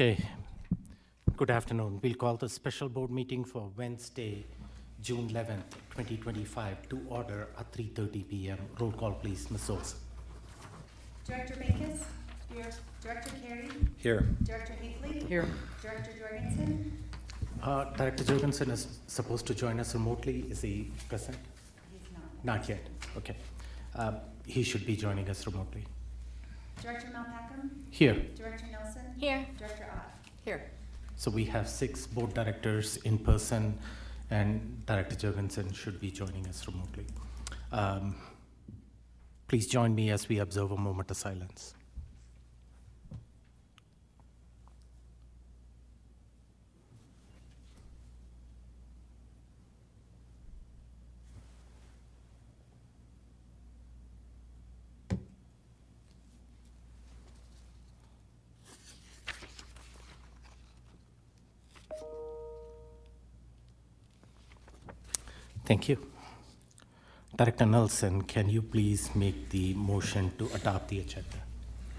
Okay, good afternoon. We'll call the special board meeting for Wednesday, June 11th, 2025 to order at 3:30 p.m. Roll call, please. Ms. Olson. Director Backus? Here. Director Carey? Here. Director Hinckley? Here. Director Jorgensen? Director Jorgensen is supposed to join us remotely. Is he present? He's not. Not yet. Okay. He should be joining us remotely. Director Malpacum? Here. Director Nelson? Here. Director Ott? Here. So we have 6 board directors in person, and Director Jorgensen should be joining us remotely. Please join me as we observe a moment of silence. Thank you. Director Nelson, can you please make the motion to adopt the agenda?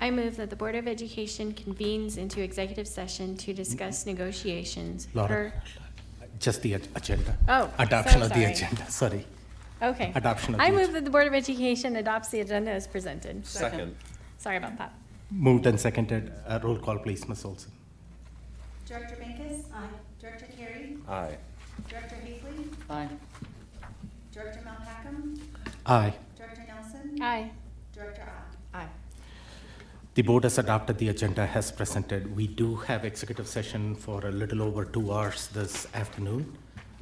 I move that the Board of Education convenes into executive session to discuss negotiations Laura, just the agenda. Oh, Adoption so of the sorry. agenda, sorry. Okay. Adoption of I the move that the Board of Education adopts the agenda as presented. Second. Sorry about that. Moved and seconded. Roll call, please, Ms. Olson. Director Backus? Aye. Director Carey? Aye. Director Hinckley? Aye. Director Malpacum? Aye. Director Nelson? Aye. Director Ott? Aye. The board has adopted the agenda as presented. We do have executive session for a little over 2 hours this afternoon.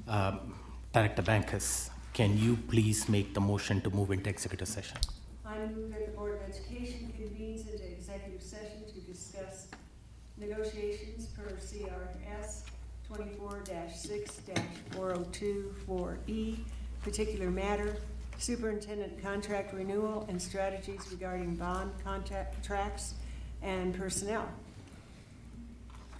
Director Bankus, can you please make the motion to move into executive session? I move that the Board of Education convenes into executive session to discuss negotiations per CRS 24-6-4024E, particular matter, superintendent contract renewal and strategies regarding bond contracts and personnel.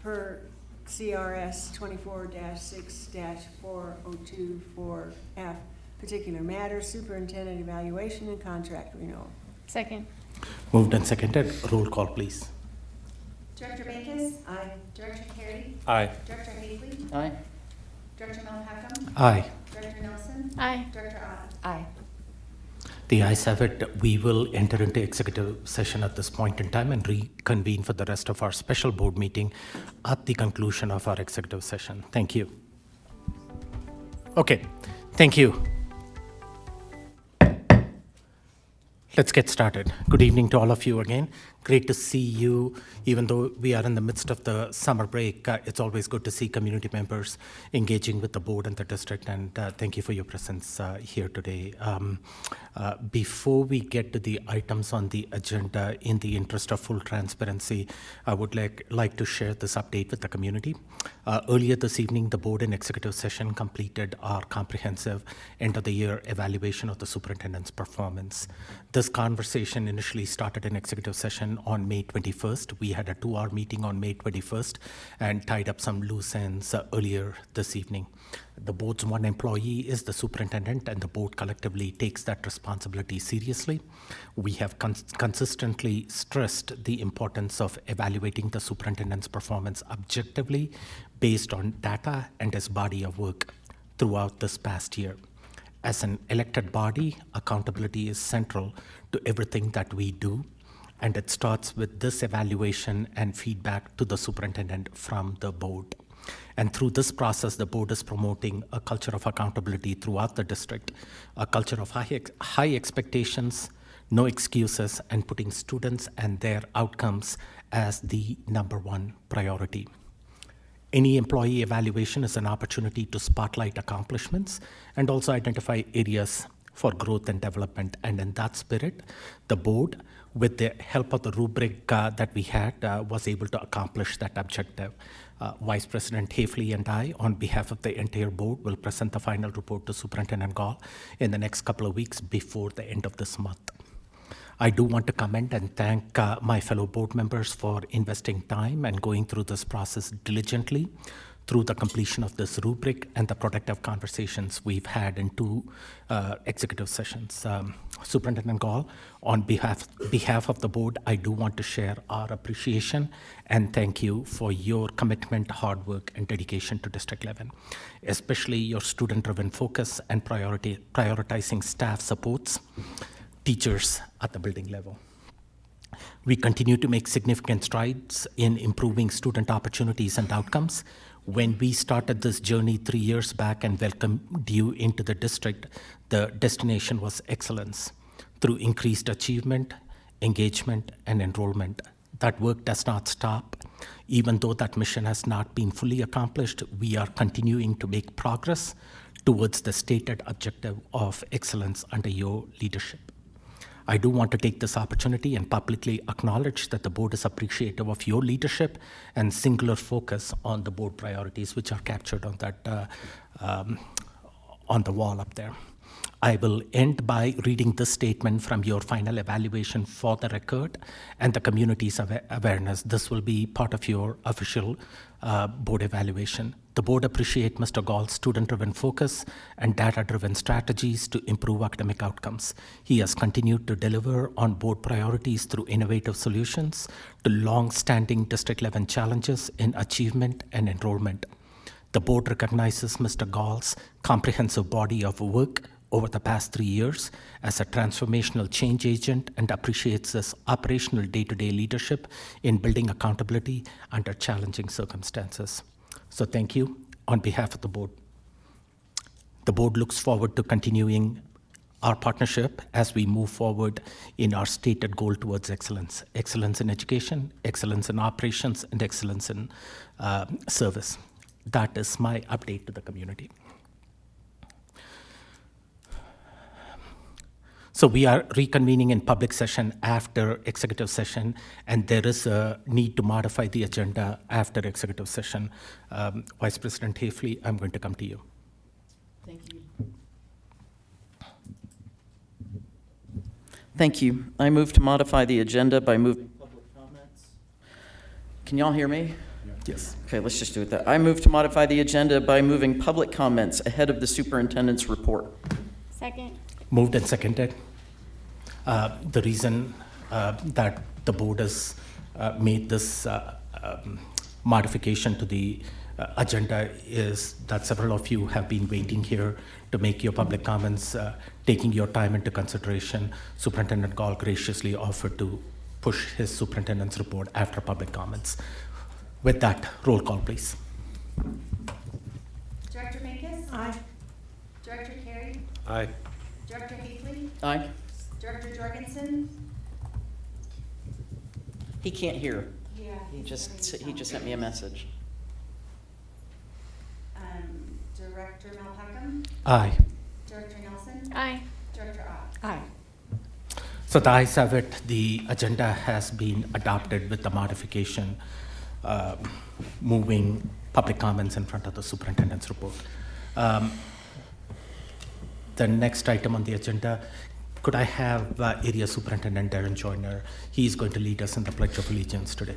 Per CRS 24-6-4024F, particular matter, superintendent evaluation and contract renewal. Second. Moved and seconded. Roll call, please. Director Backus? Aye. Director Carey? Aye. Director Hinckley? Aye. Director Malpacum? Aye. Director Nelson? Aye. Director Ott? Aye. The ayes have it. We will enter into executive session at this point in time and reconvene for the rest of our special board meeting at the conclusion of our executive session. Thank you. Okay, thank you. Let's get started. Good evening to all of you again. Great to see you. Even though we are in the midst of the summer break, it's always good to see community members engaging with the board and the district, and thank you for your presence here today. Before we get to the items on the agenda, in the interest of full transparency, I would like to share this update with the community. Earlier this evening, the board in executive session completed our comprehensive end-of-the-year evaluation of the superintendent's performance. This conversation initially started in executive session on May 21st. We had a 2-hour meeting on May 21st and tied up some loose ends earlier this evening. The board's one employee is the superintendent, and the board collectively takes that responsibility seriously. We have consistently stressed the importance of evaluating the superintendent's performance objectively based on data and his body of work throughout this past year. As an elected body, accountability is central to everything that we do, and it starts with this evaluation and feedback to the superintendent from the board. And through this process, the board is promoting a culture of accountability throughout the district, a culture of high expectations, no excuses, and putting students and their outcomes as the #1 priority. Any employee evaluation is an opportunity to spotlight accomplishments and also identify areas for growth and development. And in that spirit, the board, with the help of the rubric that we had, was able to accomplish that objective. Vice President Hafley and I, on behalf of the entire board, will present the final report to Superintendent Gall in the next couple of weeks before the end of this month. I do want to commend and thank my fellow board members for investing time and going through this process diligently through the completion of this rubric and the productive conversations we've had in 2 executive sessions. Superintendent Gall, on behalf of the board, I do want to share our appreciation and thank you for your commitment, hard work, and dedication to District 11, especially your student-driven focus and prioritizing staff supports, teachers at the building level. We continue to make significant strides in improving student opportunities and outcomes. When we started this journey 3 years back and welcomed you into the district, the destination was excellence through increased achievement, engagement, and enrollment. That work does not stop. Even though that mission has not been fully accomplished, we are continuing to make progress towards the stated objective of excellence under your leadership. I do want to take this opportunity and publicly acknowledge that the board is appreciative of your leadership and singular focus on the board priorities, which are captured on that on the wall up there. I will end by reading this statement from your final evaluation for the record and the community's awareness. This will be part of your official board evaluation. The board appreciates Mr. Gall's student-driven focus and data-driven strategies to improve academic outcomes. He has continued to deliver on board priorities through innovative solutions to long-standing District 11 challenges in achievement and enrollment. The board recognizes Mr. Gall's comprehensive body of work over the past 3 years as a transformational change agent and appreciates his operational day-to-day leadership in building accountability under challenging circumstances. So thank you on behalf of the board. The board looks forward to continuing our partnership as we move forward in our stated goal towards excellence. Excellence in education, excellence in operations, and excellence in service. That is my update to the community. So we are reconvening in public session after executive session, and there is a need to modify the agenda after executive session. Vice President Hafley, I'm going to come to you. Thank you. Thank you. I move to modify the agenda by moving public comments. Can y'all hear me? Yes. Okay, let's just do it that. I move to modify the agenda by moving public comments ahead of the superintendent's report. Second. Moved and seconded. The reason that the board has made this modification to the agenda is that several of you have been waiting here to make your public comments, taking your time into consideration. Superintendent Gall graciously offered to push his superintendent's report after public comments. With that, roll call, please. Director Minkus? Aye. Director Carey? Aye. Director Hafley? Aye. Director Jorgensen? He can't hear. Yeah. He just sent me a message. Director Malpacum? Aye. Director Nelson? Aye. Director Ott? Aye. So the ayes have it. The agenda has been adopted with the modification, moving public comments in front of the superintendent's report. The next item on the agenda, could I have Area Superintendent Darren Joyner? He is going to lead us in the Pledge of Allegiance today.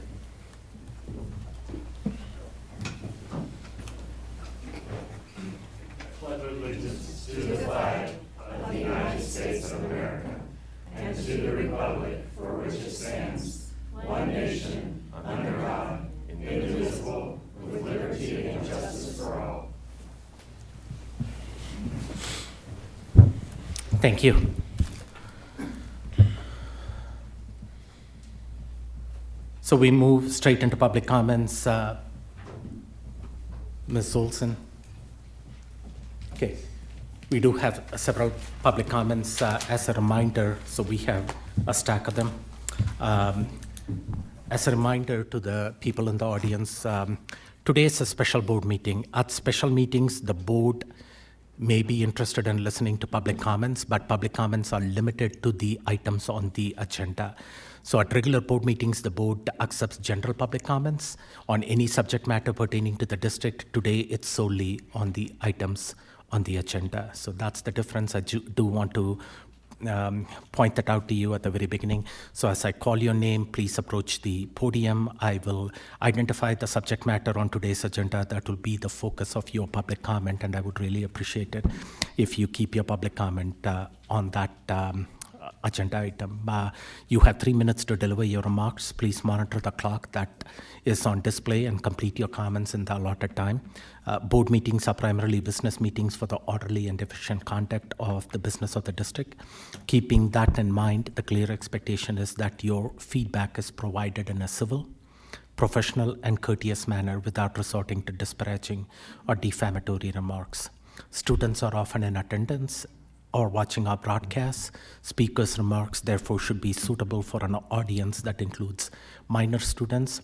Pledge allegiance to the flag of the United States of America and to the republic for which it stands, one nation, under God, indivisible, with liberty and justice for all. Thank you. So we move straight into public comments. Ms. Olson. Okay. We do have several public comments as a reminder, so we have a stack of them. As a reminder to the people in the audience, today is a special board meeting. At special meetings, the board may be interested in listening to public comments, but public comments are limited to the items on the agenda. So at regular board meetings, the board accepts general public comments on any subject matter pertaining to the district. Today, it's solely on the items on the agenda. So that's the difference. I do want to point that out to you at the very beginning. So as I call your name, please approach the podium. I will identify the subject matter on today's agenda that will be the focus of your public comment, and I would really appreciate it if you keep your public comment on that agenda item. You have 3 minutes to deliver your remarks. Please monitor the clock that is on display and complete your comments in the allotted time. Board meetings are primarily business meetings for the orderly and efficient conduct of the business of the district. Keeping that in mind, the clear expectation is that your feedback is provided in a civil, professional, and courteous manner without resorting to disparaging or defamatory remarks. Students are often in attendance or watching our broadcasts. Speakers' remarks, therefore, should be suitable for an audience that includes minor students,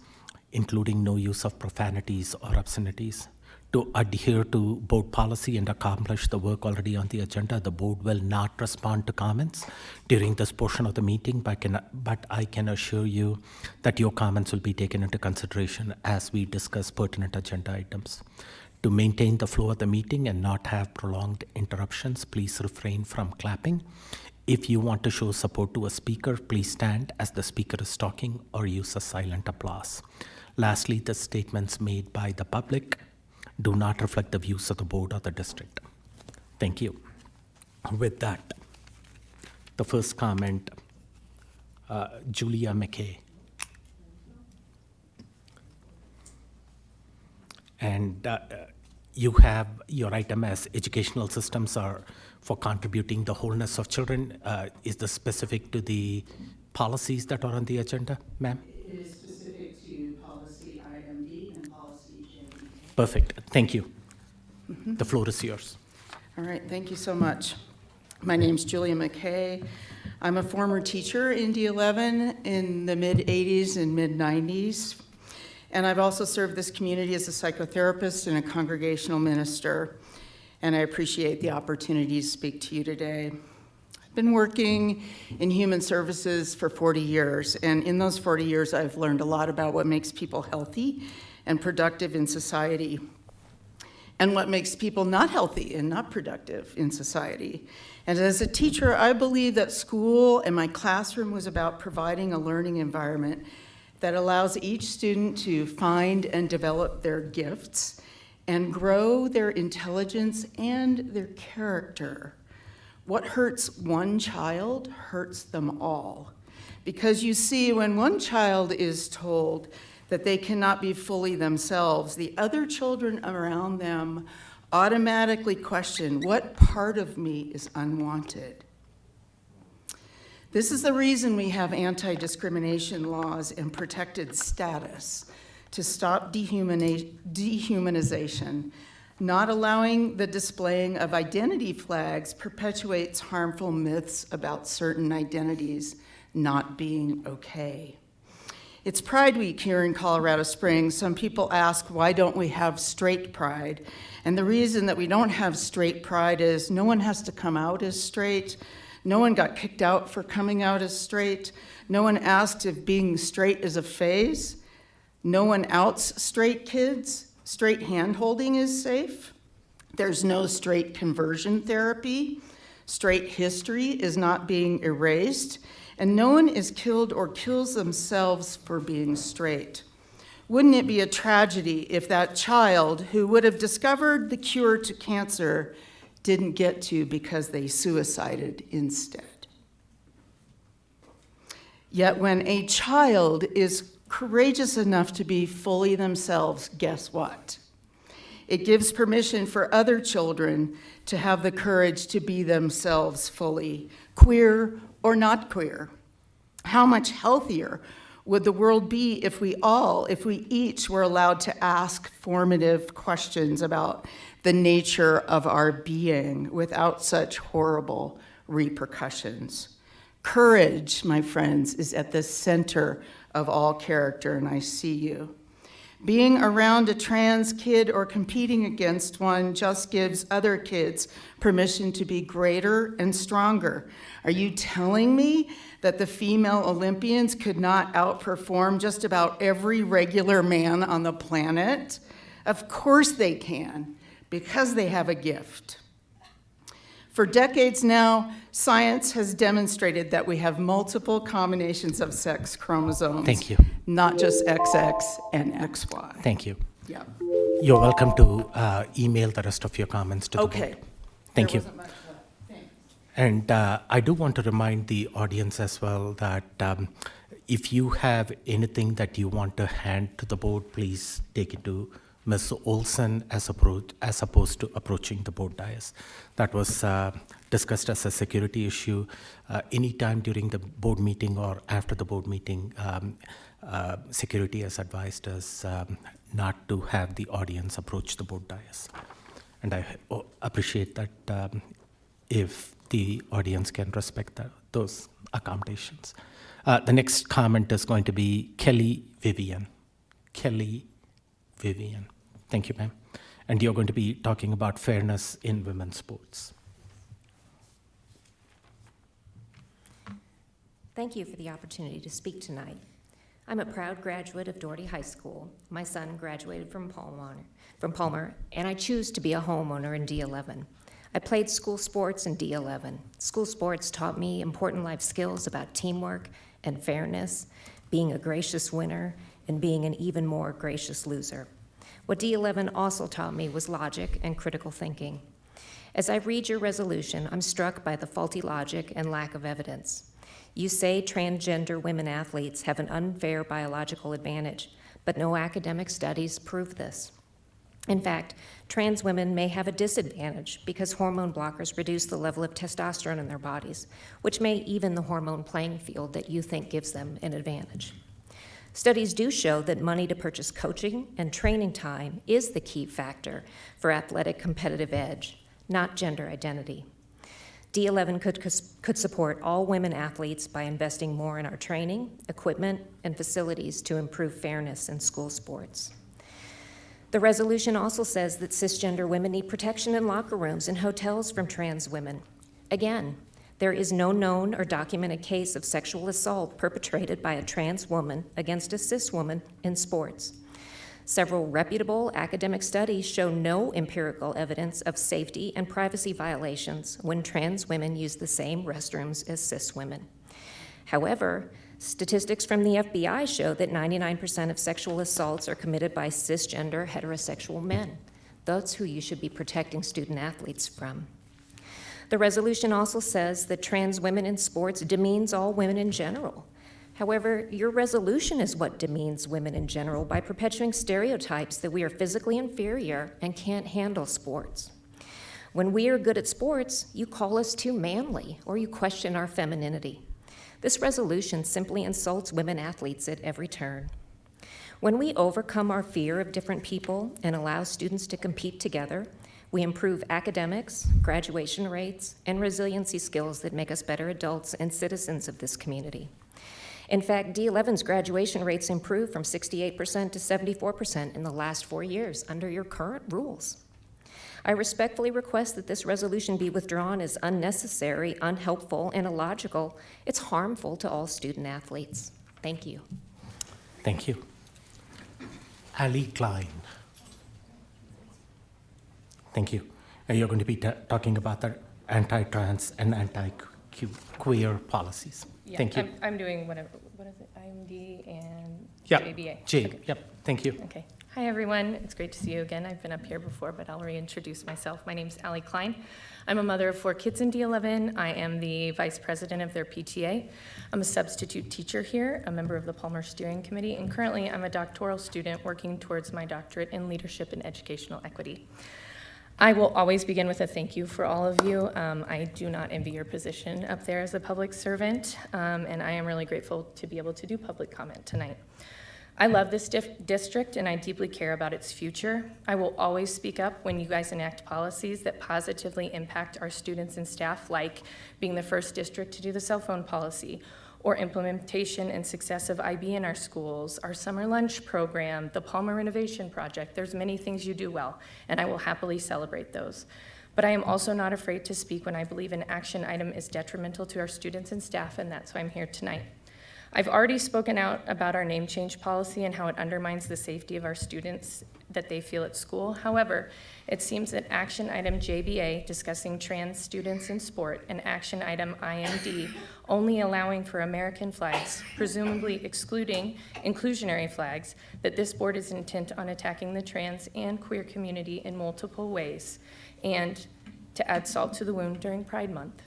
including no use of profanities or obscenities. To adhere to board policy and accomplish the work already on the agenda, the board will not respond to comments during this portion of the meeting, but I can assure you that your comments will be taken into consideration as we discuss pertinent agenda items. To maintain the flow of the meeting and not have prolonged interruptions, please refrain from clapping. If you want to show support to a speaker, please stand as the speaker is talking or use a silent applause. Lastly, the statements made by the public do not reflect the views of the board or the district. Thank you. With that, the first comment, Julia McKay. And you have your item as educational systems are for contributing the wholeness of children. Is this specific to the policies that are on the agenda, ma'am? It is specific to policy IMD and policy JD. Perfect. Thank you. The floor is yours. All right, thank you so much. My name's Julia McKay. I'm a former teacher in D11 in the mid-'80s and mid-'90s. And I've also served this community as a psychotherapist and a congregational minister. And I appreciate the opportunity to speak to you today. I've been working in human services for 40 years. And in those 40 years, I've learned a lot about what makes people healthy and productive in society, and what makes people not healthy and not productive in society. And as a teacher, I believe that school and my classroom was about providing a learning environment that allows each student to find and develop their gifts and grow their intelligence and their character. What hurts one child hurts them all. Because you see, when one child is told that they cannot be fully themselves, the other children around them automatically question, what part of me is unwanted? This is the reason we have anti-discrimination laws and protected status to stop dehumanization. Not allowing the displaying of identity flags perpetuates harmful myths about certain identities not being okay. It's Pride Week here in Colorado Springs. Some people ask, why don't we have straight pride? And the reason that we don't have straight pride is no one has to come out as straight. No one got kicked out for coming out as straight. No one asked if being straight is a phase. No one outs straight kids. Straight hand-holding is safe. There's no straight conversion therapy. Straight history is not being erased. And no one is killed or kills themselves for being straight. Wouldn't it be a tragedy if that child who would have discovered the cure to cancer didn't get to because they suicided instead? Yet when a child is courageous enough to be fully themselves, guess what? It gives permission for other children to have the courage to be themselves fully, queer or not queer. How much healthier would the world be if we each were allowed to ask formative questions about the nature of our being without such horrible repercussions? Courage, my friends, is at the center of all character, and I see you. Being around a trans kid or competing against one just gives other kids permission to be greater and stronger. Are you telling me that the female Olympians could not outperform just about every regular man on the planet? Of course they can, because they have a gift. For decades now, science has demonstrated that we have multiple combinations of sex chromosomes. Thank you. Not just XX and XY. Thank you. Yeah. You're welcome to email the rest of your comments to the board. Okay. Thank you. There wasn't much left. Thanks. And I do want to remind the audience as well that if you have anything that you want to hand to the board, please take it to Ms. Olson as opposed to approaching the board dais. That was discussed as a security issue. Anytime during the board meeting or after the board meeting, security has advised us not to have the audience approach the board dais. And I appreciate that if the audience can respect those accommodations. The next comment is going to be Kelly Vivian. Kelly Vivian. Thank you, ma'am. And you're going to be talking about fairness in women's sports. Thank you for the opportunity to speak tonight. I'm a proud graduate of Doherty High School. My son graduated from Palmer, and I choose to be a homeowner in D11. I played school sports in D11. School sports taught me important life skills about teamwork and fairness, being a gracious winner, and being an even more gracious loser. What D11 also taught me was logic and critical thinking. As I read your resolution, I'm struck by the faulty logic and lack of evidence. You say transgender women athletes have an unfair biological advantage, but no academic studies prove this. In fact, trans women may have a disadvantage because hormone blockers reduce the level of testosterone in their bodies, which may even the hormone playing field that you think gives them an advantage. Studies do show that money to purchase coaching and training time is the key factor for athletic competitive edge, not gender identity. D11 could support all women athletes by investing more in our training, equipment, and facilities to improve fairness in school sports. The resolution also says that cisgender women need protection in locker rooms and hotels from trans women. Again, there is no known or documented case of sexual assault perpetrated by a trans woman against a cis woman in sports. Several reputable academic studies show no empirical evidence of safety and privacy violations when trans women use the same restrooms as cis women. However, statistics from the FBI show that 99% of sexual assaults are committed by cisgender heterosexual men. That's who you should be protecting student athletes from. The resolution also says that trans women in sports demeans all women in general. However, your resolution is what demeans women in general by perpetuating stereotypes that we are physically inferior and can't handle sports. When we are good at sports, you call us too manly or you question our femininity. This resolution simply insults women athletes at every turn. When we overcome our fear of different people and allow students to compete together, we improve academics, graduation rates, and resiliency skills that make us better adults and citizens of this community. In fact, D11's graduation rates improved from 68% to 74% in the last 4 years under your current rules. I respectfully request that this resolution be withdrawn as unnecessary, unhelpful, and illogical. It's harmful to all student athletes. Thank you. Thank you. Ali Klein. Thank you. You're going to be talking about the anti-trans and anti-queer policies. Yeah, Thank you. I'm doing whatever, what is it, IMD and Yeah, JBA? Okay. Yep, thank you. Okay. Hi, everyone. It's great to see you again. I've been up here before, but I'll reintroduce myself. My name's Allie Klein. I'm a mother of 4 kids in D11. I am the vice president of their PTA. I'm a substitute teacher here, a member of the Palmer Steering Committee, and currently I'm a doctoral student working towards my doctorate in leadership and educational equity. I will always begin with a thank you for all of you. I do not envy your position up there as a public servant, and I am really grateful to be able to do public comment tonight. I love this district, and I deeply care about its future. I will always speak up when you guys enact policies that positively impact our students and staff, like being the first district to do the cell phone policy, or implementation and success of IB in our schools, our summer lunch program, the Palmer Renovation Project. There's many things you do well, and I will happily celebrate those. But I am also not afraid to speak when I believe an action item is detrimental to our students and staff, and that's why I'm here tonight. I've already spoken out about our name change policy and how it undermines the safety of our students that they feel at school. However, it seems that action item JBA, discussing trans students in sport, and action item IMD, only allowing for American flags, presumably excluding inclusionary flags, that this board is intent on attacking the trans and queer community in multiple ways, and to add salt to the wound during Pride Month.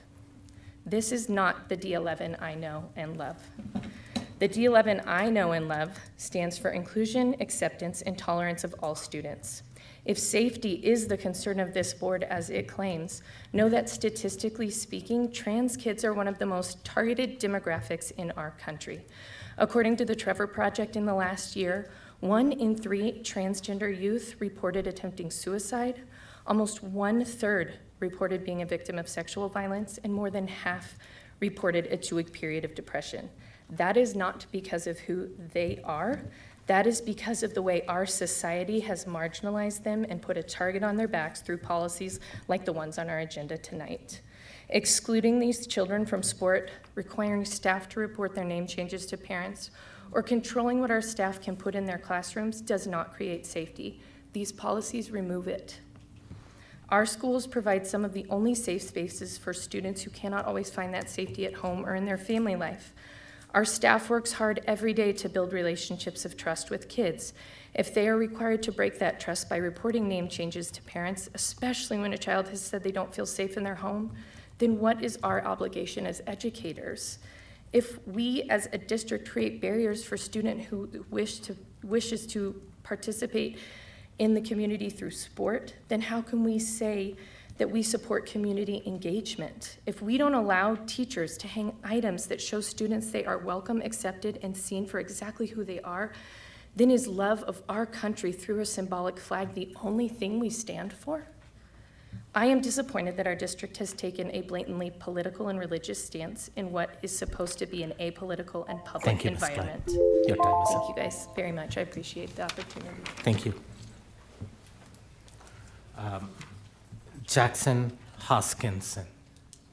This is not the D11 I know and love. The D11 I know and love stands for inclusion, acceptance, and tolerance of all students. If safety is the concern of this board as it claims, know that statistically speaking, trans kids are one of the most targeted demographics in our country. According to the Trevor Project in the last year, 1 in 3 transgender youth reported attempting suicide, almost 1/3 reported being a victim of sexual violence, and more than half reported a 2-week period of depression. That is not because of who they are. That is because of the way our society has marginalized them and put a target on their backs through policies like the ones on our agenda tonight. Excluding these children from sport, requiring staff to report their name changes to parents, or controlling what our staff can put in their classrooms does not create safety. These policies remove it. Our schools provide some of the only safe spaces for students who cannot always find that safety at home or in their family life. Our staff works hard every day to build relationships of trust with kids. If they are required to break that trust by reporting name changes to parents, especially when a child has said they don't feel safe in their home, then what is our obligation as educators? If we as a district create barriers for student who wishes to participate in the community through sport, then how can we say that we support community engagement? If we don't allow teachers to hang items that show students they are welcome, accepted, and seen for exactly who they are, then is love of our country through a symbolic flag the only thing we stand for? I am disappointed that our district has taken a blatantly political and religious stance in what is supposed to be an apolitical and public Thank you, Ms. Klein. environment. Your time is Thank up. you guys very much. I appreciate the opportunity. Thank you. Jackson Hoskinson.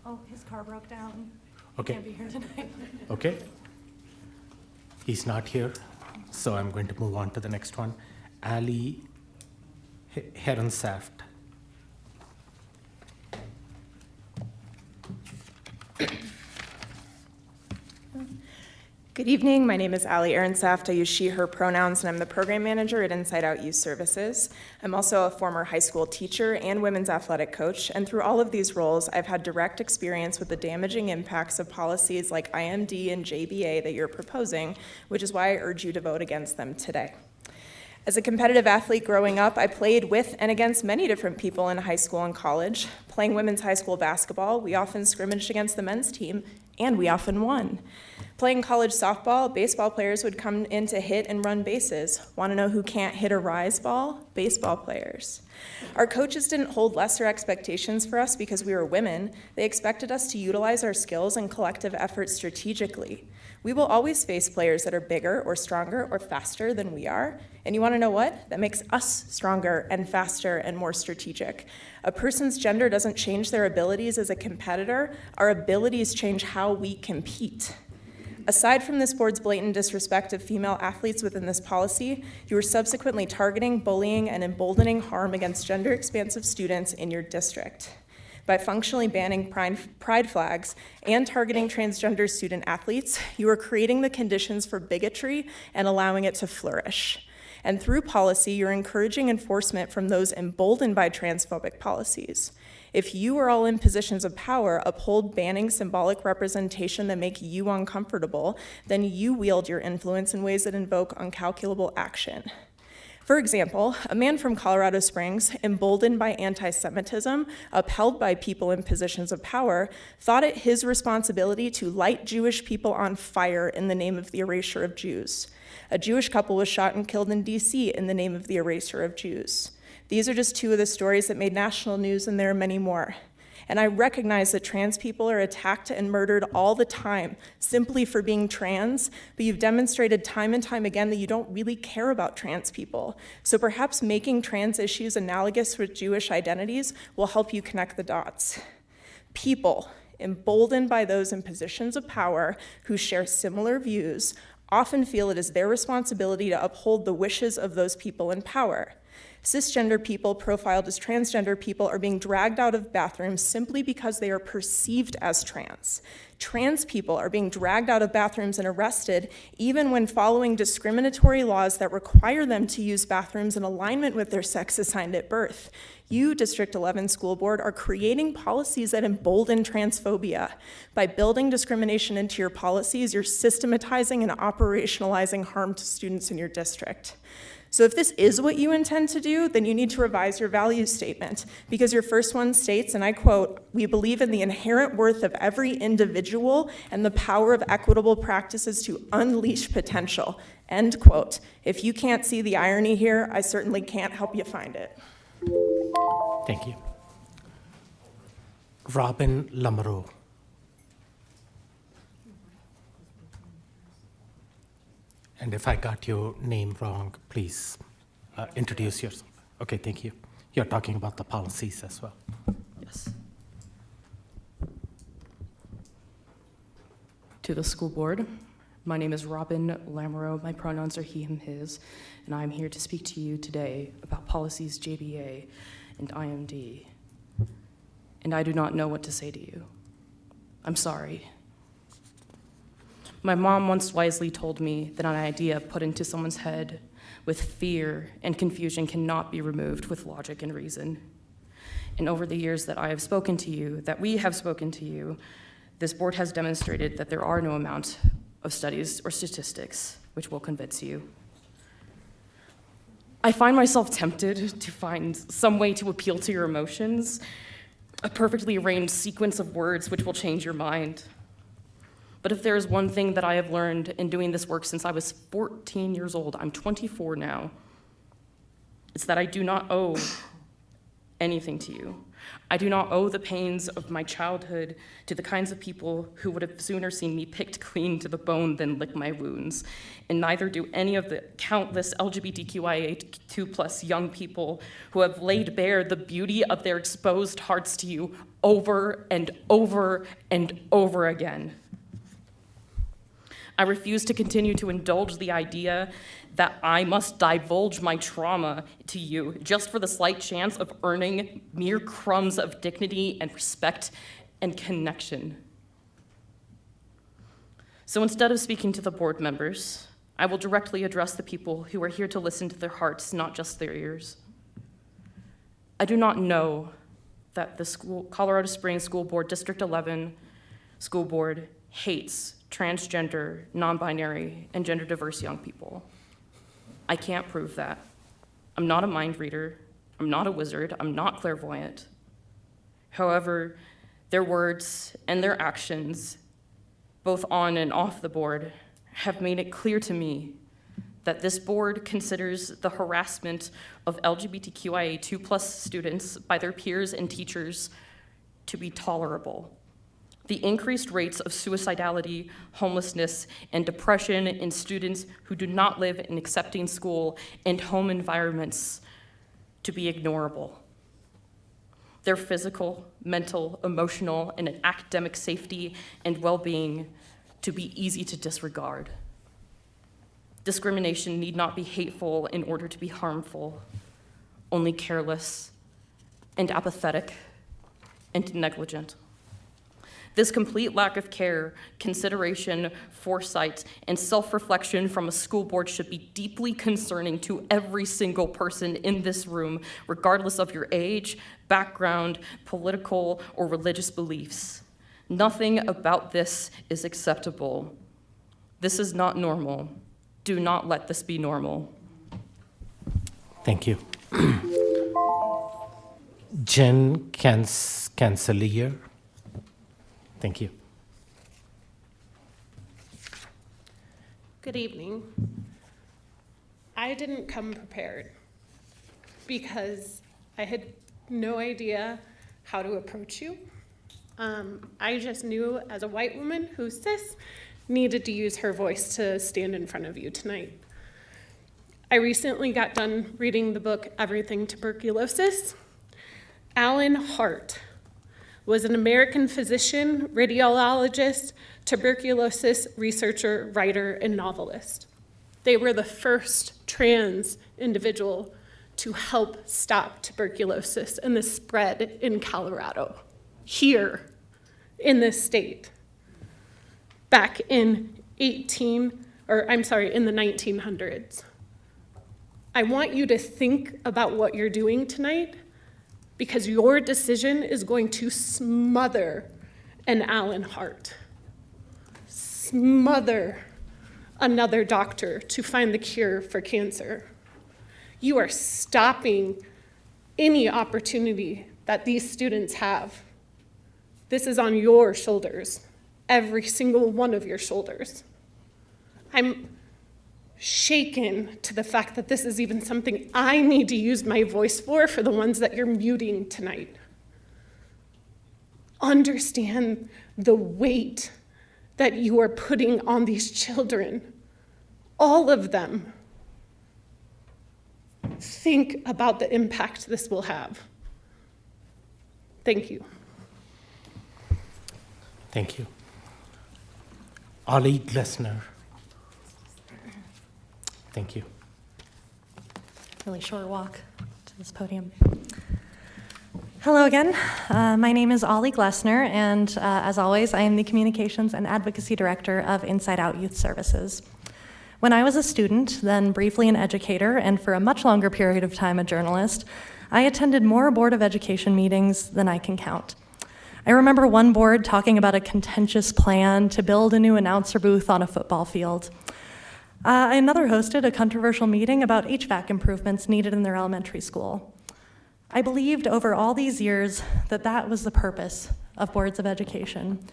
Oh, his car broke down. Okay. Can't be here tonight. Okay. He's not here, so I'm going to move on to the next one. Ali Heronsaft. Good evening. My name is Ali Ehrensaft. I use she, her pronouns, and I'm the program manager at Inside Out Youth Services. I'm also a former high school teacher and women's athletic coach, and through all of these roles, I've had direct experience with the damaging impacts of policies like IMD and JBA that you're proposing, which is why I urge you to vote against them today. As a competitive athlete growing up, I played with and against many different people in high school and college. Playing women's high school basketball, we often scrimmaged against the men's team, and we often won. Playing college softball, baseball players would come in to hit and run bases. Want to know who can't hit a rise ball? Baseball players. Our coaches didn't hold lesser expectations for us because we were women. They expected us to utilize our skills and collective effort strategically. We will always face players that are bigger or stronger or faster than we are. And you want to know what? That makes us stronger and faster and more strategic. A person's gender doesn't change their abilities as a competitor. Our abilities change how we compete. Aside from this board's blatant disrespect of female athletes within this policy, you are subsequently targeting, bullying, and emboldening harm against gender-expansive students in your district. By functionally banning pride flags and targeting transgender student athletes, you are creating the conditions for bigotry and allowing it to flourish. And through policy, you're encouraging enforcement from those emboldened by transphobic policies. If you are all in positions of power, uphold banning symbolic representation that make you uncomfortable, then you wield your influence in ways that invoke uncalculable action. For example, a man from Colorado Springs, emboldened by anti-Semitism, upheld by people in positions of power, thought it his responsibility to light Jewish people on fire in the name of the erasure of Jews. A Jewish couple was shot and killed in DC in the name of the erasure of Jews. These are just two of the stories that made national news, and there are many more. And I recognize that trans people are attacked and murdered all the time simply for being trans, but you've demonstrated time and time again that you don't really care about trans people. So perhaps making trans issues analogous with Jewish identities will help you connect the dots. People, emboldened by those in positions of power who share similar views, often feel it is their responsibility to uphold the wishes of those people in power. Cisgender people profiled as transgender people are being dragged out of bathrooms simply because they are perceived as trans. Trans people are being dragged out of bathrooms and arrested even when following discriminatory laws that require them to use bathrooms in alignment with their sex assigned at birth. You, District 11 School Board, are creating policies that embolden transphobia. By building discrimination into your policies, you're systematizing and operationalizing harm to students in your district. So if this is what you intend to do, then you need to revise your values statement, because your first one states, and I quote, "We believe in the inherent worth of every individual and the power of equitable practices to unleash potential," end quote. If you can't see the irony here, I certainly can't help you find it. Thank you. Robin Lamoureux. And if I got your name wrong, please introduce yourself. Okay, thank you. You're talking about the policies as well. Yes. To the school board, my name is Robin Lamoureux. My pronouns are he, him, his, and I'm here to speak to you today about policies JBA and IMD. And I do not know what to say to you. I'm sorry. My mom once wisely told me that an idea put into someone's head with fear and confusion cannot be removed with logic and reason. And over the years that I have spoken to you, that we have spoken to you, this board has demonstrated that there are no amount of studies or statistics which will convince you. I find myself tempted to find some way to appeal to your emotions, a perfectly arranged sequence of words which will change your mind. But if there is one thing that I have learned in doing this work since I was 14 years old, I'm 24 now, it's that I do not owe anything to you. I do not owe the pains of my childhood to the kinds of people who would have sooner seen me picked clean to the bone than lick my wounds. And neither do any of the countless LGBTQIA2+ young people who have laid bare the beauty of their exposed hearts to you over and over and over again. I refuse to continue to indulge the idea that I must divulge my trauma to you just for the slight chance of earning mere crumbs of dignity and respect and connection. So instead of speaking to the board members, I will directly address the people who are here to listen to their hearts, not just their ears. I do not know that the Colorado Springs School Board, District 11 School Board hates transgender, non-binary, and gender-diverse young people. I can't prove that. I'm not a mind reader. I'm not a wizard. I'm not clairvoyant. However, their words and their actions, both on and off the board, have made it clear to me that this board considers the harassment of LGBTQIA2+ students by their peers and teachers to be tolerable. The increased rates of suicidality, homelessness, and depression in students who do not live in accepting school and home environments to be ignorable. Their physical, mental, emotional, and academic safety and well-being to be easy to disregard. Discrimination need not be hateful in order to be harmful, only careless and apathetic and negligent. This complete lack of care, consideration, foresight, and self-reflection from a school board should be deeply concerning to every single person in this room, regardless of your age, background, political, or religious beliefs. Nothing about this is acceptable. This is not normal. Do not let this be normal. Thank you. Jen Cancelier. Thank you. Good evening. I didn't come prepared because I had no idea how to approach you. I just knew as a white woman who's cis needed to use her voice to stand in front of you tonight. I recently got done reading the book Everything Tuberculosis. Alan Hart was an American physician, radiologist, tuberculosis researcher, writer, and novelist. They were the first trans individual to help stop tuberculosis and the spread in Colorado, here in this state, back in the 1900s. I want you to think about what you're doing tonight, because your decision is going to smother an Allen Hart, smother another doctor to find the cure for cancer. You are stopping any opportunity that these students have. This is on your shoulders, every single one of your shoulders. I'm shaken to the fact that this is even something I need to use my voice for the ones that you're muting tonight. Understand the weight that you are putting on these children, all of them. Think about the impact this will have. Thank you. Thank you. Ollie Glessner. Thank you. Really short walk to this podium. Hello again. My name is Ollie Glessner, and as always, I am the Communications and Advocacy Director of Inside Out Youth Services. When I was a student, then briefly an educator, and for a much longer period of time a journalist, I attended more Board of Education meetings than I can count. I remember one board talking about a contentious plan to build a new announcer booth on a football field. Another hosted a controversial meeting about HVAC improvements needed in their elementary school. I believed over all these years that that was the purpose of boards of education,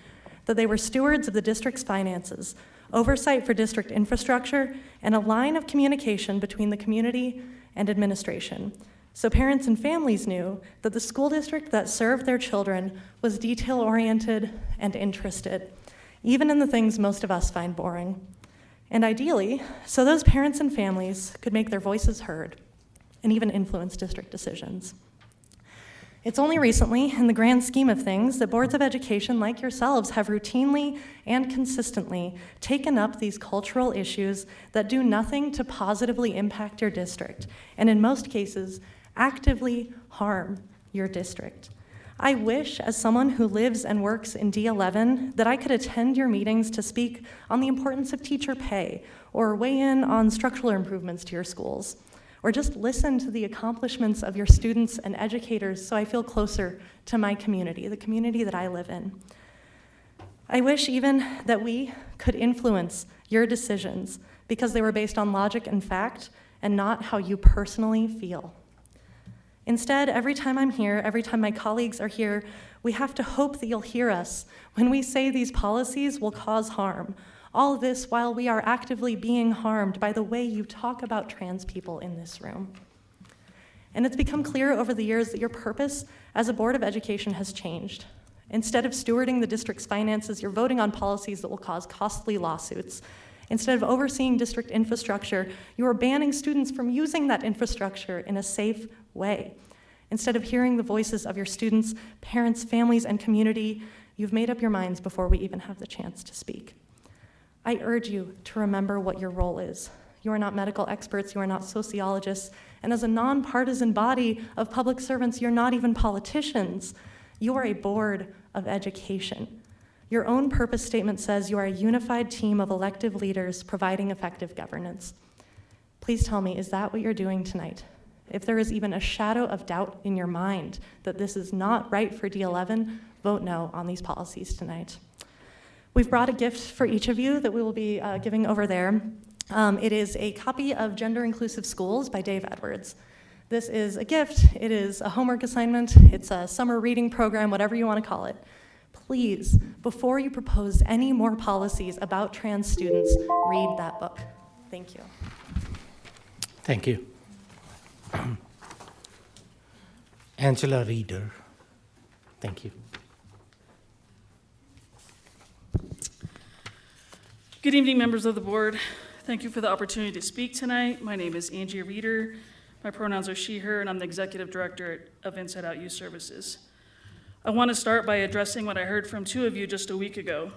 that they were stewards of the district's finances, oversight for district infrastructure, and a line of communication between the community and administration. So parents and families knew that the school district that served their children was detail-oriented and interested, even in the things most of us find boring. And ideally, so those parents and families could make their voices heard and even influence district decisions. It's only recently, in the grand scheme of things, that boards of education like yourselves have routinely and consistently taken up these cultural issues that do nothing to positively impact your district, and in most cases, actively harm your district. I wish, as someone who lives and works in D11, that I could attend your meetings to speak on the importance of teacher pay, or weigh in on structural improvements to your schools, or just listen to the accomplishments of your students and educators so I feel closer to my community, the community that I live in. I wish even that we could influence your decisions because they were based on logic and fact and not how you personally feel. Instead, every time I'm here, every time my colleagues are here, we have to hope that you'll hear us when we say these policies will cause harm. All this while we are actively being harmed by the way you talk about trans people in this room. And it's become clear over the years that your purpose as a board of education has changed. Instead of stewarding the district's finances, you're voting on policies that will cause costly lawsuits. Instead of overseeing district infrastructure, you are banning students from using that infrastructure in a safe way. Instead of hearing the voices of your students, parents, families, and community, you've made up your minds before we even have the chance to speak. I urge you to remember what your role is. You are not medical experts, you are not sociologists, and as a nonpartisan body of public servants, you're not even politicians. You are a board of education. Your own purpose statement says you are a unified team of elected leaders providing effective governance. Please tell me, is that what you're doing tonight? If there is even a shadow of doubt in your mind that this is not right for D11, vote no on these policies tonight. We've brought a gift for each of you that we will be giving over there. It is a copy of Gender Inclusive Schools by Dave Edwards. This is a gift, it is a homework assignment, it's a summer reading program, whatever you want to call it. Please, before you propose any more policies about trans students, read that book. Thank you. Thank you. Angela Reeder. Thank you. Good evening, members of the board. Thank you for the opportunity to speak tonight. My name is Angie Reeder. My pronouns are she, her, and I'm the Executive Director of Inside Out Youth Services. I want to start by addressing what I heard from two of you just a week ago.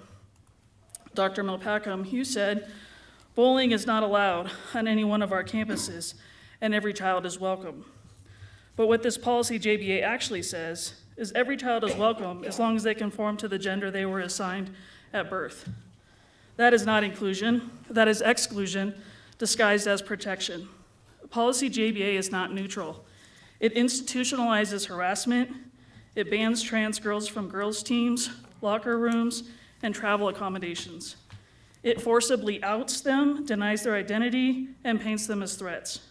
Dr. Milpackham, you said, bullying is not allowed on any one of our campuses, and every child is welcome. But what this policy JBA actually says is every child is welcome as long as they conform to the gender they were assigned at birth. That is not inclusion, that is exclusion disguised as protection. Policy JBA is not neutral. It institutionalizes harassment, it bans trans girls from girls' teams, locker rooms, and travel accommodations. It forcibly outs them, denies their identity, and paints them as threats.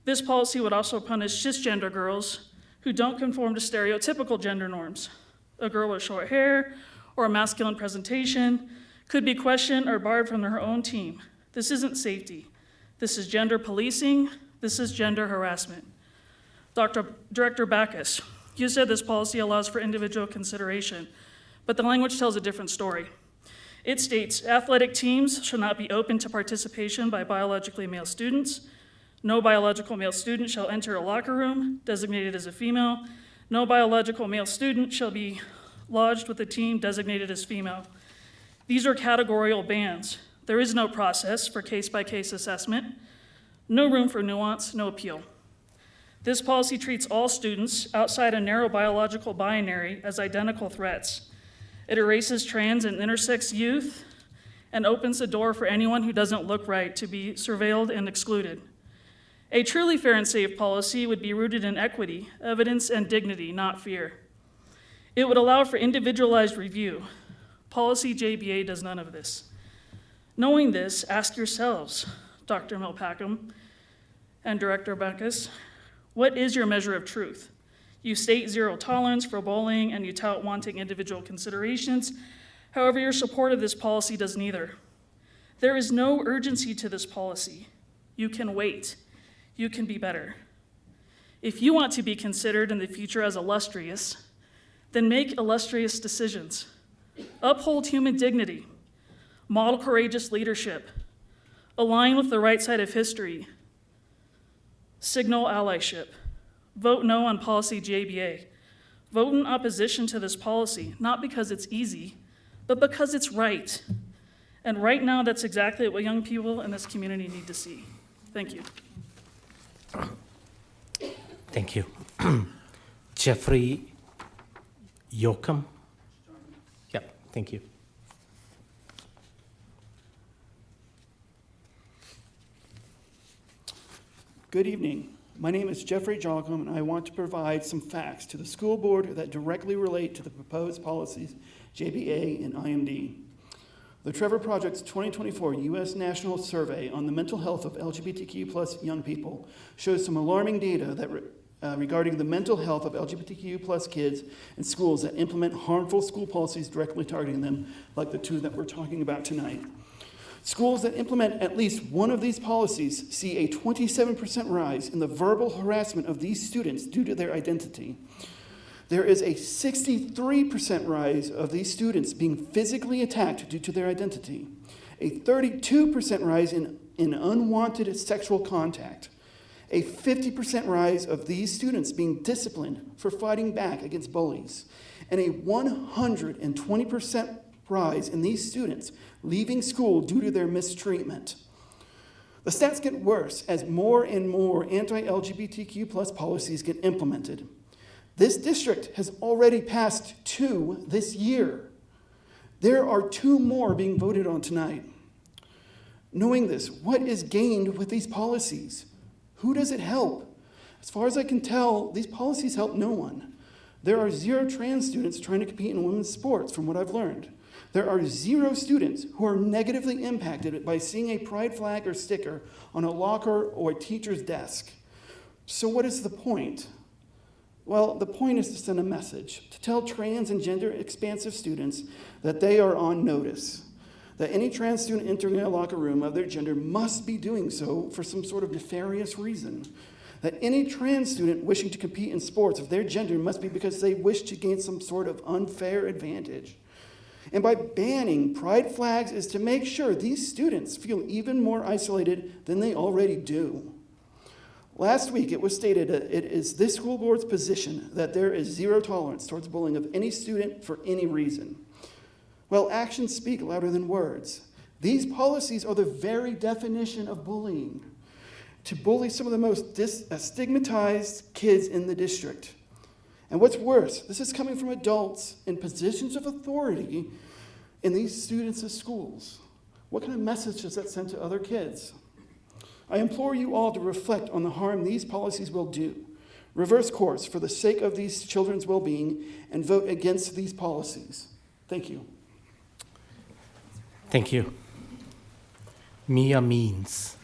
This policy would also punish cisgender girls who don't conform to stereotypical gender norms. A girl with short hair or a masculine presentation could be questioned or barred from her own team. This isn't safety. This is gender policing. This is gender harassment. Director Backus, you said this policy allows for individual consideration, but the language tells a different story. It states athletic teams shall not be open to participation by biologically male students. No biological male student shall enter a locker room designated as a female. No biological male student shall be lodged with a team designated as female. These are categorical bans. There is no process for case-by-case assessment, no room for nuance, no appeal. This policy treats all students outside a narrow biological binary as identical threats. It erases trans and intersex youth and opens the door for anyone who doesn't look right to be surveilled and excluded. A truly fair and safe policy would be rooted in equity, evidence, and dignity, not fear. It would allow for individualized review. Policy JBA does none of this. Knowing this, ask yourselves, Dr. Milpackham and Director Backus, what is your measure of truth? You state zero tolerance for bullying and you tout wanting individual considerations. However, your support of this policy does neither. There is no urgency to this policy. You can wait. You can be better. If you want to be considered in the future as illustrious, then make illustrious decisions. Uphold human dignity. Model courageous leadership. Align with the right side of history. Signal allyship. Vote no on policy JBA. Vote in opposition to this policy, not because it's easy, but because it's right. And right now, that's exactly what young people in this community need to see. Thank you. Thank you. Jeffrey Yoakum? Yeah, thank you. Good evening. My name is Jeffrey Jolcom, and I want to provide some facts to the school board that directly relate to the proposed policies JBA and IMD. The Trevor Project's 2024 U.S. National Survey on the mental health of LGBTQ plus young people shows some alarming data that regarding the mental health of LGBTQ plus kids in schools that implement harmful school policies directly targeting them, like the two that we're talking about tonight. Schools that implement at least one of these policies see a 27% rise in the verbal harassment of these students due to their identity. There is a 63% rise of these students being physically attacked due to their identity, a 32% rise in unwanted sexual contact, a 50% rise of these students being disciplined for fighting back against bullies, and a 120% rise in these students leaving school due to their mistreatment. The stats get worse as more and more anti-LGBTQ plus policies get implemented. This district has already passed 2 this year. There are 2 more being voted on tonight. Knowing this, what is gained with these policies? Who does it help? As far as I can tell, these policies help no one. There are 0 trans students trying to compete in women's sports, from what I've learned. There are 0 students who are negatively impacted by seeing a pride flag or sticker on a locker or a teacher's desk. So what is the point? Well, the point is to send a message, to tell trans and gender expansive students that they are on notice, that any trans student entering a locker room of their gender must be doing so for some sort of nefarious reason, that any trans student wishing to compete in sports of their gender must be because they wish to gain some sort of unfair advantage. And by banning pride flags is to make sure these students feel even more isolated than they already do. Last week, it was stated that it is this school board's position that there is 0 tolerance towards bullying of any student for any reason. Well, actions speak louder than words. These policies are the very definition of bullying. to bully some of the most stigmatized kids in the district. And what's worse, this is coming from adults in positions of authority in these students' schools. What kind of message does that send to other kids? I implore you all to reflect on the harm these policies will do. Reverse course for the sake of these children's well-being and vote against these policies. Thank you. Thank you. Mia means.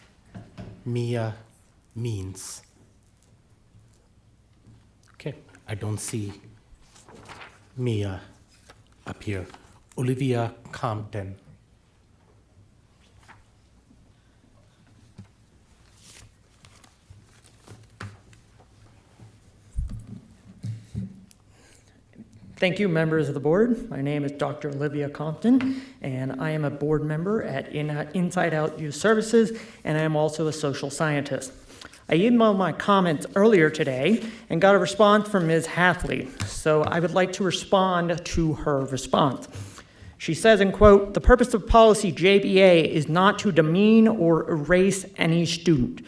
Mia means. Okay, I don't see Mia up here. Olivia Compton. Thank you, members of the board. My name is Dr. Olivia Compton, and I am a board member at Inside Out Youth Services, and I am also a social scientist. I emailed my comments earlier today and got a response from Ms. Hathley, so I would like to respond to her response. She says, in quote, "The purpose of policy JBA is not to demean or erase any student.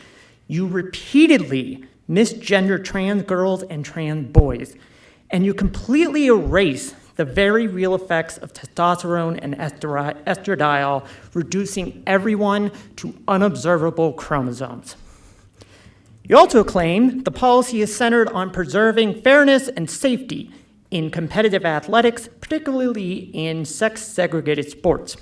You repeatedly misgender trans girls and trans boys, and you completely erase the very real effects of testosterone and estradiol, reducing everyone to unobservable chromosomes. You also claim the policy is centered on preserving fairness and safety in competitive athletics, particularly in sex-segregated sports.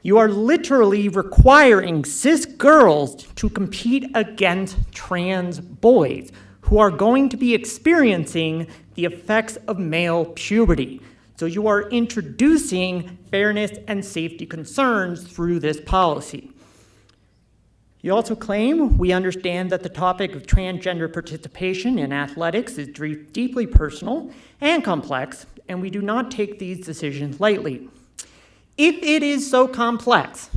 You are literally requiring cis girls to compete against trans boys who are going to be experiencing the effects of male puberty. So you are introducing fairness and safety concerns through this policy. You also claim we understand that the topic of transgender participation in athletics is deeply personal and complex, and we do not take these decisions lightly. If it is so complex,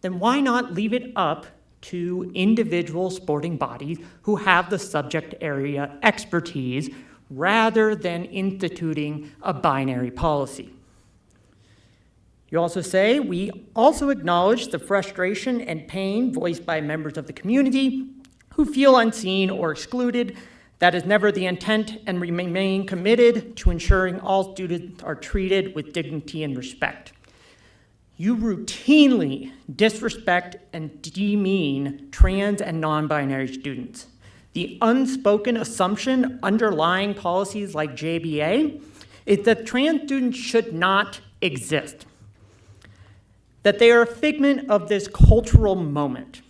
then why not leave it up to individual sporting bodies who have the subject area expertise rather than instituting a binary policy? You also say, we also acknowledge the frustration and pain voiced by members of the community who feel unseen or excluded. That is never the intent, and we remain committed to ensuring all students are treated with dignity and respect. You routinely disrespect and demean trans and non-binary students. The unspoken assumption underlying policies like JBA is that trans students should not exist, that they are a figment of this cultural moment.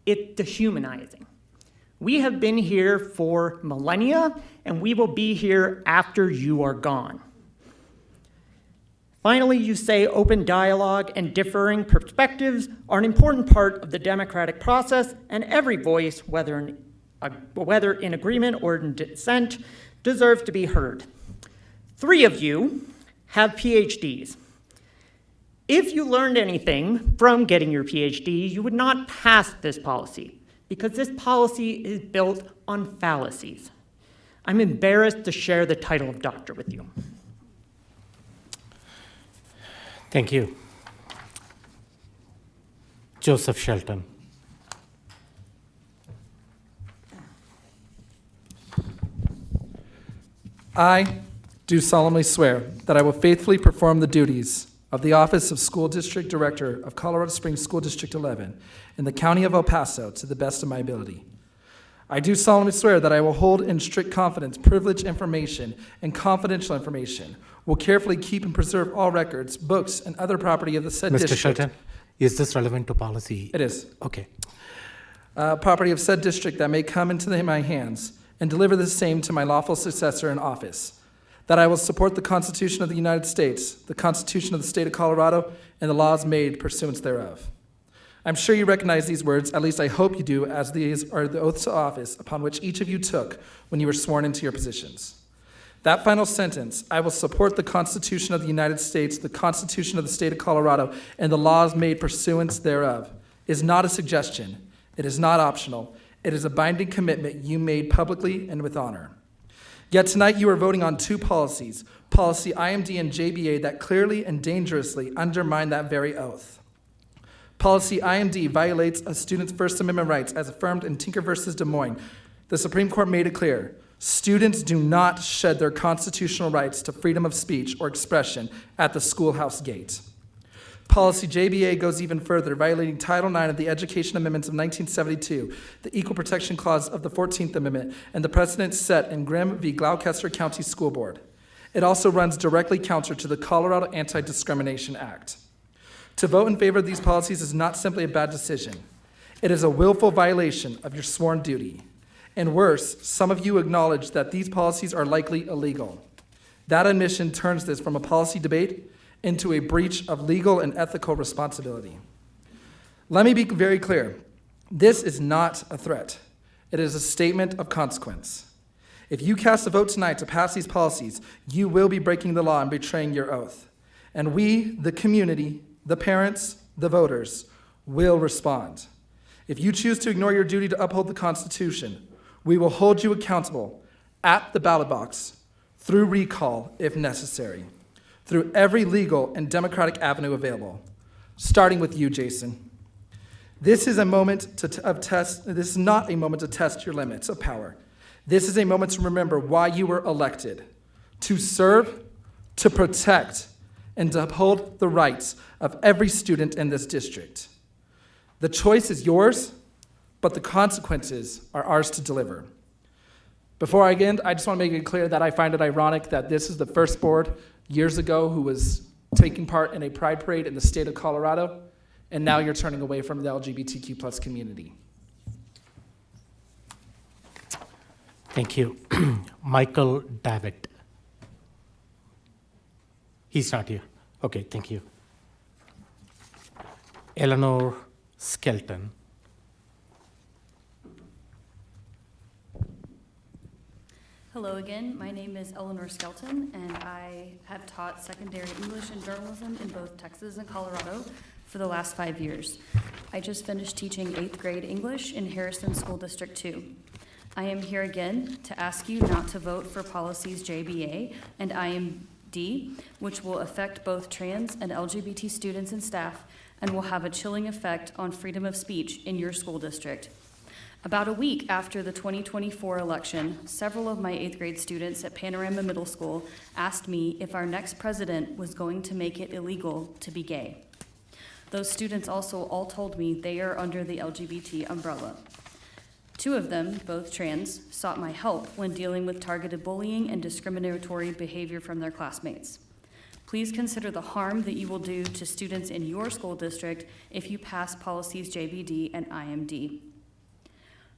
It's dehumanizing. We have been here for millennia, and we will be here after you are gone. Finally, you say open dialogue and differing perspectives are an important part of the democratic process, and every voice, whether in agreement or in dissent, deserves to be heard. 3 of you have PhDs. If you learned anything from getting your PhD, you would not pass this policy, because this policy is built on fallacies. I'm embarrassed to share the title of doctor with you. Thank you. Joseph Shelton. I do solemnly swear that I will faithfully perform the duties of the Office of School District Director of Colorado Springs School District 11 in the County of El Paso to the best of my ability. I do solemnly swear that I will hold in strict confidence privileged information and confidential information, will carefully keep and preserve all records, books, and other property of the said Mr. district. Shelton, is this relevant to policy? It is. Okay. Property of said district that may come into my hands, and deliver the same to my lawful successor in office. That I will support the Constitution of the United States, the Constitution of the State of Colorado, and the laws made pursuant thereof. I'm sure you recognize these words, at least I hope you do, as these are the oaths of office upon which each of you took when you were sworn into your positions. That final sentence, I will support the Constitution of the United States, the Constitution of the State of Colorado, and the laws made pursuant thereof, is not a suggestion. It is not optional. It is a binding commitment you made publicly and with honor. Yet tonight you are voting on 2 policies, policy IMD and JBA, that clearly and dangerously undermine that very oath. Policy IMD violates a student's First Amendment rights as affirmed in Tinker versus Des Moines. The Supreme Court made it clear, students do not shed their constitutional rights to freedom of speech or expression at the schoolhouse gate. Policy JBA goes even further, violating Title IX of the Education Amendments of 1972, the Equal Protection Clause of the 14th Amendment, and the precedent set in Grimm v. Gloucester County School Board. It also runs directly counter to the Colorado Anti-Discrimination Act. To vote in favor of these policies is not simply a bad decision. It is a willful violation of your sworn duty. And worse, some of you acknowledge that these policies are likely illegal. That admission turns this from a policy debate into a breach of legal and ethical responsibility. Let me be very clear. This is not a threat. It is a statement of consequence. If you cast a vote tonight to pass these policies, you will be breaking the law and betraying your oath. And we, the community, the parents, the voters, will respond. If you choose to ignore your duty to uphold the Constitution, we will hold you accountable at the ballot box, through recall if necessary, through every legal and democratic avenue available, starting with you, Jason. This is a moment of test. This is not a moment to test your limits of power. This is a moment to remember why you were elected: to serve, to protect, and to uphold the rights of every student in this district. The choice is yours, but the consequences are ours to deliver. Before I end, I just want to make it clear that I find it ironic that this is the first board years ago who was taking part in a pride parade in the state of Colorado, and now you're turning away from the LGBTQ plus community. Thank you. Michael Davitt. He's not here. Okay, thank you. Eleanor Skelton. Hello again, my name is Eleanor Skelton, and I have taught secondary English and journalism in both Texas and Colorado for the last 5 years. I just finished teaching 8th grade English in Harrison School District 2. I am here again to ask you not to vote for policies JBA and IMD, which will affect both trans and LGBT students and staff and will have a chilling effect on freedom of speech in your school district. About a week after the 2024 election, several of my 8th grade students at Panorama Middle School asked me if our next president was going to make it illegal to be gay. Those students also all told me they are under the LGBT umbrella. 2 of them, both trans, sought my help when dealing with targeted bullying and discriminatory behavior from their classmates. Please consider the harm that you will do to students in your school district if you pass policies JBD and IMD.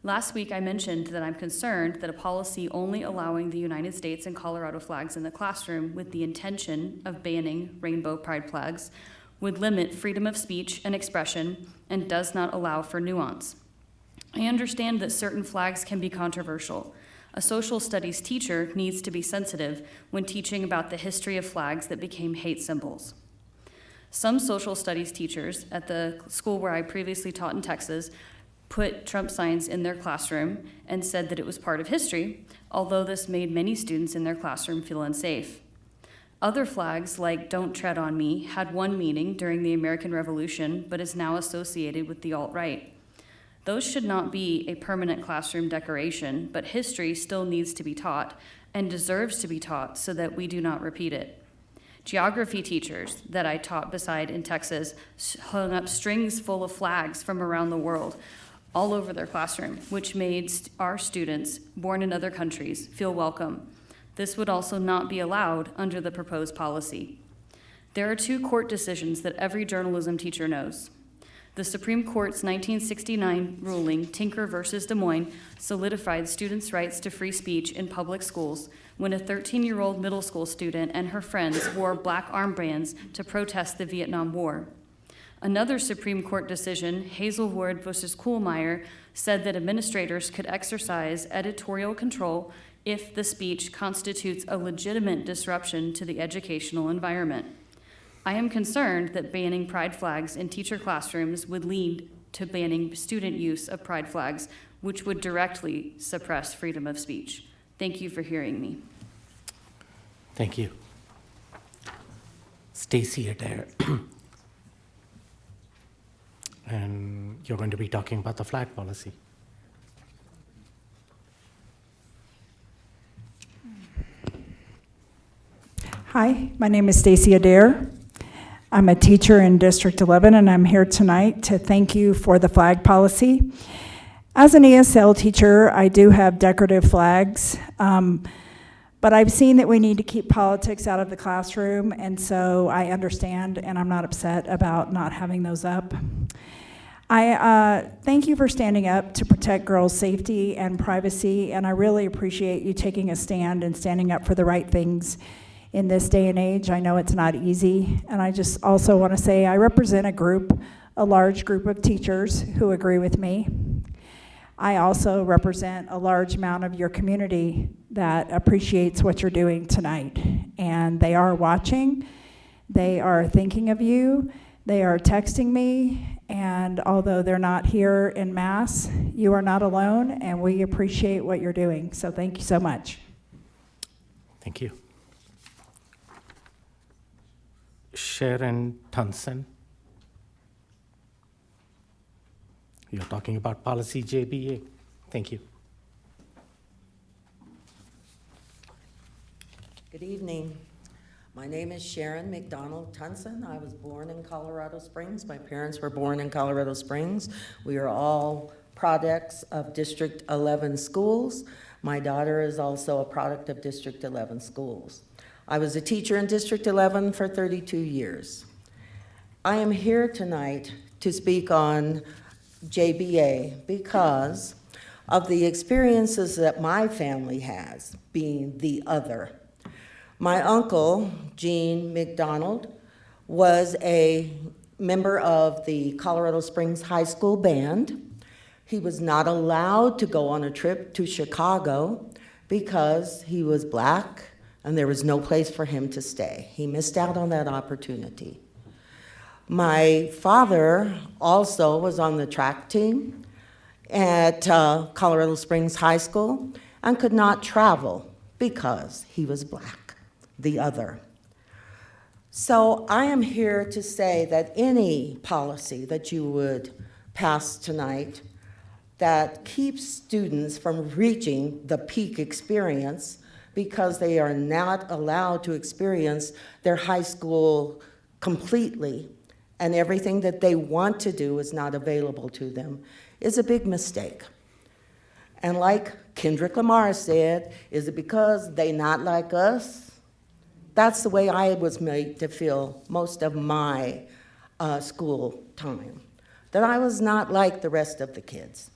Last week, I mentioned that I'm concerned that a policy only allowing the United States and Colorado flags in the classroom with the intention of banning rainbow pride flags would limit freedom of speech and expression and does not allow for nuance. I understand that certain flags can be controversial. A social studies teacher needs to be sensitive when teaching about the history of flags that became hate symbols. Some social studies teachers at the school where I previously taught in Texas put Trump signs in their classroom and said that it was part of history, although this made many students in their classroom feel unsafe. Other flags, like Don't Tread on Me, had one meaning during the American Revolution, but is now associated with the alt-right. Those should not be a permanent classroom decoration, but history still needs to be taught and deserves to be taught so that we do not repeat it. Geography teachers that I taught beside in Texas hung up strings full of flags from around the world all over their classroom, which made our students born in other countries feel welcome. This would also not be allowed under the proposed policy. There are 2 court decisions that every journalism teacher knows. The Supreme Court's 1969 ruling, Tinker versus Des Moines, solidified students' rights to free speech in public schools when a 13-year-old middle school student and her friends wore black armbands to protest the Vietnam War. Another Supreme Court decision, Hazelwood versus Kuhlmeyer, said that administrators could exercise editorial control if the speech constitutes a legitimate disruption to the educational environment. I am concerned that banning pride flags in teacher classrooms would lead to banning student use of pride flags, which would directly suppress freedom of speech. Thank you for hearing me. Thank you. Stacy Adair. And you're going to be talking about the flag policy. Hi, my name is Stacy Adair. I'm a teacher in District 11, and I'm here tonight to thank you for the flag policy. As an ESL teacher, I do have decorative flags, but I've seen that we need to keep politics out of the classroom, and so I understand, and I'm not upset about not having those up. I thank you for standing up to protect girls' safety and privacy, and I really appreciate you taking a stand and standing up for the right things in this day and age. I know it's not easy, and I just also want to say I represent a large group of teachers who agree with me. I also represent a large amount of your community that appreciates what you're doing tonight, and they are watching, they are thinking of you, they are texting me, and although they're not here in mass, you are not alone, and we appreciate what you're doing, so thank you so much. Thank you. Sharon Tunson. You're talking about policy JBA. Thank you. Good evening. My name is Sharon McDonald Tunson. I was born in Colorado Springs. My parents were born in Colorado Springs. We are all products of District 11 schools. My daughter is also a product of District 11 schools. I was a teacher in District 11 for 32 years. I am here tonight to speak on JBA because of the experiences that my family has, being the other. My uncle, Gene McDonald, was a member of the Colorado Springs High School band. He was not allowed to go on a trip to Chicago because he was black and there was no place for him to stay. He missed out on that opportunity. My father also was on the track team at Colorado Springs High School and could not travel because he was black, the other. So I am here to say that any policy that you would pass tonight that keeps students from reaching the peak experience because they are not allowed to experience their high school completely and everything that they want to do is not available to them is a big mistake. And like Kendrick Lamar said, is it because they not like us? That's the way I was made to feel most of my school time, that I was not like the rest of the kids.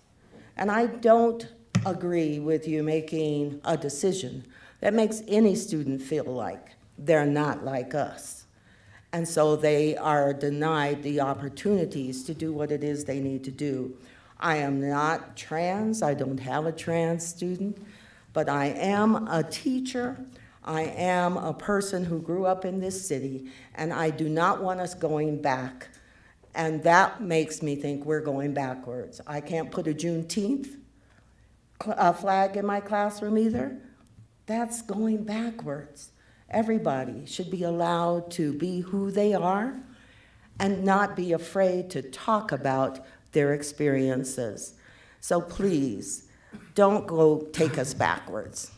And I don't agree with you making a decision that makes any student feel like they're not like us. And so they are denied the opportunities to do what it is they need to do. I am not trans, I don't have a trans student, but I am a teacher. I am a person who grew up in this city, and I do not want us going back. And that makes me think we're going backwards. I can't put a Juneteenth flag in my classroom either. That's going backwards. Everybody should be allowed to be who they are and not be afraid to talk about their experiences. So please, don't go take us backwards.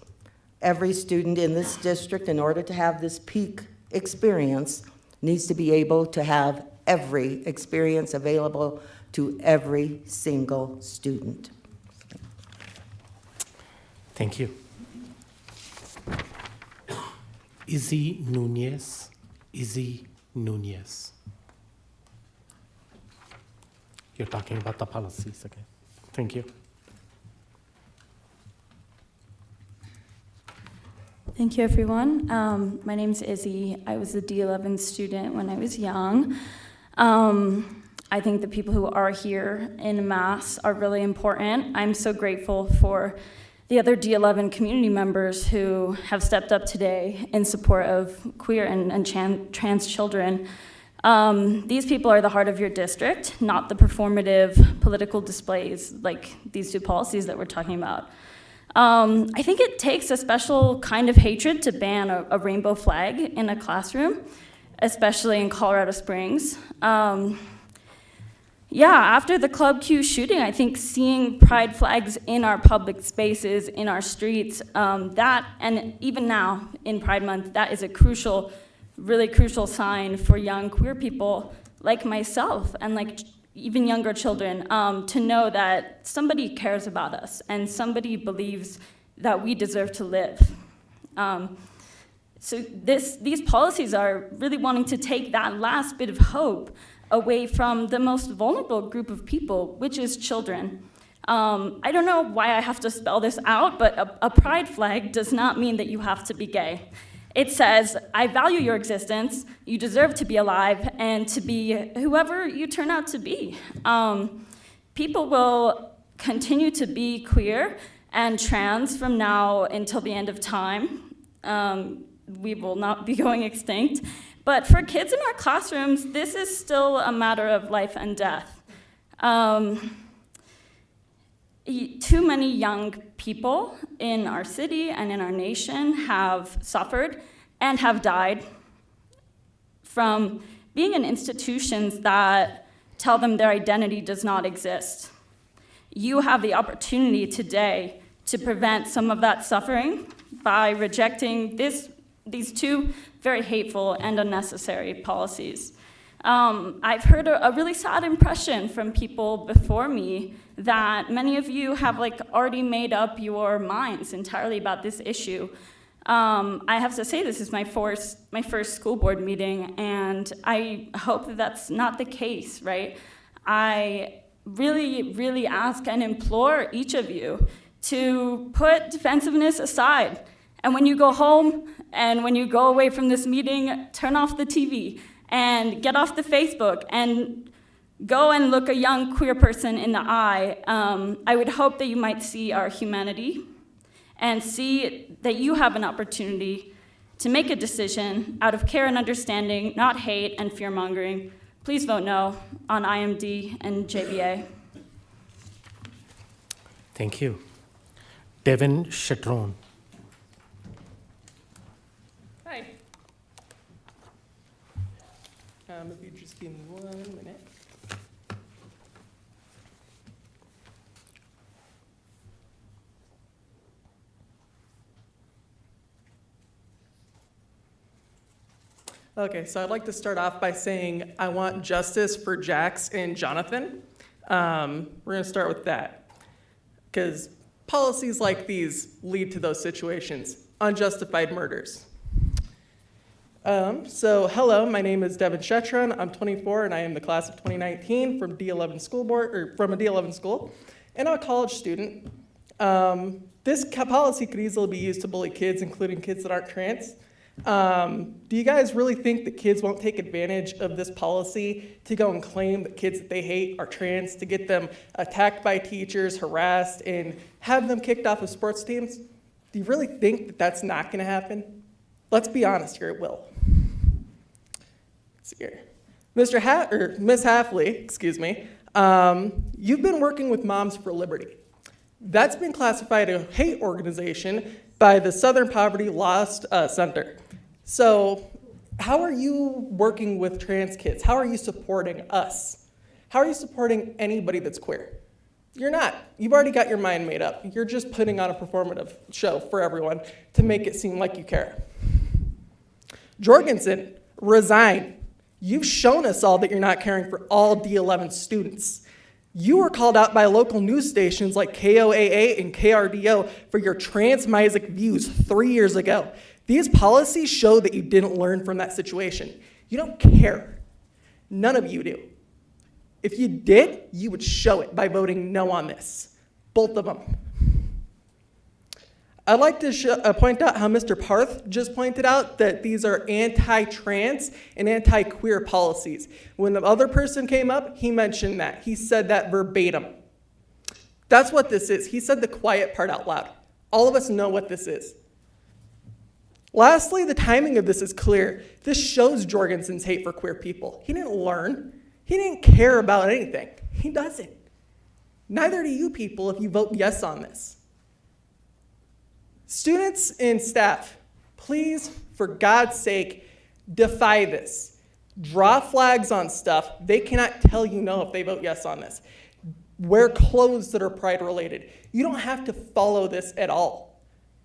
Every student in this district, in order to have this peak experience, needs to be able to have every experience available to every single student. Thank you. Izzy Nunez. Izzy Nunez. You're talking about the policies again. Thank you. Thank you, everyone. My name's Izzy. I was a D11 student when I was young. I think the people who are here in mass are really important. I'm so grateful for the other D11 community members who have stepped up today in support of queer and trans children. These people are the heart of your district, not the performative political displays like these two policies that we're talking about. I think it takes a special kind of hatred to ban a rainbow flag in a classroom, especially in Colorado Springs. yeah, after the Club Q shooting, I think seeing pride flags in our public spaces, in our streets, that, and even now in Pride Month, that is a crucial, really crucial sign for young queer people like myself and like even younger children, to know that somebody cares about us and somebody believes that we deserve to live. So these policies are really wanting to take that last bit of hope away from the most vulnerable group of people, which is children. I don't know why I have to spell this out, but a pride flag does not mean that you have to be gay. It says, I value your existence, you deserve to be alive, and to be whoever you turn out to be. People will continue to be queer and trans from now until the end of time. We will not be going extinct. But for kids in our classrooms, this is still a matter of life and death. Too many young people in our city and in our nation have suffered and have died from being in institutions that tell them their identity does not exist. You have the opportunity today to prevent some of that suffering by rejecting these two very hateful and unnecessary policies. I've heard a really sad impression from people before me that many of you have already made up your minds entirely about this issue. I have to say this is my first school board meeting, and I hope that that's not the case, right? I really, really ask and implore each of you to put defensiveness aside. And when you go home and when you go away from this meeting, turn off the TV and get off the Facebook and go and look a young queer person in the eye. I would hope that you might see our humanity and see that you have an opportunity to make a decision out of care and understanding, not hate and fear-mongering. Please vote no on IMD and JBA. Thank you. Devin Chatron. Hi. If you just give me 1 minute. Okay, so I'd like to start off by saying I want justice for Jax and Jonathan. We're going to start with that, because policies like these lead to those situations, unjustified murders. So hello, my name is Devin Chatron. I'm 24 and I am the class of 2019 from D11 school board, or from a D11 school, and I'm a college student. This policy could easily be used to bully kids, including kids that aren't trans. Do you guys really think that kids won't take advantage of this policy to go and claim that kids that they hate are trans, to get them attacked by teachers, harassed, and have them kicked off of sports teams? Do you really think that that's not going to happen? Let's be honest here, it will. Let's see here. Miss Hafley, excuse me, you've been working with Moms for Liberty. That's been classified a hate organization by the Southern Poverty Law Center. So how are you working with trans kids? How are you supporting us? How are you supporting anybody that's queer? You're not. You've already got your mind made up. You're just putting on a performative show for everyone to make it seem like you care. Jorgensen, resign. You've shown us all that you're not caring for all D11 students. You were called out by local news stations like KOAA and KRDO for your transmisic views 3 years ago. These policies show that you didn't learn from that situation. You don't care. None of you do. If you did, you would show it by voting no on this. Both of them. I'd like to point out how Mr. Parth just pointed out that these are anti-trans and anti-queer policies. When the other person came up, he mentioned that. He said that verbatim. That's what this is. He said the quiet part out loud. All of us know what this is. Lastly, the timing of this is clear. This shows Jorgensen's hate for queer people. He didn't learn. He didn't care about anything. He doesn't. Neither do you people if you vote yes on this. Students and staff, please, for God's sake, defy this. Draw flags on stuff. They cannot tell you no if they vote yes on this. Wear clothes that are pride related. You don't have to follow this at all.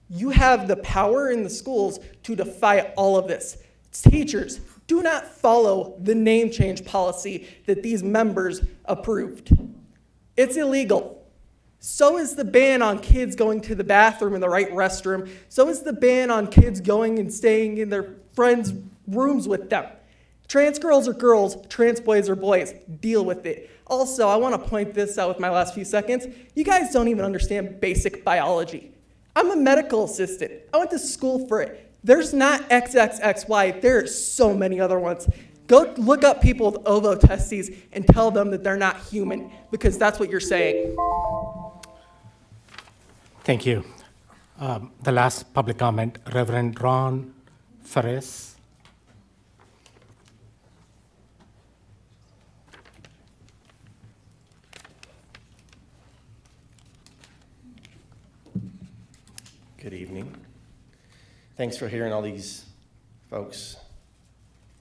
You have the power in the schools to defy all of this. Teachers, do not follow the name change policy that these members approved. It's illegal. So is the ban on kids going to the bathroom in the right restroom. So is the ban on kids going and staying in their friends' rooms with them. Trans girls are girls, trans boys are boys. Deal with it. Also, I want to point this out with my last few seconds. You guys don't even understand basic biology. I'm a medical assistant. I went to school for it. There's not XXXY. There are so many other ones. Go look up people with ovotestes and tell them that they're not human, because that's what you're saying. Thank you. The last public comment, Reverend Ron Ferris. Good evening. Thanks for hearing all these folks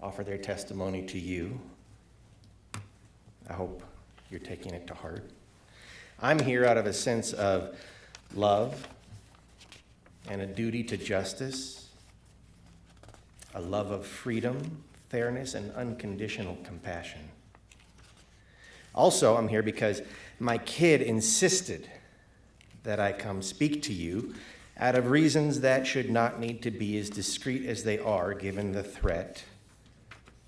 offer their testimony to you. I hope you're taking it to heart. I'm here out of a sense of love and a duty to justice, a love of freedom, fairness, and unconditional compassion. Also, I'm here because my kid insisted that I come speak to you out of reasons that should not need to be as discreet as they are given the threat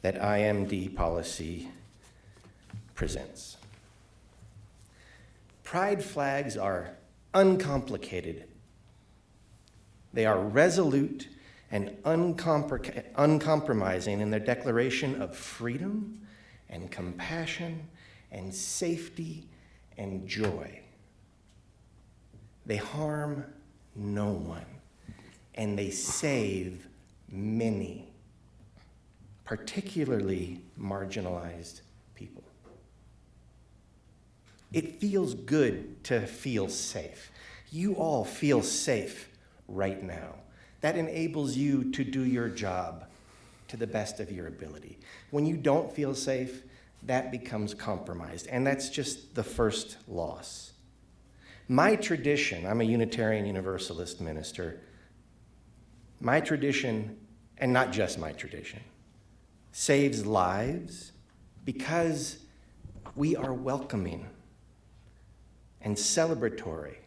that IMD policy presents. Pride flags are uncomplicated. They are resolute and uncompromising in their declaration of freedom and compassion and safety and joy. They harm no one, and they save many, particularly marginalized people. It feels good to feel safe. You all feel safe right now. That enables you to do your job to the best of your ability. When you don't feel safe, that becomes compromised, and that's just the first loss. My tradition, I'm a Unitarian Universalist minister, my tradition, and not just my tradition, saves lives because we are welcoming and celebratory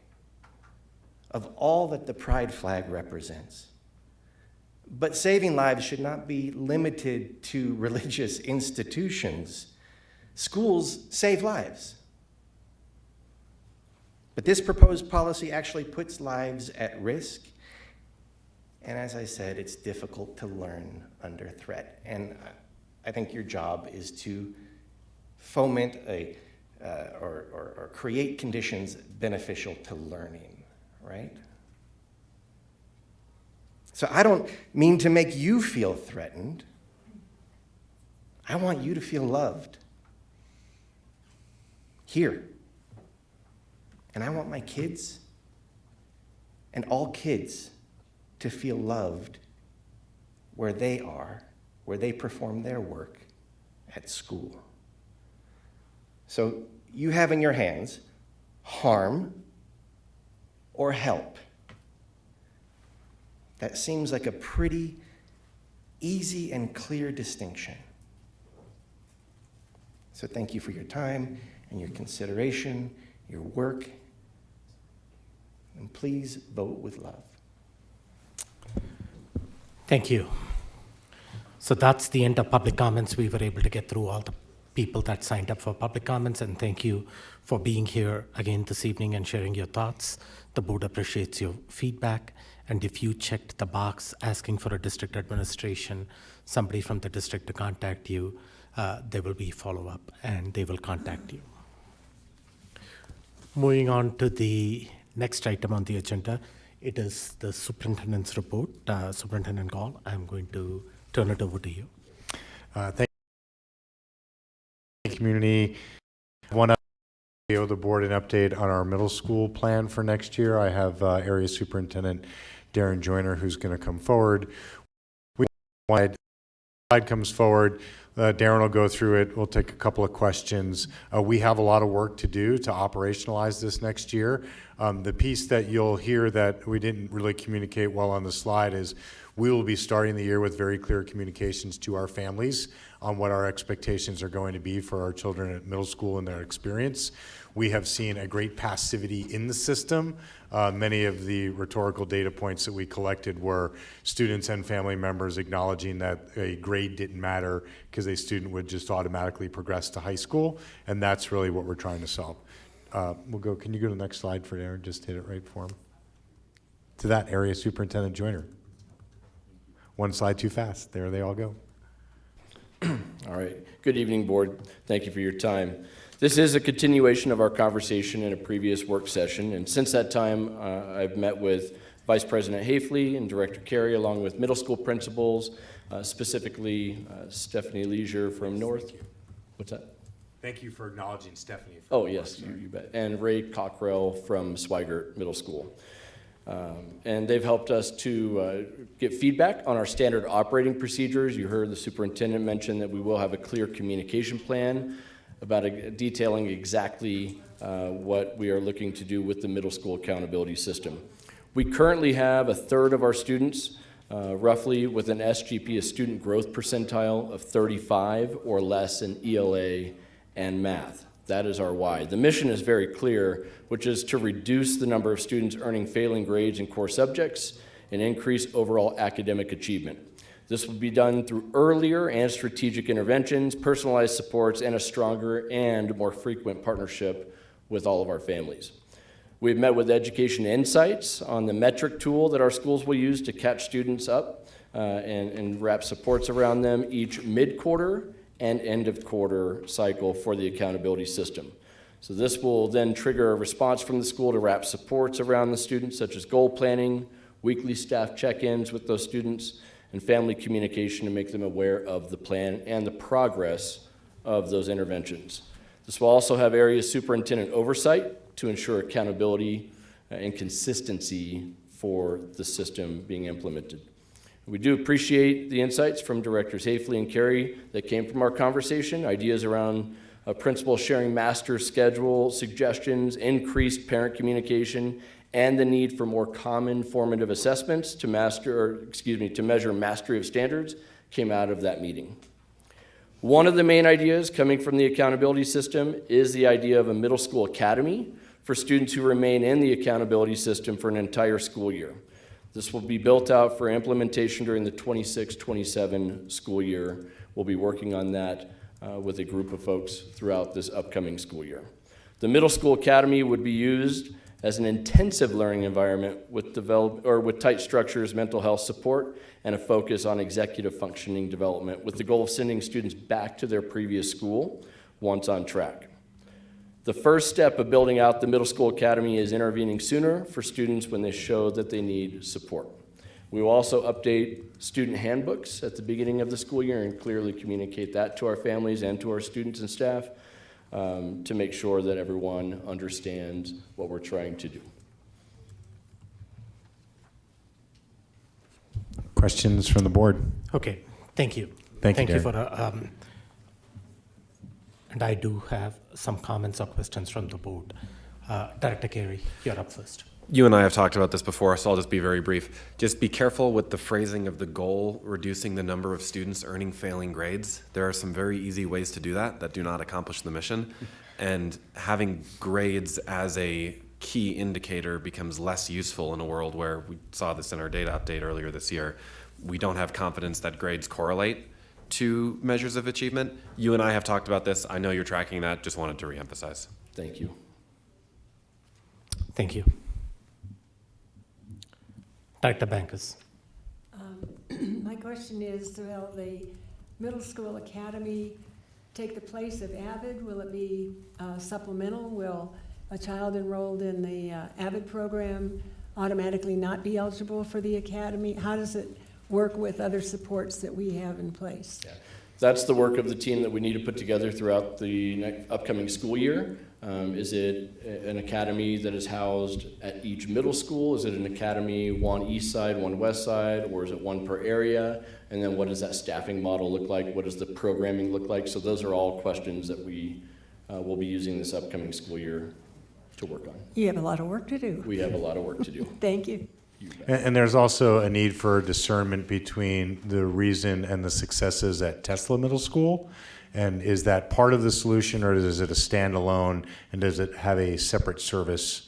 of all that the pride flag represents. But saving lives should not be limited to religious institutions. Schools save lives. But this proposed policy actually puts lives at risk. And as I said, it's difficult to learn under threat. And I think your job is to foment or create conditions beneficial to learning, right? So I don't mean to make you feel threatened. I want you to feel loved. Here. And I want my kids and all kids to feel loved where they are, where they perform their work at school. So you have in your hands harm or help. That seems like a pretty easy and clear distinction. So thank you for your time and your consideration, your work, and please vote with love. Thank you. So that's the end of public comments. We were able to get through all the people that signed up for public comments, and thank you for being here again this evening and sharing your thoughts. The board appreciates your feedback, and if you checked the box asking for a district administration, somebody from the district to contact you, there will be follow-up and they will contact you. Moving on to the next item on the agenda, it is the superintendent's report. Superintendent Gall, I'm going to turn it over to you. Thank you, community. I want to owe the board an update on our middle school plan for next year. I have Area Superintendent Darren Joyner who's going to come forward. Slide comes forward. Darren will go through it. We'll take a couple of questions. We have a lot of work to do to operationalize this next year. The piece that you'll hear that we didn't really communicate well on the slide is we will be starting the year with very clear communications to our families on what our expectations are going to be for our children at middle school and their experience. We have seen a great passivity in the system. Many of the rhetorical data points that we collected were students and family members acknowledging that a grade didn't matter because a student would just automatically progress to high school, and that's really what we're trying to solve. Can you go to the next slide for Aaron? Just hit it right for him. To that area superintendent joiner. One slide too fast. There they all go. All right. Good evening, board. Thank you for your time. This is a continuation of our conversation in a previous work session, and since that time, I've met with Vice President Hafley and Director Carey, along with middle school principals, specifically Stephanie Leisure from North. What's that? Thank you for acknowledging Stephanie. Oh, yes, you bet. And Ray Cockrell from Swigert Middle School. And they've helped us to get feedback on our standard operating procedures. You heard the superintendent mention that we will have a clear communication plan about detailing exactly what we are looking to do with the middle school accountability system. We currently have a third of our students, roughly with an SGP, a student growth percentile of 35 or less in ELA and math. That is our why. The mission is very clear, which is to reduce the number of students earning failing grades in core subjects and increase overall academic achievement. This will be done through earlier and strategic interventions, personalized supports, and a stronger and more frequent partnership with all of our families. We've met with Education Insights on the metric tool that our schools will use to catch students up and wrap supports around them each mid-quarter and end-of-quarter cycle for the accountability system. So this will then trigger a response from the school to wrap supports around the students, such as goal planning, weekly staff check-ins with those students, and family communication to make them aware of the plan and the progress of those interventions. This will also have area superintendent oversight to ensure accountability and consistency for the system being implemented. We do appreciate the insights from Directors Hafley and Carey that came from our conversation, ideas around principals sharing master schedule suggestions, increased parent communication, and the need for more common formative assessments to measure mastery of standards came out of that meeting. One of the main ideas coming from the accountability system is the idea of a middle school academy for students who remain in the accountability system for an entire school year. This will be built out for implementation during the 26-27 school year. We'll be working on that with a group of folks throughout this upcoming school year. The middle school academy would be used as an intensive learning environment with tight structures, mental health support, and a focus on executive functioning development with the goal of sending students back to their previous school once on track. The first step of building out the middle school academy is intervening sooner for students when they show that they need support. We will also update student handbooks at the beginning of the school year and clearly communicate that to our families and to our students and staff to make sure that everyone understands what we're trying to do. Questions from the board? Okay, thank you. Thank you for and I do have some comments or questions from the board. Director Carey, you're up first. You and I have talked about this before, so I'll just be very brief. Just be careful with the phrasing of the goal, reducing the number of students earning failing grades. There are some very easy ways to do that do not accomplish the mission. And having grades as a key indicator becomes less useful in a world where we saw this in our data update earlier this year. We don't have confidence that grades correlate to measures of achievement. You and I have talked about this. I know you're tracking that. Just wanted to reemphasize. Thank you. Thank you. Director Bankus. My question is, will the middle school academy take the place of AVID? Will it be supplemental? Will a child enrolled in the AVID program automatically not be eligible for the academy? How does it work with other supports that we have in place? Yeah. That's the work of the team that we need to put together throughout the upcoming school year. Is it an academy that is housed at each middle school? Is it an academy, one east side, one west side, or is it one per area? And then what does that staffing model look like? What does the programming look like? So those are all questions that we will be using this upcoming school year to work on. You have a lot of work to do. We have a lot of work to do. Thank you. And there's also a need for discernment between the reason and the successes at Tesla Middle School. And is that part of the solution, or is it a standalone, and does it have a separate service?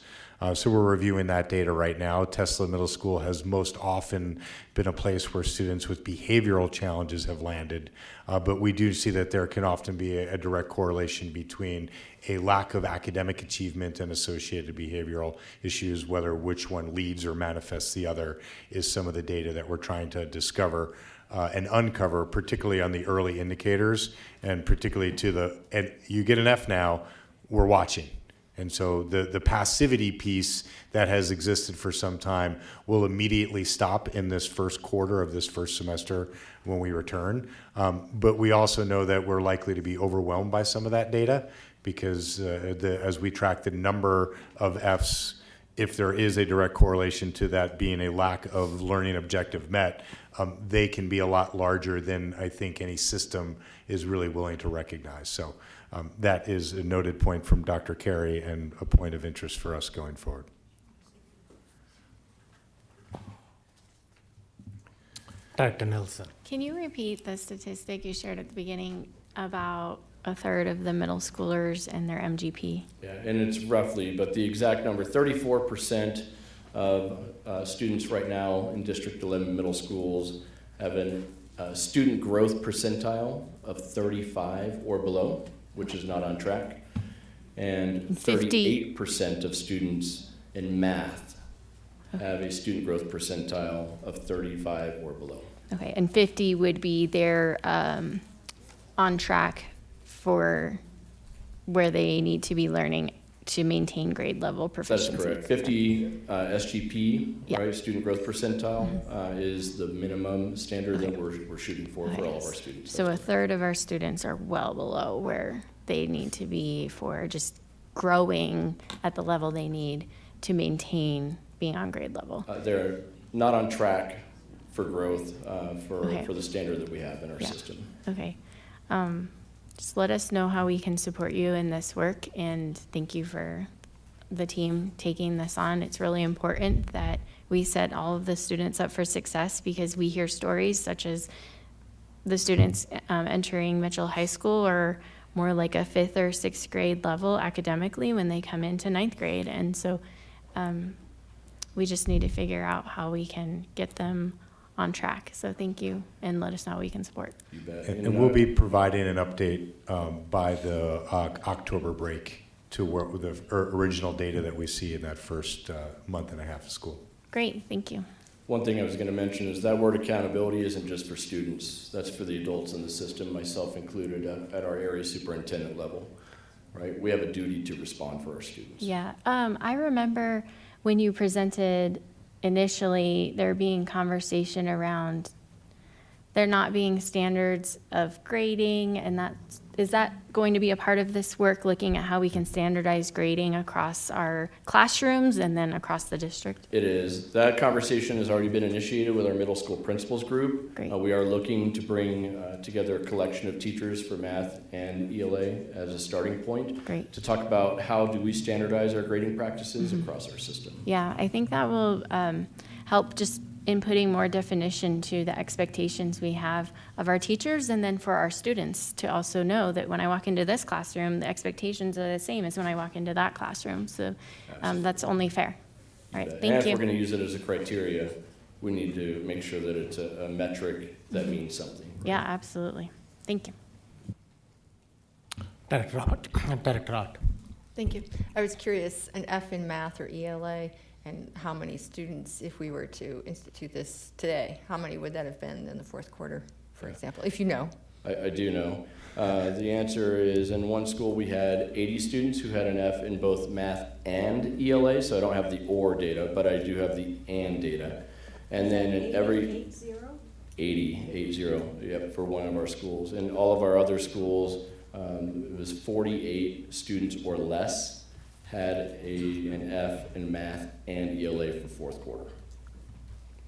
So we're reviewing that data right now. Tesla Middle School has most often been a place where students with behavioral challenges have landed. But we do see that there can often be a direct correlation between a lack of academic achievement and associated behavioral issues. Whether which one leads or manifests the other is some of the data that we're trying to discover and uncover, particularly on the early indicators, and particularly and you get an F now, we're watching. And so the passivity piece that has existed for some time will immediately stop in this first quarter of this first semester when we return. But we also know that we're likely to be overwhelmed by some of that data, because as we track the number of Fs, if there is a direct correlation to that being a lack of learning objective met, they can be a lot larger than I think any system is really willing to recognize. So that is a noted point from Dr. Carey and a point of interest for us going forward. Dr. Nelson. Can you repeat the statistic you shared at the beginning about a third of the middle schoolers and their MGP? Yeah, and it's roughly, but the exact number, 34% of students right now in District 11 middle schools have a student growth percentile of 35 or below, which is not on track. And 38% of students in math have a student growth percentile of 35 or below. Okay, and 50 would be their on track for where they need to be learning to maintain grade level proficiency. That's correct. 50 SGP, Yeah. right, student growth percentile, is the minimum standard that we're shooting for all of our students. So a third of our students are well below where they need to be for just growing at the level they need to maintain being on grade level. They're not on track for growth Okay. for the standard that we have in our Yeah. system. Okay. Just let us know how we can support you in this work, and thank you for the team taking this on. It's really important that we set all of the students up for success, because we hear stories such as the students entering Mitchell High School are more like a 5th or 6th grade level academically when they come into 9th grade. And so we just need to figure out how we can get them on track. So thank you, and let us know how we can support. You bet. And we'll be providing an update by the October break to work with the original data that we see in that first month and a half of school. Great, thank you. One thing I was going to mention is that word accountability isn't just for students. That's for the adults in the system, myself included, at our area superintendent level, right? We have a duty to respond for our students. Yeah, I remember when you presented initially, there being conversation around there not being standards of grading, and is that going to be a part of this work, looking at how we can standardize grading across our classrooms and then across the district? It is. That conversation has already been initiated with our middle school principals group. Great. We are looking to bring together a collection of teachers for math and ELA as a starting point. Great. To talk about how do we standardize our grading practices across our system. Yeah, I think that will help just in putting more definition to the expectations we have of our teachers, and then for our students to also know that when I walk into this classroom, the expectations are the same as when I walk into that classroom. So that's only fair. All right, thank you. And if we're going to use it as a criteria, we need to make sure that it's a metric that means something. Yeah, absolutely. Thank you. Director Ott. Thank you. I was curious, an F in math or ELA, and how many students, if we were to institute this today, how many would that have been in the fourth quarter, for example, if you know? I do know. The answer is, in one school we had 80 students who had an F in both math and ELA, so I don't have the or data, but I do have the and data. And then in every 80, yep, for one of our schools. In all of our other schools, it was 48 students or less had an F in math and ELA for fourth quarter.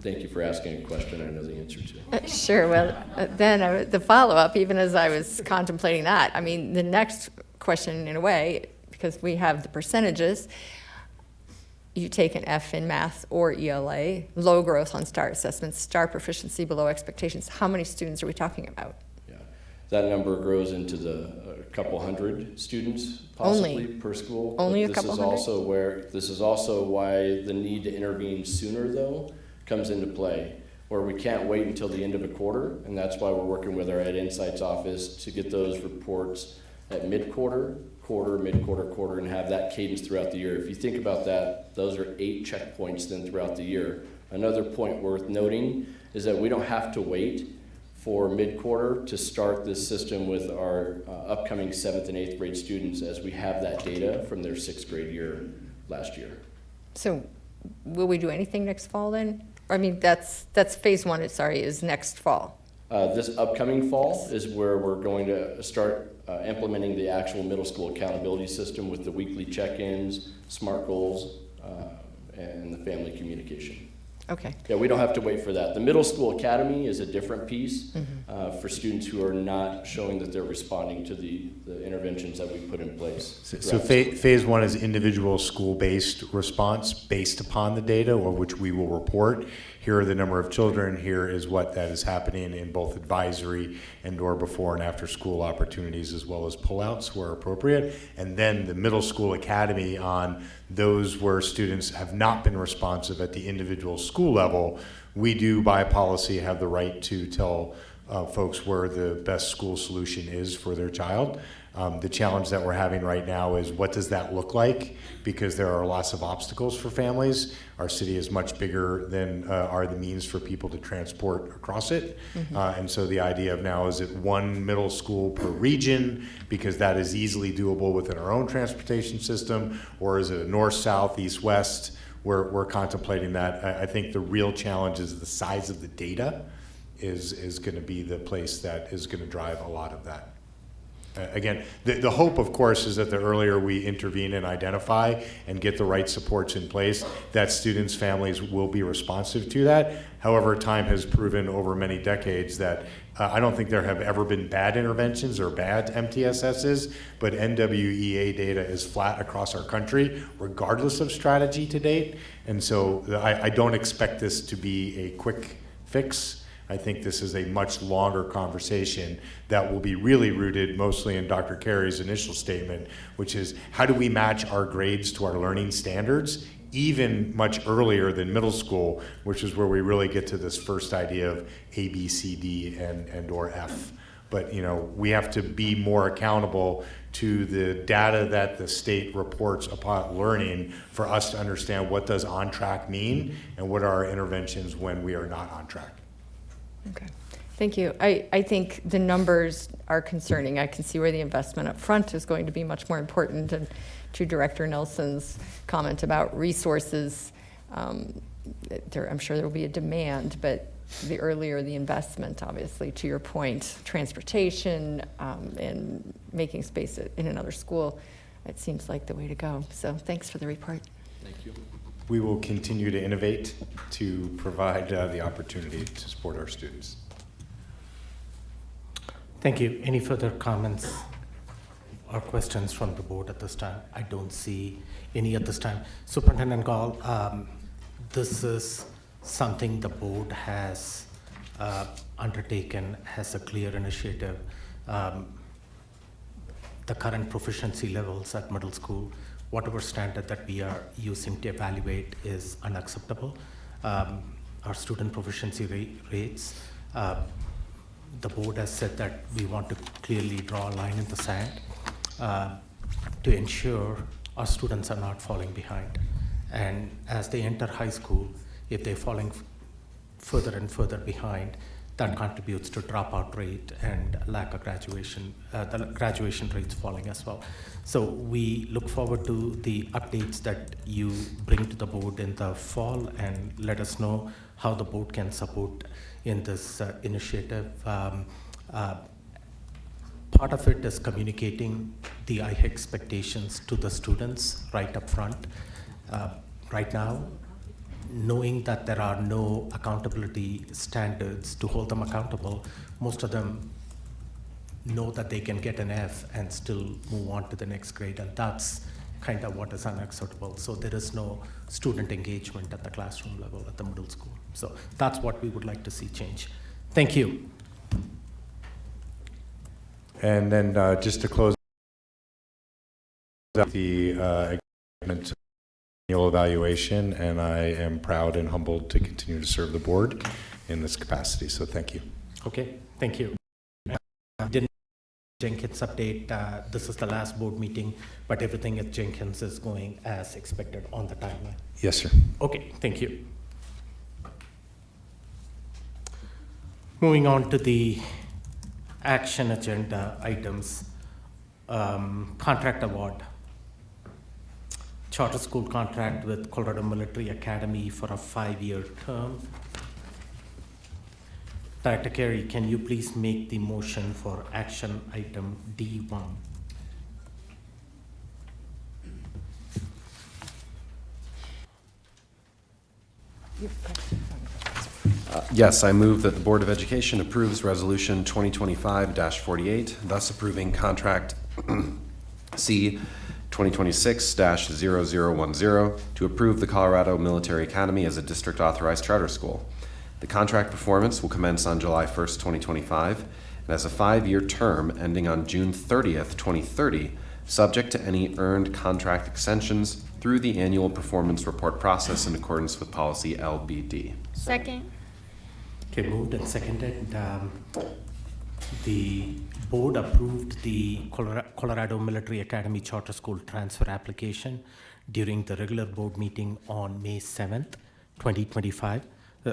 Thank you for asking a question I know the answer to. Sure, well, the follow-up, even as I was contemplating that, I mean, the next question in a way, because we have the percentages, you take an F in math or ELA, low growth on STAR assessments, STAR proficiency below expectations. How many students are we talking about? Yeah, that number grows into the couple hundred students possibly Only per school. Only But a couple hundred? This is also why the need to intervene sooner, though, comes into play, where we can't wait until the end of a quarter, and that's why we're working with our Ed Insights office to get those reports at mid-quarter, quarter, mid-quarter, quarter, and have that cadence throughout the year. If you think about that, those are 8 checkpoints then throughout the year. Another point worth noting is that we don't have to wait for mid-quarter to start this system with our upcoming 7th and 8th grade students, as we have that data from their 6th grade year last year. So will we do anything next fall then? I mean, that's phase one, is next fall. This upcoming fall is where we're going to start implementing the actual middle school accountability system with the weekly check-ins, SMART goals, and the family communication. Okay. Yeah, we don't have to wait for that. The middle school academy is a different piece for students who are not showing that they're responding to the interventions that we put in place. So phase one is individual school-based response based upon the data, or which we will report. Here are the number of children. Here is what that is happening in both advisory and or before and after school opportunities, as well as pullouts where appropriate. And then the middle school academy on those where students have not been responsive at the individual school level. We do, by policy, have the right to tell folks where the best school solution is for their child. The challenge that we're having right now is, what does that look like? Because there are lots of obstacles for families. Our city is much bigger than are the means for people to transport across it. And so the idea of now, is it one middle school per region, because that is easily doable within our own transportation system, or is it a north, south, east, west? We're contemplating that. I think the real challenge is the size of the data is going to be the place that is going to drive a lot of that. Again, the hope, of course, is that the earlier we intervene and identify and get the right supports in place, that students' families will be responsive to that. However, time has proven over many decades that I don't think there have ever been bad interventions or bad MTSSs, but NWEA data is flat across our country, regardless of strategy to date. And so I don't expect this to be a quick fix. I think this is a much longer conversation that will be really rooted mostly in Dr. Carey's initial statement, which is, how do we match our grades to our learning standards, even much earlier than middle school, which is where we really get to this first idea of A, B, C, D, and or F. But we have to be more accountable to the data that the state reports upon learning for us to understand what does on track mean and what are our interventions when we are not on track. Okay, thank you. I think the numbers are concerning. I can see where the investment up front is going to be much more important. And to Director Nelson's comment about resources, I'm sure there will be a demand, but the earlier the investment, obviously, to your point, transportation and making space in another school, it seems like the way to go. So thanks for the report. Thank you. We will continue to innovate to provide the opportunity to support our students. Thank you. Any further comments or questions from the board at this time? I don't see any at this time. Superintendent Gall, this is something the board has undertaken, has a clear initiative. The current proficiency levels at middle school, whatever standard that we are using to evaluate, is unacceptable. Our student proficiency rates, the board has said that we want to clearly draw a line in the sand to ensure our students are not falling behind. And as they enter high school, if they're falling further and further behind, that contributes to dropout rate and lack of graduation, the graduation rates falling as well. So we look forward to the updates that you bring to the board in the fall, and let us know how the board can support in this initiative. Part of it is communicating the high expectations to the students right up front. Right now, knowing that there are no accountability standards to hold them accountable, most of them know that they can get an F and still move on to the next grade, and that's kind of what is unacceptable. So there is no student engagement at the classroom level at the middle school. So that's what we would like to see change. Thank you. And then just to close out the annual evaluation, and I am proud and humbled to continue to serve the board in this capacity. So thank you. Okay, thank you. Didn't Jenkins update, this is the last board meeting, but everything at Jenkins is going as expected on the timeline. Yes, sir. Okay, thank you. Moving on to the action agenda items, contract award. Charter school contract with Colorado Military Academy for a 5-year term. Director Carey, can you please make the motion for action item D1? Yes, I move that the Board of Education approves Resolution 2025-48, thus approving contract C 2026-0010 to approve the Colorado Military Academy as a district authorized charter school. The contract performance will commence on July 1st, 2025, and has a 5-year term ending on June 30th, 2030, subject to any earned contract extensions through the annual performance report process in accordance with policy LBD. Second. Okay, moved and seconded. The board approved the Colorado Military Academy Charter School transfer application during the regular board meeting on May 7th, 2025.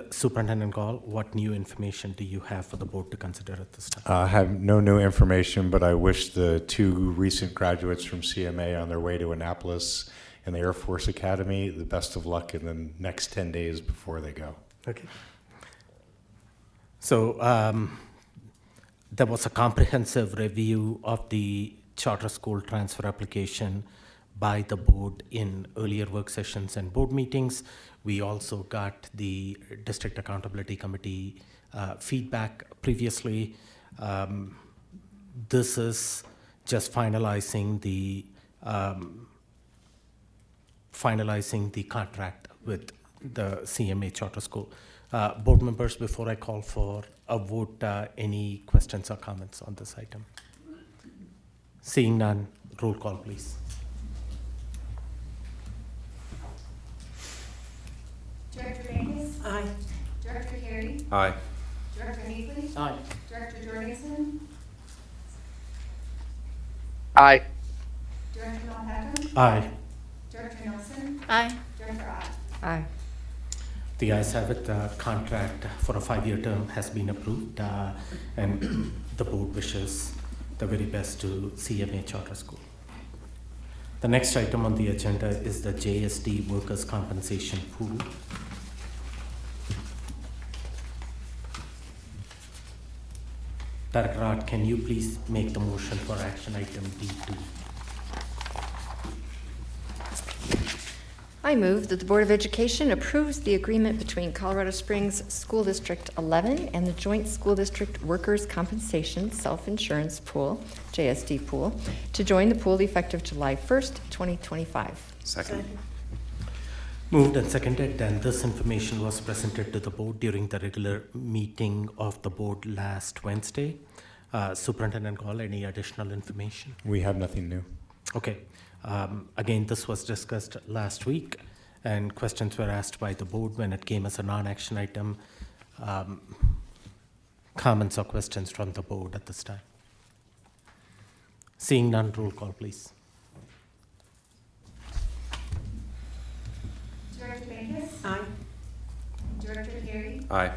Superintendent Gall, what new information do you have for the board to consider at this time? I have no new information, but I wish the 2 recent graduates from CMA on their way to Annapolis and the Air Force Academy the best of luck in the next 10 days before they go. Okay. So there was a comprehensive review of the charter school transfer application by the board in earlier work sessions and board meetings. We also got the District Accountability Committee feedback previously. This is just finalizing the contract with the CMA Charter School. Board members, before I call for a vote, any questions or comments on this item? Seeing none, roll call, please. Director Davis? Aye. Director Carey? Aye. Director Neatley? Aye. Director Jorgensen? Aye. Director Malpacum? Aye. Director Nelson? Aye. Director Ott? Aye. The ayes have it. The contract for a 5-year term has been approved, and the board wishes the very best to CMA Charter School. The next item on the agenda is the JSD Workers' Compensation Pool. Director Art, can you please make the motion for action item D2? I move that the Board of Education approves the agreement between Colorado Springs School District 11 and the Joint School District Workers' Compensation Self-Insurance Pool, JSD Pool, to join the pool effective July 1st, 2025. Second. Moved and seconded, and this information was presented to the board during the regular meeting of the board last Wednesday. Superintendent Gall, any additional information? We have nothing new. Okay. Again, this was discussed last week, and questions were asked by the board when it came as a non-action item. Comments or questions from the board at this time? Seeing none, roll call, please. Director Davis? Aye. Director Carey? Aye.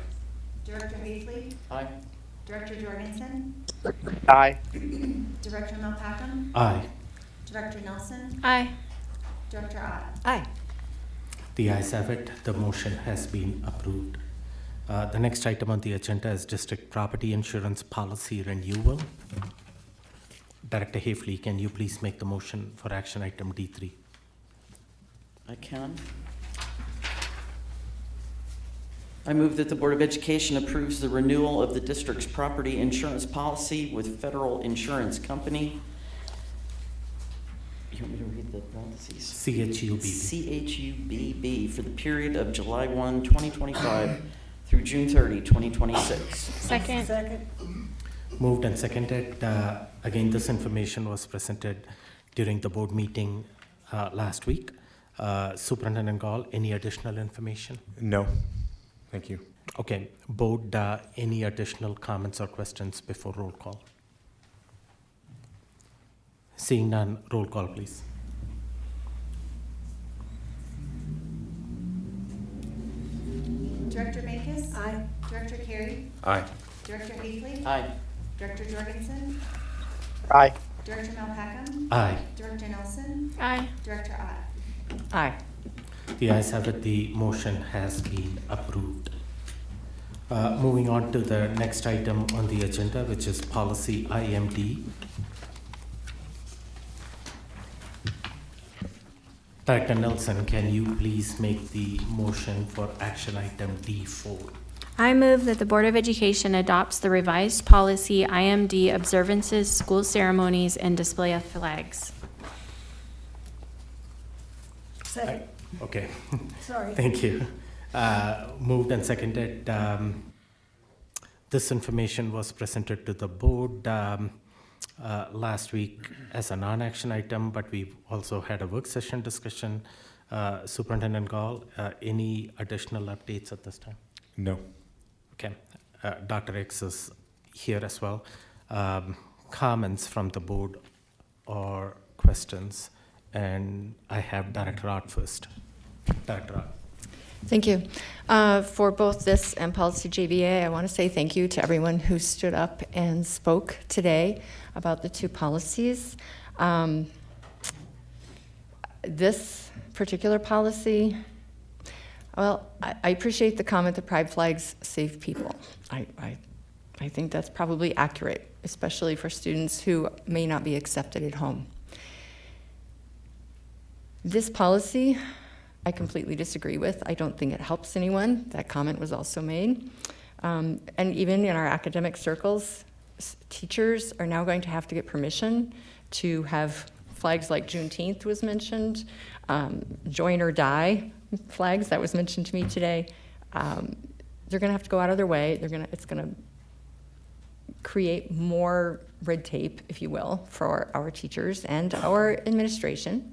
Director Neatley? Aye. Director Jorgensen? Aye. Director Malpacum? Aye. Director Nelson? Aye. Director Ott? Aye. The ayes have it. The motion has been approved. The next item on the agenda is District Property Insurance Policy Renewal. Director Hafley, can you please make the motion for action item D3? I can. I move that the Board of Education approves the renewal of the district's property insurance policy with Federal Insurance Company. You want me to read the parentheses? CHUBB for the period of July 1, 2025 through June 30, 2026. Second. Moved and seconded. Again, this information was presented during the board meeting last week. Superintendent Gall, any additional information? No, thank you. Okay, board, any additional comments or questions before roll call? Seeing none, roll call, please. Director Makis? Aye. Director Carey? Aye. Director Hafley? Aye. Director Jorgensen? Aye. Director Malpacum? Aye. Director Nelson? Aye. Director Ott? Aye. The ayes have it, the motion has been approved. Moving on to the next item on the agenda, which is policy IMD. Director Nelson, can you please make the motion for action item D4? I move that the Board of Education adopts the revised policy IMD observances, school ceremonies, and display of flags. Second. Okay. Sorry. Thank you. Moved and seconded. This information was presented to the board last week as a non-action item, but we also had a work session discussion. Superintendent Gall, any additional updates at this time? No. Okay. Dr. X is here as well. Comments from the board or questions? And I have Director Ott first. Director Ott. Thank you. For both this and Policy JBA, I want to say thank you to everyone who stood up and spoke today about the two policies. This particular policy, well, I appreciate the comment that pride flags save people. I think that's probably accurate, especially for students who may not be accepted at home. This policy, I completely disagree with. I don't think it helps anyone. That comment was also made. And even in our academic circles, teachers are now going to have to get permission to have flags like Juneteenth was mentioned, join or die flags that was mentioned to me today. They're going to have to go out of their way. It's going to create more red tape, if you will, for our teachers and our administration.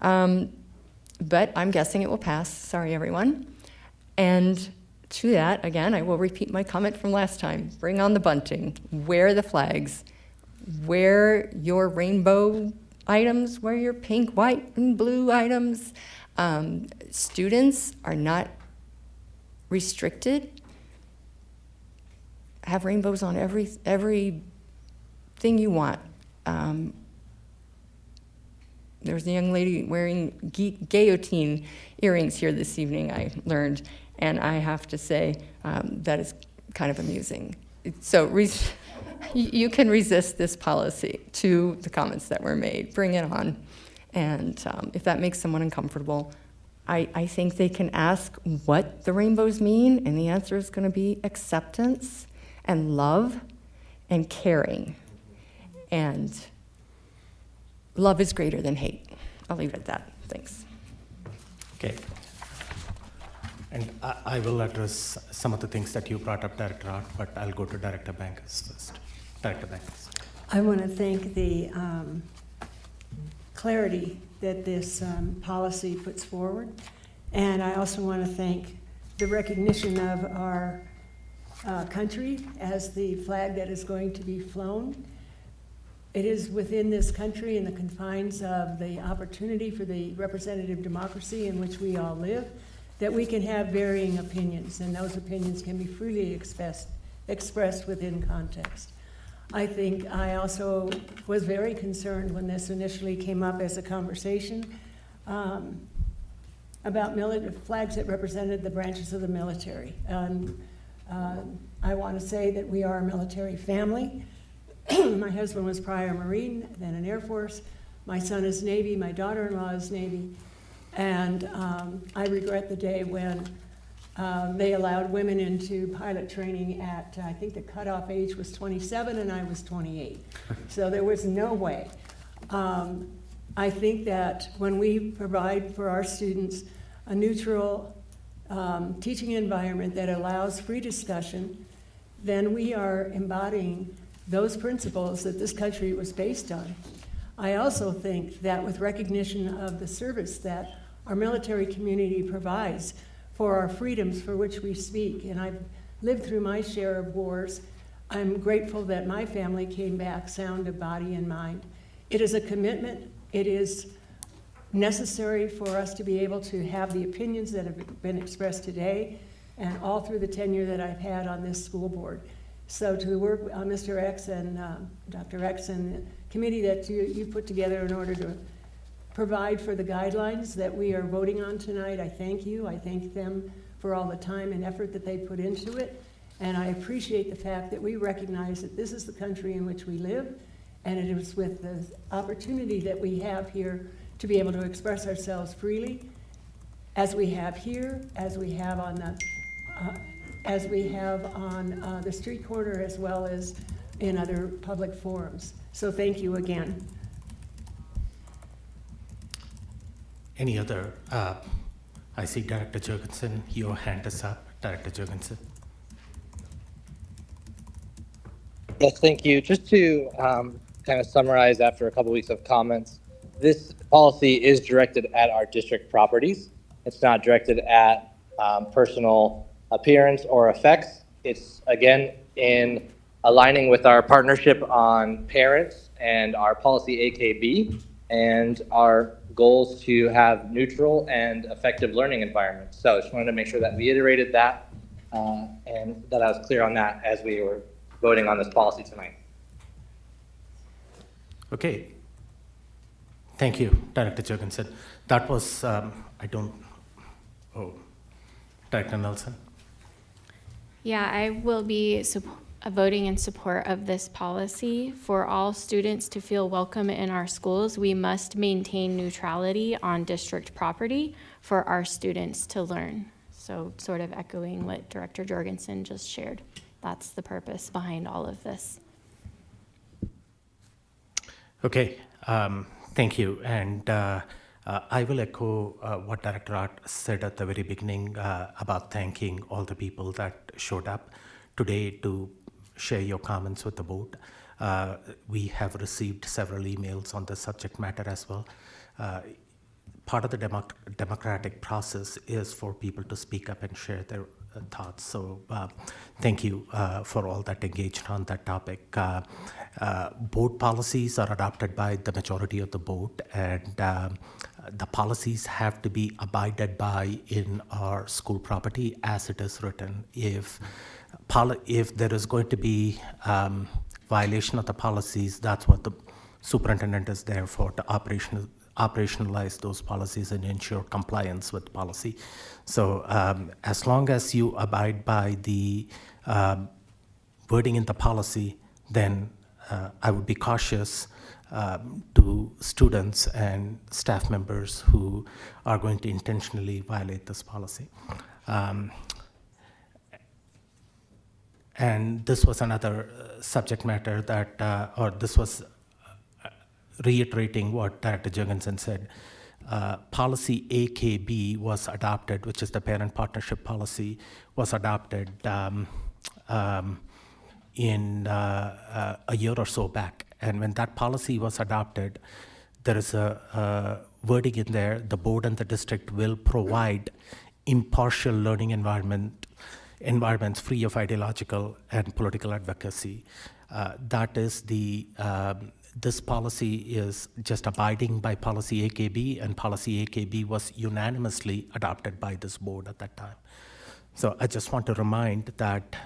But I'm guessing it will pass. Sorry, everyone. And to that, again, I will repeat my comment from last time. Bring on the bunting. Wear the flags. Wear your rainbow items. Wear your pink, white, and blue items. Students are not restricted. Have rainbows on everything you want. There was a young lady wearing guillotine earrings here this evening, I learned, and I have to say that is kind of amusing. So you can resist this policy to the comments that were made. Bring it on. And if that makes someone uncomfortable, I think they can ask what the rainbows mean, and the answer is going to be acceptance and love and caring. And love is greater than hate. I'll leave it at that. Thanks. Okay. And I will address some of the things that you brought up, Director Ott, but I'll go to Director Bankers first. Director Bankers. I want to thank the clarity that this policy puts forward. And I also want to thank the recognition of our country as the flag that is going to be flown. It is within this country, in the confines of the opportunity for the representative democracy in which we all live, that we can have varying opinions, and those opinions can be freely expressed within context. I think I also was very concerned when this initially came up as a conversation about flags that represented the branches of the military. I want to say that we are a military family. My husband was prior Marine, then in Air Force. My son is Navy, my daughter-in-law is Navy. And I regret the day when They allowed women into pilot training at, I think the cutoff age was 27 and I was 28. So there was no way. I think that when we provide for our students a neutral teaching environment that allows free discussion, then we are embodying those principles that this country was based on. I also think that with recognition of the service that our military community provides for our freedoms for which we speak, and I've lived through my share of wars, I'm grateful that my family came back sound of body and mind. It is a commitment. It is necessary for us to be able to have the opinions that have been expressed today and all through the tenure that I've had on this school board. So to the work on Mr. X and Dr. X and the committee that you put together in order to provide for the guidelines that we are voting on tonight, I thank you. I thank them for all the time and effort that they put into it. And I appreciate the fact that we recognize that this is the country in which we live, and it is with the opportunity that we have here to be able to express ourselves freely, as we have here, as we have on the street corner, as well as in other public forums. So thank you again. Any other? I see Director Jorgensen. Your hand is up, Director Jorgensen. Yes, thank you. Just to kind of summarize after a couple weeks of comments, this policy is directed at our district properties. It's not directed at personal appearance or effects. It's, again, in aligning with our partnership on parents and our policy AKB and our goals to have neutral and effective learning environments. So I just wanted to make sure that we iterated that and that I was clear on that as we were voting on this policy tonight. Okay. Thank you, Director Jorgensen. That was, Director Nelson. Yeah, I will be voting in support of this policy. For all students to feel welcome in our schools, we must maintain neutrality on district property for our students to learn. So sort of echoing what Director Jorgensen just shared. That's the purpose behind all of this. Okay, thank you. And I will echo what Director Art said at the very beginning about thanking all the people that showed up today to share your comments with the board. We have received several emails on the subject matter as well. Part of the democratic process is for people to speak up and share their thoughts. So thank you for all that engaged on that topic. Board policies are adopted by the majority of the board, and the policies have to be abided by in our school property as it is written. If there is going to be violation of the policies, that's what the superintendent is there for, to operationalize those policies and ensure compliance with policy. So as long as you abide by the wording in the policy, then I would be cautious to students and staff members who are going to intentionally violate this policy. And this was another subject matter that, or this was reiterating what Director Jorgensen said. Policy AKB was adopted, which is the parent partnership policy, was adopted in a year or so back. And when that policy was adopted, there is a wording in there: the board and the district will provide impartial learning environments free of ideological and political advocacy. That is the this policy is just abiding by policy AKB, and policy AKB was unanimously adopted by this board at that time. So I just want to remind that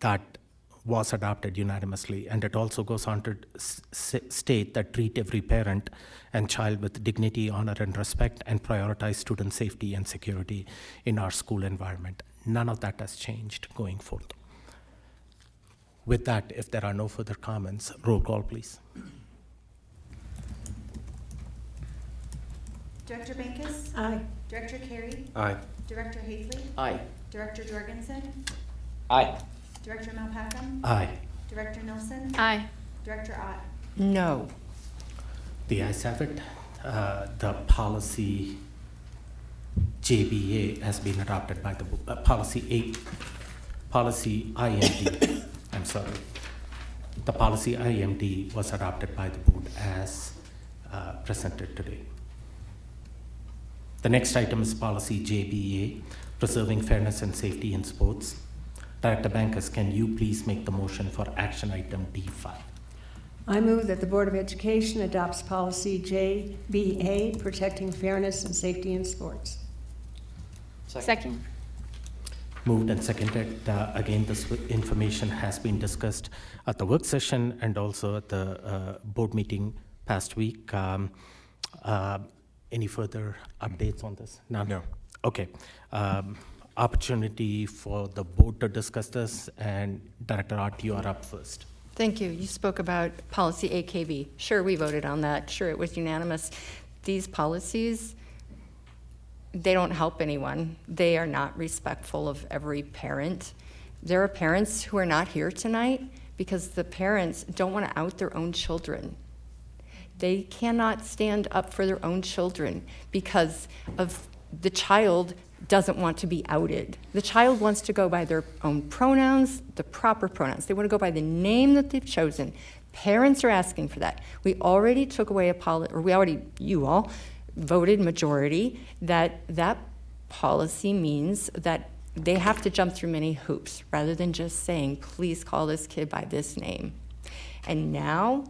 that was adopted unanimously, and it also goes on to state that treat every parent and child with dignity, honor, and respect, and prioritize student safety and security in our school environment. None of that has changed going forward. With that, if there are no further comments, roll call, please. Director Bankus? Aye. Director Carey? Aye. Director Hafley? Aye. Director Jorgensen, Aye. Director Malpacum, Aye. Director Nelson, Aye. Director Ott. No. The ayes have it. The policy JBA has been adopted by the, policy IMD, I'm sorry. The policy IMD was adopted by the board as presented today. The next item is policy JBA, preserving fairness and safety in sports. Director Bankus, can you please make the motion for action item D5? I move that the Board of Education adopts policy JBA, protecting fairness and safety in sports. Second. Moved and seconded. Again, this information has been discussed at the work session and also at the board meeting past week. Any further updates on this? None? No. Okay. Opportunity for the board to discuss this, and Director Ott, you are up first. Thank you. You spoke about policy AKB. Sure, we voted on that. Sure, it was unanimous. These policies, they don't help anyone. They are not respectful of every parent. There are parents who are not here tonight because the parents don't want to out their own children. They cannot stand up for their own children because of the child doesn't want to be outed. The child wants to go by their own pronouns, the proper pronouns. They want to go by the name that they've chosen. Parents are asking for that. We already took away you all voted majority that that policy means that they have to jump through many hoops rather than just saying, please call this kid by this name. And now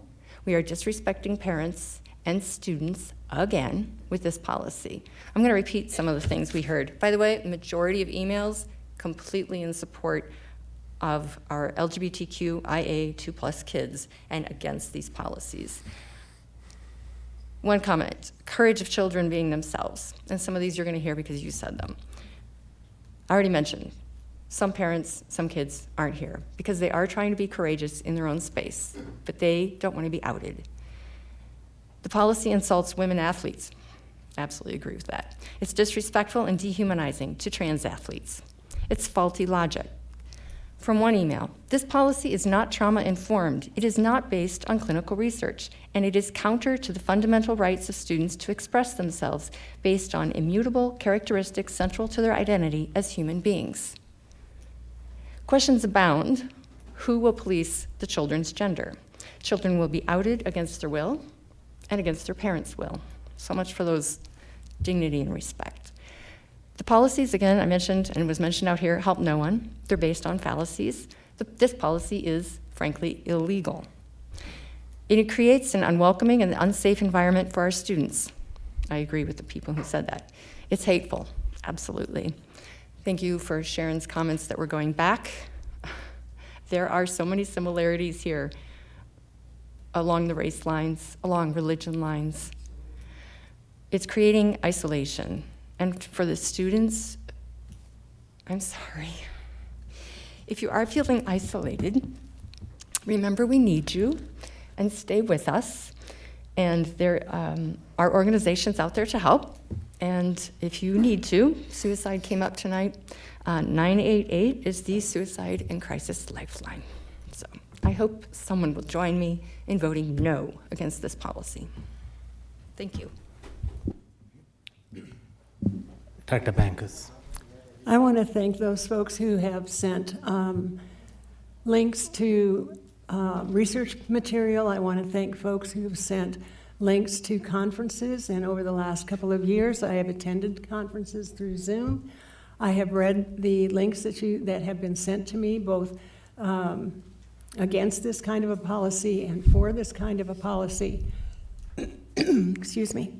we are disrespecting parents and students again with this policy. I'm going to repeat some of the things we heard. By the way, the majority of emails completely in support of our LGBTQIA2+ kids and against these policies. One comment, courage of children being themselves. And some of these you're going to hear because you said them. I already mentioned, some parents, some kids aren't here because they are trying to be courageous in their own space, but they don't want to be outed. The policy insults women athletes. Absolutely agree with that. It's disrespectful and dehumanizing to trans athletes. It's faulty logic. From one email, this policy is not trauma-informed. It is not based on clinical research, and it is counter to the fundamental rights of students to express themselves based on immutable characteristics central to their identity as human beings. Questions abound. Who will police the children's gender? Children will be outed against their will and against their parents' will. So much for those dignity and respect. The policies, again, I mentioned, and it was mentioned out here, help no one. They're based on fallacies. This policy is, frankly, illegal. It creates an unwelcoming and unsafe environment for our students. I agree with the people who said that. It's hateful, absolutely. Thank you for Sharon's comments that we're going back. There are so many similarities here along the race lines, along religion lines. It's creating isolation. And for the students, I'm sorry. If you are feeling isolated, remember we need you and stay with us. And there are organizations out there to help. And if you need to, suicide came up tonight. 988 is the Suicide and Crisis Lifeline. So I hope someone will join me in voting no against this policy. Thank you. Director Bankus. I want to thank those folks who have sent links to research material. I want to thank folks who have sent links to conferences, and over the last couple of years, I have attended conferences through Zoom. I have read the links that have been sent to me, both against this kind of a policy and for this kind of a policy. Excuse me.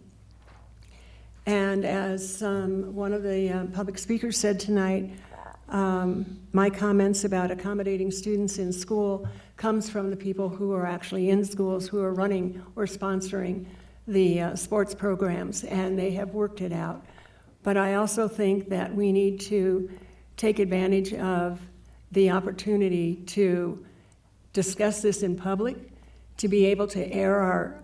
And as one of the public speakers said tonight, my comments about accommodating students in school comes from the people who are actually in schools, who are running or sponsoring the sports programs, and they have worked it out. But I also think that we need to take advantage of the opportunity to discuss this in public, to be able to air our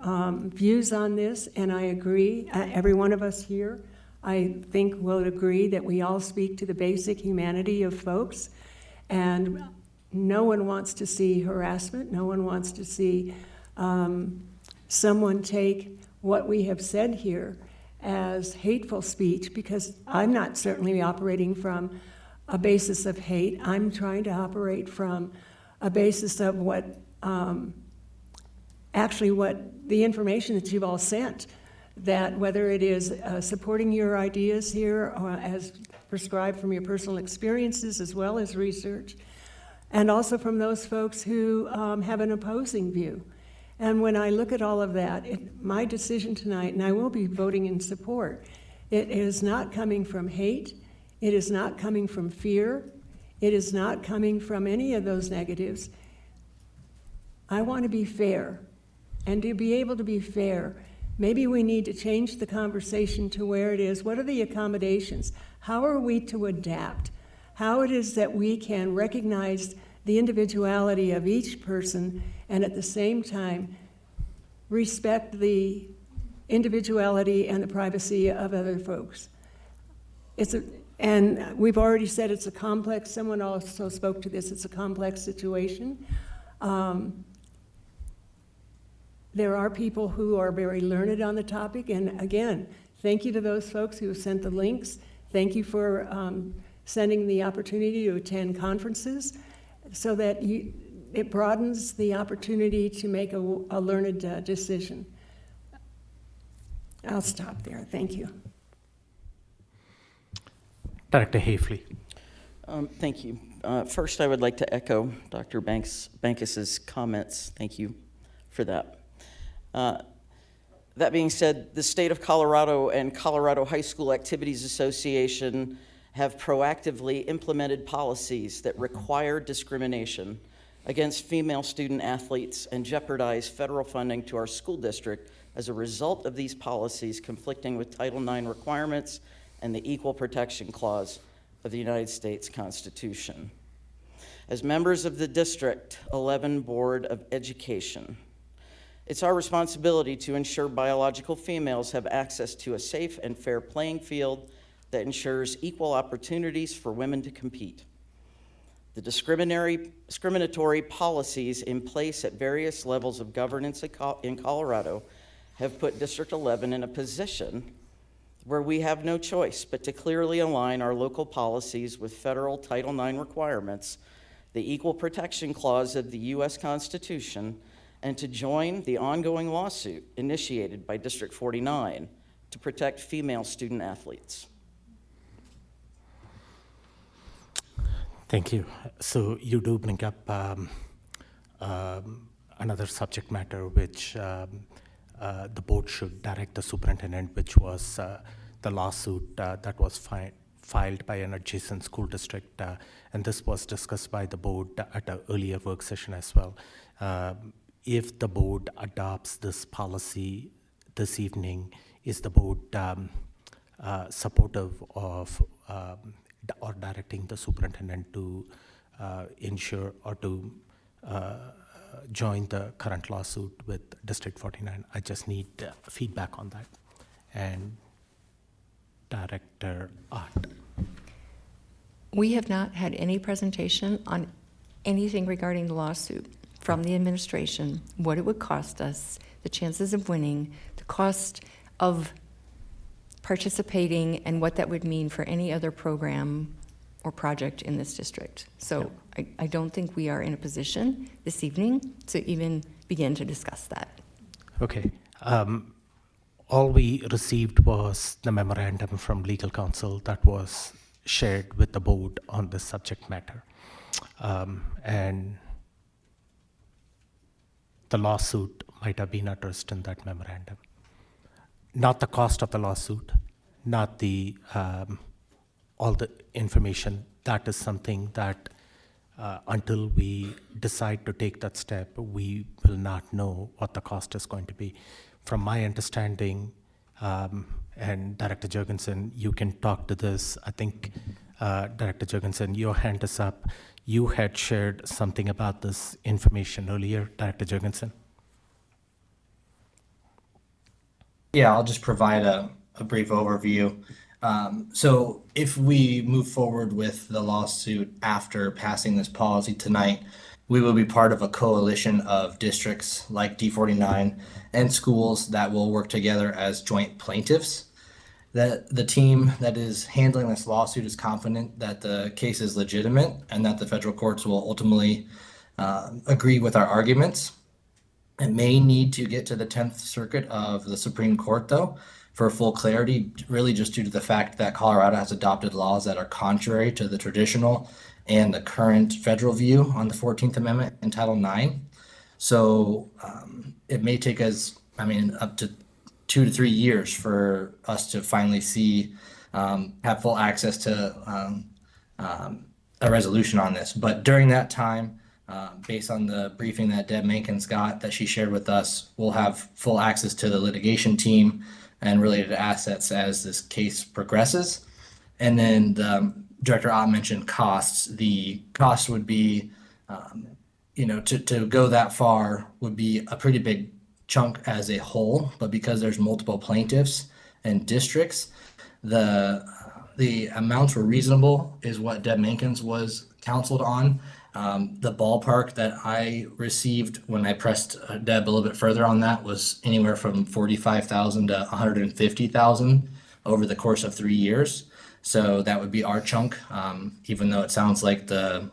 views on this, and I agree, every one of us here, I think will agree that we all speak to the basic humanity of folks, and no one wants to see harassment. No one wants to see someone take what we have said here as hateful speech, because I'm not certainly operating from a basis of hate. I'm trying to operate from a basis of what the information that you've all sent, that whether it is supporting your ideas here or as prescribed from your personal experiences as well as research, and also from those folks who have an opposing view. And when I look at all of that, my decision tonight, and I will be voting in support, it is not coming from hate, it is not coming from fear, it is not coming from any of those negatives. I want to be fair. And to be able to be fair, maybe we need to change the conversation to where it is, what are the accommodations? How are we to adapt? How it is that we can recognize the individuality of each person and at the same time respect the individuality and the privacy of other folks. And we've already said it's a complex, someone also spoke to this, it's a complex situation. There are people who are very learned on the topic, and again, thank you to those folks who have sent the links. Thank you for sending the opportunity to attend conferences so that it broadens the opportunity to make a learned decision. I'll stop there. Thank you. Director Hafley. Thank you. First, I would like to echo Dr. Bankas's comments. Thank you for that. That being said, the state of Colorado and Colorado High School Activities Association have proactively implemented policies that require discrimination against female student athletes and jeopardize federal funding to our school district as a result of these policies conflicting with Title IX requirements and the Equal Protection Clause of the United States Constitution. As members of the District 11 Board of Education, it's our responsibility to ensure biological females have access to a safe and fair playing field that ensures equal opportunities for women to compete. The discriminatory policies in place at various levels of governance in Colorado have put District 11 in a position where we have no choice but to clearly align our local policies with federal Title IX requirements, the Equal Protection Clause of the U.S. Constitution, and to join the ongoing lawsuit initiated by District 49 to protect female student athletes. Thank you. So you do bring up another subject matter which the board should direct the superintendent, which was the lawsuit that was filed by an adjacent school district, and this was discussed by the board at an earlier work session as well. If the board adopts this policy this evening, is the board supportive of or directing the superintendent to ensure or to join the current lawsuit with District 49? I just need feedback on that. And Director Ott. We have not had any presentation on anything regarding the lawsuit from the administration, what it would cost us, the chances of winning, the cost of participating, and what that would mean for any other program or project in this district. So I don't think we are in a position this evening to even begin to discuss that. Okay. All we received was the memorandum from legal counsel that was shared with the board on this subject matter. And the lawsuit might have been addressed in that memorandum. Not the cost of the lawsuit, not the all the information. That is something that until we decide to take that step, we will not know what the cost is going to be. From my understanding, and Director Jurgensen, you can talk to this. I think, Director Jurgensen, your hand is up. You had shared something about this information earlier, Director Jurgensen. Yeah, I'll just provide a brief overview. So if we move forward with the lawsuit after passing this policy tonight, we will be part of a coalition of districts like D49 and schools that will work together as joint plaintiffs. That the team that is handling this lawsuit is confident that the case is legitimate and that the federal courts will ultimately agree with our arguments. It may need to get to the 10th Circuit of the Supreme Court, though, for full clarity, really just due to the fact that Colorado has adopted laws that are contrary to the traditional and the current federal view on the 14th Amendment and Title IX. So it may take us, up to 2 to 3 years for us to finally see, have full access to a resolution on this. But during that time, based on the briefing that Deb Mankins got that she shared with us, we'll have full access to the litigation team and related assets as this case progresses. And then Director Ott mentioned costs. The cost would be, to go that far would be a pretty big chunk as a whole, but because there's multiple plaintiffs and districts, the amounts were reasonable is what Deb Mankins was counseled on. The ballpark that I received when I pressed Deb a little bit further on that was anywhere from $45,000 to $150,000 over the course of 3 years. So that would be our chunk, even though it sounds like the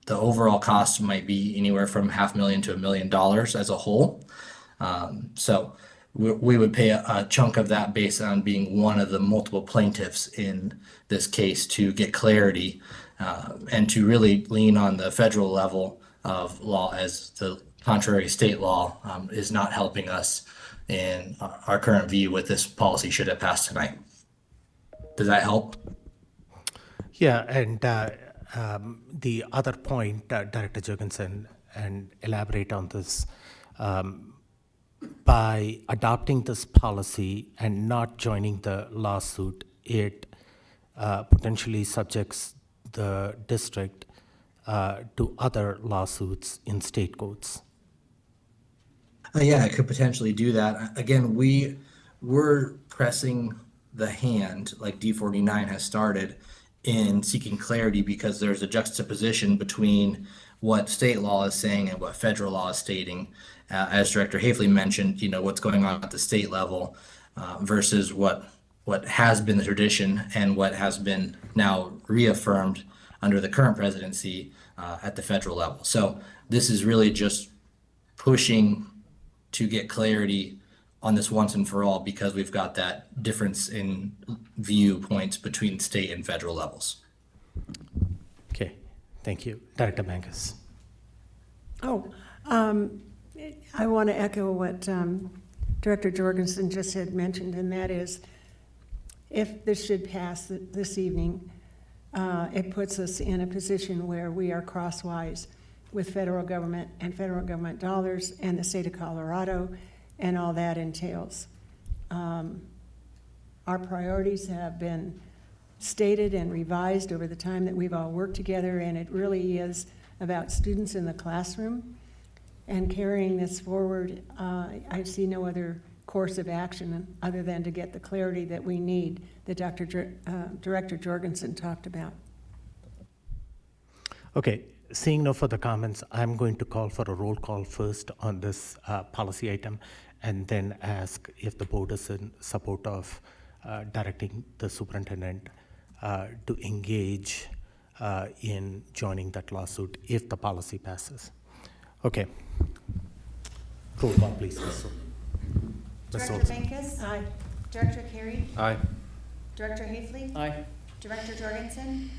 overall cost might be anywhere from $500,000 to $1 million as a whole. So we would pay a chunk of that based on being one of the multiple plaintiffs in this case to get clarity and to really lean on the federal level of law, as the contrary state law is not helping us in our current view with this policy should it pass tonight. Does that help? Yeah, and the other point, Director Jorgensen, and elaborate on this, by adopting this policy and not joining the lawsuit, it potentially subjects the district to other lawsuits in state courts. Yeah, it could potentially do that. Again, we're pressing the hand, like D49 has started, in seeking clarity because there's a juxtaposition between what state law is saying and what federal law is stating. As Director Hafley mentioned, what's going on at the state level versus what has been the tradition and what has been now reaffirmed under the current presidency at the federal level. So this is really just pushing to get clarity on this once and for all because we've got that difference in viewpoints between state and federal levels. Okay, thank you. Director Mangus. I want to echo what Director Jorgensen just had mentioned, and that is, if this should pass this evening, it puts us in a position where we are crosswise with federal government and federal government dollars and the state of Colorado and all that entails. Our priorities have been stated and revised over the time that we've all worked together, and it really is about students in the classroom and carrying this forward. I see no other course of action other than to get the clarity that we need that Director Jorgensen talked about. Okay, seeing no further comments, I'm going to call for a roll call first on this policy item and then ask if the board is in support of directing the superintendent to engage in joining that lawsuit if the policy passes. Okay. Roll call, please. Director Mankus? Aye. Director Carey? Aye. Director Hafley? Aye. Director Jorgensen?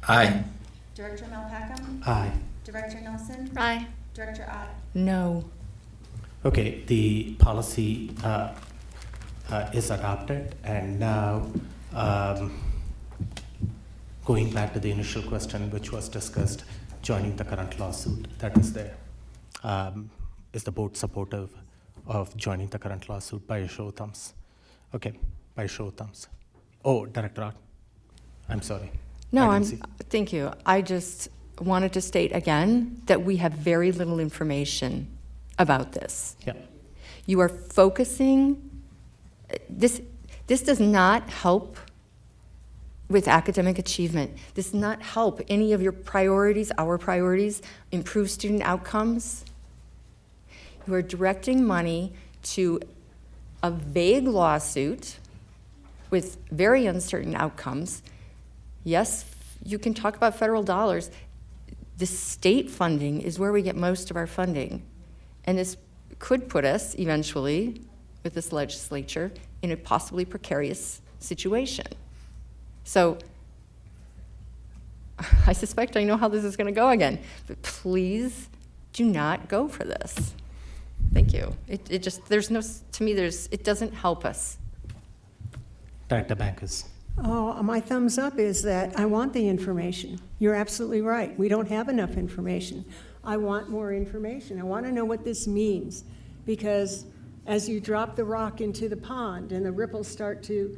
Aye. Director Malpacum? Aye. Director Nelson? Aye. Director Ott? No. Okay, the policy is adopted, and now going back to the initial question which was discussed, joining the current lawsuit that is there. Is the board supportive of joining the current lawsuit by a show of thumbs? Okay, by a show of thumbs. Oh, Director Ott, I'm sorry. No, thank you. I just wanted to state again that we have very little information about this. Yeah. You are focusing, this does not help with academic achievement. This does not help any of your priorities, our priorities, improve student outcomes. You are directing money to a vague lawsuit with very uncertain outcomes. Yes, you can talk about federal dollars. The state funding is where we get most of our funding. And this could put us eventually, with this legislature, in a possibly precarious situation. So I suspect I know how this is going to go again, but please do not go for this. Thank you. It just, there's no, to me, it doesn't help us. Director Bankers. Oh, my thumbs up is that I want the information. You're absolutely right. We don't have enough information. I want more information. I want to know what this means, because as you drop the rock into the pond and the ripples start to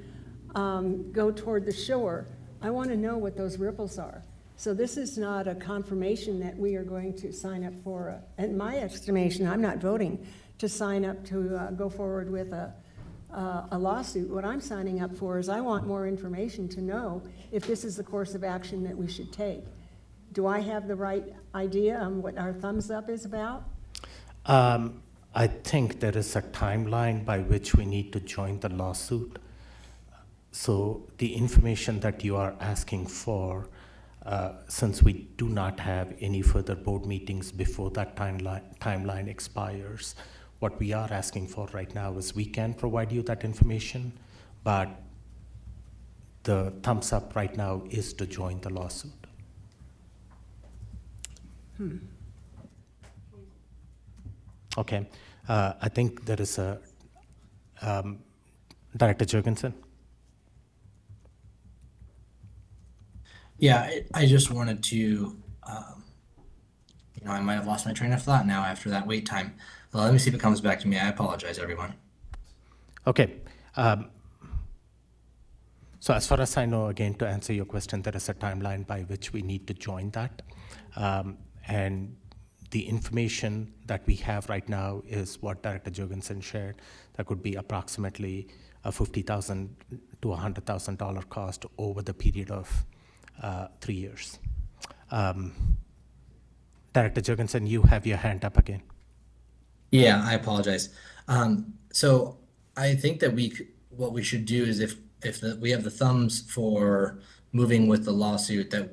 go toward the shore, I want to know what those ripples are. So this is not a confirmation that we are going to sign up for, in my estimation, I'm not voting to sign up to go forward with a lawsuit. What I'm signing up for is I want more information to know if this is the course of action that we should take. Do I have the right idea on what our thumbs up is about? I think there is a timeline by which we need to join the lawsuit. So the information that you are asking for, since we do not have any further board meetings before that timeline expires, what we are asking for right now is we can provide you that information, but the thumbs up right now is to join the lawsuit. Okay, I think there is a, Director Jurgensen. Yeah, I just wanted to, I might have lost my train of thought now after that wait time. Well, let me see if it comes back to me. I apologize, everyone. Okay. So as far as I know, again, to answer your question, there is a timeline by which we need to join that. And the information that we have right now is what Director Jurgensen shared. That could be approximately a $50,000 to $100,000 cost over the period of 3 years. Director Jurgensen, you have your hand up again. Yeah, I apologize. So I think that what we should do is if we have the thumbs for moving with the lawsuit, that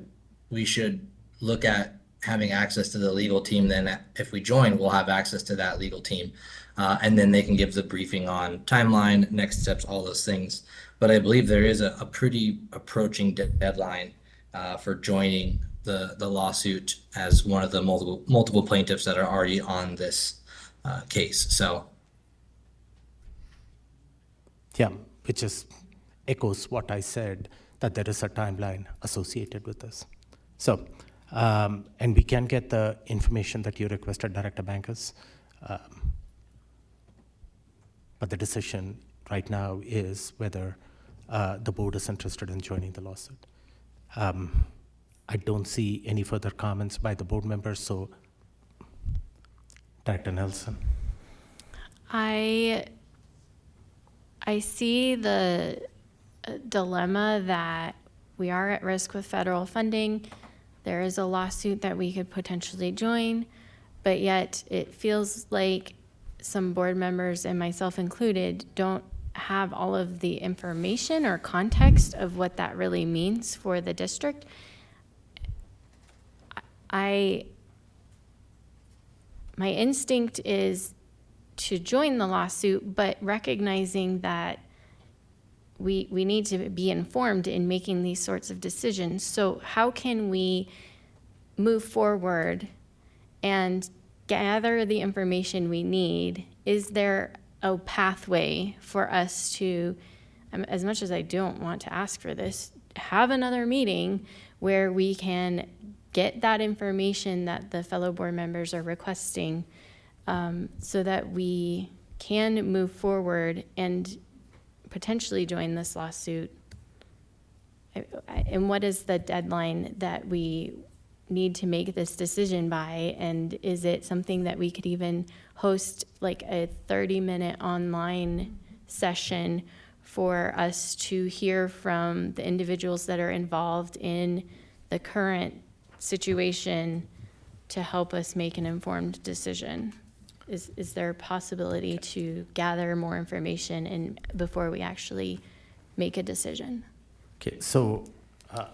we should look at having access to the legal team. Then if we join, we'll have access to that legal team. And then they can give the briefing on timeline, next steps, all those things. But I believe there is a pretty approaching deadline for joining the lawsuit as one of the multiple plaintiffs that are already on this case. So yeah, which just echoes what I said, that there is a timeline associated with this. So, and we can get the information that you requested, Director Bankers. But the decision right now is whether the board is interested in joining the lawsuit. I don't see any further comments by the board members, so Director Nelson. I see the dilemma that we are at risk with federal funding. There is a lawsuit that we could potentially join, but yet it feels like some board members, and myself included, don't have all of the information or context of what that really means for the district. My instinct is to join the lawsuit, but recognizing that we need to be informed in making these sorts of decisions. So how can we move forward and gather the information we need? Is there a pathway for us to, as much as I don't want to ask for this, have another meeting where we can get that information that the fellow board members are requesting, so that we can move forward and potentially join this lawsuit? And what is the deadline that we need to make this decision by? And is it something that we could even host like a 30-minute online session for us to hear from the individuals that are involved in the current situation to help us make an informed decision? Is there a possibility to gather more information before we actually make a decision? Okay, so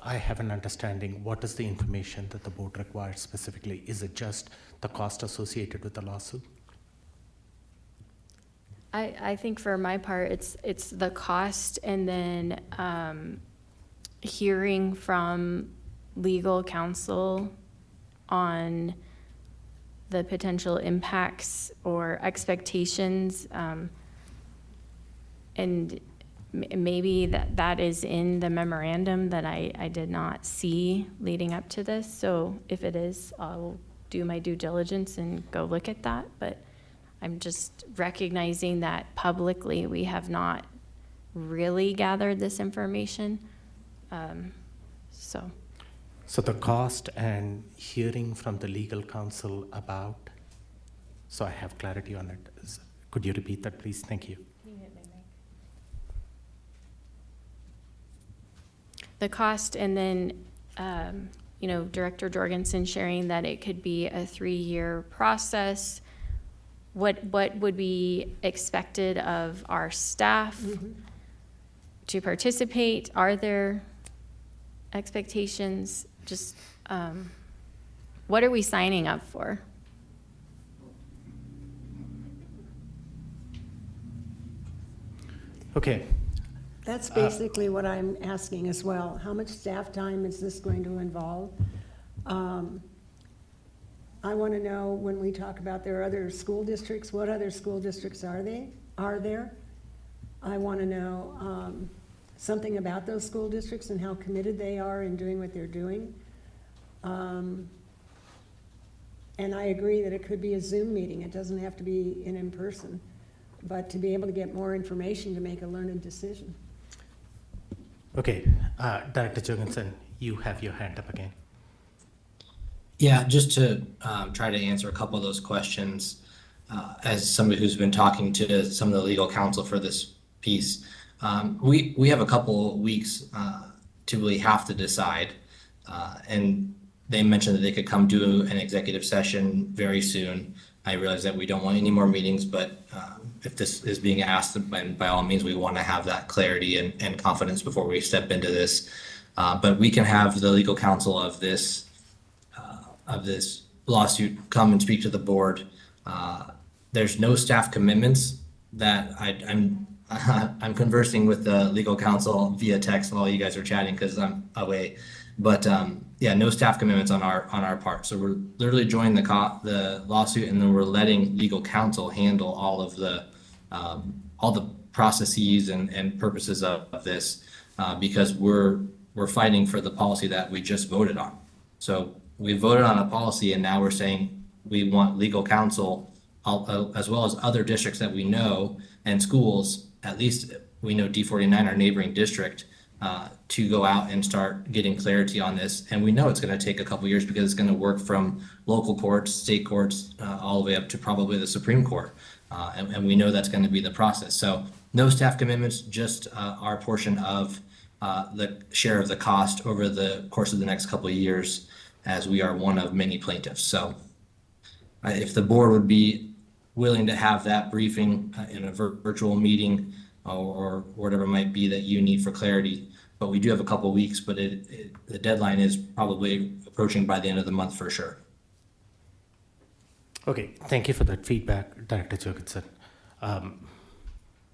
I have an understanding. What is the information that the board requires specifically? Is it just the cost associated with the lawsuit? I think for my part, it's the cost, and then hearing from legal counsel on the potential impacts or expectations, and maybe that is in the memorandum that I did not see leading up to this. So if it is, I'll do my due diligence and go look at that. But I'm just recognizing that publicly we have not really gathered this information. So the cost and hearing from the legal counsel about, so I have clarity on it. Could you repeat that, please? Thank you. The cost, and then, Director Jorgensen sharing that it could be a 3-year process. What would be expected of our staff to participate? Are there expectations? Just what are we signing up for? Okay. That's basically what I'm asking as well. How much staff time is this going to involve? I want to know, when we talk about there are other school districts, what other school districts are there? I want to know something about those school districts and how committed they are in doing what they're doing. And I agree that it could be a Zoom meeting. It doesn't have to be in person, but to be able to get more information to make a learned decision. Okay, Director Jorgensen, you have your hand up again. Yeah, just to try to answer a couple of those questions, as somebody who's been talking to some of the legal counsel for this piece, we have a couple weeks to really have to decide, and they mentioned that they could come do an executive session very soon. I realize that we don't want any more meetings, but if this is being asked, and by all means, we want to have that clarity and confidence before we step into this. But we can have the legal counsel of this lawsuit come and speak to the board. There's no staff commitments that I'm conversing with the legal counsel via text while you guys are chatting because I'm away. But yeah, no staff commitments on our part. So we're literally joining the lawsuit, and then we're letting legal counsel handle all the processes and purposes of this because we're fighting for the policy that we just voted on. So we voted on a policy, and now we're saying we want legal counsel, as well as other districts that we know and schools. At least we know D49, our neighboring district, to go out and start getting clarity on this. And we know it's going to take a couple years because it's going to work from local courts, state courts, all the way up to probably the Supreme Court. And we know that's going to be the process. So no staff commitments, just our portion of the share of the cost over the course of the next couple of years, as we are one of many plaintiffs. So if the board would be willing to have that briefing in a virtual meeting or whatever it might be that you need for clarity, but we do have a couple of weeks, but the deadline is probably approaching by the end of the month for sure. Okay, thank you for that feedback, Director Jorgensen.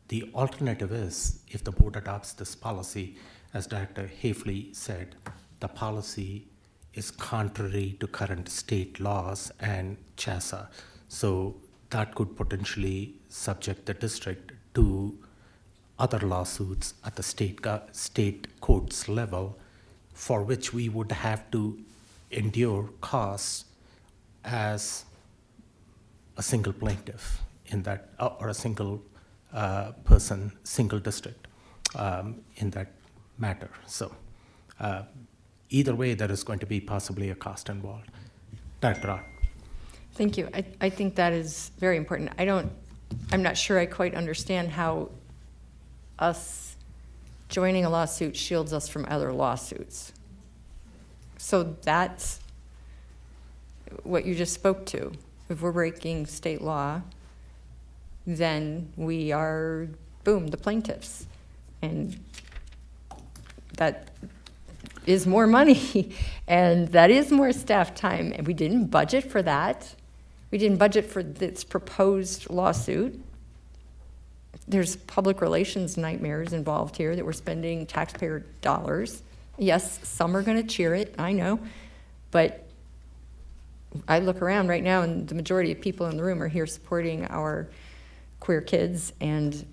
The alternative is, if the board adopts this policy, as Director Hafley said, the policy is contrary to current state laws and CHASA. So that could potentially subject the district to other lawsuits at the state courts level, for which we would have to endure costs as a single plaintiff in that, or a single person, single district in that matter. So either way, there is going to be possibly a cost involved. Dr. Ott. Thank you. I think that is very important. I'm not sure I quite understand how us joining a lawsuit shields us from other lawsuits. So that's what you just spoke to. If we're breaking state law, then we are, boom, the plaintiffs. And that is more money, and that is more staff time, and we didn't budget for that. We didn't budget for this proposed lawsuit. There's public relations nightmares involved here that we're spending taxpayer dollars. Yes, some are going to cheer it, I know, but I look around right now and the majority of people in the room are here supporting our queer kids, and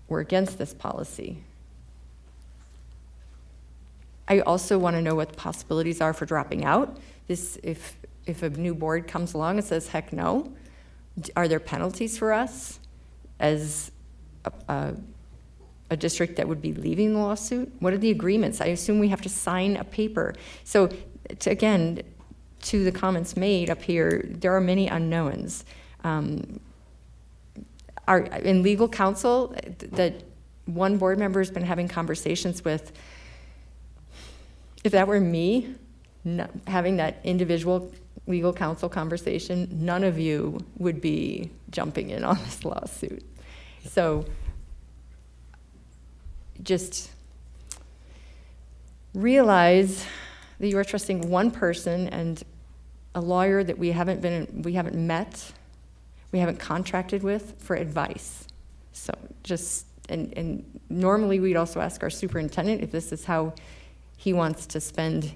we're against this policy. I also want to know what the possibilities are for dropping out. If a new board comes along and says, heck no, are there penalties for us as a district that would be leaving the lawsuit? What are the agreements? I assume we have to sign a paper. So again, to the comments made up here, there are many unknowns. In legal counsel, that one board member has been having conversations with, if that were me, having that individual legal counsel conversation, none of you would be jumping in on this lawsuit. So just realize that you are trusting one person and a lawyer that we haven't met, we haven't contracted with for advice. So just, and normally we'd also ask our superintendent if this is how he wants to spend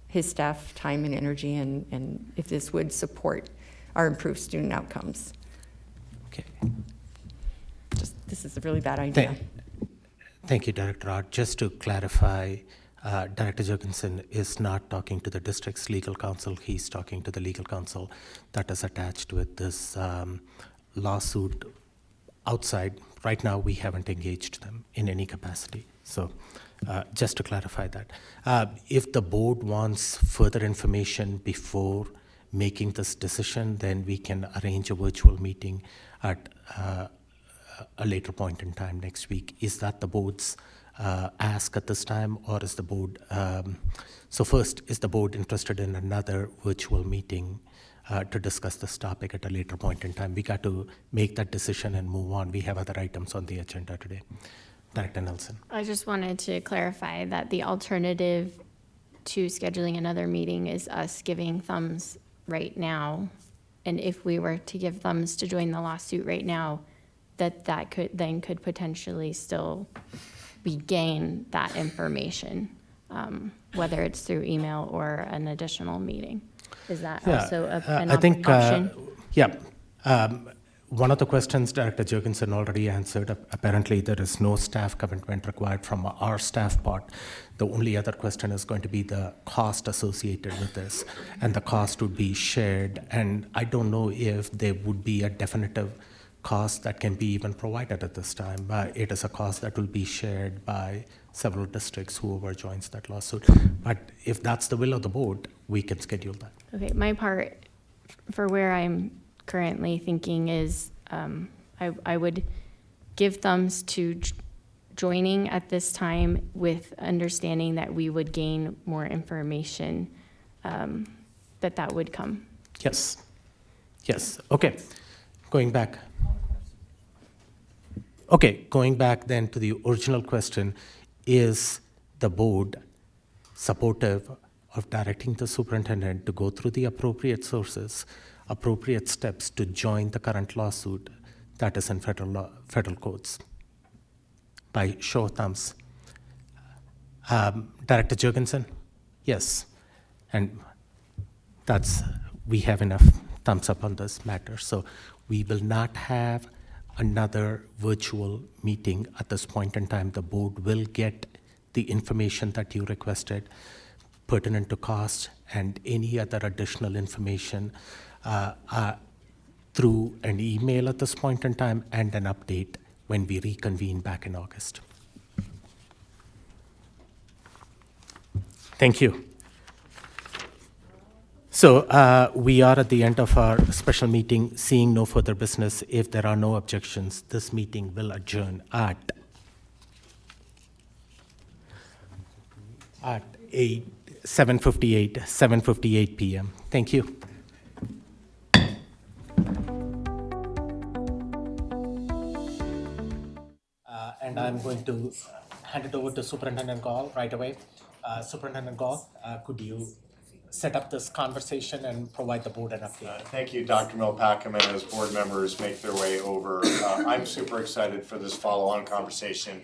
his staff time and energy, and if this would support our improved student outcomes. Okay. This is a really bad idea. Thank you, Director Art. Just to clarify, Director Jorgensen is not talking to the district's legal counsel. He's talking to the legal counsel that is attached with this lawsuit outside. Right now, we haven't engaged them in any capacity. So just to clarify that. If the board wants further information before making this decision, then we can arrange a virtual meeting at a later point in time next week. Is that the board's ask at this time, or is the board, so first, is the board interested in another virtual meeting to discuss this topic at a later point in time? We got to make that decision and move on. We have other items on the agenda today. Director Nelson. I just wanted to clarify that the alternative to scheduling another meeting is us giving thumbs right now. And if we were to give thumbs to join the lawsuit right now, that could potentially still regain that information, whether it's through email or an additional meeting. Is that also an option? One of the questions Director Jorgensen already answered. Apparently, there is no staff commitment required from our staff part. The only other question is going to be the cost associated with this, and the cost would be shared. And I don't know if there would be a definitive cost that can be even provided at this time, but it is a cost that will be shared by several districts, whoever joins that lawsuit. But if that's the will of the board, we can schedule that. Okay, my part for where I'm currently thinking is I would give thumbs to joining at this time with understanding that we would gain more information that would come. Yes. Okay. Going back then to the original question, is the board supportive of directing the superintendent to go through the appropriate sources, appropriate steps to join the current lawsuit that is in federal courts? By show of thumbs. Director Jorgensen? Yes. And we have enough thumbs up on this matter. So we will not have another virtual meeting at this point in time. The board will get the information that you requested pertinent to cost and any other additional information through an email at this point in time and an update when we reconvene back in August. Thank you. So we are at the end of our special meeting. Seeing no further business, if there are no objections, this meeting will adjourn at at 7:58 p.m. Thank you. And I'm going to hand it over to Superintendent Gall right away. Superintendent Gall, could you set up this conversation and provide the board an update? Thank you, Dr. Milpackham, and as board members make their way over. I'm super excited for this follow-on conversation.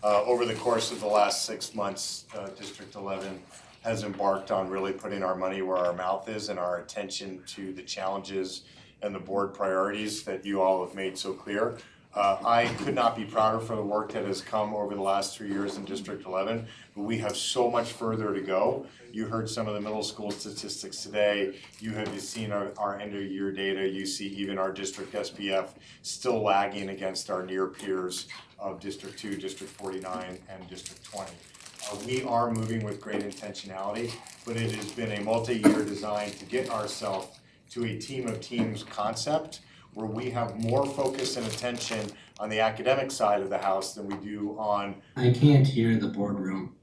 Over the course of the last 6 months, District 11 has embarked on really putting our money where our mouth is and our attention to the challenges and the board priorities that you all have made so clear. I could not be prouder for the work that has come over the last 3 years in District 11, but we have so much further to go. You heard some of the middle school statistics today. You have seen our end of year data. You see even our district SPF still lagging against our near peers of District 2, District 49, and District 20. We are moving with great intentionality, but it has been a multi-year design to get ourselves to a team of teams concept where we have more focus and attention on the academic side of the house than we do on. I can't hear the boardroom.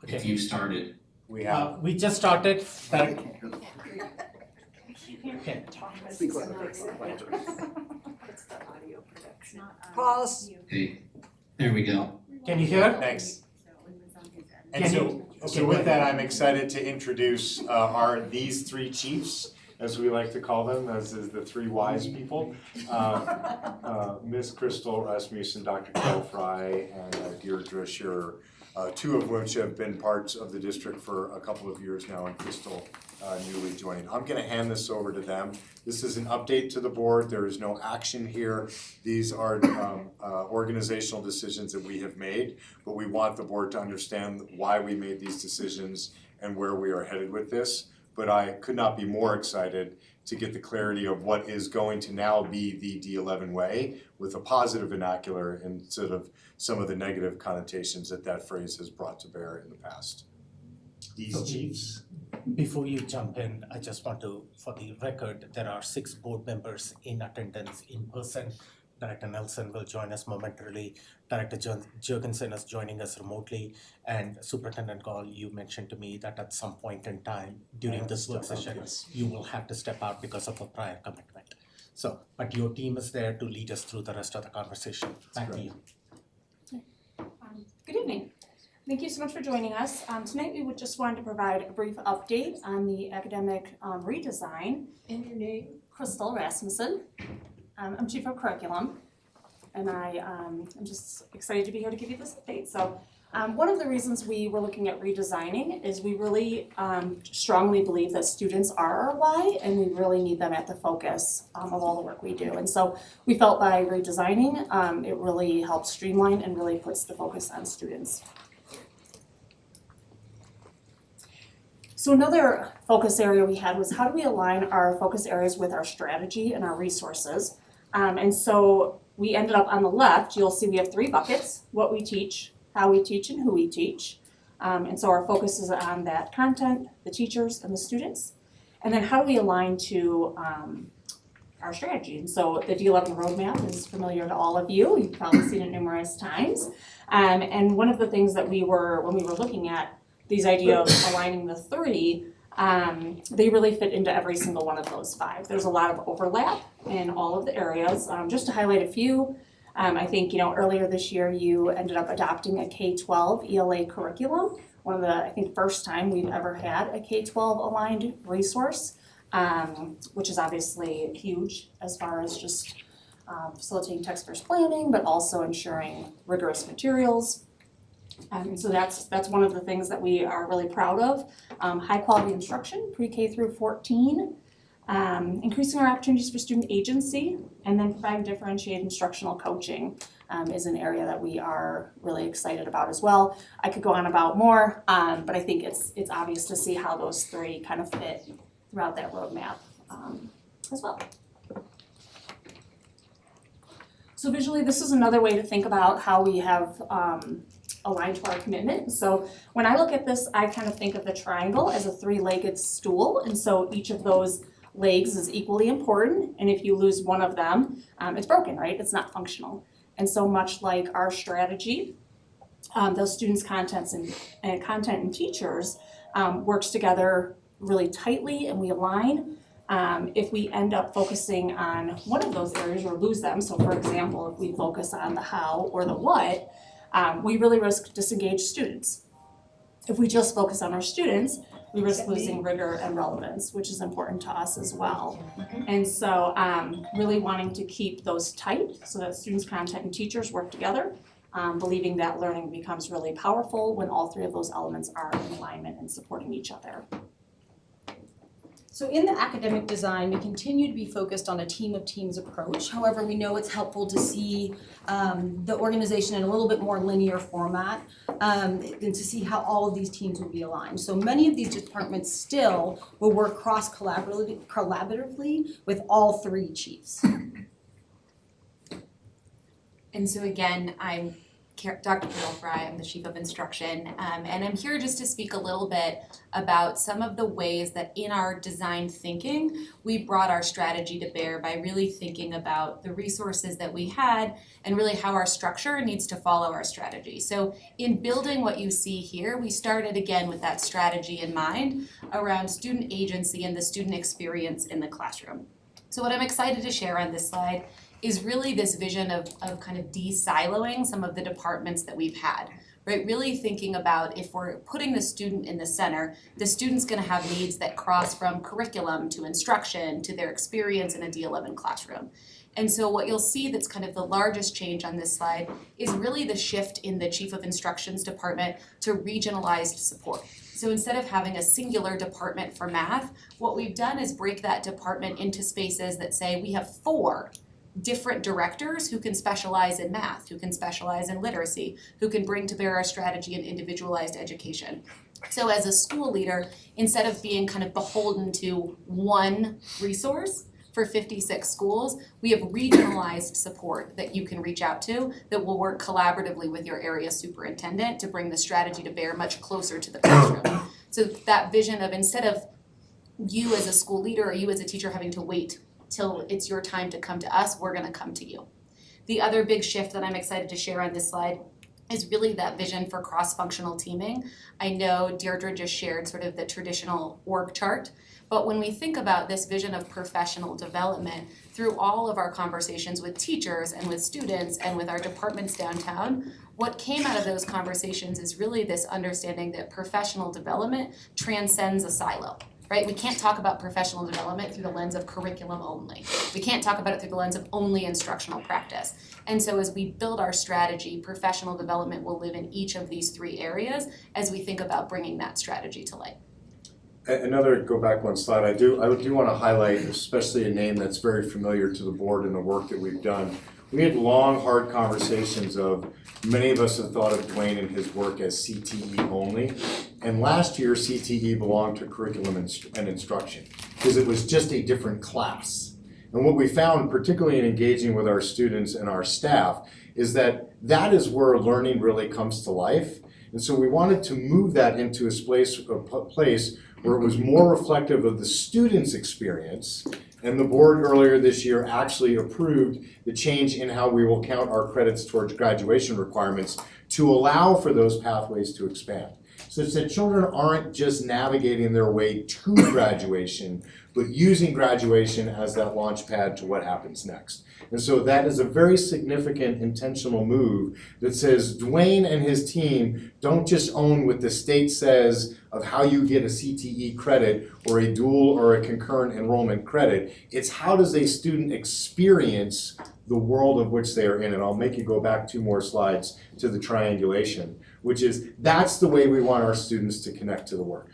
Okay. If you started. We have. We just started. Okay. Pause. Hey, there we go. Can you hear? Thanks. Can And you- so with that, I'm excited to introduce these three chiefs, as we like to call them, as is the three wise people. Miss Crystal Rasmussen, Dr. Carol Fry, and Deirdre Shearer, two of which have been parts of the district for a couple of years now, and Crystal newly joining. I'm gonna hand this over to them. This is an update to the board. There is no action here. These are organizational decisions that we have made, but we want the board to understand why we made these decisions and where we are headed with this. But I could not be more excited to get the clarity of what is going to now be the D11 way with a positive vernacular instead of some of the negative connotations that phrase has brought to bear in the past. These chiefs. Before you jump in, I just want to, for the record, there are 6 board members in attendance in person. Director Nelson will join us momentarily. Director Jurgensen is joining us remotely. And Superintendent Gall, you mentioned to me that at some point in time during this work session, you will have to step out because of a prior commitment. So, but your team is there to lead us through the rest of the conversation. Back to you. Good evening. Thank you so much for joining us. Tonight we would just wanted to provide a brief update on the academic redesign. And your name? Crystal Rasmussen. I'm Chief of Curriculum, and I'm just excited to be here to give you this update. So one of the reasons we were looking at redesigning is we really strongly believe that students are our why, and we really need them at the focus of all the work we do. And so we felt by redesigning, it really helps streamline and really puts the focus on students. So another focus area we had was how do we align our focus areas with our strategy and our resources? And so we ended up on the left, you'll see we have 3 buckets: what we teach, how we teach, and who we teach. And so our focus is on that content, the teachers, and the students. And then how do we align to our strategy? And so the D11 roadmap is familiar to all of you. You've probably seen it numerous times. And one of the things that when we were looking at these ideas of aligning the 3, they really fit into every single one of those 5. There's a lot of overlap in all of the areas. Just to highlight a few, I think, earlier this year you ended up adopting a K-12 ELA curriculum. One of the, I think, first time we've ever had a K-12 aligned resource, which is obviously huge as far as just facilitating text-first planning, but also ensuring rigorous materials. So that's one of the things that we are really proud of. High quality instruction, pre-K through 14, increasing our opportunities for student agency, and then providing differentiated instructional coaching is an area that we are really excited about as well. I could go on about more, but I think it's obvious to see how those 3 kind of fit throughout that roadmap as well. So visually, this is another way to think about how we have aligned to our commitment. So when I look at this, I kind of think of the triangle as a 3-legged stool, and so each of those legs is equally important, and if you lose one of them, it's broken, right? It's not functional. And so much like our strategy, those students' content and teachers works together really tightly, and we align. If we end up focusing on one of those areas or lose them, so for example, if we focus on the how or the what, we really risk disengaged students. If we just focus on our students, we risk losing rigor and relevance, which is important to us as well. And so really wanting to keep those tight so that students, content, and teachers work together, believing that learning becomes really powerful when all three of those elements are in alignment and supporting each other. So in the academic design, we continue to be focused on a team of teams approach. However, we know it's helpful to see the organization in a little bit more linear format and to see how all of these teams will be aligned. So many of these departments still will work collaboratively with all three chiefs. And so again, I'm Dr. Carol Fry, I'm the Chief of Instruction, and I'm here just to speak a little bit about some of the ways that in our design thinking, we brought our strategy to bear by really thinking about the resources that we had and really how our structure needs to follow our strategy. So in building what you see here, we started again with that strategy in mind around student agency and the student experience in the classroom. So what I'm excited to share on this slide is really this vision of kind of de-siloing some of the departments that we've had, right? Really thinking about if we're putting the student in the center, the student's gonna have needs that cross from curriculum to instruction to their experience in a D11 classroom. And so what you'll see that's kind of the largest change on this slide is really the shift in the Chief of Instruction's department to regionalized support. So instead of having a singular department for math, what we've done is break that department into spaces that say we have 4 different directors who can specialize in math, who can specialize in literacy, who can bring to bear our strategy in individualized education. So as a school leader, instead of being kind of beholden to one resource for 56 schools, we have regionalized support that you can reach out to that will work collaboratively with your area superintendent to bring the strategy to bear much closer to the classroom. So that vision of instead of you as a school leader or you as a teacher having to wait till it's your time to come to us, we're gonna come to you. The other big shift that I'm excited to share on this slide is really that vision for cross-functional teaming. I know Deirdre just shared sort of the traditional org chart, but when we think about this vision of professional development through all of our conversations with teachers and with students and with our departments downtown, what came out of those conversations is really this understanding that professional development transcends a silo. Right? We can't talk about professional development through the lens of curriculum only. We can't talk about it through the lens of only instructional practice. And so as we build our strategy, professional development will live in each of these 3 areas as we think about bringing that strategy to light. Go back one slide, I do want to highlight especially a name that's very familiar to the board and the work that we've done. We had long, hard conversations of many of us have thought of Dwayne and his work as CTE only. And last year, CTE belonged to curriculum and instruction because it was just a different class. And what we found, particularly in engaging with our students and our staff, is that that is where learning really comes to life. And so we wanted to move that into a place where it was more reflective of the student's experience. And the board earlier this year actually approved the change in how we will count our credits towards graduation requirements to allow for those pathways to expand. Such that children aren't just navigating their way to graduation, but using graduation as that launch pad to what happens next. And so that is a very significant intentional move that says Dwayne and his team don't just own what the state says of how you get a CTE credit or a dual or a concurrent enrollment credit. It's how does a student experience the world of which they are in. And I'll make you go back 2 more slides to the triangulation, which is that's the way we want our students to connect to the work.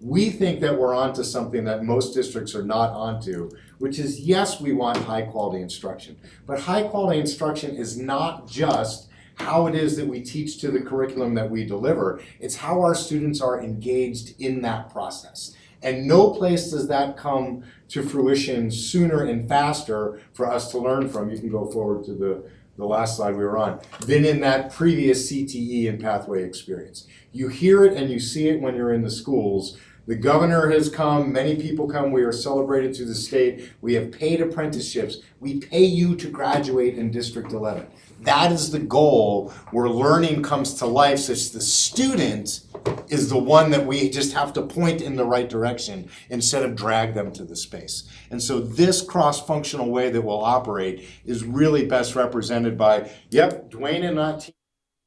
We think that we're onto something that most districts are not onto, which is yes, we want high quality instruction, but high quality instruction is not just how it is that we teach to the curriculum that we deliver. It's how our students are engaged in that process. And no place does that come to fruition sooner and faster for us to learn from. You can go forward to the last slide we were on, than in that previous CTE and pathway experience. You hear it and you see it when you're in the schools. The governor has come, many people come, we are celebrated through the state. We have paid apprenticeships. We pay you to graduate in District 11. That is the goal where learning comes to life, such the student is the one that we just have to point in the right direction instead of drag them to the space. And so this cross-functional way that we'll operate is really best represented by, yep, Dwayne and that team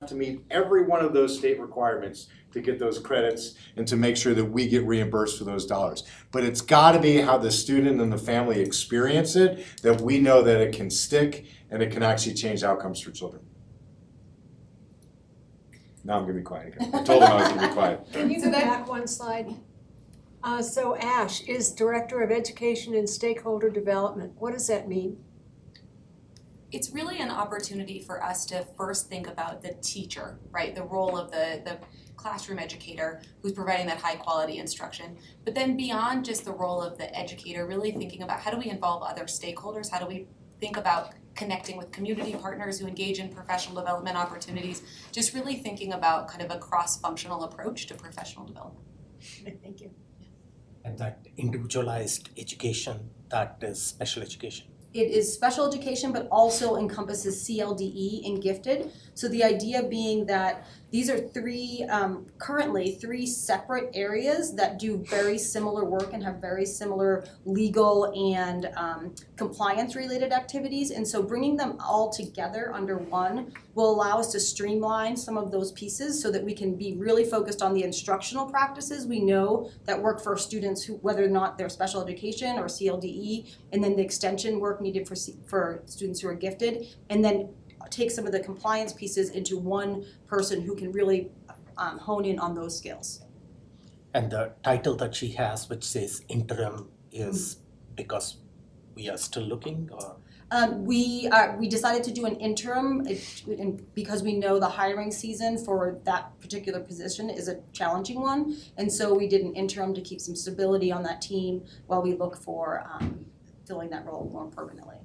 have to meet every one of those state requirements to get those credits and to make sure that we get reimbursed for those dollars. But it's got to be how the student and the family experience it, that we know that it can stick and it can actually change outcomes for children. Now I'm going to be quiet again. I told him I was going to be quiet. Can you go back one slide? So Ash is Director of Education and Stakeholder Development. What does that mean? It's really an opportunity for us to first think about the teacher, right? The role of the classroom educator who's providing that high quality instruction. But then beyond just the role of the educator, really thinking about how do we involve other stakeholders? How do we think about connecting with community partners who engage in professional development opportunities? Just really thinking about kind of a cross-functional approach to professional development. Thank you. And that individualized education, that is special education. It is special education, but also encompasses CLDE and gifted. So the idea being that these are currently three separate areas that do very similar work and have very similar legal and compliance-related activities. And so bringing them all together under one will allow us to streamline some of those pieces so that we can be really focused on the instructional practices we know that work for students who, whether or not they're special education or CLDE, and then the extension work needed for students who are gifted, and then take some of the compliance pieces into one person who can really hone in on those skills. And the title that she has, which says interim, is because we are still looking, or? We decided to do an interim because we know the hiring season for that particular position is a challenging one. And so we did an interim to keep some stability on that team while we look for filling that role more permanently.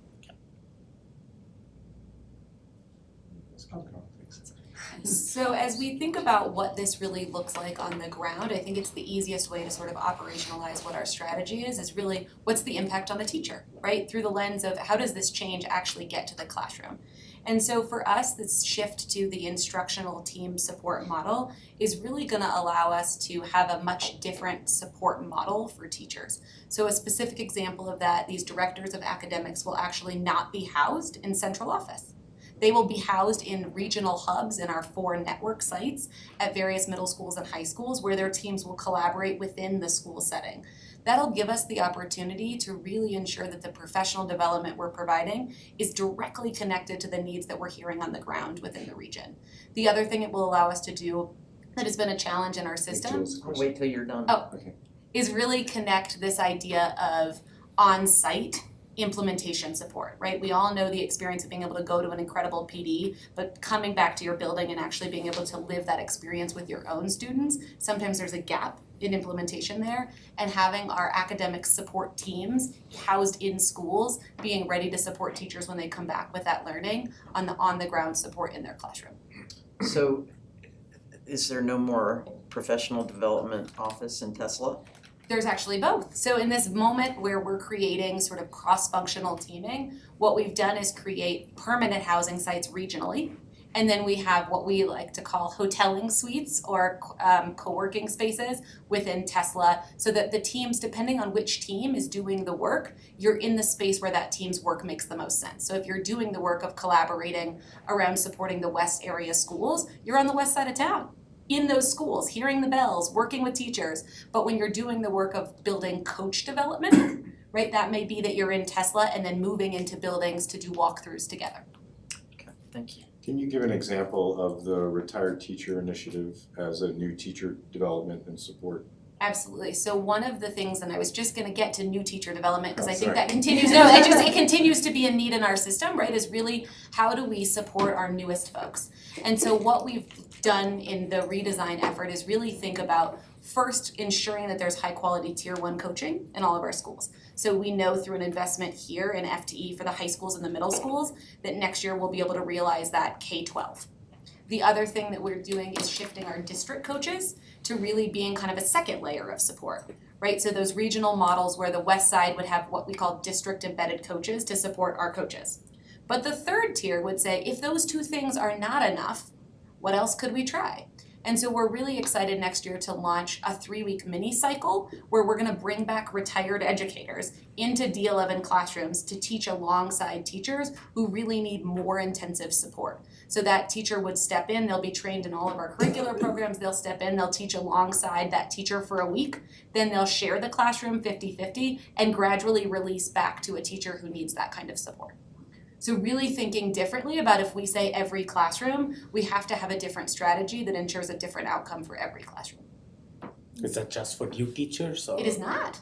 So as we think about what this really looks like on the ground, I think it's the easiest way to sort of operationalize what our strategy is really what's the impact on the teacher, right? Through the lens of how does this change actually get to the classroom? And so for us, this shift to the instructional team support model is really going to allow us to have a much different support model for teachers. So a specific example of that, these directors of academics will actually not be housed in central office. They will be housed in regional hubs in our 4 network sites at various middle schools and high schools where their teams will collaborate within the school setting. That'll give us the opportunity to really ensure that the professional development we're providing is directly connected to the needs that we're hearing on the ground within the region. The other thing it will allow us to do that has been a challenge in our system. Wait till you're done. Oh, Okay. is really connect this idea of on-site implementation support, right? We all know the experience of being able to go to an incredible PD, but coming back to your building and actually being able to live that experience with your own students, sometimes there's a gap in implementation there, and having our academic support teams housed in schools, being ready to support teachers when they come back with that learning on the ground support in their classroom. So is there no more professional development office in Tesla? There's actually both. So in this moment where we're creating sort of cross-functional teaming, what we've done is create permanent housing sites regionally. And then we have what we like to call hoteling suites or co-working spaces within Tesla so that the teams, depending on which team is doing the work, you're in the space where that team's work makes the most sense. So if you're doing the work of collaborating around supporting the West area schools, you're on the west side of town. In those schools, hearing the bells, working with teachers. But when you're doing the work of building coach development, right, that may be that you're in Tesla and then moving into buildings to do walkthroughs together. Okay, thank you. Can you give an example of the retired teacher initiative as a new teacher development and support? Absolutely. So one of the things, and I was just going to get to new teacher development because I think sorry. that continues. No, it continues to be a need in our system, right? Is really how do we support our newest folks? And so what we've done in the redesign effort is really think about first ensuring that there's high quality tier 1 coaching in all of our schools. So we know through an investment here in FTE for the high schools and the middle schools that next year we'll be able to realize that K-12. The other thing that we're doing is shifting our district coaches to really being kind of a second layer of support, right? So those regional models where the west side would have what we call district embedded coaches to support our coaches. But the third tier would say, if those two things are not enough, what else could we try? And so we're really excited next year to launch a 3-week mini cycle where we're gonna bring back retired educators into D11 classrooms to teach alongside teachers who really need more intensive support. So that teacher would step in, they'll be trained in all of our curricular programs, they'll step in, they'll teach alongside that teacher for a week, then they'll share the classroom 50-50 and gradually release back to a teacher who needs that kind of support. So really thinking differently about if we say every classroom, we have to have a different strategy that ensures a different outcome for every classroom. Is that just for new teachers or? It is not.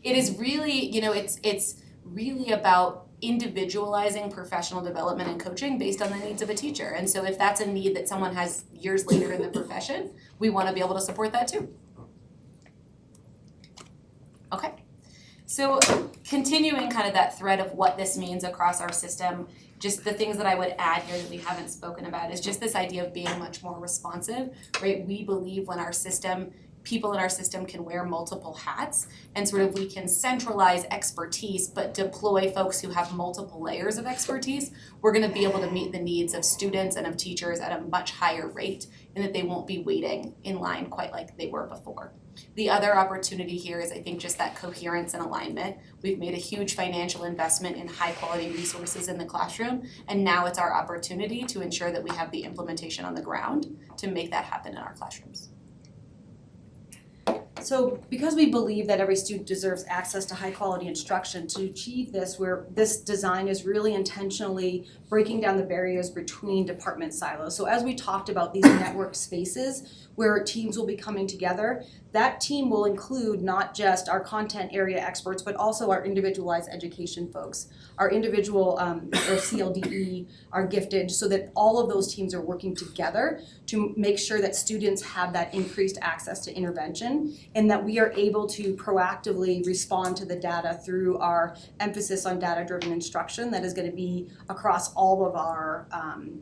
It is really, it's really about individualizing professional development and coaching based on the needs of a teacher. And so if that's a need that someone has years later in the profession, we want to be able to support that too. Okay. So continuing kind of that thread of what this means across our system, just the things that I would add here that we haven't spoken about is just this idea of being much more responsive, right? We believe when our system, people in our system can wear multiple hats and sort of we can centralize expertise but deploy folks who have multiple layers of expertise, we're gonna be able to meet the needs of students and of teachers at a much higher rate and that they won't be waiting in line quite like they were before. The other opportunity here is I think just that coherence and alignment. We've made a huge financial investment in high quality resources in the classroom, and now it's our opportunity to ensure that we have the implementation on the ground to make that happen in our classrooms. So because we believe that every student deserves access to high quality instruction, to achieve this, this design is really intentionally breaking down the barriers between department silos. So as we talked about these network spaces where teams will be coming together, that team will include not just our content area experts, but also our individualized education folks, our individual, our CLDE, our gifted, so that all of those teams are working together to make sure that students have that increased access to intervention and that we are able to proactively respond to the data through our emphasis on data-driven instruction that is going to be across all of our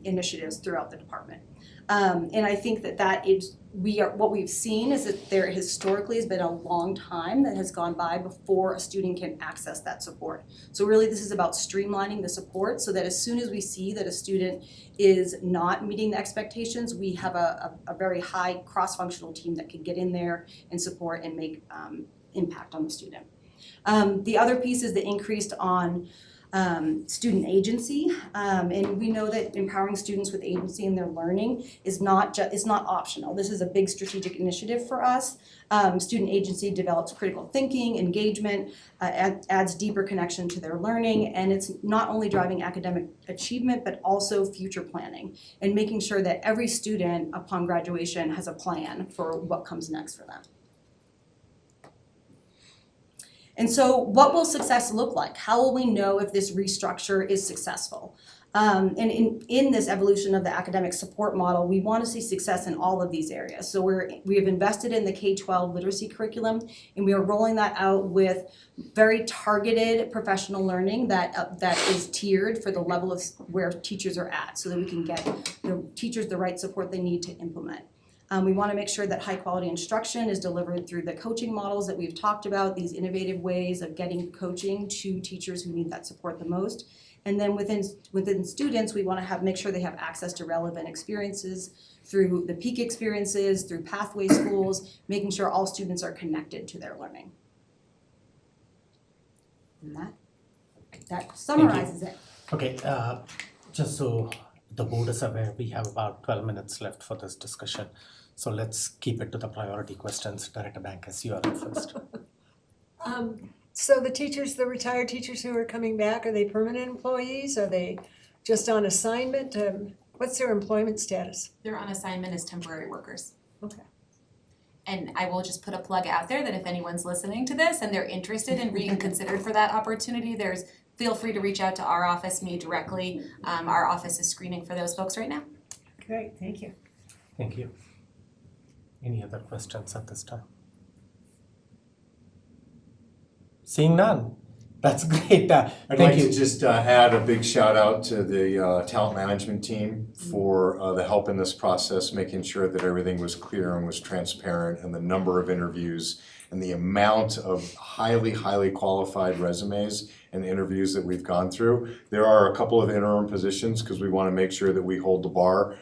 initiatives throughout the department. And I think that is, what we've seen is that there historically has been a long time that has gone by before a student can access that support. So really this is about streamlining the support so that as soon as we see that a student is not meeting the expectations, we have a very high cross-functional team that can get in there and support and make impact on the student. The other piece is the increased on student agency, and we know that empowering students with agency in their learning is not optional. This is a big strategic initiative for us. Student agency develops critical thinking, engagement, adds deeper connection to their learning, and it's not only driving academic achievement but also future planning and making sure that every student upon graduation has a plan for what comes next for them. And so what will success look like? How will we know if this restructure is successful? And in this evolution of the academic support model, we want to see success in all of these areas. So we have invested in the K-12 literacy curriculum, and we are rolling that out with very targeted professional learning that is tiered for the level of where teachers are at so that we can get the teachers the right support they need to implement. We want to make sure that high quality instruction is delivered through the coaching models that we've talked about, these innovative ways of getting coaching to teachers who need that support the most. And then within students, we want to make sure they have access to relevant experiences through the peak experiences, through pathway schools, making sure all students are connected to their learning. And that summarizes it. Okay, just so the board is aware, we have about 12 minutes left for this discussion. So let's keep it to the priority questions. Director Bankus, you are up first. So the teachers, the retired teachers who are coming back, are they permanent employees? Are they just on assignment? What's their employment status? They're on assignment as temporary workers. Okay. And I will just put a plug out there that if anyone's listening to this and they're interested in being considered for that opportunity, feel free to reach out to our office, me directly. Our office is screening for those folks right now. Great, thank you. Thank you. Any other questions at this time? Seeing none, That's great. I'd Thank like you. to just add a big shout out to the talent management team for the help in this process, making sure that everything was clear and was transparent, and the number of interviews and the amount of highly qualified resumes and interviews that we've gone through. There are a couple of interim positions because we want to make sure that we hold the bar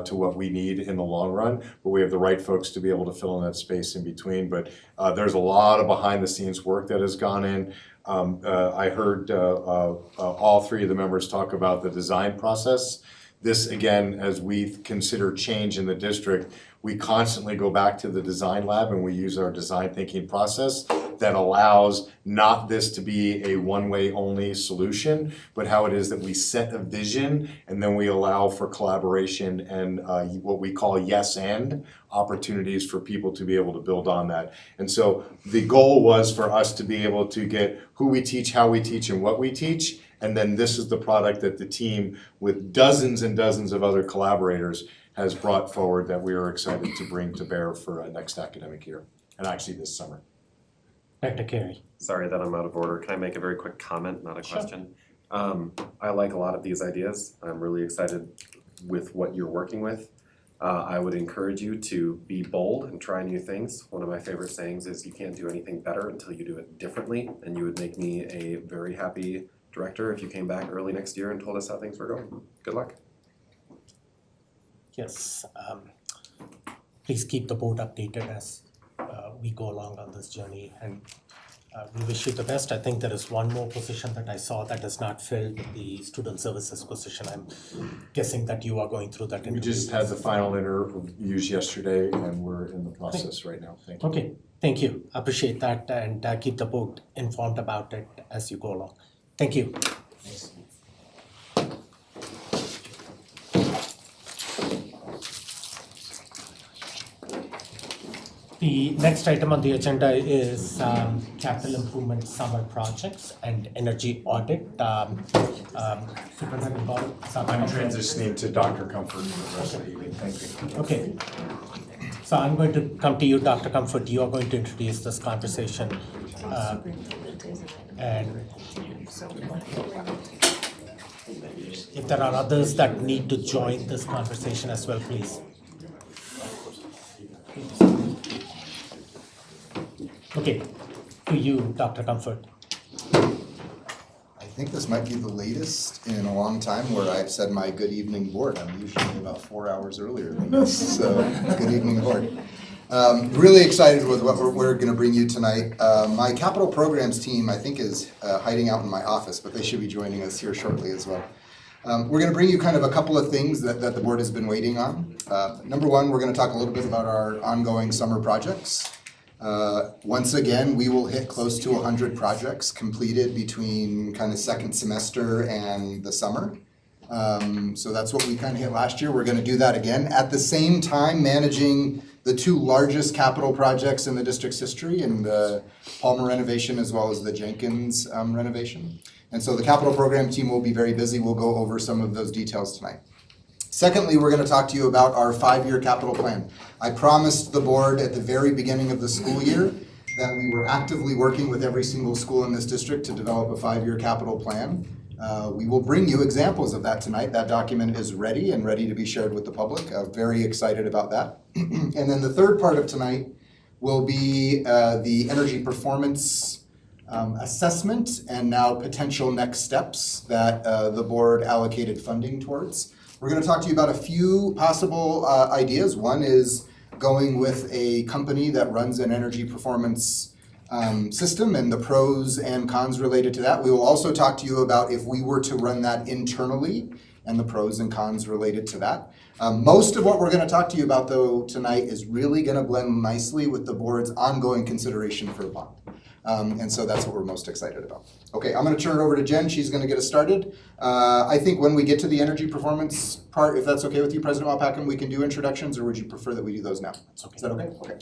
to what we need in the long run, but we have the right folks to be able to fill in that space in between. But there's a lot of behind the scenes work that has gone in. I heard all three of the members talk about the design process. This, again, as we consider change in the district, we constantly go back to the design lab and we use our design thinking process that allows not this to be a one-way only solution, but how it is that we set a vision and then we allow for collaboration and what we call yes and opportunities for people to be able to build on that. And so the goal was for us to be able to get who we teach, how we teach, and what we teach. And then this is the product that the team, with dozens and dozens of other collaborators, has brought forward that we are excited to bring to bear for next academic year, and actually this summer. Dr. Carey. Sorry that I'm out of order. Can I make a very quick comment, not a question? I like a lot of these ideas. I'm really excited with what you're working with. I would encourage you to be bold and try new things. One of my favorite sayings is you can't do anything better until you do it differently, and you would make me a very happy director if you came back early next year and told us how things were going. Good luck. Yes. Please keep the board updated as we go along on this journey, and we wish you the best. I think there is one more position that I saw that is not filled, the student services position. I'm guessing that you are going through that interview. We just had the final interviews yesterday and we're in the process right now. Thank you. Okay, thank you. Appreciate that, and keep the board informed about it as you go along. Thank you. Thanks. The next item on the agenda is capital improvement summer projects and energy audit. Superintendent Bob. I'm transitioning to Dr. Comfort for the rest of the evening. Thank you. Okay. So I'm going to come to you, Dr. Comfort. You are going to introduce this conversation. And if there are others that need to join this conversation as well, please. Okay, to you, Dr. Comfort. I think this might be the latest in a long time where I've said my good evening board. I'm usually about 4 hours earlier than this, so good evening board. Really excited with what we're going to bring you tonight. My capital programs team, I think, is hiding out in my office, but they should be joining us here shortly as well. We're going to bring you kind of a couple of things that the board has been waiting on. Number one, we're going to talk a little bit about our ongoing summer projects. Once again, we will hit close to 100 projects completed between kind of second semester and the summer. So that's what we kind of hit last year. We're going to do that again. At the same time, managing the two largest capital projects in the district's history, in the Palmer renovation as well as the Jenkins renovation. And so the capital program team will be very busy. We'll go over some of those details tonight. Secondly, we're going to talk to you about our 5-year capital plan. I promised the board at the very beginning of the school year that we were actively working with every single school in this district to develop a 5-year capital plan. We will bring you examples of that tonight. That document is ready and ready to be shared with the public. Very excited about that. And then the third part of tonight will be the energy performance assessment and now potential next steps that the board allocated funding towards. We're going to talk to you about a few possible ideas. One is going with a company that runs an energy performance system and the pros and cons related to that. We will also talk to you about if we were to run that internally and the pros and cons related to that. Most of what we're going to talk to you about, though, tonight is really going to blend nicely with the board's ongoing consideration for a bond. And so that's what we're most excited about. Okay, I'm going to turn it over to Jen. She's going to get us started. I think when we get to the energy performance part, if that's okay with you, President Wapacham, we can do introductions, or would you prefer that we do those now? Is that okay? Okay.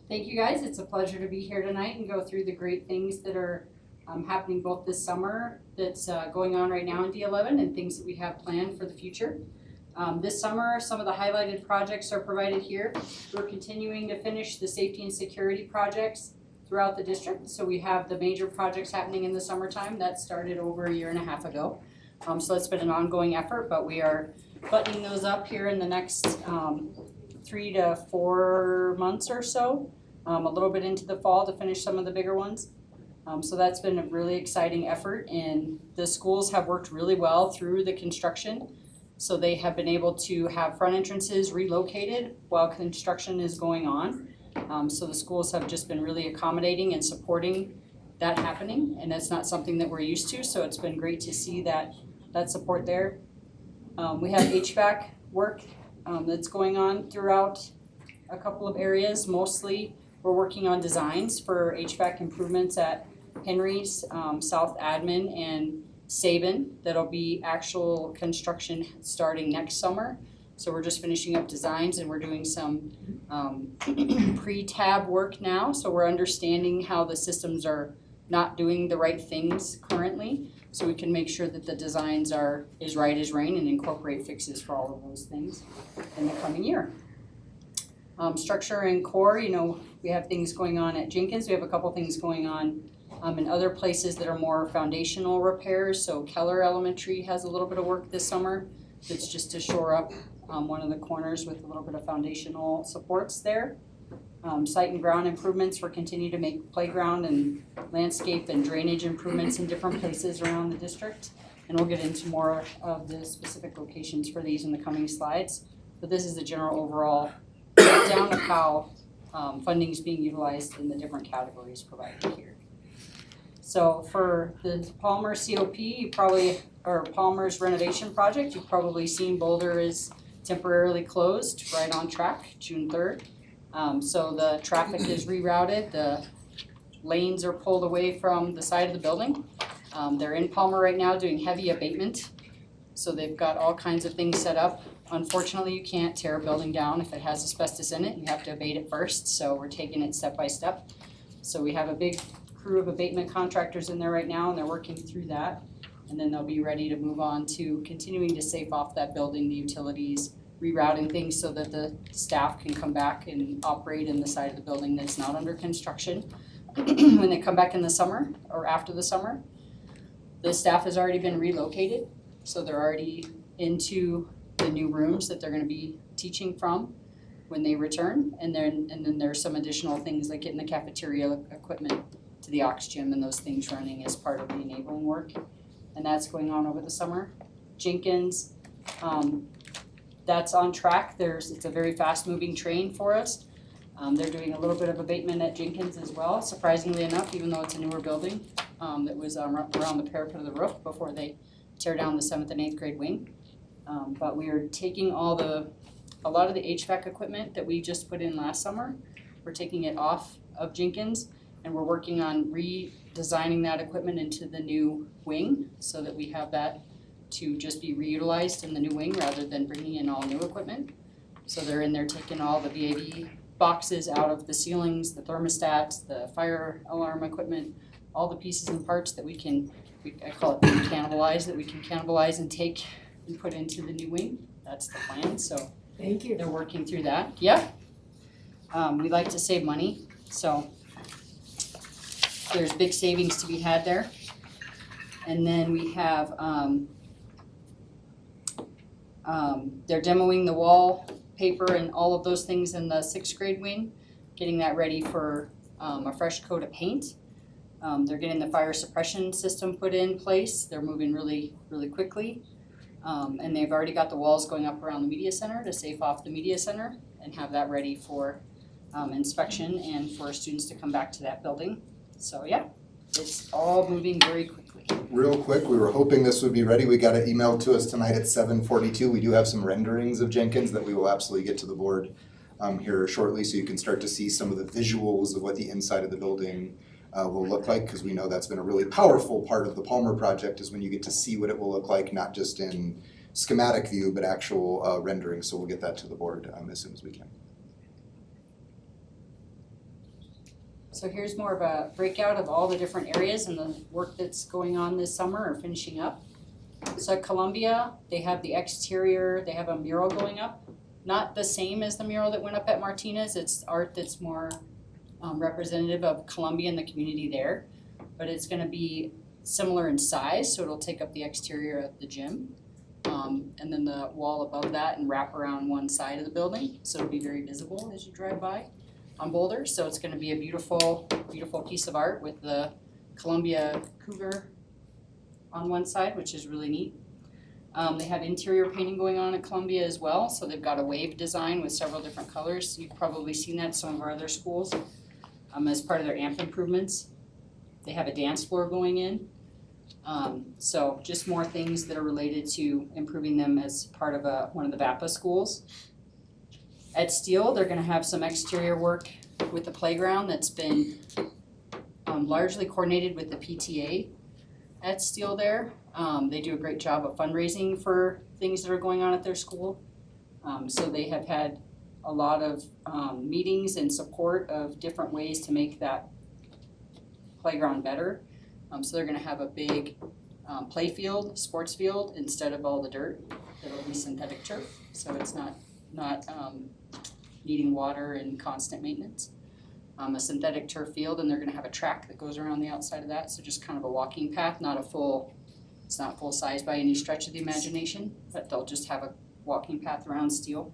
Thank you, guys. It's a pleasure to be here tonight and go through the great things that are happening both this summer that's going on right now in D11 and things that we have planned for the future. This summer, some of the highlighted projects are provided here. We're continuing to finish the safety and security projects throughout the district. So we have the major projects happening in the summertime. That started over a year and a half ago. So it's been an ongoing effort, but we are buttoning those up here in the next 3 to 4 months or so, a little bit into the fall to finish some of the bigger ones. So that's been a really exciting effort, and the schools have worked really well through the construction. So they have been able to have front entrances relocated while construction is going on. So the schools have just been really accommodating and supporting that happening, and that's not something that we're used to, so it's been great to see that support there. We have HVAC work that's going on throughout a couple of areas. Mostly we're working on designs for HVAC improvements at Henry's, South Admin, and Sabin. That'll be actual construction starting next summer. So we're just finishing up designs, and we're doing some pre-tab work now. So we're understanding how the systems are not doing the right things currently, so we can make sure that the designs are as right as rain and incorporate fixes for all of those things in the coming year. Structure and core, we have things going on at Jenkins. We have a couple things going on in other places that are more foundational repairs. So Keller Elementary has a little bit of work this summer that's just to shore up one of the corners with a little bit of foundational supports there. Site and ground improvements, we're continuing to make playground and landscape and drainage improvements in different places around the district. And we'll get into more of the specific locations for these in the coming slides. But this is the general overall breakdown of how funding is being utilized in the different categories provided here. So for the Palmer COP, or Palmer's renovation project, you've probably seen Boulder is temporarily closed, right on track, June 3rd. So the traffic is rerouted, the lanes are pulled away from the side of the building. They're in Palmer right now doing heavy abatement. So they've got all kinds of things set up. Unfortunately, you can't tear a building down if it has asbestos in it. You have to abate it first, so we're taking it step by step. So we have a big crew of abatement contractors in there right now, and they're working through that. And then they'll be ready to move on to continuing to safe off that building, the utilities, rerouting things so that the staff can come back and operate in the side of the building that's not under construction. When they come back in the summer or after the summer, the staff has already been relocated. So they're already into the new rooms that they're going to be teaching from when they return. And then there's some additional things like getting the cafeteria equipment to the Ox Gym and those things running as part of the enabling work. And that's going on over the summer. Jenkins, that's on track. It's a very fast moving train for us. They're doing a little bit of abatement at Jenkins as well, surprisingly enough, even though it's a newer building that was around the parapet of the roof before they tear down the 7th and 8th grade wing. But we are taking a lot of the HVAC equipment that we just put in last summer. We're taking it off of Jenkins, and we're working on redesigning that equipment into the new wing so that we have that to just be reutilized in the new wing rather than bringing in all new equipment. So they're in there taking all the VAV boxes out of the ceilings, the thermostats, the fire alarm equipment, all the pieces and parts that I call it cannibalize, that we can cannibalize and take and put into the new wing. That's the plan, so Thank you. they're working through that. Yeah. We like to save money, so there's big savings to be had there. And then we have, they're demoing the wallpaper and all of those things in the 6th grade wing, getting that ready for a fresh coat of paint. They're getting the fire suppression system put in place. They're moving really, really quickly. And they've already got the walls going up around the media center to safe off the media center and have that ready for inspection and for students to come back to that building. So yeah, it's all moving very quickly. Real quick, we were hoping this would be ready. We got it emailed to us tonight at 7:42. We do have some renderings of Jenkins that we will absolutely get to the board here shortly, so you can start to see some of the visuals of what the inside of the building will look like, because we know that's been a really powerful part of the Palmer project, is when you get to see what it will look like, not just in schematic view, but actual rendering. So we'll get that to the board as soon as we can. So here's more of a breakout of all the different areas and the work that's going on this summer or finishing up. So at Columbia, they have the exterior, they have a mural going up. Not the same as the mural that went up at Martinez. It's art that's more representative of Columbia and the community there, but it's gonna be similar in size, so it'll take up the exterior of the gym. And then the wall above that and wrap around one side of the building, so it'll be very visible as you drive by on Boulder. So it's gonna be a beautiful, beautiful piece of art with the Columbia Cougar on one side, which is really neat. They have interior painting going on at Columbia as well, so they've got a wave design with several different colors. You've probably seen that at some of our other schools as part of their AMP improvements. They have a dance floor going in. So just more things that are related to improving them as part of one of the VAPA schools. At Steele, they're gonna have some exterior work with the playground that's been largely coordinated with the PTA at Steele there. They do a great job of fundraising for things that are going on at their school. So they have had a lot of meetings and support of different ways to make that playground better. So they're gonna have a big play field, sports field, instead of all the dirt. It'll be synthetic turf, so it's not needing water and constant maintenance. A synthetic turf field, and they're gonna have a track that goes around the outside of that, so just kind of a walking path, it's not full size by any stretch of the imagination, but they'll just have a walking path around Steele.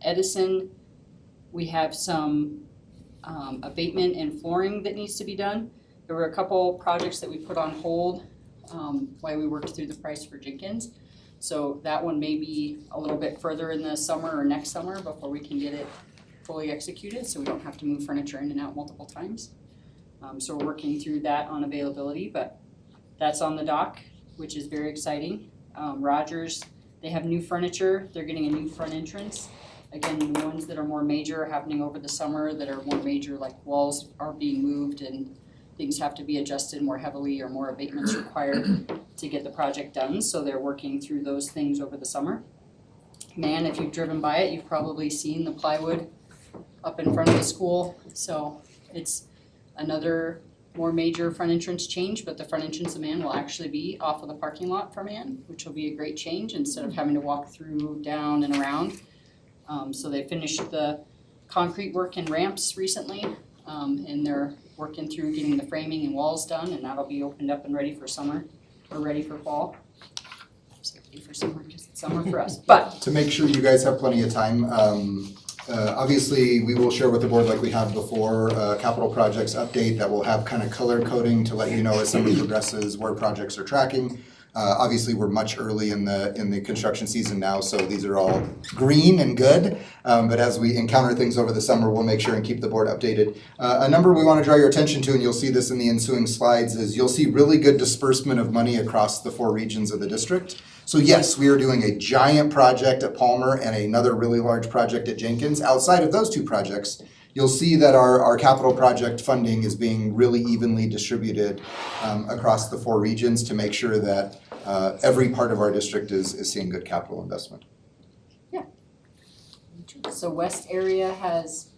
Edison, we have some abatement and flooring that needs to be done. There were a couple projects that we put on hold while we worked through the price for Jenkins. So that one may be a little bit further in the summer or next summer before we can get it fully executed, so we don't have to move furniture in and out multiple times. So we're working through that on availability, but that's on the dock, which is very exciting. Rogers, they have new furniture. They're getting a new front entrance. Again, the ones that are more major are happening over the summer that are more major, like walls are being moved and things have to be adjusted more heavily or more abatements required to get the project done. So they're working through those things over the summer. Man, if you've driven by it, you've probably seen the plywood up in front of the school. So it's another more major front entrance change, but the front entrance of Man will actually be off of the parking lot for Man, which will be a great change instead of having to walk through, down, and around. So they finished the concrete work and ramps recently, and they're working through getting the framing and walls done, and that'll be opened up and ready for summer, or ready for fall. So ready for summer, because it's summer for us, but. To make sure you guys have plenty of time, obviously, we will share with the board like we have before, capital projects update that will have kind of color coding to let you know as summer progresses where projects are tracking. Obviously, we're much early in the construction season now, so these are all green and good. But as we encounter things over the summer, we'll make sure and keep the board updated. A number we want to draw your attention to, and you'll see this in the ensuing slides, is you'll see really good disbursement of money across the 4 regions of the district. So yes, we are doing a giant project at Palmer and another really large project at Jenkins. Outside of those 2 projects, you'll see that our capital project funding is being really evenly distributed across the 4 regions to make sure that every part of our district is seeing good capital investment. Yeah. So West area has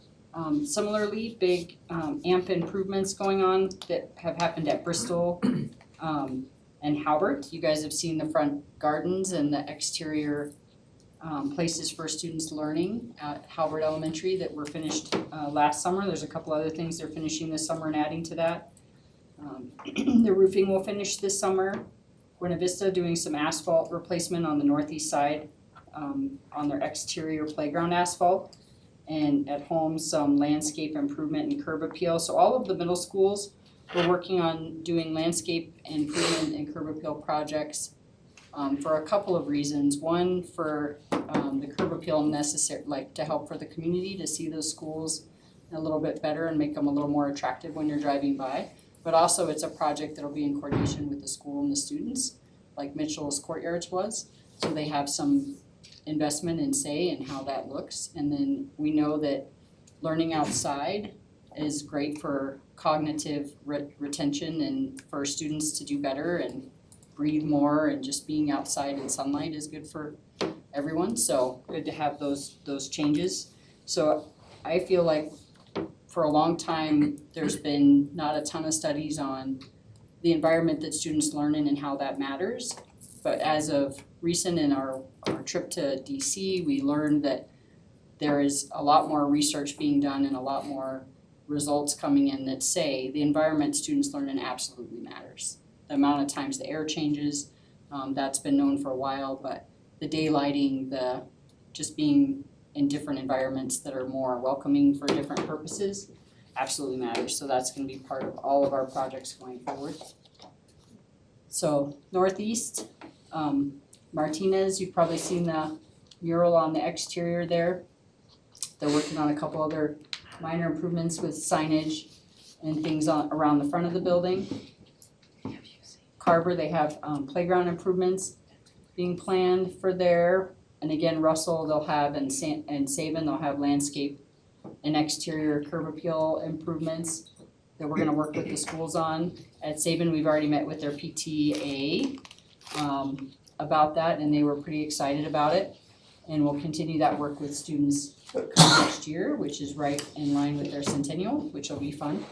similarly big AMP improvements going on that have happened at Bristol and Halbert. You guys have seen the front gardens and the exterior places for students learning at Halbert Elementary that were finished last summer. There's a couple other things they're finishing this summer and adding to that. The roofing will finish this summer. Buena Vista doing some asphalt replacement on the northeast side on their exterior playground asphalt. And at home, some landscape improvement and curb appeal. So all of the middle schools, we're working on doing landscape improvement and curb appeal projects for a couple of reasons. One, for the curb appeal necessary, like to help for the community to see those schools a little bit better and make them a little more attractive when you're driving by. But also it's a project that'll be in coordination with the school and the students, like Mitchell's Courtyards was. So they have some investment and say in how that looks. And then we know that learning outside is great for cognitive retention and for students to do better and breathe more, and just being outside in sunlight is good for everyone. So good to have those changes. So I feel like for a long time, there's been not a ton of studies on the environment that students learn in and how that matters. But as of recent in our trip to DC, we learned that there is a lot more research being done and a lot more results coming in that say the environment students learn in absolutely matters. The amount of times the air changes, that's been known for a while, but the daylighting, the just being in different environments that are more welcoming for different purposes absolutely matters. So that's going to be part of all of our projects going forward. So Northeast, Martinez, you've probably seen the mural on the exterior there. They're working on a couple other minor improvements with signage and things around the front of the building. Carver, they have playground improvements being planned for there. And again, Russell, they'll have, and Sabin, they'll have landscape and exterior curb appeal improvements that we're gonna work with the schools on. At Sabin, we've already met with their PTA about that, and they were pretty excited about it. And we'll continue that work with students next year, which is right in line with their centennial, which will be fun.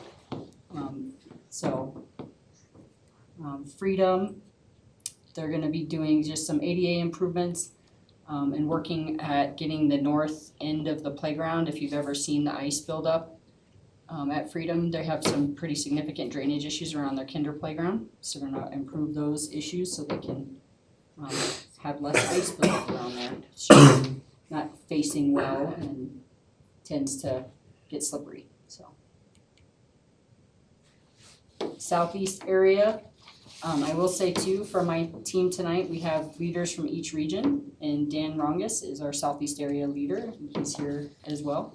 Freedom, they're gonna be doing just some ADA improvements and working at getting the north end of the playground. If you've ever seen the ice buildup at Freedom, they have some pretty significant drainage issues around their kinder playground. So we're gonna improve those issues so they can have less ice buildup around there. It's not facing well and tends to get slippery, so. Southeast area, I will say too, for my team tonight, we have leaders from each region, and Dan Rongus is our Southeast area leader. He's here as well.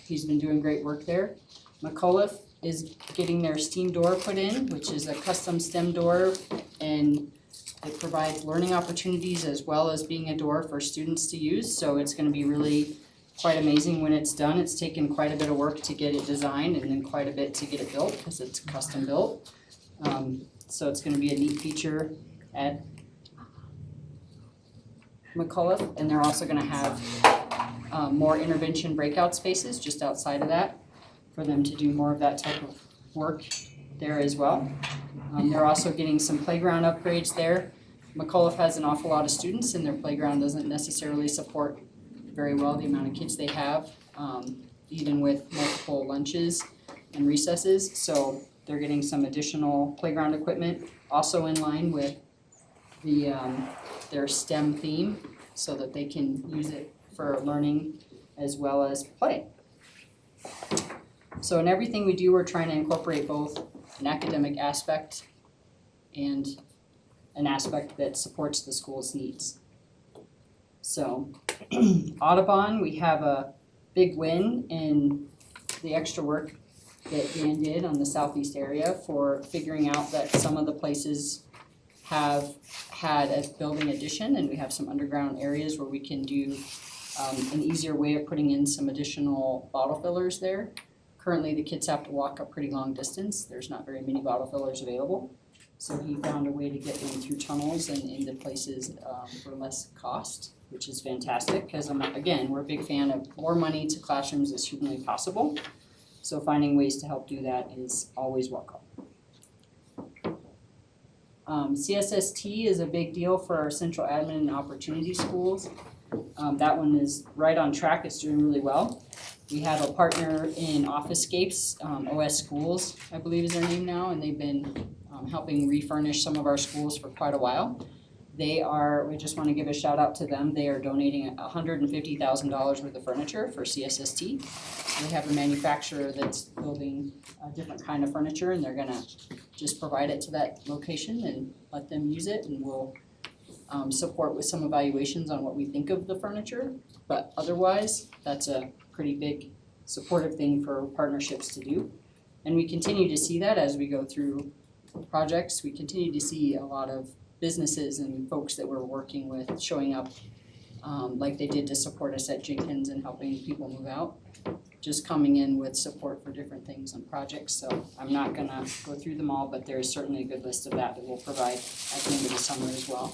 He's been doing great work there. McAuliffe is getting their steam door put in, which is a custom STEM door, and it provides learning opportunities as well as being a door for students to use. So it's gonna be really quite amazing when it's done. It's taken quite a bit of work to get it designed and then quite a bit to get it built because it's custom built. So it's gonna be a neat feature at McAuliffe, and they're also gonna have more intervention breakout spaces just outside of that for them to do more of that type of work there as well. They're also getting some playground upgrades there. McAuliffe has an awful lot of students and their playground doesn't necessarily support very well the amount of kids they have, even with multiple lunches and recesses. So they're getting some additional playground equipment, also in line with the their STEM theme, so that they can use it for learning as well as play. So in everything we do, we're trying to incorporate both an academic aspect and an aspect that supports the school's needs. So Audubon, we have a big win in the extra work that Dan did on the Southeast area for figuring out that some of the places have had a building addition, and we have some underground areas where we can do an easier way of putting in some additional bottle fillers there. Currently, the kids have to walk a pretty long distance. There's not very many bottle fillers available. So he found a way to get them through tunnels and into places for less cost, which is fantastic, because again, we're a big fan of more money to classrooms as humanly possible. So finding ways to help do that is always welcome. CSST is a big deal for our central admin and opportunity schools. That one is right on track. It's doing really well. We have a partner in Officescapes, OS Schools, I believe is their name now, and they've been helping refurnish some of our schools for quite a while. We just want to give a shout out to them. They are donating $150,000 worth of furniture for CSST. They have a manufacturer that's building a different kind of furniture, and they're gonna just provide it to that location and let them use it, and we'll support with some evaluations on what we think of the furniture. But otherwise, that's a pretty big supportive thing for partnerships to do. And we continue to see that as we go through projects. We continue to see a lot of businesses and folks that we're working with showing up like they did to support us at Jenkins and helping people move out, just coming in with support for different things and projects. So I'm not gonna go through them all, but there is certainly a good list of that we'll provide at the end of the summer as well.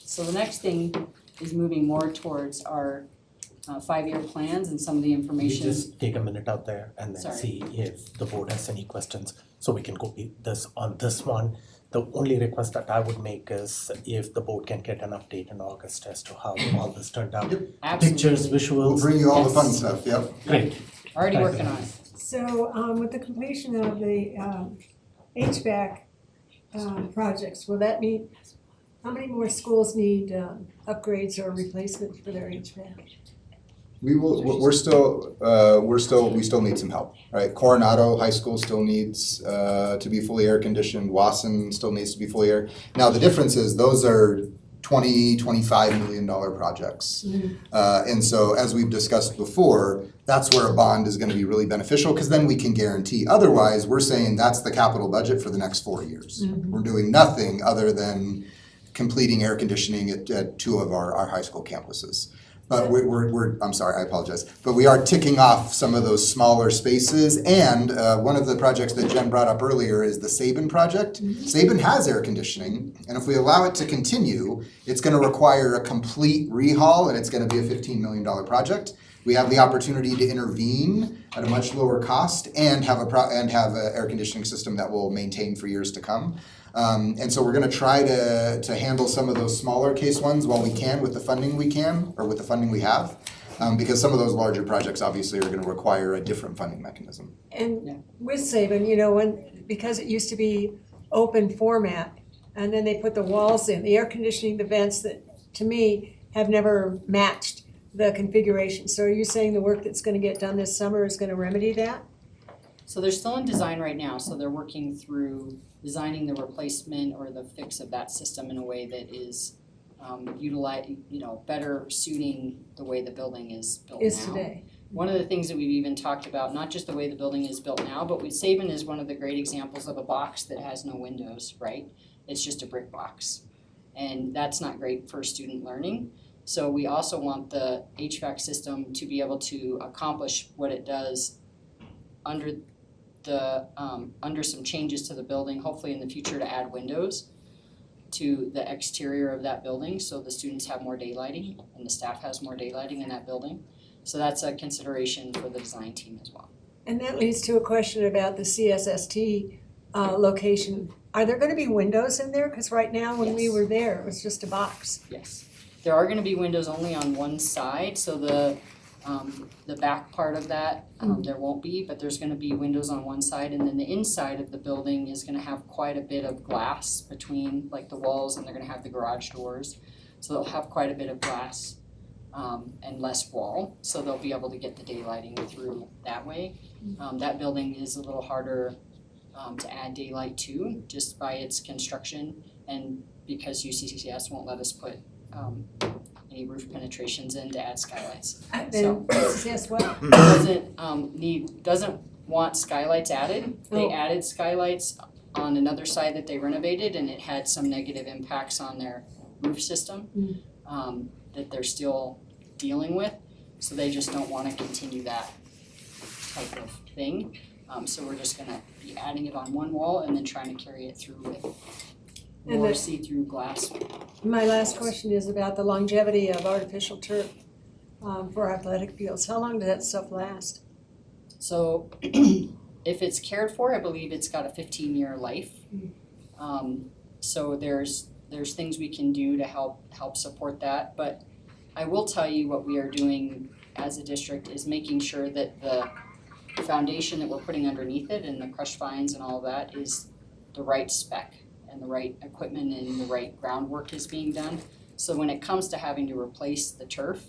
So the next thing is moving more towards our 5-year plans and some of the We information. just take a minute out there and then Sorry. see if the board has any questions, so we can go on this one. The only request that I would make is if the board can get an update in August as to how all this turned out. Pictures, visuals. We'll bring you all the fun stuff, yep. Great. Already Thank working you. on it. So with the completion of the HVAC projects, will that mean, how many more schools need upgrades or replacement for their HVAC? We still need some help, right? Coronado High School still needs to be fully air conditioned. Wasson still needs to be fully air. Now, the difference is those are $25 million projects. And so as we've discussed before, that's where a bond is gonna be really beneficial because then we can guarantee. Otherwise, we're saying that's the capital budget for the next 4 years. We're doing nothing other than completing air conditioning at 2 of our high school campuses. But I'm sorry, I apologize. But we are ticking off some of those smaller spaces. And one of the projects that Jen brought up earlier is the Sabin project. Sabin has air conditioning. And if we allow it to continue, it's going to require a complete rehaul and it's going to be a $15 million project. We have the opportunity to intervene at a much lower cost and have an air conditioning system that will maintain for years to come. And so we're going to try to handle some of those smaller case ones while we can with the funding we can, or with the funding we have, because some of those larger projects obviously are going to require a different funding mechanism. And with Sabin, because it used to be open format, and then they put the walls in, the air conditioning, the vents that, to me, have never matched the configuration. So are you saying the work that's going to get done this summer is going to remedy that? So they're still in design right now, so they're working through designing the replacement or the fix of that system in a way that is better suiting the way the building is built now. Today. One of the things that we've even talked about, not just the way the building is built now, but Sabin is one of the great examples of a box that has no windows, right? It's just a brick box. And that's not great for student learning. So we also want the HVAC system to be able to accomplish what it does under some changes to the building, hopefully in the future to add windows to the exterior of that building so the students have more daylighting and the staff has more daylighting in that building. So that's a consideration for the design team as well. And that leads to a question about the CSST location. Are there going to be windows in there? Because right now when we were there, it was just a box. Yes. There are going to be windows only on one side, so the back part of that, there won't be, but there's going to be windows on one side, and then the inside of the building is going to have quite a bit of glass between like the walls, and they're going to have the garage doors, so they'll have quite a bit of glass and less wall, so they'll be able to get the daylighting through that way. That building is a little harder to add daylight to just by its construction, and because UCCS won't let us put any roof penetrations in to add skylights. So Yes, what? doesn't want skylights added. They added skylights on another side that they renovated, and it had some negative impacts on their roof system that they're still dealing with. So they just don't want to continue that type of thing. So we're just gonna be adding it on one wall and then trying to carry it through with more see-through glass. My last question is about the longevity of artificial turf for athletic fields. How long does that stuff last? So if it's cared for, I believe it's got a 15-year life. So there's things we can do to help support that. But I will tell you what we are doing as a district is making sure that the foundation that we're putting underneath it and the crushed fines and all of that is the right spec and the right equipment and the right groundwork is being done. So when it comes to having to replace the turf,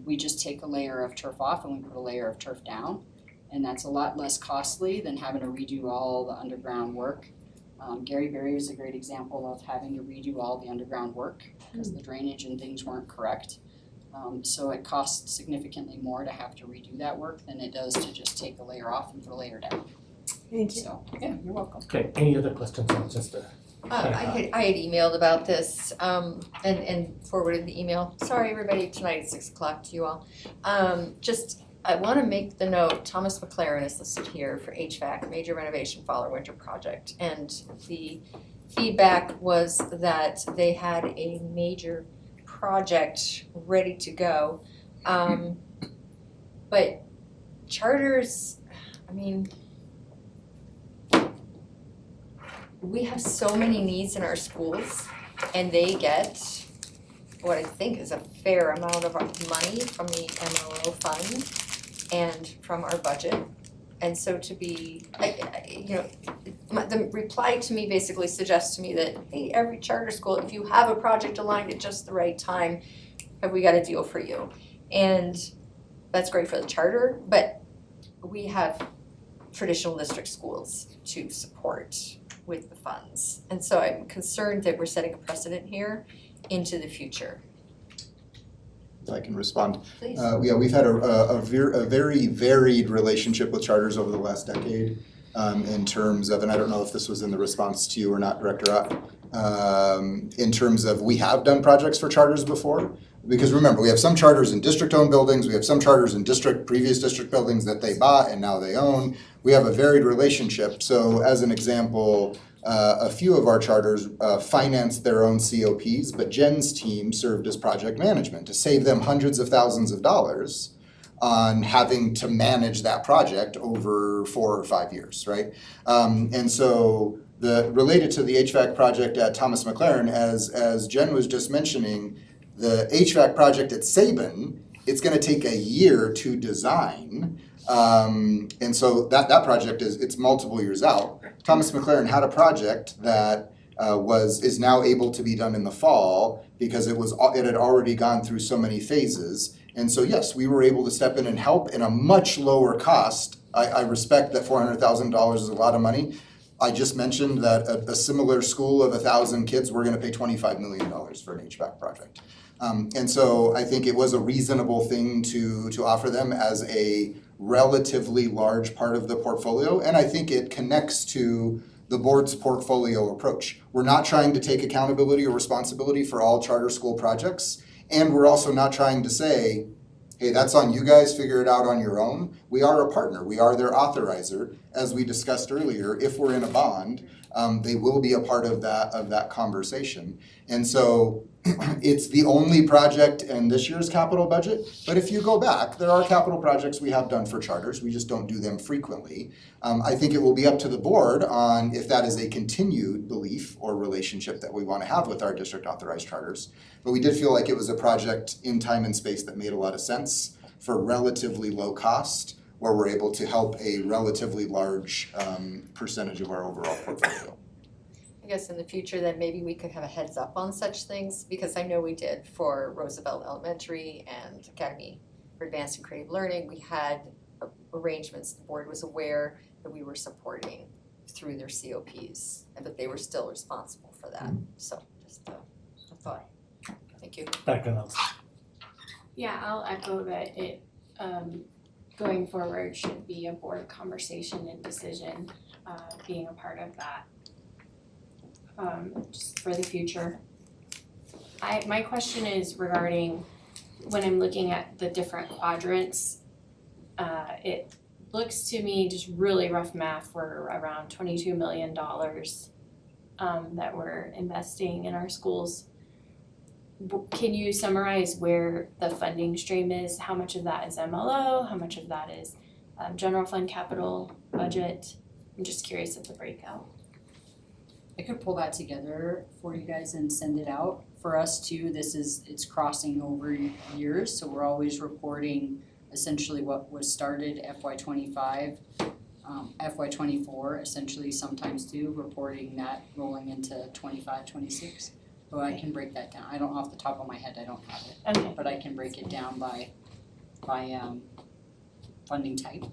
we just take a layer of turf off and we put a layer of turf down. And that's a lot less costly than having to redo all the underground work. Gary Berry is a great example of having to redo all the underground work because the drainage and things weren't correct. So it costs significantly more to have to redo that work than it does to just take a layer off and put a layer down. Thank you. So, yeah, you're welcome. Okay, any other questions on just I had emailed about this and forwarded the email. Sorry, everybody, tonight at 6 o'clock to you all. I want to make the note, Thomas McLaren is listed here for HVAC, major renovation fall or winter project. And the feedback was that they had a major project ready to go. But charters, I mean, we have so many needs in our schools, and they get what I think is a fair amount of our money from the MLO fund and from our budget. And so to be, the reply to me basically suggests to me that, hey, every charter school, if you have a project aligned at just the right time, have we got a deal for you? And that's great for the charter, but we have traditional district schools to support with the funds. And so I'm concerned that we're setting a precedent here into the future. If I can respond. Please. Yeah, we've had a very varied relationship with charters over the last decade in terms of, and I don't know if this was in the response to you or not, Director Ott, in terms of we have done projects for charters before. Because remember, we have some charters in district-owned buildings, we have some charters in previous district buildings that they bought and now they own. We have a varied relationship. So as an example, a few of our charters financed their own COPs, but Jen's team served as project management to save them hundreds of thousands of dollars on having to manage that project over 4 or 5 years, right? And so related to the HVAC project at Thomas McLaren, as Jen was just mentioning, the HVAC project at Sabin, it's gonna take a year to design. And so that project it's multiple years out. Thomas McLaren had a project that is now able to be done in the fall because it had already gone through so many phases. And so yes, we were able to step in and help in a much lower cost. I respect that $400,000 is a lot of money. I just mentioned that a similar school of 1,000 kids, we're gonna pay $25 million for an HVAC project. And so I think it was a reasonable thing to offer them as a relatively large part of the portfolio. And I think it connects to the board's portfolio approach. We're not trying to take accountability or responsibility for all charter school projects. And we're also not trying to say, hey, that's on you guys, figure it out on your own. We are a partner, we are their authorizer. As we discussed earlier, if we're in a bond, they will be a part of that conversation. And so it's the only project in this year's capital budget, but if you go back, there are capital projects we have done for charters, we just don't do them frequently. I think it will be up to the board on if that is a continued belief or relationship that we want to have with our district authorized charters. But we did feel like it was a project in time and space that made a lot of sense for relatively low cost, where we're able to help a relatively large percentage of our overall portfolio. I guess in the future then maybe we could have a heads up on such things, because I know we did for Roosevelt Elementary and Academy for Advanced and Creative Learning. We had arrangements, the board was aware that we were supporting through their COPs, but they were still responsible for that. So just a thought. Thank you. Dr. Nelson. Yeah, I'll echo that it going forward should be a board conversation and decision, being a part of that. Just for the future. My question is regarding when I'm looking at the different quadrants, it looks to me just really rough math, we're around $22 million that we're investing in our schools. Can you summarize where the funding stream is? How much of that is MLO? How much of that is general fund capital budget? I'm just curious of the breakout. I could pull that together for you guys and send it out. For us too, it's crossing over years, so we're always reporting essentially what was started FY25, FY24 essentially sometimes too, reporting that rolling into 25, 26. So I can break that down. I don't, off the top of my head, I don't have it. Okay. But I can break it down by funding type.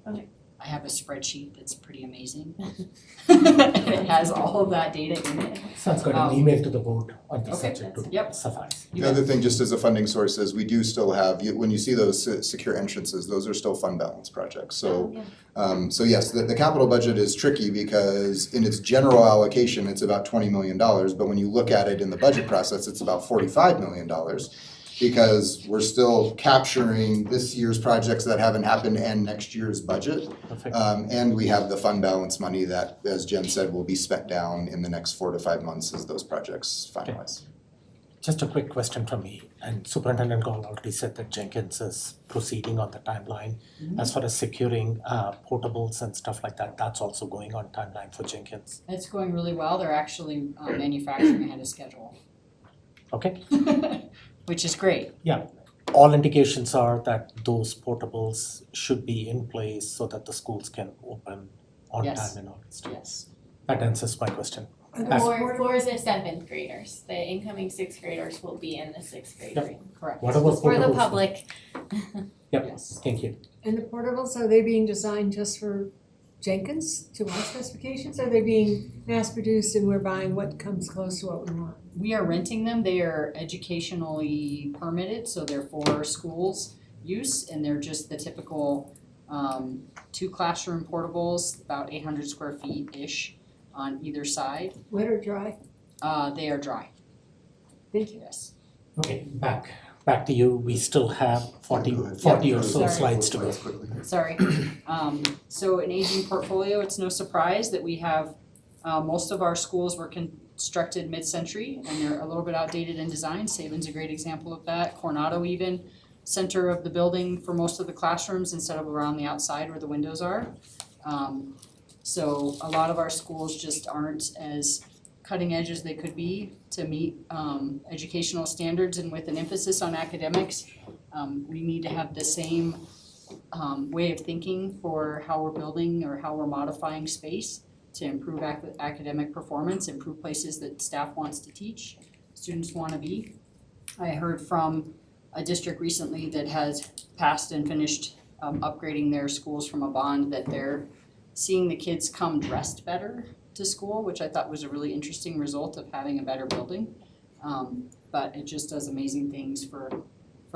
Okay. I have a spreadsheet that's pretty amazing. It has all of that data in it. Sounds good. An email to the board on the Okay. subject to Yep. suffice. The other thing, just as a funding source, is we do still have, when you see those secure entrances, those are still fund balance projects. So, so yes, the capital budget is tricky because in its general allocation, it's about $20 million. But when you look at it in the budget process, it's about $45 million. Because we're still capturing this year's projects that haven't happened and next year's budget. And we have the fund balance money that, as Jen said, will be spent down in the next 4 to 5 months as those projects finalize. Just a quick question from me, and Superintendent Gall already said that Jenkins is proceeding on the timeline. As far as securing portables and stuff like that, that's also going on timeline for Jenkins. It's going really well. They're actually manufacturing ahead of schedule, Okay? which is great. Yeah. All indications are that those portables should be in place so that the schools can open on Yes. time in August. Yes. That answers my question. For the seventh graders, the incoming sixth graders will be in the sixth grade Yep. ring. Correct. What about For the portables? public. Yep, Yes. thank you. And the portables, are they being designed just for Jenkins to our specifications? Are they being mass produced and we're buying what comes close to what we want? We are renting them. They are educationally permitted, so they're for schools use, and they're just the typical 2 classroom portables, about 800 square feet-ish on either side. Wet or dry? They are dry. Thank you. Yes. Okay, back to you. We still have 40 or so Sorry. slides to go. Sorry. So an aging portfolio, it's no surprise that we have, most of our schools were constructed mid-century and they're a little bit outdated in design. Saban's a great example of that. Coronado even, center of the building for most of the classrooms instead of around the outside where the windows are. So a lot of our schools just aren't as cutting edge as they could be to meet educational standards, and with an emphasis on academics, we need to have the same way of thinking for how we're building or how we're modifying space to improve academic performance, improve places that staff wants to teach, students want to be. I heard from a district recently that has passed and finished upgrading their schools from a bond that they're seeing the kids come dressed better to school, which I thought was a really interesting result of having a better building. But it just does amazing things for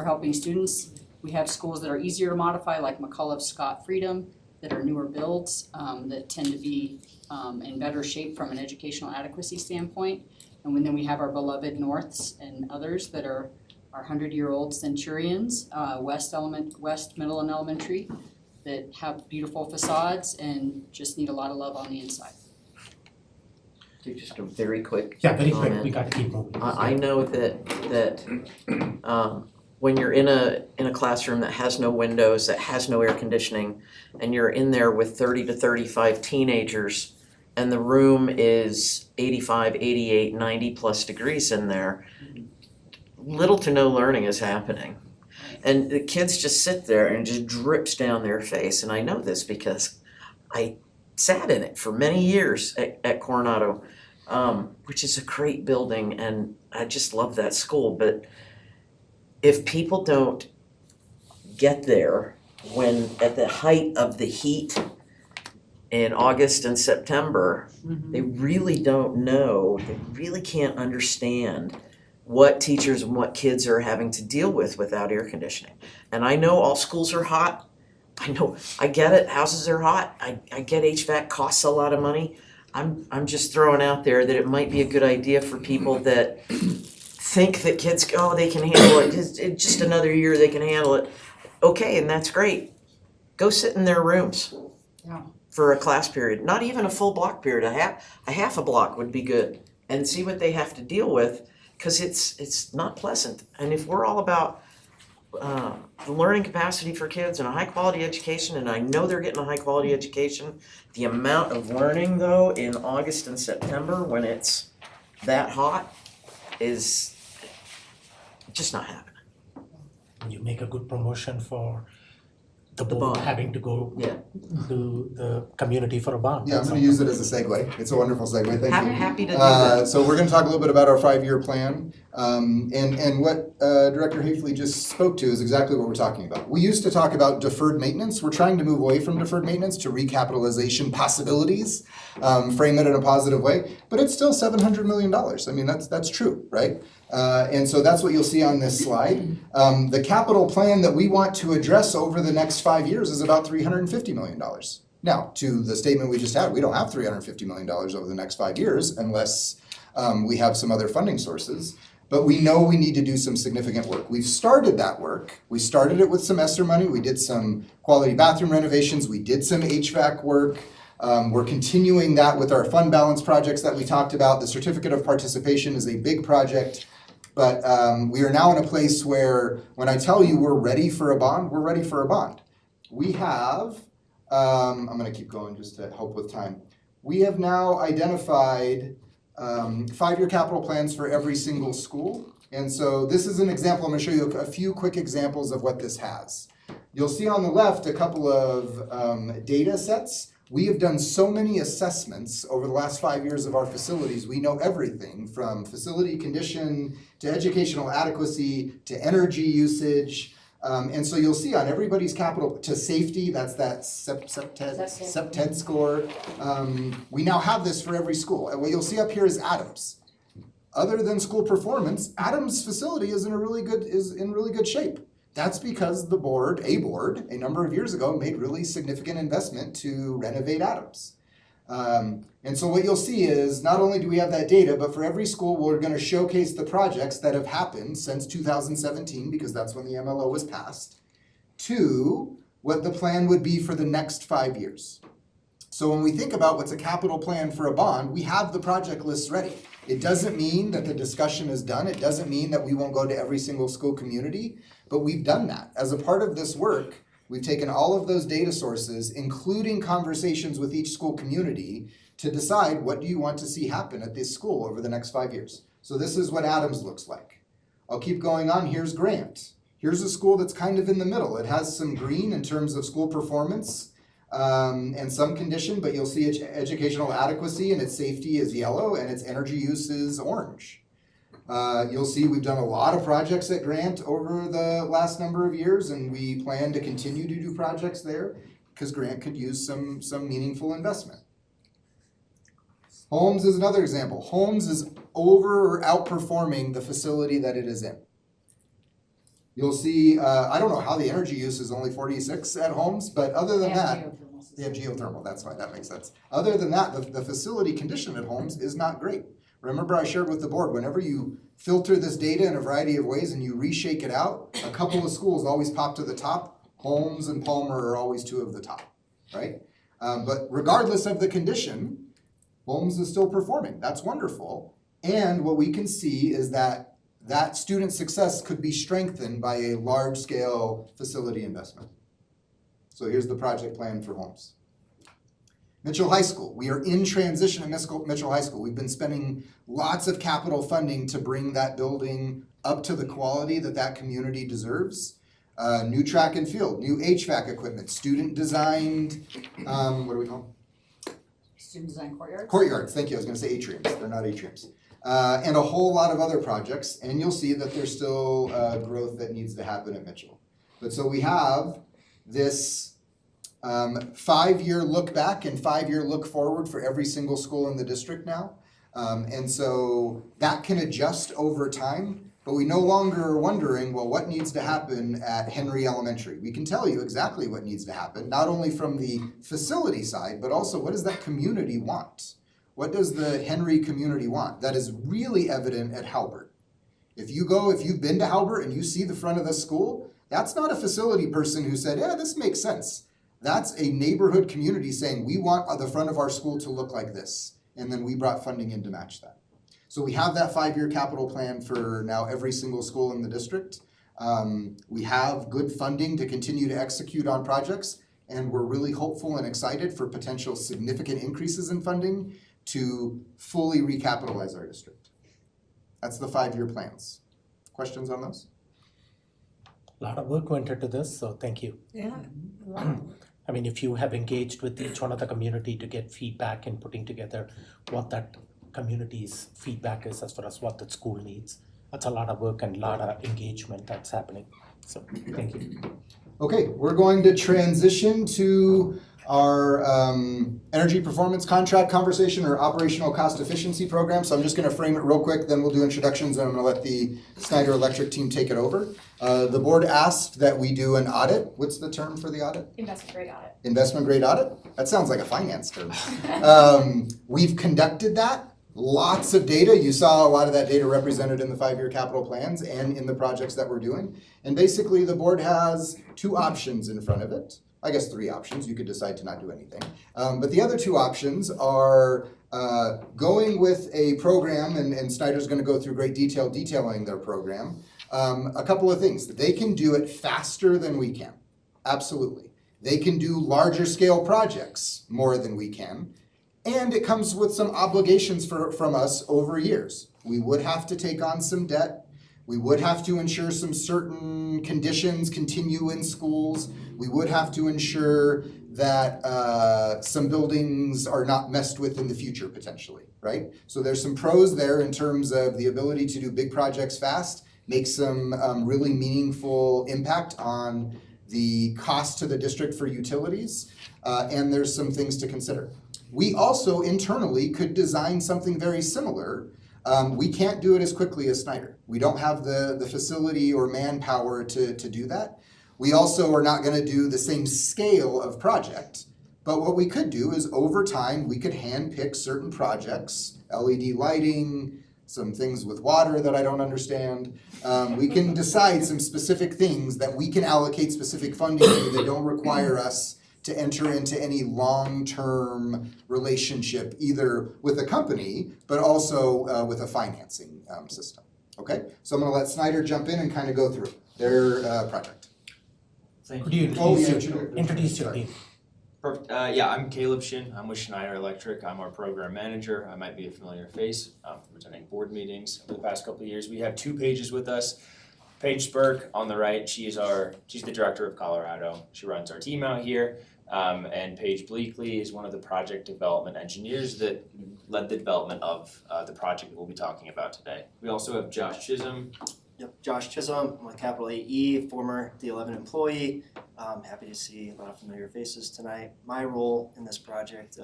helping students. We have schools that are easier to modify, like McCullough, Scott, Freedom, that are newer builds that tend to be in better shape from an educational adequacy standpoint. And then we have our beloved Norths and others that are our 100-year-old Centurions, West Middle and Elementary, that have beautiful facades and just need a lot of love on the inside. Just a very quick Yeah, very comment. quick. We got to keep moving. I know that when you're in a classroom that has no windows, that has no air conditioning, and you're in there with 30 to 35 teenagers, and the room is 85, 88, 90 plus degrees in there, little to no learning is happening. And the kids just sit there and it just drips down their face. And I know this because I sat in it for many years at Coronado, which is a great building, and I just love that school. But if people don't get there when at the height of the heat in August and September, they really don't know, they really can't understand what teachers and what kids are having to deal with without air conditioning. And I know all schools are hot. I get it, houses are hot. I get HVAC costs a lot of money. I'm just throwing out there that it might be a good idea for people that think that kids, they can handle it. It's just another year they can handle it. Okay, and that's great. Go sit in their rooms for a class period. Not even a full block period, a half a block would be good. And see what they have to deal with, because it's not pleasant. And if we're all about the learning capacity for kids and a high quality education, and I know they're getting a high quality education, the amount of learning though in August and September when it's that hot is just not happening. You make a good promotion for the The board bond. having to go to the community for a bond. Yeah, I'm going to use it as a segue. It's a wonderful segue. Thank you. Happy to do that. So we're going to talk a little bit about our 5-year plan. And what Director Hafley just spoke to is exactly what we're talking about. We used to talk about deferred maintenance. We're trying to move away from deferred maintenance to recapitalization possibilities, frame it in a positive way. But it's still $700 million. I mean, that's true, right? And so that's what you'll see on this slide. The capital plan that we want to address over the next 5 years is about $350 million. Now, to the statement we just had, we don't have $350 million over the next 5 years unless we have some other funding sources. But we know we need to do some significant work. We've started that work. We started it with some ESSER money. We did some quality bathroom renovations. We did some HVAC work. We're continuing that with our fund balance projects that we talked about. The certificate of participation is a big project. But we are now in a place where when I tell you we're ready for a bond, we're ready for a bond. We have, I'm going to keep going just to help with time. We have now identified 5-year capital plans for every single school. And so this is an example. I'm going to show you a few quick examples of what this has. You'll see on the left a couple of data sets. We have done so many assessments over the last 5 years of our facilities. We know everything from facility condition to educational adequacy to energy usage. And so you'll see on everybody's capital to safety, that's that SEPTED score. We now have this for every school. And what you'll see up here is Adams. Other than school performance, Adams' facility is in really good shape. That's because the board, a number of years ago, made really significant investment to renovate Adams. And so what you'll see is not only do we have that data, but for every school, we're going to showcase the projects that have happened since 2017, because that's when the MLO was passed, to what the plan would be for the next 5 years. So when we think about what's a capital plan for a bond, we have the project lists ready. It doesn't mean that the discussion is done. It doesn't mean that we won't go to every single school community, but we've done that. As a part of this work, we've taken all of those data sources, including conversations with each school community, to decide what do you want to see happen at this school over the next 5 years. So this is what Adams looks like. I'll keep going on. Here's Grant. Here's a school that's kind of in the middle. It has some green in terms of school performance and some condition, but you'll see its educational adequacy and its safety is yellow and its energy use is orange. You'll see we've done a lot of projects at Grant over the last number of years, and we plan to continue to do projects there because Grant could use some meaningful investment. Holmes is another example. Holmes is over or outperforming the facility that it is in. You'll see, I don't know how the energy use is only 46 at Holmes, but other than that, they have geothermal, that's why that makes sense. Other than that, the facility condition at Holmes is not great. Remember I shared with the board, whenever you filter this data in a variety of ways and you reshake it out, a couple of schools always pop to the top. Holmes and Palmer are always two of the top, right? But regardless of the condition, Holmes is still performing. That's wonderful. And what we can see is that student success could be strengthened by a large-scale facility investment. So here's the project plan for Holmes. Mitchell High School. We are in transition at Mitchell High School. We've been spending lots of capital funding to bring that building up to the quality that community deserves. New track and field, new HVAC equipment, student designed, what do we call them? Student design courtyards? Courtyards, thank you. I was going to say atriums. They're not atriums. And a whole lot of other projects. And you'll see that there's still growth that needs to happen at Mitchell. But so we have this 5-year look back and 5-year look forward for every single school in the district now. And so that can adjust over time. But we no longer are wondering, well, what needs to happen at Henry Elementary? We can tell you exactly what needs to happen, not only from the facility side, but also what does that community want? What does the Henry community want? That is really evident at Halbert. If you've been to Halbert and you see the front of the school, that's not a facility person who said, yeah, this makes sense. That's a neighborhood community saying, we want the front of our school to look like this. And then we brought funding in to match that. So we have that 5-year capital plan for now every single school in the district. We have good funding to continue to execute on projects, and we're really hopeful and excited for potential significant increases in funding to fully recapitalize our district. That's the 5-year plans. Questions on those? A lot of work went into this, so thank you. Yeah. I mean, if you have engaged with each one of the community to get feedback and putting together what that community's feedback is as far as what the school needs, that's a lot of work and a lot of engagement that's happening. So thank you. Okay, we're going to transition to our energy performance contract conversation or operational cost efficiency program. So I'm just going to frame it real quick, then we'll do introductions, and I'm going to let the Snyder Electric team take it over. The board asked that we do an audit. What's the term for the audit? Investment grade audit. Investment grade audit? That sounds like a finance term. We've conducted that. Lots of data. You saw a lot of that data represented in the 5-year capital plans and in the projects that we're doing. And basically the board has 2 options in front of it. I guess 3 options. You could decide to not do anything. But the other 2 options are Going with a program, and Snyder's going to go through great detail detailing their program, a couple of things. They can do it faster than we can. Absolutely. They can do larger scale projects more than we can. And it comes with some obligations from us over years. We would have to take on some debt. We would have to ensure some certain conditions continue in schools. We would have to ensure that some buildings are not messed with in the future potentially, right? So there's some pros there in terms of the ability to do big projects fast, make some really meaningful impact on the cost to the district for utilities, and there's some things to consider. We also internally could design something very similar. We can't do it as quickly as Snyder. We don't have the facility or manpower to do that. We also are not going to do the same scale of project. But what we could do is over time, we could handpick certain projects, LED lighting, some things with water that I don't understand. We can decide some specific things that we can allocate specific funding to that don't require us to enter into any long-term relationship, either with a company, but also with a financing system. Okay, so I'm going to let Snyder jump in and kind of go through their project. Could you introduce your team? Perfect. Yeah, I'm Caleb Shin. I'm with Schneider Electric. I'm our program manager. I might be a familiar face from attending board meetings over the past couple of years. We have 2 pages with us. Paige Spurk on the right, she's the director of Colorado. She runs our team out here. And Paige Bleakley is one of the project development engineers that led the development of the project that we'll be talking about today. We also have Josh Chisholm. Yep, Josh Chisholm, I'm with Capital AE, former D11 employee. Happy to see a lot of familiar faces tonight. My role in this project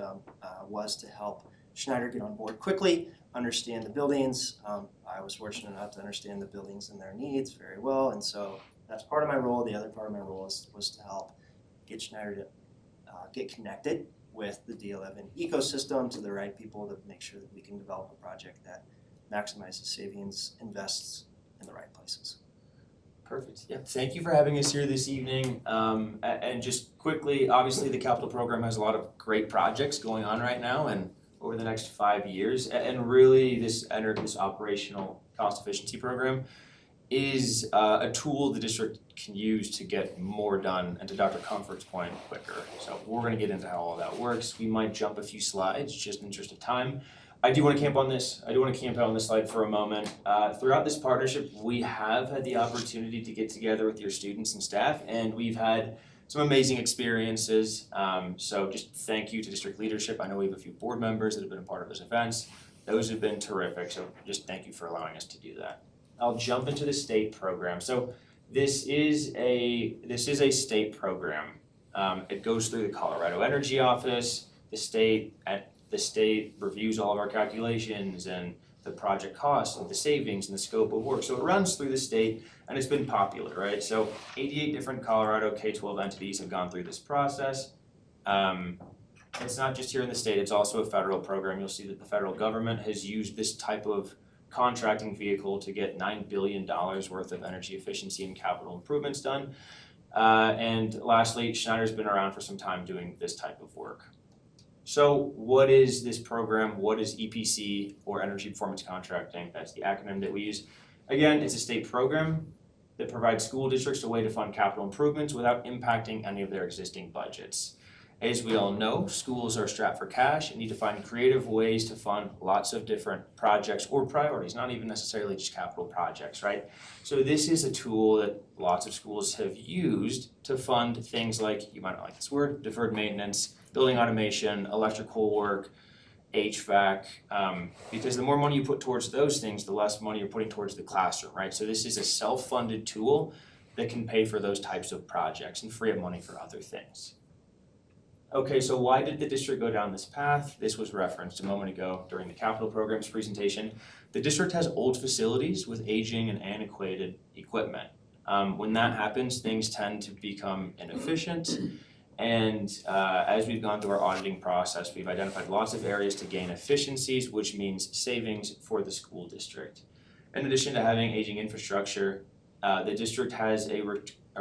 was to help Schneider get on board quickly, understand the buildings. I was fortunate enough to understand the buildings and their needs very well, and so that's part of my role. The other part of my role was to help get Schneider to get connected with the D11 ecosystem to the right people to make sure that we can develop a project that maximizes savings, invests in the right places. Perfect. Yeah. Thank you for having us here this evening. And just quickly, obviously the capital program has a lot of great projects going on right now and over the next 5 years. And really this operational cost efficiency program is a tool the district can use to get more done, and to Dr. Comfort's point, quicker. So we're going to get into how all that works. We might jump a few slides just in interest of time. I do want to camp out on this slide for a moment. Throughout this partnership, we have had the opportunity to get together with your students and staff, and we've had some amazing experiences. So just thank you to district leadership. I know we have a few board members that have been a part of those events. Those have been terrific, so just thank you for allowing us to do that. I'll jump into the state program. So this is a state program. It goes through the Colorado Energy Office. The state reviews all of our calculations and the project costs and the savings and the scope of work. So it runs through the state, and it's been popular, right? So 88 different Colorado K-12 entities have gone through this process. It's not just here in the state, it's also a federal program. You'll see that the federal government has used this type of contracting vehicle to get $9 billion worth of energy efficiency and capital improvements done. And lastly, Schneider's been around for some time doing this type of work. So what is this program? What is EPC, or Energy Performance Contracting? That's the acronym that we use. Again, it's a state program that provides school districts a way to fund capital improvements without impacting any of their existing budgets. As we all know, schools are strapped for cash and need to find creative ways to fund lots of different projects or priorities, not even necessarily just capital projects, right? So this is a tool that lots of schools have used to fund things like, you might not like this word, deferred maintenance, building automation, electrical work, HVAC, because the more money you put towards those things, the less money you're putting towards the classroom, right? So this is a self-funded tool that can pay for those types of projects and free up money for other things. Okay, so why did the district go down this path? This was referenced a moment ago during the capital programs presentation. The district has old facilities with aging and antiquated equipment. When that happens, things tend to become inefficient. And as we've gone through our auditing process, we've identified lots of areas to gain efficiencies, which means savings for the school district. In addition to having aging infrastructure, the district has a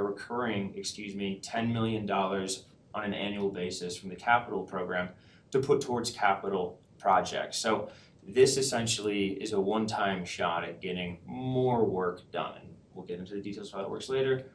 recurring $10 million on an annual basis from the capital program to put towards capital projects. So this essentially is a one-time shot at getting more work done. And we'll get into the details of how it works later.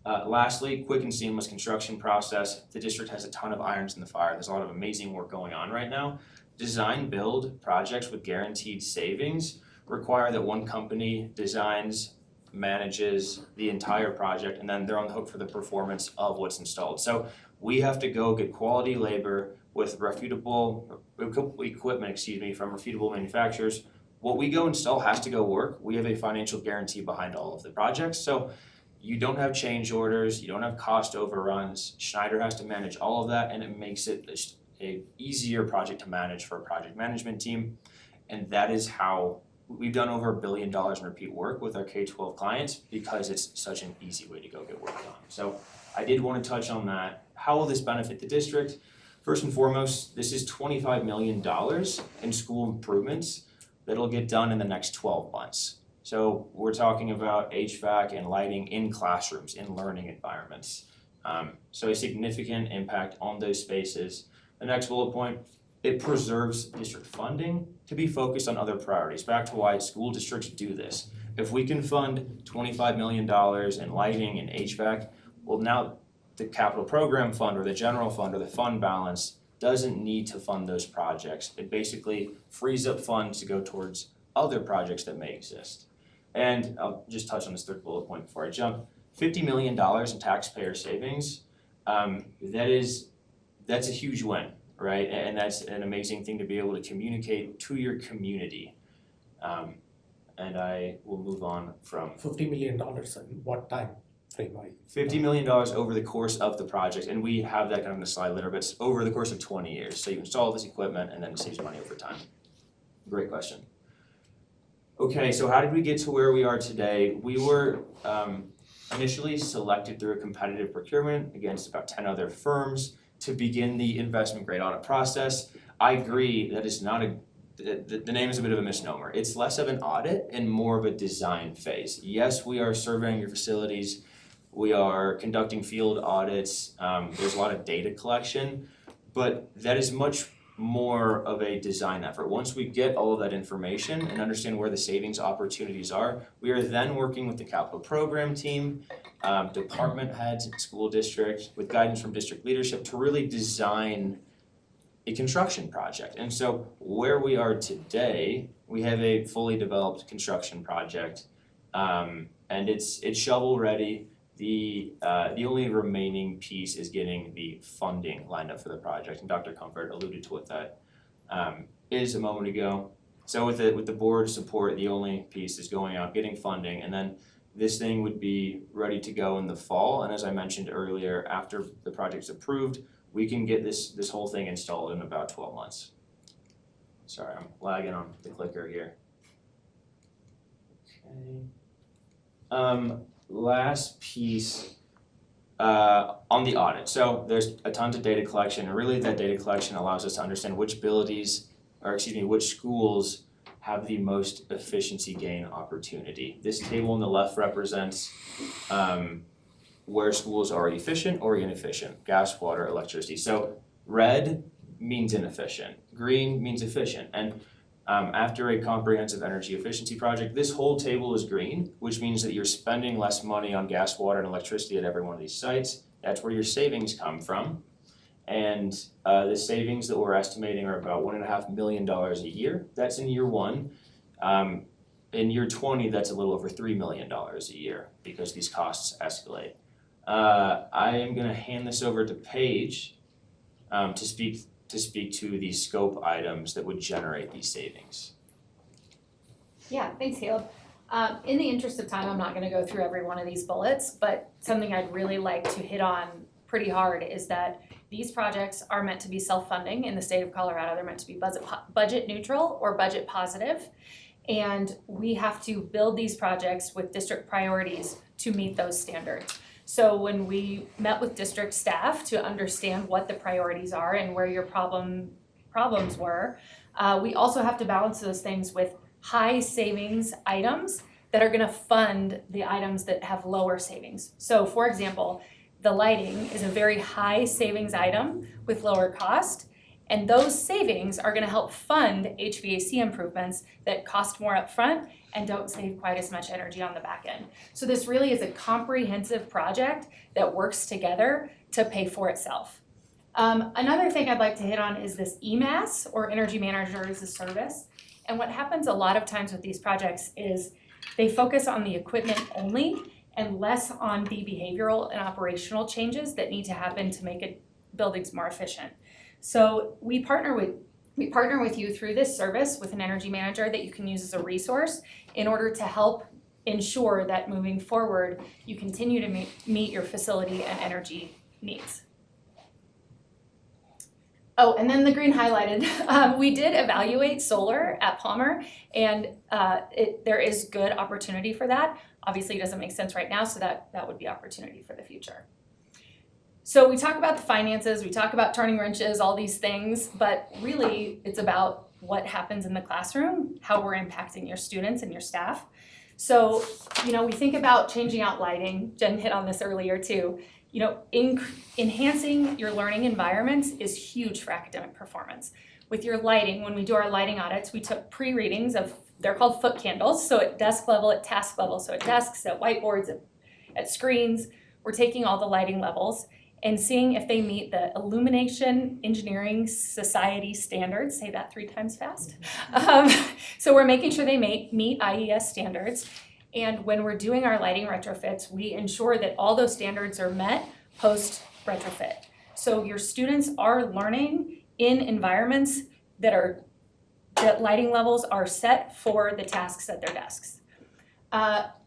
Lastly, quick and seamless construction process. The district has a ton of irons in the fire. There's a lot of amazing work going on right now. Design build projects with guaranteed savings require that one company designs, manages the entire project, and then they're on the hook for the performance of what's installed. So we have to go get quality labor with reputable equipment, from reputable manufacturers. What we go install has to go work. We have a financial guarantee behind all of the projects. So you don't have change orders, you don't have cost overruns. Schneider has to manage all of that, and it makes it a easier project to manage for a project management team. And that is how we've done over $1 billion in repeat work with our K-12 clients, because it's such an easy way to go get work done. So I did want to touch on that. How will this benefit the district? First and foremost, this is $25 million in school improvements that'll get done in the next 12 months. So we're talking about HVAC and lighting in classrooms, in learning environments. So a significant impact on those spaces. The next bullet point, it preserves district funding to be focused on other priorities. Back to why school districts do this. If we can fund $25 million in lighting and HVAC, well, now the capital program fund or the general fund or the fund balance doesn't need to fund those projects. It basically frees up funds to go towards other projects that may exist. And I'll just touch on this third bullet point before I jump. $50 million in taxpayer savings, that's a huge win, right? And that's an amazing thing to be able to communicate to your community. And I will move on from $50 million in what time frame? $50 million over the course of the project, and we have that kind of in the slide later, but it's over the course of 20 years. So you install this equipment and then it saves money over time. Great question. Okay, so how did we get to where we are today? We were initially selected through a competitive procurement against about 10 other firms to begin the investment grade audit process. I agree that it's not the name is a bit of a misnomer. It's less of an audit and more of a design phase. Yes, we are surveying your facilities. We are conducting field audits. There's a lot of data collection, but that is much more of a design effort. Once we get all of that information and understand where the savings opportunities are, we are then working with the capital program team, department heads, school district, with guidance from district leadership to really design a construction project. And so where we are today, we have a fully developed construction project, and it's shovel ready. The only remaining piece is getting the funding lined up for the project, and Dr. Comfort alluded to what that is a moment ago. So with the board support, the only piece is going out, getting funding, and then this thing would be ready to go in the fall. And as I mentioned earlier, after the project's approved, we can get this whole thing installed in about 12 months. Sorry, I'm lagging on the clicker here. Okay. Last piece on the audit. So there's a ton of data collection, and really that data collection allows us to understand which which schools have the most efficiency gain opportunity. This table on the left represents where schools are efficient or inefficient, gas, water, electricity. So red means inefficient, green means efficient. And after a comprehensive energy efficiency project, this whole table is green, which means that you're spending less money on gas, water, and electricity at every one of these sites. That's where your savings come from. And the savings that we're estimating are about $1.5 million a year. That's in year one. In year 20, that's a little over $3 million a year because these costs escalate. I am going to hand this over to Paige to speak to the scope items that would generate these savings. Yeah, thanks, Caleb. In the interest of time, I'm not going to go through every one of these bullets, but something I'd really like to hit on pretty hard is that these projects are meant to be self-funding in the state of Colorado. They're meant to be budget neutral or budget positive. And we have to build these projects with district priorities to meet those standards. So when we met with district staff to understand what the priorities are and where your problems were, we also have to balance those things with high savings items that are going to fund the items that have lower savings. So for example, the lighting is a very high savings item with lower cost, And those savings are gonna help fund HVAC improvements that cost more upfront and don't save quite as much energy on the back end. So this really is a comprehensive project that works together to pay for itself. Another thing I'd like to hit on is this EMAS, or Energy Manager as a Service. And what happens a lot of times with these projects is they focus on the equipment only and less on the behavioral and operational changes that need to happen to make buildings more efficient. So we partner with you through this service with an energy manager that you can use as a resource in order to help ensure that moving forward, you continue to meet your facility and energy needs. Oh, and then the green highlighted, we did evaluate solar at Palmer, and there is good opportunity for that. Obviously, it doesn't make sense right now, so that would be opportunity for the future. So we talk about the finances, we talk about turning wrenches, all these things, but really it's about what happens in the classroom, how we're impacting your students and your staff. So, we think about changing out lighting. Jen hit on this earlier too. Enhancing your learning environments is huge for academic performance. With your lighting, when we do our lighting audits, we took pre-readings of, they're called foot candles, so at desk level, at task level, so at desks, at whiteboards, at screens, we're taking all the lighting levels and seeing if they meet the Illumination Engineering Society standards, say that 3 times fast. So we're making sure they meet IES standards. And when we're doing our lighting retrofits, we ensure that all those standards are met post retrofit. So your students are learning in environments that lighting levels are set for the tasks at their desks.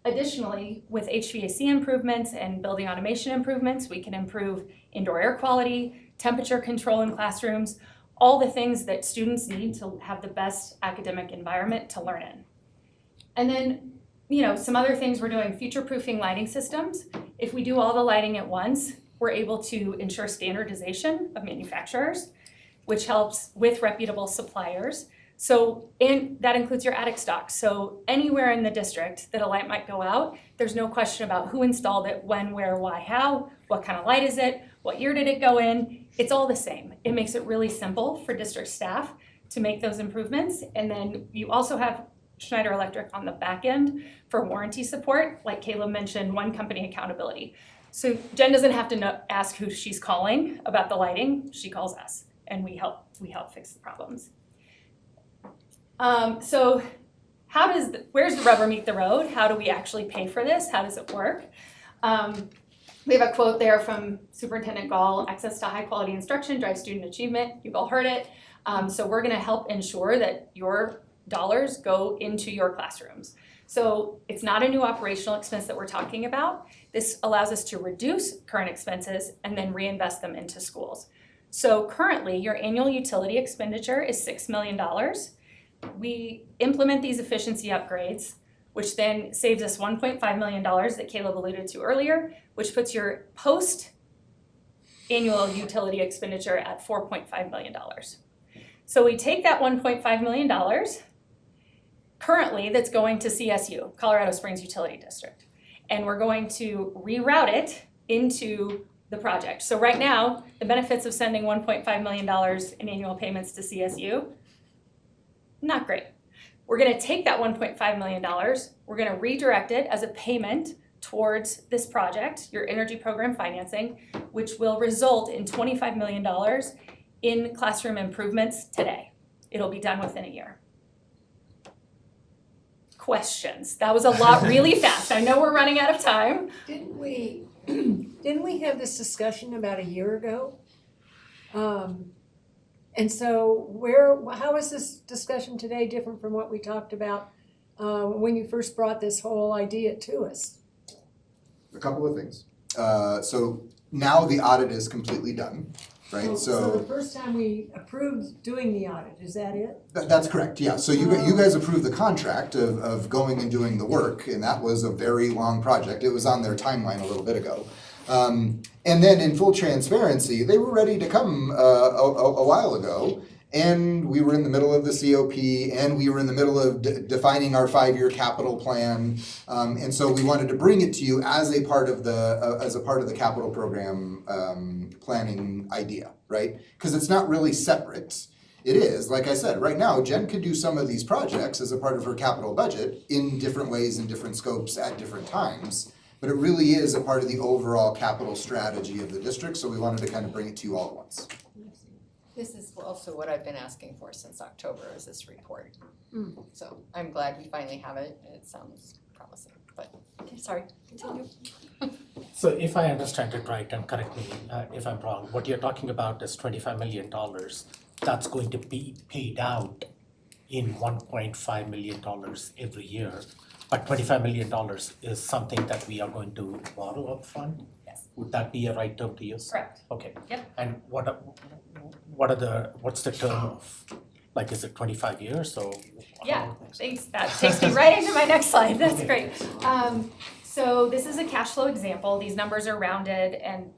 Additionally, with HVAC improvements and building automation improvements, we can improve indoor air quality, temperature control in classrooms, all the things that students need to have the best academic environment to learn in. And then, some other things we're doing, future-proofing lighting systems. If we do all the lighting at once, we're able to ensure standardization of manufacturers, which helps with reputable suppliers. So, and that includes your attic stock. So anywhere in the district that a light might go out, there's no question about who installed it, when, where, why, how, what kind of light is it, what year did it go in. It's all the same. It makes it really simple for district staff to make those improvements. And then you also have Schneider Electric on the back end for warranty support, like Caleb mentioned, one company accountability. So Jen doesn't have to ask who she's calling about the lighting. She calls us, and we help fix the problems. So where's the rubber meet the road? How do we actually pay for this? How does it work? We have a quote there from Superintendent Gall: access to high quality instruction drives student achievement. You've all heard it. So we're gonna help ensure that your dollars go into your classrooms. So it's not a new operational expense that we're talking about. This allows us to reduce current expenses and then reinvest them into schools. So currently, your annual utility expenditure is $6 million. We implement these efficiency upgrades, which then saves us $1.5 million that Caleb alluded to earlier, which puts your post-annual utility expenditure at $4.5 million. So we take that $1.5 million currently that's going to CSU, Colorado Springs Utility District, and we're going to reroute it into the project. So right now, the benefits of sending $1.5 million in annual payments to CSU, not great. We're gonna take that $1.5 million, we're gonna redirect it as a payment towards this project, your energy program financing, which will result in $25 million in classroom improvements today. It'll be done within a year. Questions? That was a lot really fast. I know we're running out of time. Didn't we have this discussion about a year ago? And so how is this discussion today different from what we talked about when you first brought this whole idea to us? A couple of things. So now the audit is completely done, right? So the first time we approved doing the audit, is that it? That's correct, yeah. So you guys approved the contract of going and doing the work, and that was a very long project. It was on their timeline a little bit ago. And then in full transparency, they were ready to come a while ago and we were in the middle of the COP, and we were in the middle of defining our 5-year capital plan, and so we wanted to bring it to you as a part of the capital program planning idea, right? Because it's not really separate. It is, like I said, right now, Jen could do some of these projects as a part of her capital budget in different ways, in different scopes, at different times. But it really is a part of the overall capital strategy of the district, so we wanted to kind of bring it to you all at once. This is also what I've been asking for since October, is this report. So I'm glad we finally have it, and it sounds promising, but, okay, sorry, continue. So if I understand it right, and correct me if I'm wrong, what you're talking about is $25 million. That's going to be paid out in $1.5 million every year. But $25 million is something that we are going to borrow upfront? Yes. Would that be a right term to use? Correct. Okay. Yep. And what's the term of, like, is it 25 years or? Yeah, thanks. That takes me right into my next slide. That's great. So this is a cash flow example. These numbers are rounded and,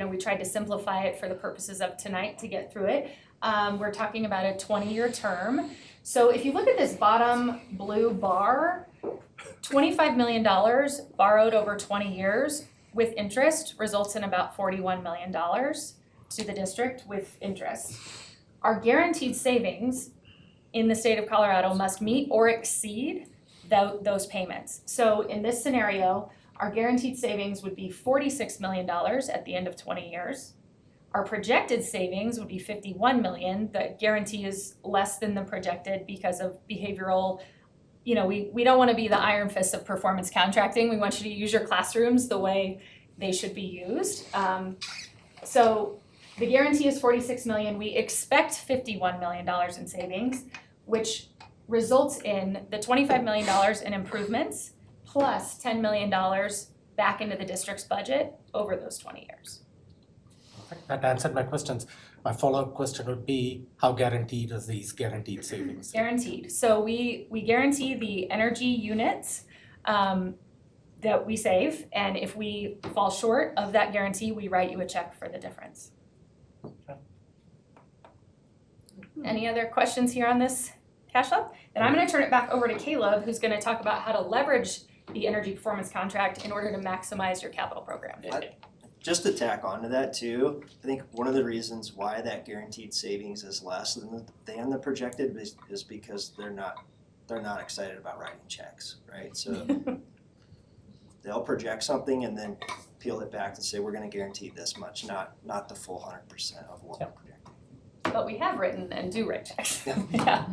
we tried to simplify it for the purposes of tonight to get through it. We're talking about a 20-year term. So if you look at this bottom blue bar, $25 million borrowed over 20 years with interest results in about $41 million to the district with interest. Our guaranteed savings in the state of Colorado must meet or exceed those payments. So in this scenario, our guaranteed savings would be $46 million at the end of 20 years. Our projected savings would be $51 million. The guarantee is less than the projected because of behavioral. We don't want to be the iron fist of performance contracting. We want you to use your classrooms the way they should be used. So the guarantee is $46 million. We expect $51 million in savings, which results in the $25 million in improvements plus $10 million back into the district's budget over those 20 years. That answered my questions. My follow-up question would be, how guaranteed is these guaranteed savings? Guaranteed. So we guarantee the energy units that we save, and if we fall short of that guarantee, we write you a check for the difference. Okay. Any other questions here on this cash flow? Then I'm going to turn it back over to Caleb, who's going to talk about how to leverage the energy performance contract in order to maximize your capital program. Just to tack onto that too, I think one of the reasons why that guaranteed savings is less than the projected is because they're not excited about writing checks, right? So they'll project something and then peel it back to say we're going to guarantee this much, not the full 100% of what we're projecting. But we have written and do write checks. Yeah.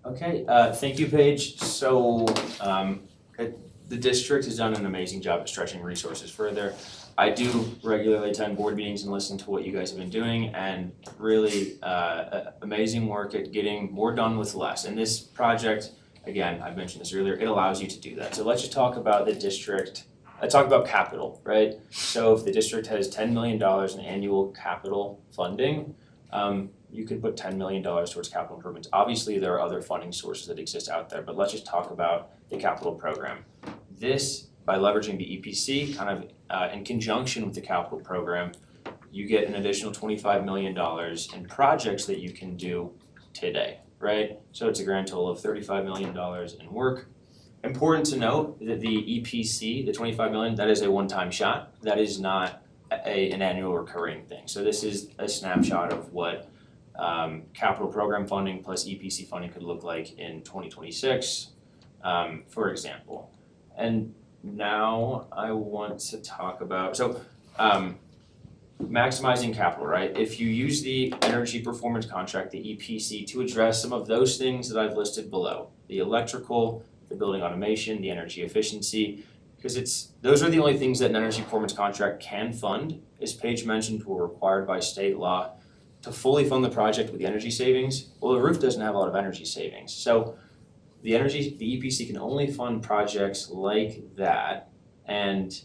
Okay, thank you, Paige. So the district has done an amazing job at stretching resources further. I do regularly attend board meetings and listen to what you guys have been doing, and really amazing work at getting more done with less. And this project, again, I mentioned this earlier, it allows you to do that. So let's just talk about the district. Talk about capital, right? So if the district has $10 million in annual capital funding, you could put $10 million towards capital improvements. Obviously, there are other funding sources that exist out there, but let's just talk about the capital program. This, by leveraging the EPC, kind of in conjunction with the capital program, you get an additional $25 million in projects that you can do today, right? So it's a grand total of $35 million in work. Important to note that the EPC, the $25 million, that is a one-time shot. That is not an annual recurring thing. So this is a snapshot of what capital program funding plus EPC funding could look like in 2026, for example. And now I want to talk about, maximizing capital, right? If you use the energy performance contract, the EPC, to address some of those things that I've listed below, the electrical, the building automation, the energy efficiency, because those are the only things that an energy performance contract can fund. As Paige mentioned, we're required by state law to fully fund the project with the energy savings. Well, the roof doesn't have a lot of energy savings. So the EPC can only fund projects like that. And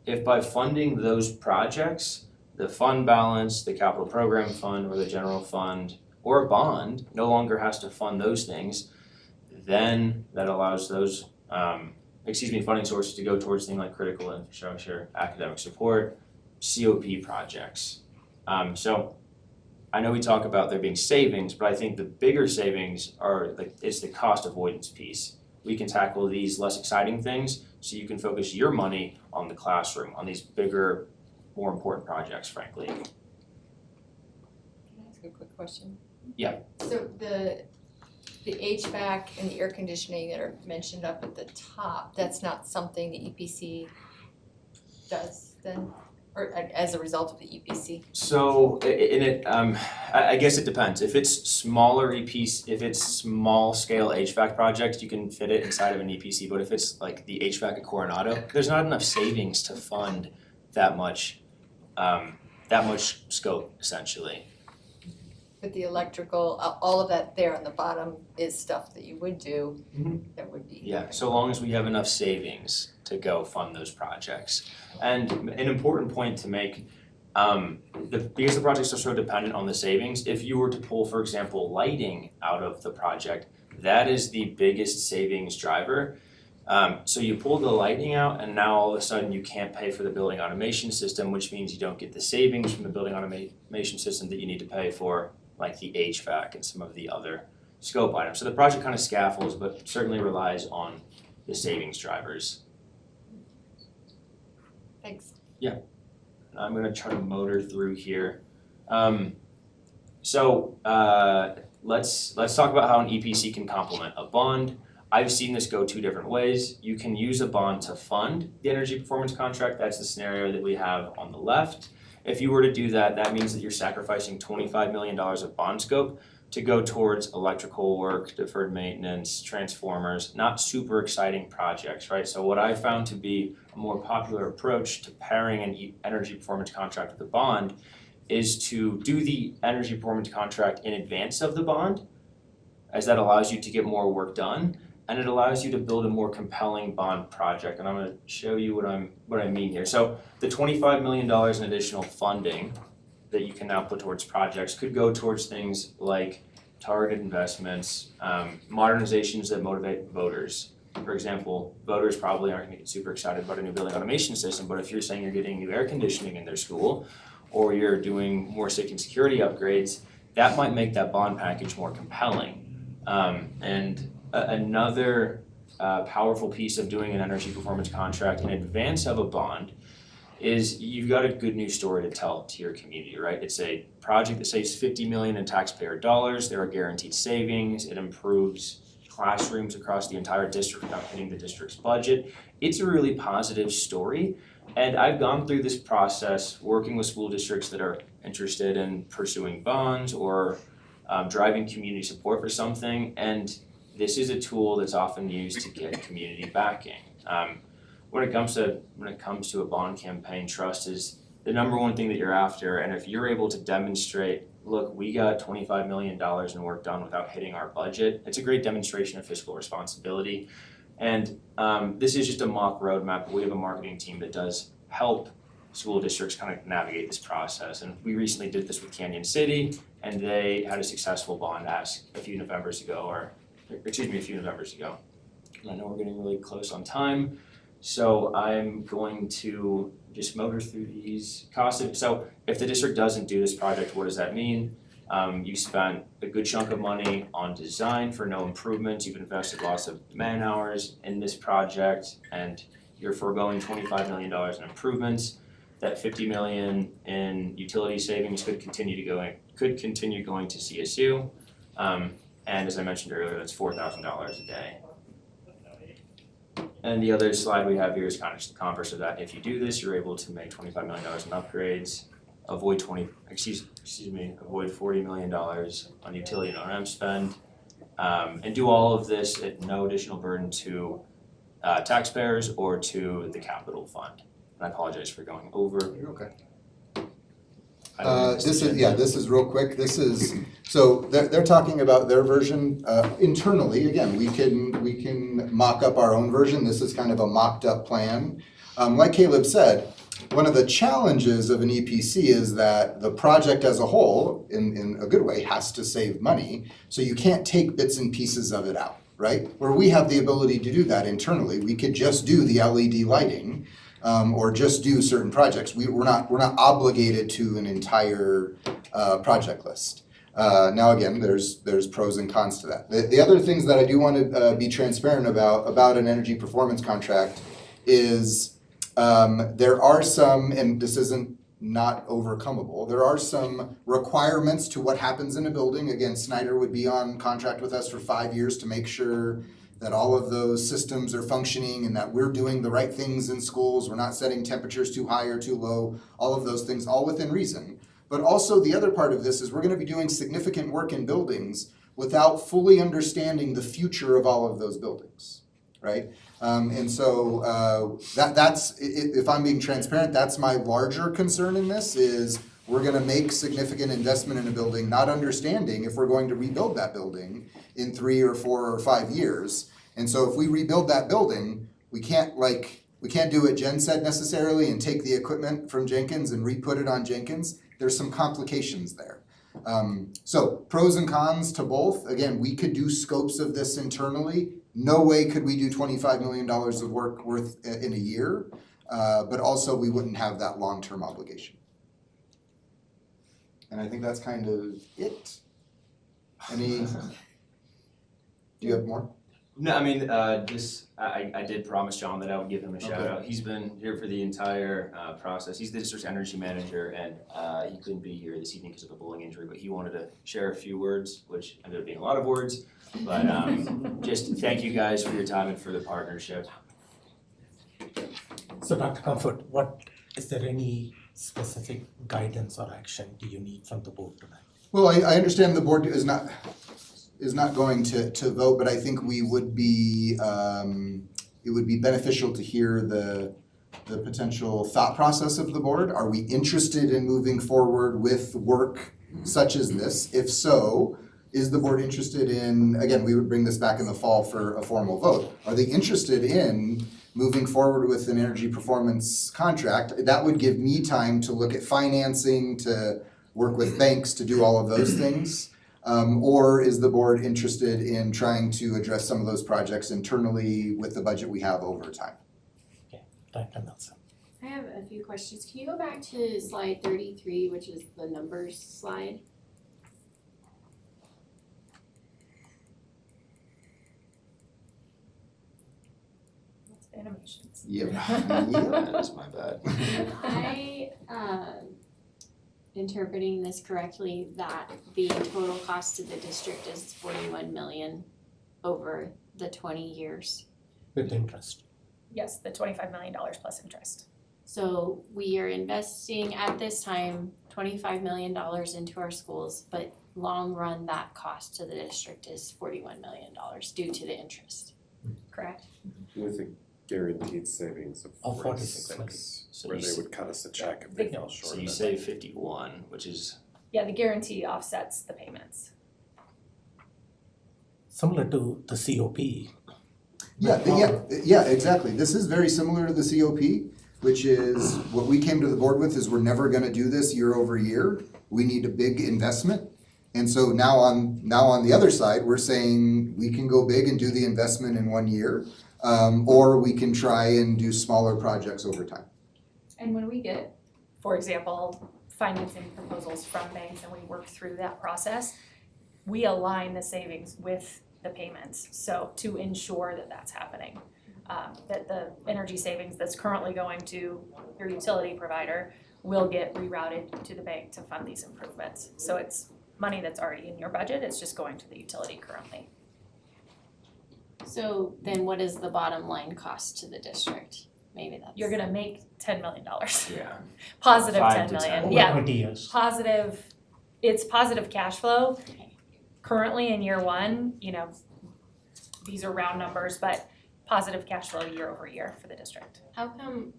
if by funding those projects, the fund balance, the capital program fund or the general fund or a bond no longer has to fund those things, then that allows those funding sources to go towards things like critical infrastructure, academic support, COP projects. So I know we talk about there being savings, but I think the bigger savings are it's the cost avoidance piece. We can tackle these less exciting things so you can focus your money on the classroom, on these bigger, more important projects, frankly. Can I ask a quick question? Yeah. So the HVAC and the air conditioning that are mentioned up at the top, that's not something the EPC does then? Or as a result of the EPC? So I guess it depends. If it's smaller if it's small scale HVAC projects, you can fit it inside of an EPC. But if it's like the HVAC at Coronado, there's not enough savings to fund that much scope essentially. But the electrical, all of that there on the bottom is stuff that you would do, that would be. Yeah, so long as we have enough savings to go fund those projects. And an important point to make, because the projects are so dependent on the savings, if you were to pull, for example, lighting out of the project, that is the biggest savings driver. So you pull the lighting out and now all of a sudden you can't pay for the building automation system, which means you don't get the savings from the building automation system that you need to pay for, like the HVAC and some of the other scope items. So the project kind of scaffolds, but certainly relies on the savings drivers. Thanks. Yeah, I'm gonna try to motor through here. Let's talk about how an EPC can complement a bond. I've seen this go two different ways. You can use a bond to fund the energy performance contract. That's the scenario that we have on the left. If you were to do that, that means that you're sacrificing $25 million of bond scope to go towards electrical work, deferred maintenance, transformers, not super exciting projects, right? So what I found to be a more popular approach to pairing an energy performance contract with a bond is to do the energy performance contract in advance of the bond, as that allows you to get more work done, and it allows you to build a more compelling bond project. And I'm gonna show you what I mean here. So the $25 million in additional funding that you can now put towards projects could go towards things like targeted investments, modernizations that motivate voters. For example, voters probably aren't gonna get super excited about a new building automation system, but if you're saying you're getting new air conditioning in their school, or you're doing more safety and security upgrades, that might make that bond package more compelling. Another powerful piece of doing an energy performance contract in advance of a bond is you've got a good news story to tell to your community, right? It's a project that saves $50 million in taxpayer dollars. There are guaranteed savings. It improves classrooms across the entire district without hitting the district's budget. It's a really positive story. And I've gone through this process working with school districts that are interested in pursuing bonds or driving community support for something. And this is a tool that's often used to get community backing. When it comes to a bond campaign, trust is the number one thing that you're after. And if you're able to demonstrate, look, we got $25 million in work done without hitting our budget, it's a great demonstration of fiscal responsibility. And this is just a mock roadmap, but we have a marketing team that does help school districts kind of navigate this process. And we recently did this with Canyon City, and they had a successful bond ask a few Novembers ago. And I know we're getting really close on time, so I'm going to just motor through these costs. So if the district doesn't do this project, what does that mean? You spent a good chunk of money on design for no improvements. You've invested lots of man hours in this project, and you're foregoing $25 million in improvements. That $50 million in utility savings could continue going to CSU. And as I mentioned earlier, that's $4,000 a day. And the other slide we have here is kind of just the converse of that. If you do this, you're able to make $25 million in upgrades, avoid $40 million on utility and O&M spend, and do all of this at no additional burden to taxpayers or to the capital fund. And I apologize for going over. You're okay. This is real quick. So they're talking about their version internally. Again, we can mock up our own version. This is kind of a mocked up plan. Like Caleb said, one of the challenges of an EPC is that the project as a whole, in a good way, has to save money. So you can't take bits and pieces of it out, right? Where we have the ability to do that internally. We could just do the LED lighting. or just do certain projects. We're not obligated to an entire project list. Now again, there's pros and cons to that. The other things that I do want to be transparent about an energy performance contract is there are some, and this isn't not overcomable, there are some requirements to what happens in a building. Again, Snyder would be on contract with us for 5 years to make sure that all of those systems are functioning and that we're doing the right things in schools. We're not setting temperatures too high or too low, all of those things, all within reason. But also the other part of this is we're going to be doing significant work in buildings without fully understanding the future of all of those buildings, right? And so that's, if I'm being transparent, that's my larger concern in this is we're going to make significant investment in a building, not understanding if we're going to rebuild that building in 3 or 4 or 5 years. And so if we rebuild that building, we can't do what Jen said necessarily and take the equipment from Jenkins and re-put it on Jenkins. There's some complications there. So pros and cons to both. Again, we could do scopes of this internally. No way could we do $25 million of work worth in a year, but also we wouldn't have that long-term obligation. And I think that's kind of it. Do you have more? No, I mean, I did promise John that I would give him a shout out. He's been here for the entire process. He's the district's energy manager, and he couldn't be here this evening because of a bowling injury, but he wanted to share a few words, which ended up being a lot of words. But just thank you guys for your time and for the partnership. So Dr. Comfort, is there any specific guidance or action do you need from the board tonight? Well, I understand the board is not going to vote, but I think we would be it would be beneficial to hear the potential thought process of the board. Are we interested in moving forward with work such as this? If so, is the board interested in, again, we would bring this back in the fall for a formal vote. Are they interested in moving forward with an energy performance contract? That would give me time to look at financing, to work with banks, to do all of those things. Or is the board interested in trying to address some of those projects internally with the budget we have over time? Okay, Dr. Nelson. I have a few questions. Can you go back to slide 33, which is the numbers slide? Animations. Yep. That's my bad. I interpreting this correctly that the total cost to the district is 41 million over the 20 years. With interest. Yes, the $25 million plus interest. So we are investing at this time $25 million into our schools, but long run that cost to the district is $41 million due to the interest, correct? With a guaranteed savings of 46, So where you they s- would cut us a check if they fell short So of you it. say 51, which is Yeah, the guarantee offsets the payments. Similar to the COP. Yeah, exactly. This is very similar to the COP, which is what we came to the board with is we're never gonna do this year over year. We need a big investment. And so now on the other side, we're saying we can go big and do the investment in 1 year, or we can try and do smaller projects over time. And when we get, for example, financing proposals from banks and we work through that process, we align the savings with the payments, so to ensure that that's happening. That the energy savings that's currently going to your utility provider will get rerouted to the bank to fund these improvements. So it's money that's already in your budget, it's just going to the utility currently. So then what is the bottom line cost to the district? Maybe that's. You're gonna make $10 million. yeah. Positive 5 10 to million, 10. yeah. Over 20 years. Positive, it's positive cash flow. Currently in year one, these are round numbers, but positive cash flow year over year for the district. How come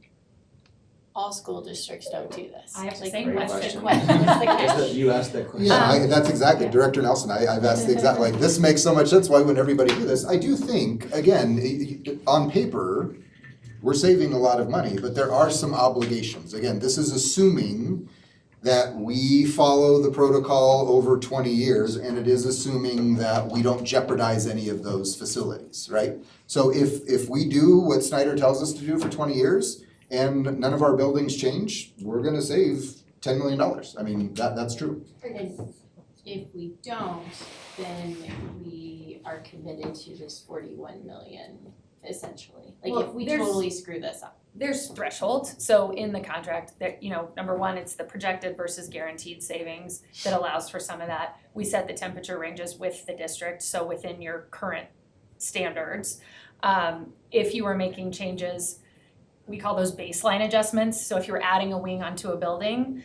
all school districts don't do this? I have the Like, same what's the question. What's the catch? You asked that question. Yeah, that's exactly, Director Nelson, I've asked the exact, like, this makes so much sense, why wouldn't everybody do this? I do think, again, on paper, we're saving a lot of money, but there are some obligations. Again, this is assuming that we follow the protocol over 20 years, and it is assuming that we don't jeopardize any of those facilities, right? So if we do what Snyder tells us to do for 20 years, and none of our buildings change, we're gonna save $10 million. I mean, that's true. And if we don't, then we are committed to this 41 million, essentially. Like Well, if we there's- totally screw this up. There's thresholds, so in the contract, that, you know, number one, it's the projected versus guaranteed savings that allows for some of that. We set the temperature ranges with the district, so within your current standards. If you were making changes, we call those baseline adjustments, so if you were adding a wing onto a building,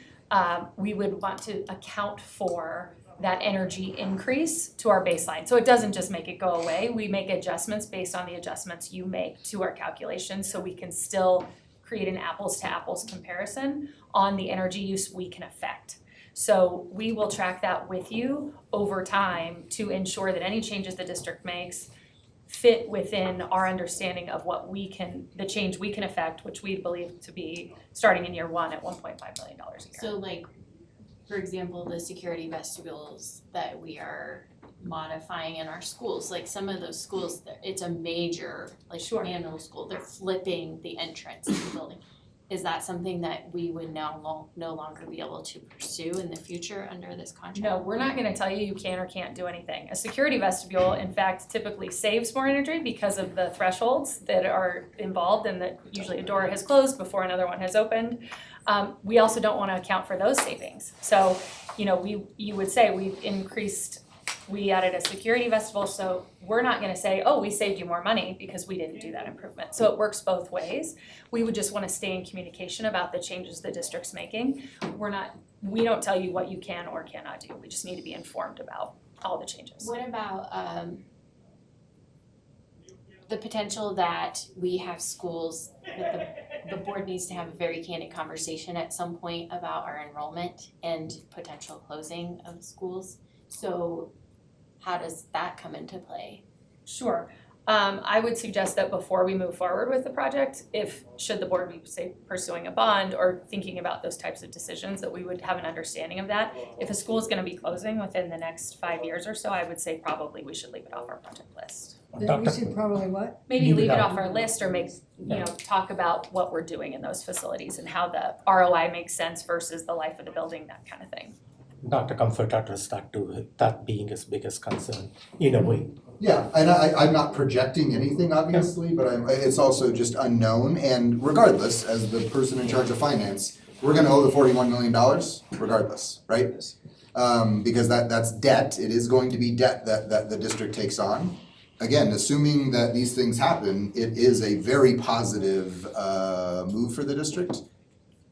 we would want to account for that energy increase to our baseline. So it doesn't just make it go away, we make adjustments based on the adjustments you make to our calculations, so we can still create an apples to apples comparison on the energy use we can affect. So we will track that with you over time to ensure that any changes the district makes fit within our understanding of what we can, the change we can affect, which we believe to be starting in year one at $1.5 million a year. So like, for example, the security vestibules that we are modifying in our schools, like some of those schools, it's a major, like manual school, they're flipping the entrance of the building. Is that something that we would now no longer be able to pursue in the future under this contract? No, we're not gonna tell you you can or can't do anything. A security vestibule, in fact, typically saves more energy because of the thresholds that are involved and that usually a door has closed before another one has opened. We also don't wanna account for those savings. So, you know, you would say we added a security vestibule, so we're not gonna say, oh, we saved you more money because we didn't do that improvement. So it works both ways. We would just wanna stay in communication about the changes the district's making. We don't tell you what you can or cannot do. We just need to be informed about all the changes. What about the potential that we have schools, that the board needs to have a very candid conversation at some point about our enrollment and potential closing of schools? So how does that come into play? Sure. I would suggest that before we move forward with the project, should the board be, say, pursuing a bond or thinking about those types of decisions, that we would have an understanding of that. If a school is gonna be closing within the next 5 years or so, I would say probably we should leave it off our project list. Then we should probably what? Maybe leave it off our list or talk about what we're doing in those facilities and how the ROI makes sense versus the life of the building, that kind of thing. Dr. Comfort addressed that too, that being his biggest concern, in a way. Yeah, and I'm not projecting anything, obviously, but it's also just unknown, and regardless, as the person in charge of finance, we're gonna owe the $41 million regardless, right? Because that's debt, it is going to be debt that the district takes on. Again, assuming that these things happen, it is a very positive move for the district.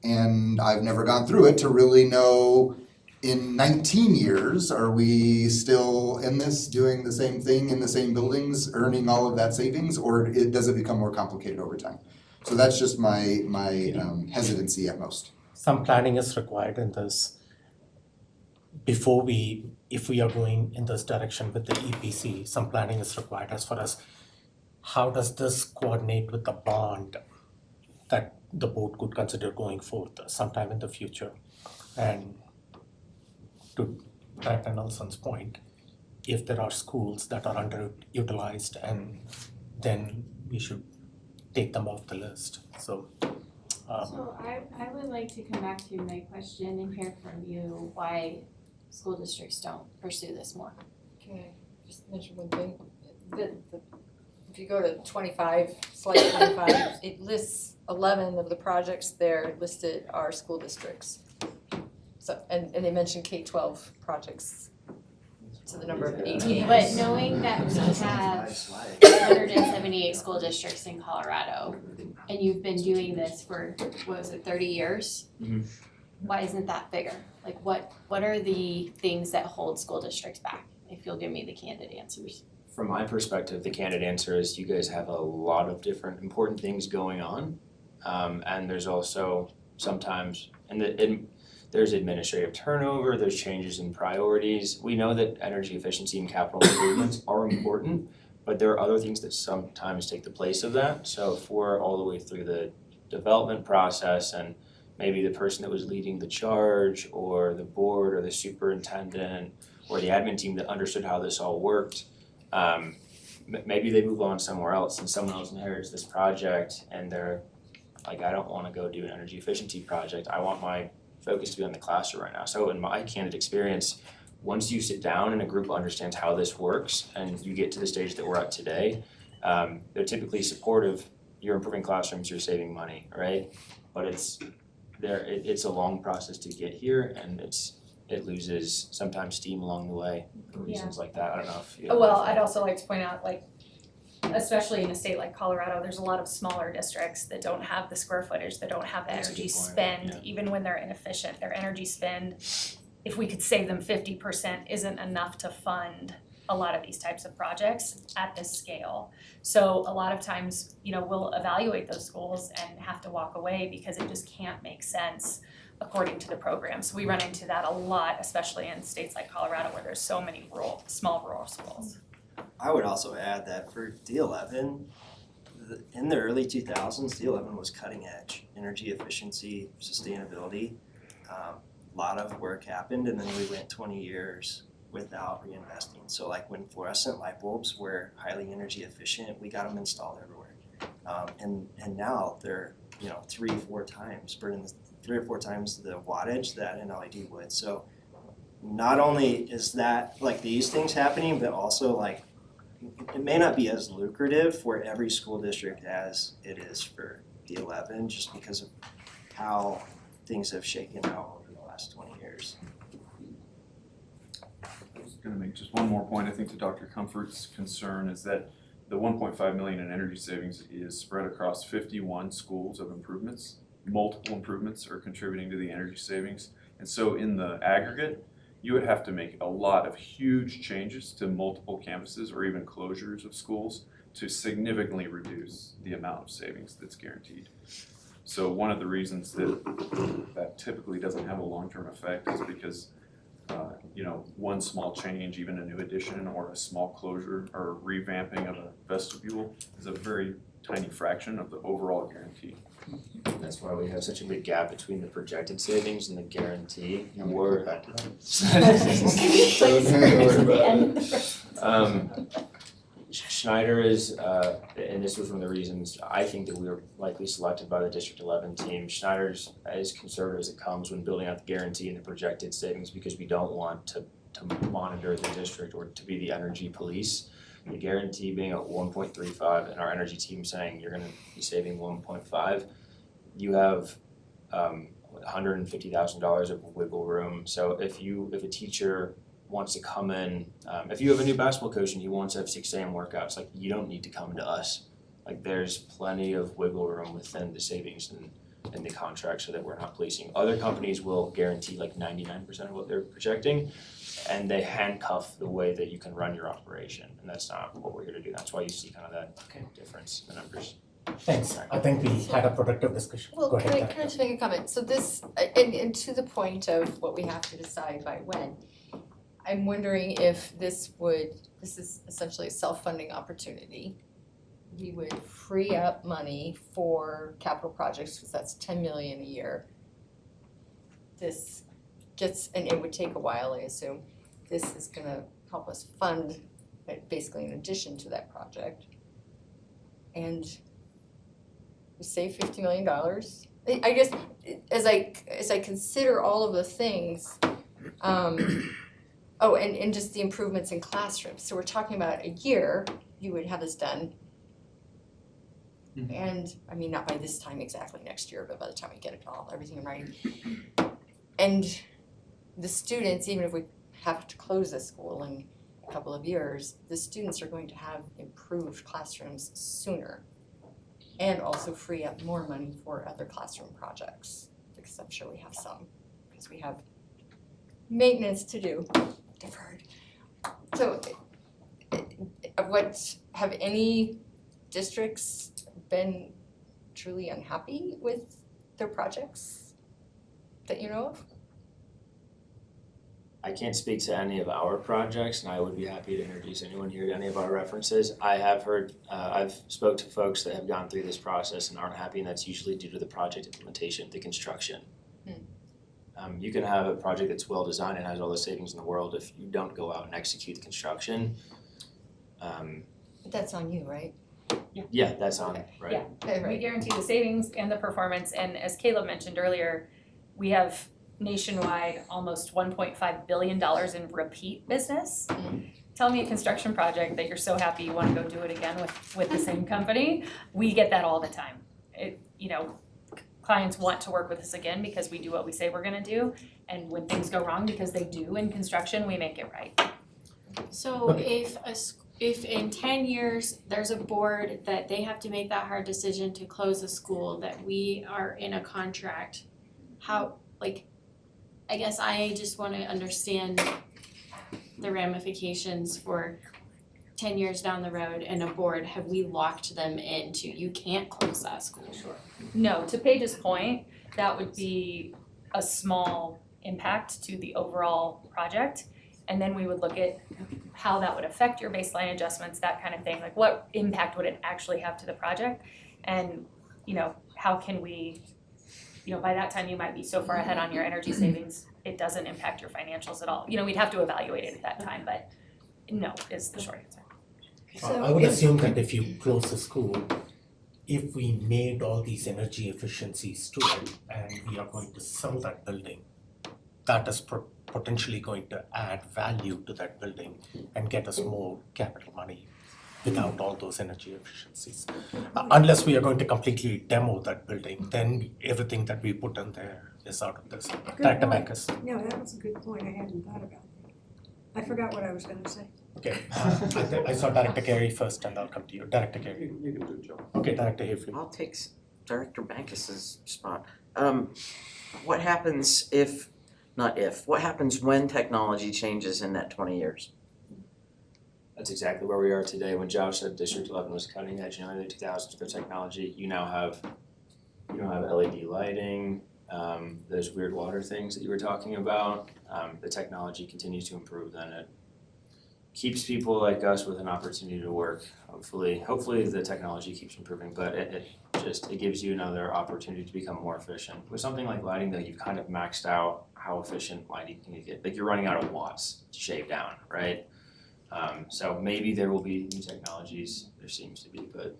And I've never gone through it to really know, in 19 years, are we still in this, doing the same thing in the same buildings, earning all of that savings, or does it become more complicated over time? So that's just my hesitancy at most. Some planning is required in this. If we are going in this direction with the EPC, some planning is required as far as how does this coordinate with the bond that the board could consider going forth sometime in the future. And to Director Nelson's point, if there are schools that are underutilized, and then we should take them off the list. So I would like to come back to my question and hear from you why school districts don't pursue this more. Can I just mention one thing? If you go to 25, slide 25, it lists 11 of the projects there listed are school districts. So, and they mentioned K-12 projects to the number of 88. But knowing that we have 178 school districts in Colorado, and you've been doing this for, 30 years? Mm-hmm. Why isn't that bigger? Like what are the things that hold school districts back? If you'll give me the candid answers. From my perspective, the candid answer is you guys have a lot of different important things going on. And there's also sometimes, there's administrative turnover, there's changes in priorities. We know that energy efficiency and capital improvements are important, but there are other things that sometimes take the place of that. So if we're all the way through the development process and maybe the person that was leading the charge or the board or the superintendent or the admin team that understood how this all worked, maybe they move on somewhere else and someone else inherits this project and they're Like, I don't wanna go do an energy efficiency project, I want my focus to be on the classroom right now. So in my candid experience, once you sit down and a group understands how this works and you get to the stage that we're at today, they're typically supportive. You're improving classrooms, you're saving money, right? But it's a long process to get here, and it loses sometimes steam along the way for reasons like that. I don't know if you. Well, I'd also like to point out, like, especially in a state like Colorado, there's a lot of smaller districts that don't have the square footage, that don't have the That's a energy good point, spend, yeah. even when they're inefficient, their energy spend, if we could save them 50%, isn't enough to fund a lot of these types of projects at this scale. So a lot of times, we'll evaluate those schools and have to walk away because it just can't make sense according to the program. So we run into that a lot, especially in states like Colorado where there's so many small rural schools. I would also add that for D11, in the early 2000s, D11 was cutting edge, energy efficiency, sustainability. A lot of work happened, and then we went 20 years without reinvesting. So like when fluorescent light bulbs were highly energy efficient, we got them installed everywhere. And now they're 3 or 4 times, burning 3 or 4 times the wattage that an LED would. So not only is that like these things happening, but also like it may not be as lucrative for every school district as it is for D11, just because of how things have shaken out over the last 20 years. I was going to make just one more point. I think to Dr. Comfort's concern is that the 1.5 million in energy savings is spread across 51 schools of improvements. Multiple improvements are contributing to the energy savings. And so in the aggregate, you would have to make a lot of huge changes to multiple campuses or even closures of schools to significantly reduce the amount of savings that's guaranteed. So one of the reasons that typically doesn't have a long-term effect is because one small change, even a new addition or a small closure or revamping of a vestibule is a very tiny fraction of the overall guarantee. That's why we have such a big gap between the projected savings and the guarantee. Schneider is, and this was one of the reasons I think that we were likely selected by the District 11 team. Schneider's as conservative as it comes when building out the guarantee and the projected savings, because we don't want to monitor the district or to be the energy police. The guarantee being at 1.35 and our energy team saying you're gonna be saving 1.5, you have $150,000 of wiggle room. So if a teacher wants to come in, if you have a new basketball coach and he wants to have 6 a.m. workouts, like, you don't need to come to us. Like, there's plenty of wiggle room within the savings and the contract so that we're not policing. Other companies will guarantee like 99% of what they're projecting, and they handcuff the way that you can run your operation, and that's not what we're here to do. That's why you see kind of that difference in the numbers. Thanks. I think we had a productive discussion. Well, Go ahead. can I just make a comment? So this, and to the point of what we have to decide by when, I'm wondering if this is essentially a self-funding opportunity. We would free up money for capital projects, because that's 10 million a year. This gets, and it would take a while, I assume. This is gonna help us fund it basically in addition to that project. And we save $50 million. I guess as I consider all of the things, and just the improvements in classrooms. So we're talking about a year, you would have this done. And I mean, not by this time exactly next year, but by the time we get it all, everything in writing. And the students, even if we have to close this school in a couple of years, the students are going to have improved classrooms sooner. And also free up more money for other classroom projects, because I'm sure we have some, because we have maintenance to do, deferred. So have any districts been truly unhappy with their projects that you know of? I can't speak to any of our projects, and I would be happy to introduce anyone here to any of our references. I have heard, I've spoke to folks that have gone through this process and aren't happy, and that's usually due to the project implementation, the construction. You can have a project that's well designed and has all the savings in the world. If you don't go out and execute the construction, But that's on you, right? Yeah, that's on, right? Yeah. Okay, We right. guarantee the savings and the performance, and as Caleb mentioned earlier, we have nationwide almost $1.5 billion in repeat business. Tell me a construction project that you're so happy you wanna go do it again with the same company. We get that all the time. Clients want to work with us again because we do what we say we're gonna do, and when things go wrong, because they do in construction, we make it right. So if in 10 years, there's a board that they have to make that hard decision to close a school, that we are in a contract, how, I guess I just wanna understand the ramifications for 10 years down the road and a board, have we locked them into, you can't close that school? Sure. No, to Paige's point, that would be a small impact to the overall project. And then we would look at how that would affect your baseline adjustments, that kind of thing, like what impact would it actually have to the project? And, how can we, by that time you might be so far ahead on your energy savings, it doesn't impact your financials at all. We'd have to evaluate it at that time, but no is the short answer. I would assume that if you close the school, if we made all these energy efficiencies to it and we are going to sell that building, that is potentially going to add value to that building and get us more capital money without all those energy efficiencies. Unless we are going to completely demo that building, then everything that we put in there is out of this. Director Bankus. No, that was a good point. I hadn't thought about that. I forgot what I was gonna say. Okay, I saw Director Carey first and I'll come to you. Director Carey. You can do it, Joe. Okay, Director Hayfield. I'll take Director Bankus's spot. What happens what happens when technology changes in that 20 years? That's exactly where we are today. When Josh said District 11 was cutting edge in the early 2000s for technology, you now have LED lighting, those weird water things that you were talking about. The technology continues to improve, then it keeps people like us with an opportunity to work. Hopefully the technology keeps improving, but it gives you another opportunity to become more efficient. With something like lighting though, you've kind of maxed out how efficient lighting can get. Like you're running out of watts to shave down, right? So maybe there will be new technologies, there seems to be, but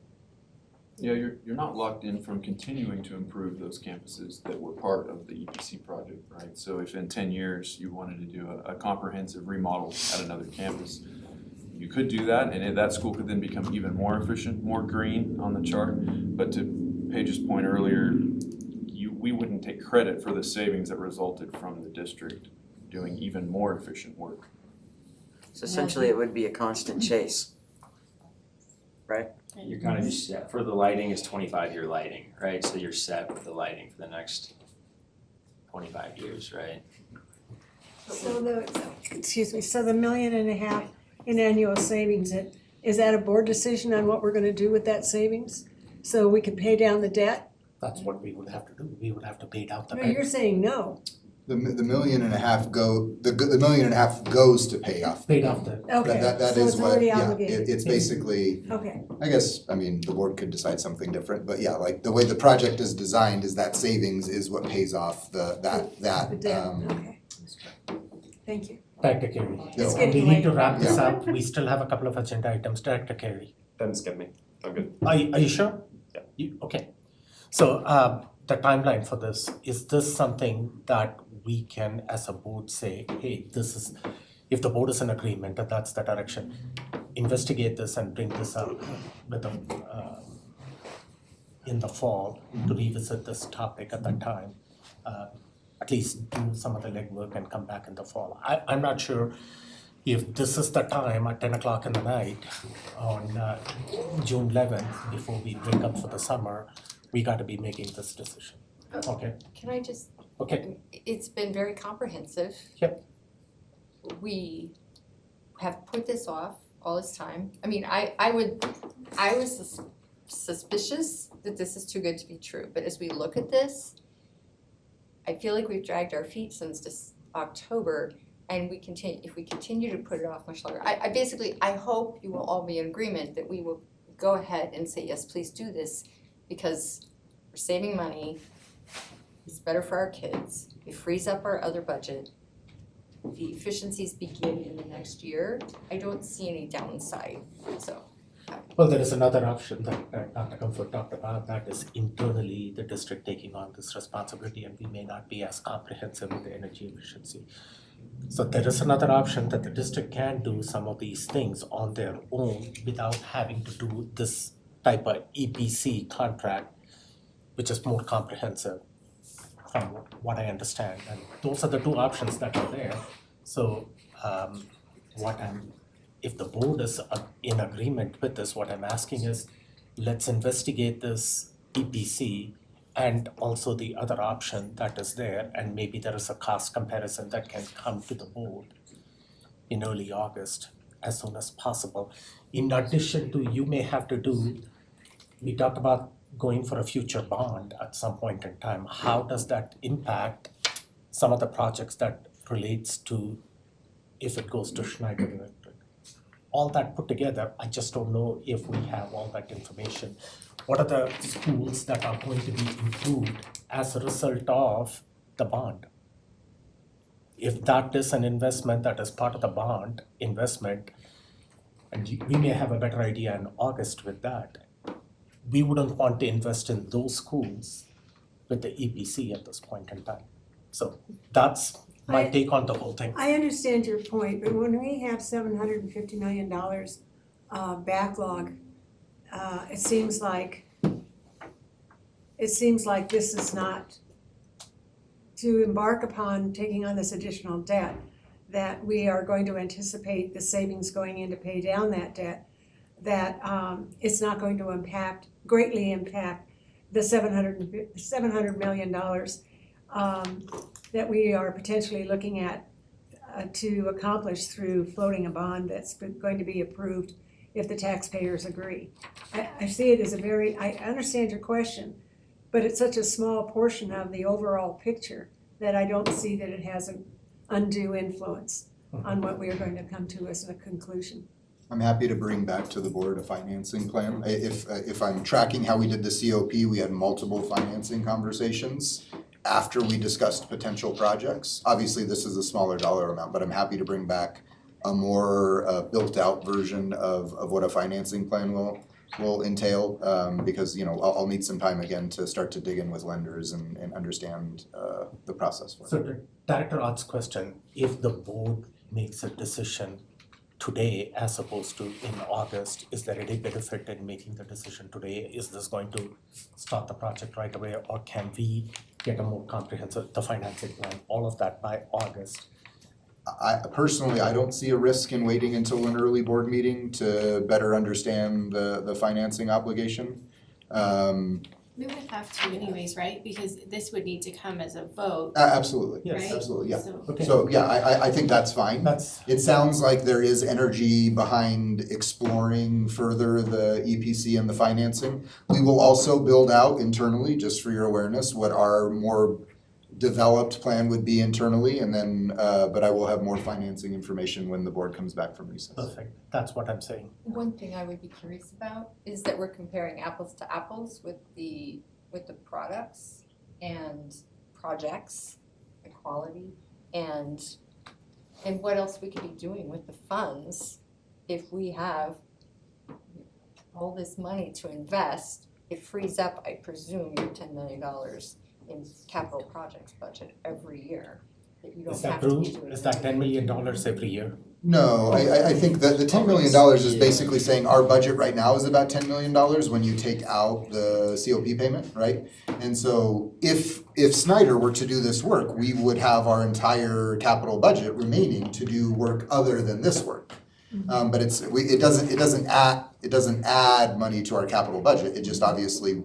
Yeah, you're not locked in from continuing to improve those campuses that were part of the EPC project, right? So if in 10 years you wanted to do a comprehensive remodel at another campus, you could do that, and that school could then become even more efficient, more green on the chart. But to Paige's point earlier, we wouldn't take credit for the savings that resulted from the district doing even more efficient work. So essentially it would be a constant chase, right? you're kind of just set. For the lighting, it's 25-year lighting, right? So you're set with the lighting for the next 25 years, right? So the $1.5 million in annual savings, is that a board decision on what we're gonna do with that savings? So we can pay down the debt? That's what we would have to do. We would have to pay down the No, debt. you're saying no. The $1.5 million the $1.5 million goes to pay off. Paid off the. Okay, That so is it's what, already yeah, obligated. it's basically, Okay, I guess, the board could decide something different, but yeah, like the way the project is designed is that savings is what pays off the debt, okay. Thank you. Director Carey. It's We getting need to late. wrap this Yeah. up. We still have a couple of agenda items. Director Carey. Then skip me. I'm good. Are you sure? Yeah. Okay. So the timeline for this, is this something that we can as a board say, hey, this is, if the board is in agreement that that's the direction, investigate this and bring this up with them in the fall to revisit this topic at that time. At least do some of the legwork and come back in the fall. I'm not sure if this is the time at 10 o'clock in the night on June 11th, before we break up for the summer, we got to be making this decision. Okay? Can I just, Okay. it's been very comprehensive. Yep. We have put this off all this time. I mean, I was suspicious that this is too good to be true, but as we look at this, I feel like we've dragged our feet since this October, and if we continue to put it off much longer. I hope you will all be in agreement that we will go ahead and say, yes, please do this, because we're saving money, it's better for our kids, it frees up our other budget. The efficiencies begin in the next year. I don't see any downside, so. Well, there is another option that Dr. Comfort talked about, that is internally the district taking on this responsibility, and we may not be as comprehensive with the energy efficiency. So there is another option that the district can do some of these things on their own without having to do this type of EPC contract, which is more comprehensive from what I understand. And those are the two options that are there. So if the board is in agreement with this, what I'm asking is, let's investigate this EPC and also the other option that is there, and maybe there is a cost comparison that can come to the board in early August as soon as possible. In addition to, you may have to do, we talked about going for a future bond at some point in time. How does that impact some of the projects that relates to if it goes to Schneider Electric? All that put together, I just don't know if we have all that information. What are the schools that are going to be improved as a result of the bond? If that is an investment that is part of the bond investment, and we may have a better idea in August with that, we wouldn't want to invest in those schools with the EPC at this point in time. So that's my take on the whole thing. I understand your point, but when we have $750 million backlog, it seems like this is not to embark upon taking on this additional debt, that we are going to anticipate the savings going in to pay down that debt, that it's not going to greatly impact the $700 million that we are potentially looking at to accomplish through floating a bond that's going to be approved if the taxpayers agree. I see it as I understand your question, but it's such a small portion of the overall picture that I don't see that it has an undue influence on what we are going to come to as a conclusion. I'm happy to bring back to the board a financing plan. If I'm tracking how we did the COP, we had multiple financing conversations after we discussed potential projects. Obviously, this is a smaller dollar amount, but I'm happy to bring back a more built-out version of what a financing plan will entail, because I'll need some time again to start to dig in with lenders and understand the process for it. So to Director Ott's question, if the board makes a decision today as opposed to in August, is there any benefit in making the decision today? Is this going to start the project right away, or can we get a more comprehensive, the financing plan, all of that by August? I don't see a risk in waiting until an early board meeting to better understand the financing obligation. We would have to anyways, right? Because this would need to come as a vote. Absolutely, Yes. right? Absolutely, yeah. Okay. So, yeah, I think that's fine. It sounds like there is energy behind exploring further the EPC and the financing. We will also build out internally, just for your awareness, what our more developed plan would be internally, and then, but I will have more financing information when the board comes back from recess. Perfect, that's what I'm saying. One thing I would be curious about is that we're comparing apples to apples with the products and projects, the quality, and what else we could be doing with the funds if we have all this money to invest. It frees up, I presume, your $10 million in capital projects budget every year that you don't have to be doing. Is that $10 million every year? No, I think that the $10 million is basically saying our budget right now is about $10 million when you take out the COP payment, right? And so if Snyder were to do this work, we would have our entire capital budget remaining to do work other than this work. But it doesn't add money to our capital budget. It just obviously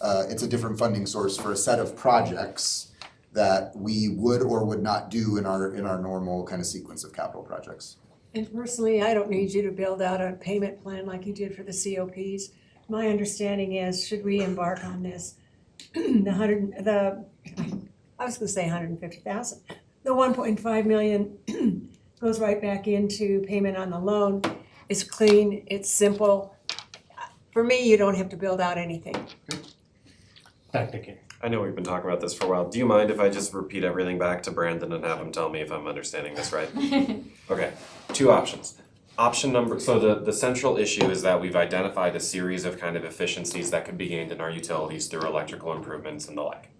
it's a different funding source for a set of projects that we would or would not do in our normal kind of sequence of capital projects. And personally, I don't need you to build out a payment plan like you did for the COPs. My understanding is, should we embark on this, I was gonna say 150,000. The 1.5 million goes right back into payment on the loan. It's clean, it's simple. For me, you don't have to build out anything. I know we've been talking about this for a while. Do you mind if I just repeat everything back to Brandon and have him tell me if I'm understanding this right? Okay, two options. So the central issue is that we've identified a series of kind of efficiencies that could be gained in our utilities through electrical improvements and the like.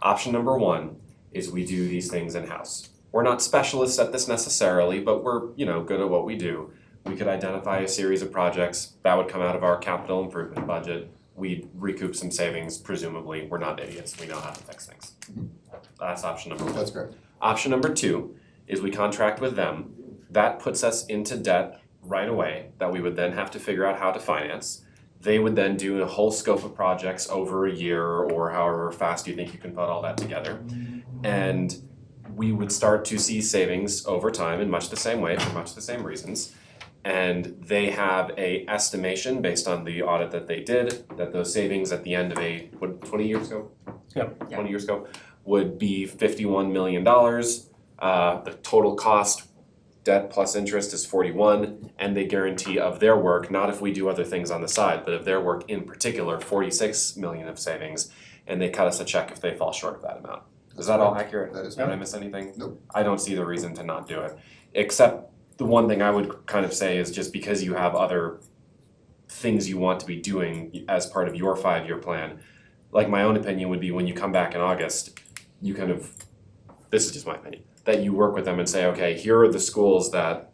Option number 1 is we do these things in-house. We're not specialists at this necessarily, but we're, good at what we do. We could identify a series of projects that would come out of our capital improvement budget. We'd recoup some savings, presumably. We're not idiots, we know how to fix things. That's option number 1. That's great. Option number 2 is we contract with them. That puts us into debt right away that we would then have to figure out how to finance. They would then do a whole scope of projects over a year or however fast you think you can put all that together. And we would start to see savings over time in much the same way for much the same reasons. And they have a estimation based on the audit that they did, that those savings at the end of 20 years ago? Yep. 20 years ago, would be $51 million. The total cost, debt plus interest, is 41, and they guarantee of their work, not if we do other things on the side, but of their work in particular, 46 million of savings, and they cut us a check if they fall short of that amount. Is that all accurate? That is Did I miss anything? Nope. I don't see the reason to not do it, except the one thing I would kind of say is just because you have other things you want to be doing as part of your 5-year plan, like my own opinion would be when you come back in August, you kind of, this is just my opinion, that you work with them and say, okay, here are the schools that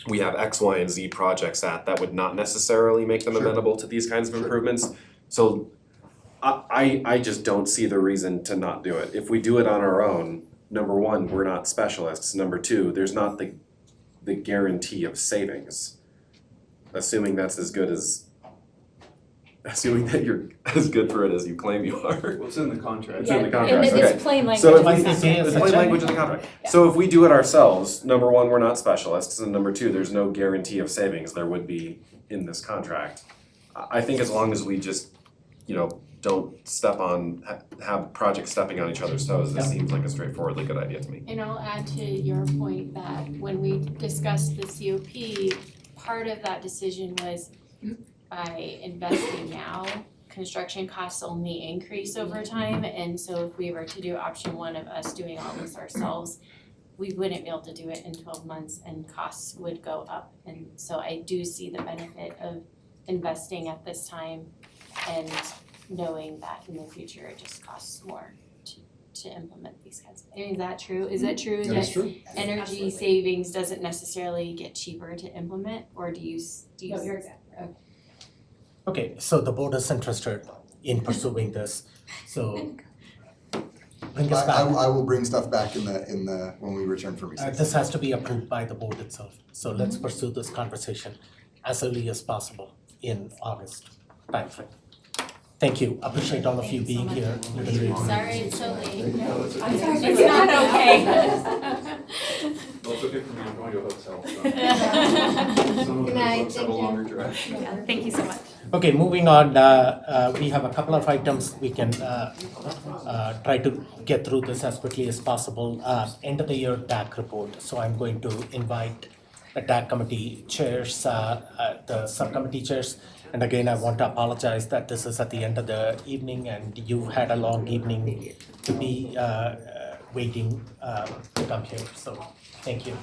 we have X, Y, and Z projects at that would not necessarily make them amenable to these kinds of improvements. So I just don't see the reason to not do it. If we do it on our own, number 1, we're not specialists. Number 2, there's not the guarantee of savings. Assuming that's assuming that you're as good for it as you claim you are. Well, it's in the contract. It's in the contract, And okay. it's plain language. So if Like we, they say, it's it's plain a- language in the contract. So if we do it ourselves, number 1, we're not specialists, and number 2, there's no guarantee of savings there would be in this contract. I think as long as we just, don't have projects stepping on each other's toes, this seems like a straightforwardly good idea to me. And I'll add to your point that when we discussed the COP, part of that decision was by investing now, construction costs only increase over time. And so if we were to do option 1 of us doing all this ourselves, we wouldn't be able to do it in 12 months and costs would go up. And so I do see the benefit of investing at this time and knowing that in the future it just costs more to implement these kinds of, is that true? Is it true That is that true. energy savings doesn't necessarily get cheaper to implement, or do you? No, you're exactly right. Okay, so the board is interested in pursuing this, so bring us back. I will bring stuff back in the when we return from recess. This has to be approved by the board itself, so let's pursue this conversation as early as possible in August timeframe. Thank you, appreciate all of you being here. Sorry it's so late. I'm sorry. It's not okay. Well, it's okay for me, I'm going to a hotel, so. Some of the folks have a longer drive. Thank you so much. Okay, moving on, we have a couple of items we can try to get through this as quickly as possible. End of the year DAC report, so I'm going to invite the DAC committee chairs, the subcommittee chairs. And again, I want to apologize that this is at the end of the evening and you've had a long evening to be waiting to come here, so thank you.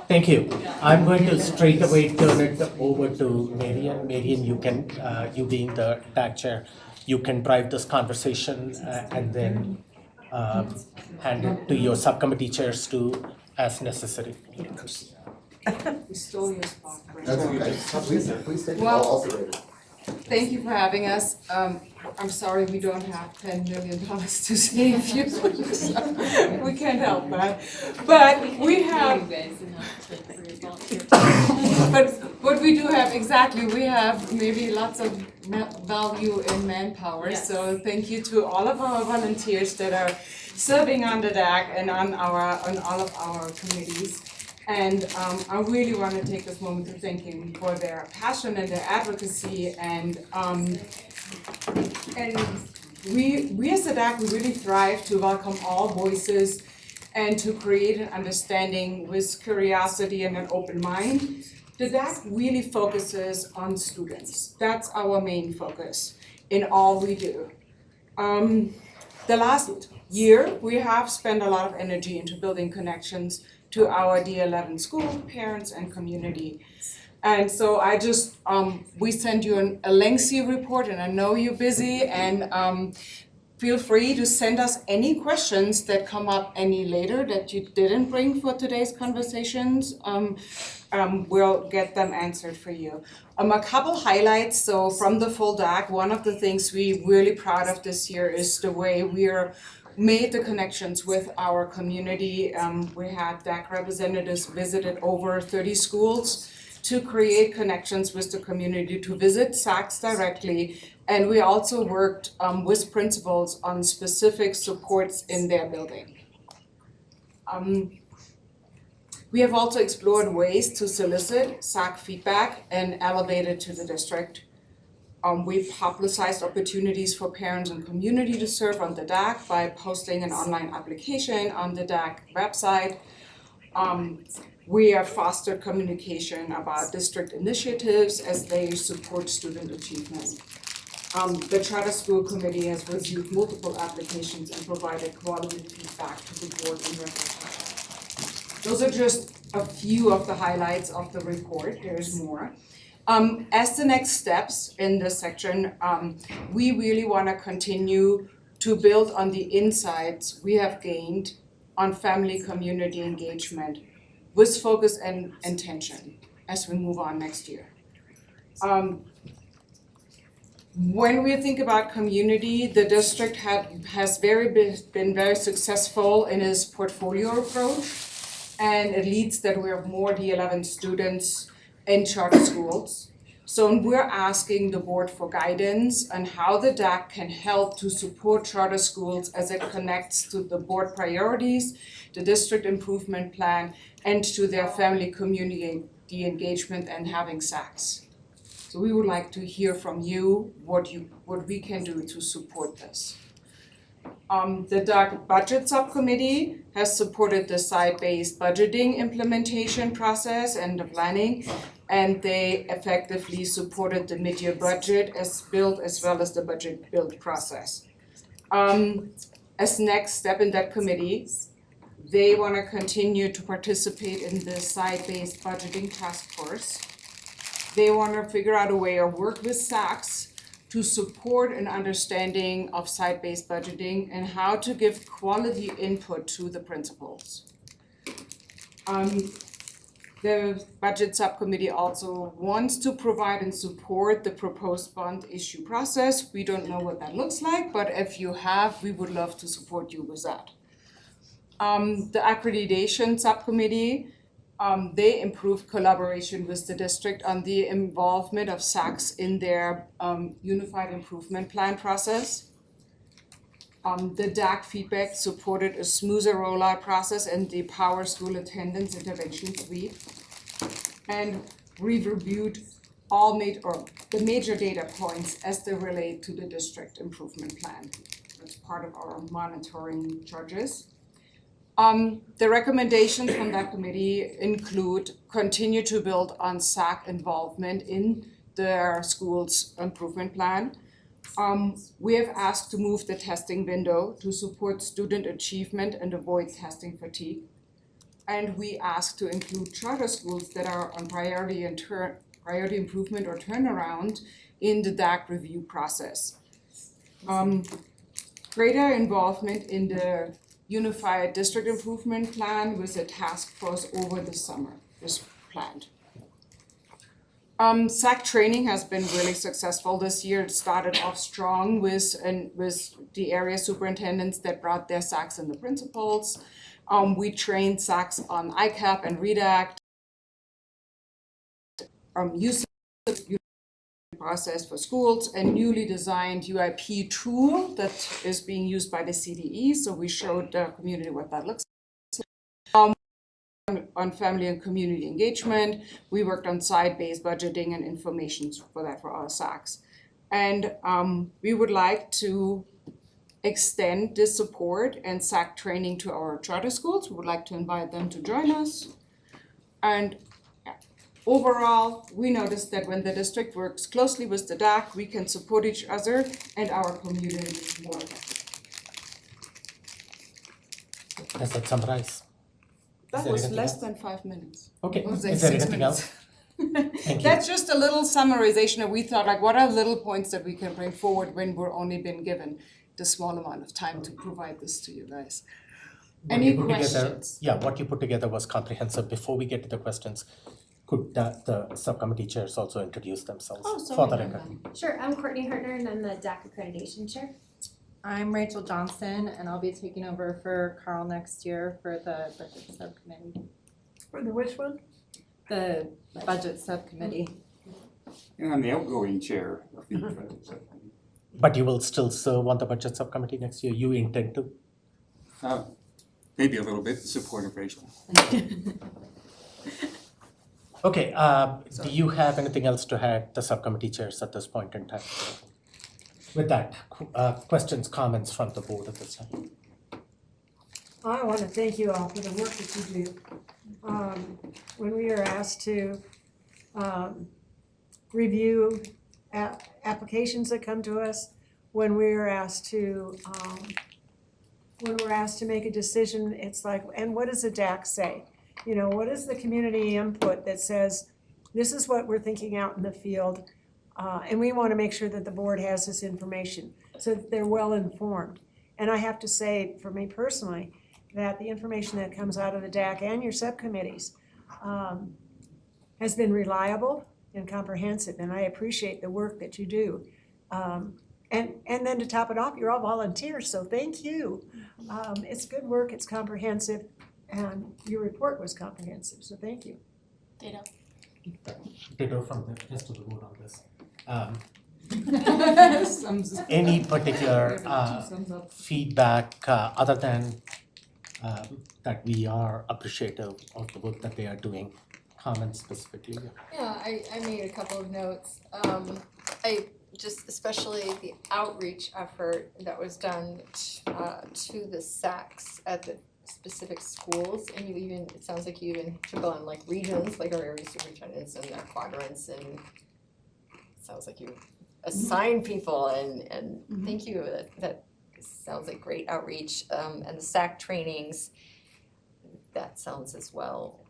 Thank you. I'm going to straight away turn it over to Marian. Marian, you can, you being the DAC chair, you can drive this conversation and then hand it to your subcommittee chairs too as necessary. We stole your spot. That's okay. Please take it. Well, I'll sit right here. Thank you for having us. I'm sorry we don't have $10 million to save you. We can't help that. But we have, but we do have, exactly, we have maybe lots of value in manpower. Yes. So thank you to all of our volunteers that are serving on the DAC and on all of our committees. And I really want to take this moment to thank them for their passion and their advocacy. And we as a DAC, we really thrive to welcome all voices and to create an understanding with curiosity and an open mind. the DAC really focuses on students. That's our main focus in all we do. The last year, we have spent a lot of energy into building connections to our D11 school, parents, and community. And so I just, we sent you a lengthy report, and I know you're busy, and feel free to send us any questions that come up any later that you didn't bring for today's conversations. We'll get them answered for you. A couple highlights, so from the full DAC, one of the things we're really proud of this year is the way we're made the connections with our community. We had DAC representatives visited over 30 schools to create connections with the community, to visit SACs directly, and we also worked with principals on specific supports in their building. We have also explored ways to solicit SAC feedback and elevate it to the district. We've publicized opportunities for parents and community to serve on the DAC by posting an online application on the DAC website. We have fostered communication about district initiatives as they support student achievement. The Charter School Committee has reviewed multiple applications and provided quality feedback to the board in their presentation. Those are just a few of the highlights of the report. There's more. As the next steps in this section, we really want to continue to build on the insights we have gained on family community engagement with focus and intention as we move on next year. When we think about community, the district has been very successful in its portfolio approach, and it leads that we have more D11 students in charter schools. So we're asking the board for guidance on how the DAC can help to support charter schools as it connects to the board priorities, the district improvement plan, and to their family community engagement and having SACs. So we would like to hear from you what we can do to support this. The DAC Budget Subcommittee has supported the site-based budgeting implementation process and the planning, and they effectively supported the mid-year budget as built as well as the budget build process. As next step in that committee, they want to continue to participate in the site-based budgeting task force. They want to figure out a way or work with SACs to support an understanding of site-based budgeting and how to give quality input to the principals. The Budget Subcommittee also wants to provide and support the proposed bond issue process. We don't know what that looks like, but if you have, we would love to support you with that. The Accreditation Subcommittee, they improved collaboration with the district on the involvement of SACs in their Unified Improvement Plan process. The DAC feedback supported a smoother rollout process and the Power School Attendance Intervention Suite. And we've reviewed the major data points as they relate to the district improvement plan. That's part of our monitoring charges. The recommendations from that committee include continue to build on SAC involvement in their school's improvement plan. We have asked to move the testing window to support student achievement and avoid testing fatigue. And we ask to include charter schools that are on priority improvement or turnaround in the DAC review process. Greater involvement in the Unified District Improvement Plan with a task force over the summer is planned. SAC training has been really successful this year. It started off strong with the area superintendents that brought their SACs and the principals. We trained SACs on ICAP and REDACT, use process for schools, a newly designed UIP tool that is being used by the CDE. So we showed the community what that looks like. On family and community engagement, we worked on site-based budgeting and information for that for our SACs. And we would like to extend this support and SAC training to our charter schools. We would like to invite them to join us. And overall, we noticed that when the district works closely with the DAC, we can support each other and our community more effectively. Does that summarize? That Is there was anything less else? than 5 minutes. Okay, Or was is it there 6 anything minutes? else? Thank you. That's just a little summarization that we thought, like, what are little points that we can bring forward when we're only been given the small amount of time to provide this to you guys. What Any you put together- questions? Yeah, what you put together was comprehensive. Before we get to the questions, could the subcommittee chairs also introduce themselves for the record? Sure, I'm Courtney Hartner and I'm the DAC Accreditation Chair. I'm Rachel Johnson and I'll be taking over for Carl next year for the budget subcommittee. For the which one? The budget subcommittee. And I'm the outgoing chair of the budget subcommittee. But you will still serve on the budget subcommittee next year? You intend to? Maybe a little bit, support of Rachel. Okay, do you have anything else to add, the subcommittee chairs, at this point in time? With that, questions, comments from the board at this time? I want to thank you all for the work that you do. When we are asked to review applications that come to us, when we're asked to make a decision, it's like, and what does the DAC say? You know, what is the community input that says, this is what we're thinking out in the field, and we want to make sure that the board has this information so that they're well informed. And I have to say, for me personally, that the information that comes out of the DAC and your subcommittees has been reliable and comprehensive, and I appreciate the work that you do. And then to top it off, you're all volunteers, so thank you. It's good work, it's comprehensive, and your report was comprehensive, so thank you. Ditto. Ditto from the rest of the board on this. Sums up. Any particular Sums up. feedback other than that we are appreciative of the work that they are doing? Comments specifically? Yeah, I made a couple of notes. I just, especially the outreach effort that was done to the SACs at the specific schools, and you even, it sounds like you even took on like regions, like our area superintendents and their quadrants, and it sounds like you assign people, and thank you, that sounds like great outreach, and the SAC trainings, that sounds as well.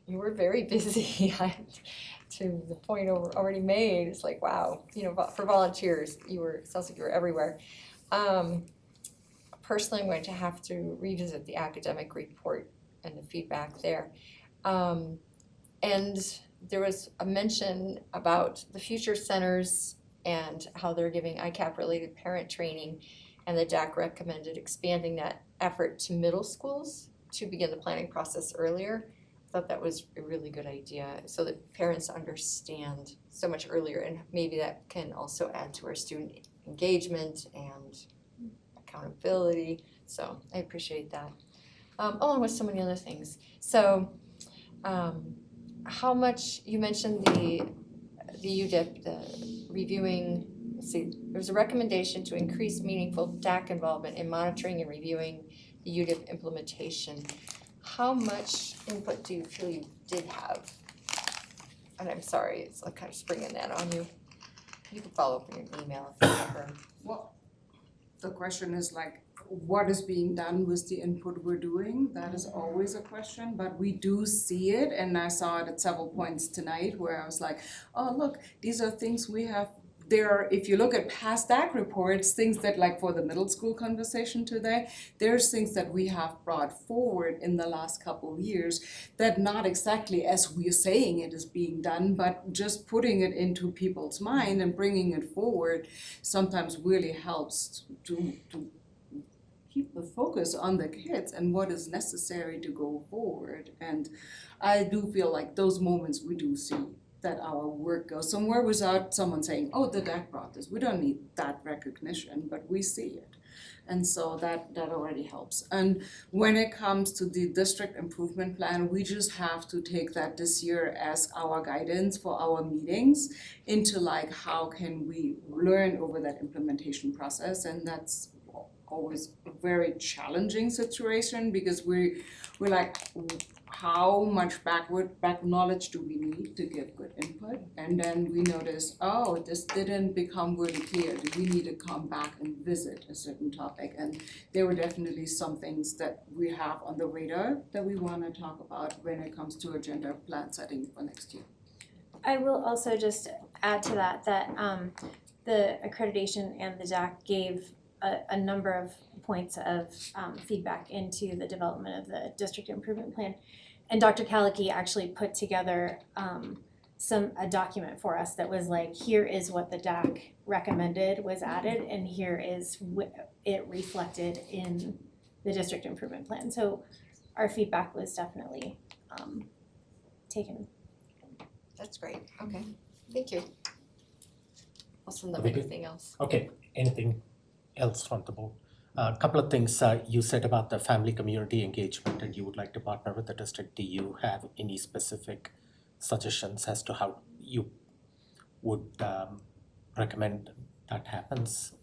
You were very busy to the point already made. It's like, wow, you know, for volunteers, it sounds like you were everywhere. Personally, I'm going to have to revisit the academic report and the feedback there. And there was a mention about the future centers and how they're giving ICAP-related parent training, and the DAC recommended expanding that effort to middle schools to begin the planning process earlier. I thought that was a really good idea, so that parents understand so much earlier, and maybe that can also add to our student engagement and accountability. So I appreciate that, along with so many other things. So how much, you mentioned the UDIP, the reviewing, let's see, there's a recommendation to increase meaningful DAC involvement in monitoring and reviewing the UDIP implementation. How much input do you feel you did have? And I'm sorry, it's like kind of springing that on you. You can follow up in your email if you prefer. Well, the question is like, what is being done with the input we're doing? That is always a question, but we do see it, and I saw it at several points tonight where I was like, oh, look, these are things we have. If you look at past DAC reports, things that, like for the middle school conversation today, there's things that we have brought forward in the last couple of years that not exactly as we're saying it is being done, but just putting it into people's mind and bringing it forward sometimes really helps to keep the focus on the kids and what is necessary to go forward. And I do feel like those moments we do see that our work goes somewhere without someone saying, oh, the DAC brought this. We don't need that recognition, but we see it. And so that already helps. And when it comes to the district improvement plan, we just have to take that this year as our guidance for our meetings into like, how can we learn over that implementation process? And that's always a very challenging situation because we're like, how much back knowledge do we need to give good input? And then we notice, oh, this didn't become really clear. Do we need to come back and visit a certain topic? And there were definitely some things that we have on the radar that we want to talk about when it comes to agenda plan setting for next year. I will also just add to that the accreditation and the DAC gave a number of points of feedback into the development of the district improvement plan. And Dr. Kalicki actually put together a document for us that was like, here is what the DAC recommended was added, and here is it reflected in the district improvement plan. So our feedback was definitely taken. That's great, okay, thank you. I'll send them Very good. anything else. Okay, anything else from the board? A couple of things you said about the family community engagement and you would like to partner with the district. Do you have any specific suggestions as to how you would recommend that happens?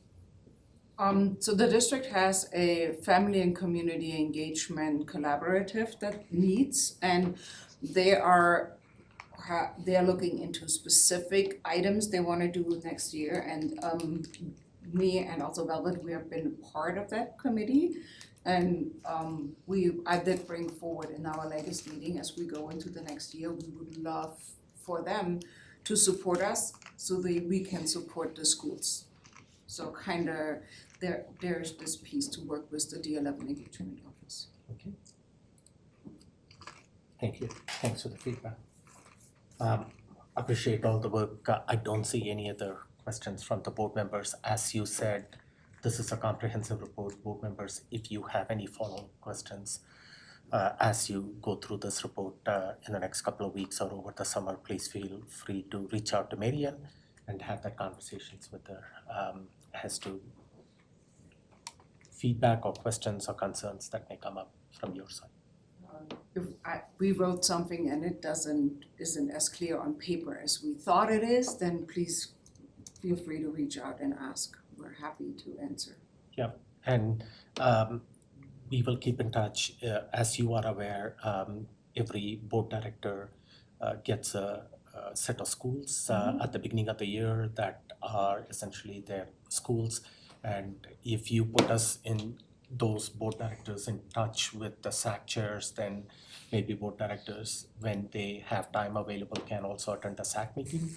So the district has a family and community engagement collaborative that meets, and they are looking into specific items they want to do next year, and me and also Velvet, we have been part of that committee. And I did bring forward in our latest meeting, as we go into the next year, we would love for them to support us so that we can support the schools. So kind of there's this piece to work with the D11 engagement office. Okay. Thank you. Thanks for the feedback. Appreciate all the work. I don't see any other questions from the board members. As you said, this is a comprehensive report. Board members, if you have any follow-up questions as you go through this report in the next couple of weeks or over the summer, please feel free to reach out to Marian and have that conversations with her as to feedback or questions or concerns that may come up from your side. If we wrote something and it isn't as clear on paper as we thought it is, then please feel free to reach out and ask. We're happy to answer. Yeah, and we will keep in touch. As you are aware, every board director gets a set of schools at the beginning of the year that are essentially their schools. And if you put us in those board directors in touch with the SAC chairs, then maybe board directors, when they have time available, can also attend the SAC meeting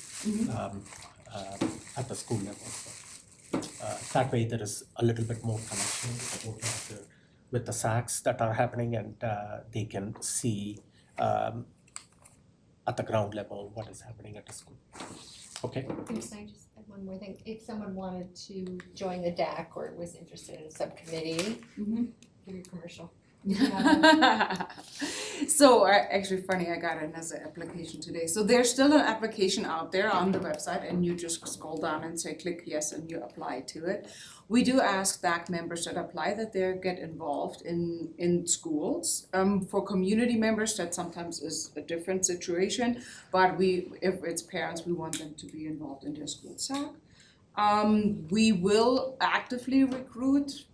at the school level. So, that way there is a little bit more connection with the board director, with the SACs that are happening, and they can see at the ground level what is happening at the school. Okay. Can I just add one more thing? If someone wanted to join the DAC or was interested in a subcommittee, give your commercial. So actually funny, I got another application today. So there's still an application out there on the website, and you just scroll down and say click yes and you apply to it. We do ask DAC members that apply that they get involved in schools. For community members, that sometimes is a different situation, but if it's parents, we want them to be involved in their school SAC. We will actively recruit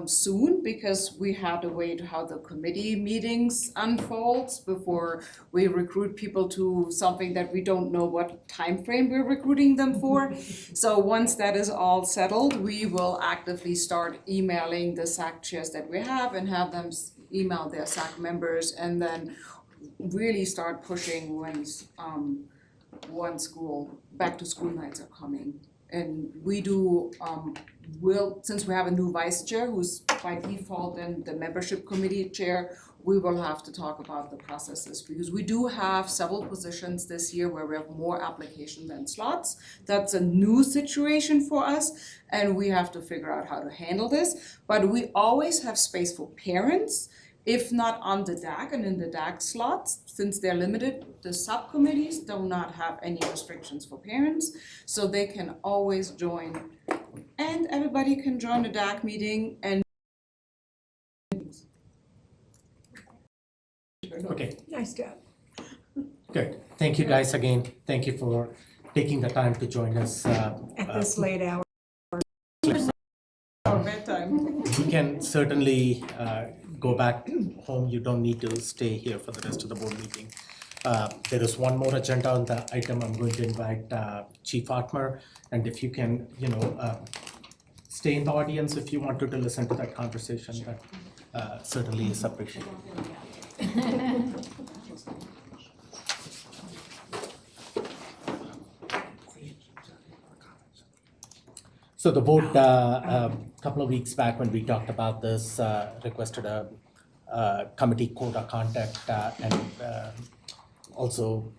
soon, because we have to wait how the committee meetings unfolds before we recruit people to something that we don't know what time frame we're recruiting them for. So once that is all settled, we will actively start emailing the SAC chairs that we have and have them email their SAC members, and then really start pushing when back to school nights are coming. And we do, since we have a new vice chair who's by default then the membership committee chair, we will have to talk about the processes, because we do have several positions this year where we have more application than slots. That's a new situation for us, and we have to figure out how to handle this. But we always have space for parents, if not on the DAC and in the DAC slots, since they're limited. The subcommittees do not have any restrictions for parents, so they can always join. And everybody can join the DAC meeting and. Okay. Nice job. Good. Thank you guys again. Thank you for taking the time to join us. At this late hour. Bedtime. time. You can certainly go back home. You don't need to stay here for the rest of the board meeting. There is one more agenda on the item. I'm going to invite Chief Atmer, and if you can, stay in the audience if you wanted to listen to that conversation, that certainly is appreciated. So the board, a couple of weeks back when we talked about this, requested a committee code of conduct and also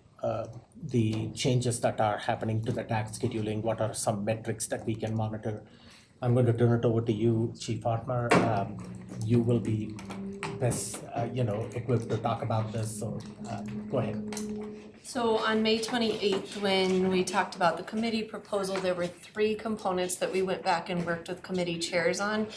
the changes that are happening to the tax scheduling. What are some metrics that we can monitor? I'm going to turn it over to you, Chief Atmer. You will be best, equipped to talk about this, so go ahead. So on May 28th, when we talked about the committee proposal, there were 3 components that we went back and worked with committee chairs on.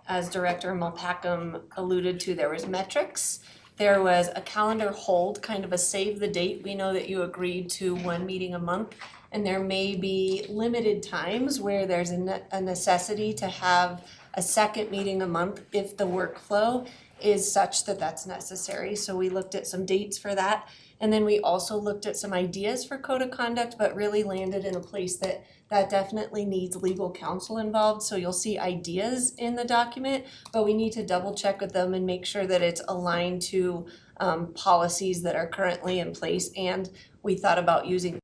As Director Malpacum alluded to, there was metrics. There was a calendar hold, kind of a save the date. We know that you agreed to 1 meeting a month, and there may be limited times where there's a necessity to have a second meeting a month if the workflow is such that that's necessary. So we looked at some dates for that. And then we also looked at some ideas for code of conduct, but really landed in a place that definitely needs legal counsel involved. So you'll see ideas in the document, but we need to double check with them and make sure that it's aligned to policies that are currently in place. And we thought about using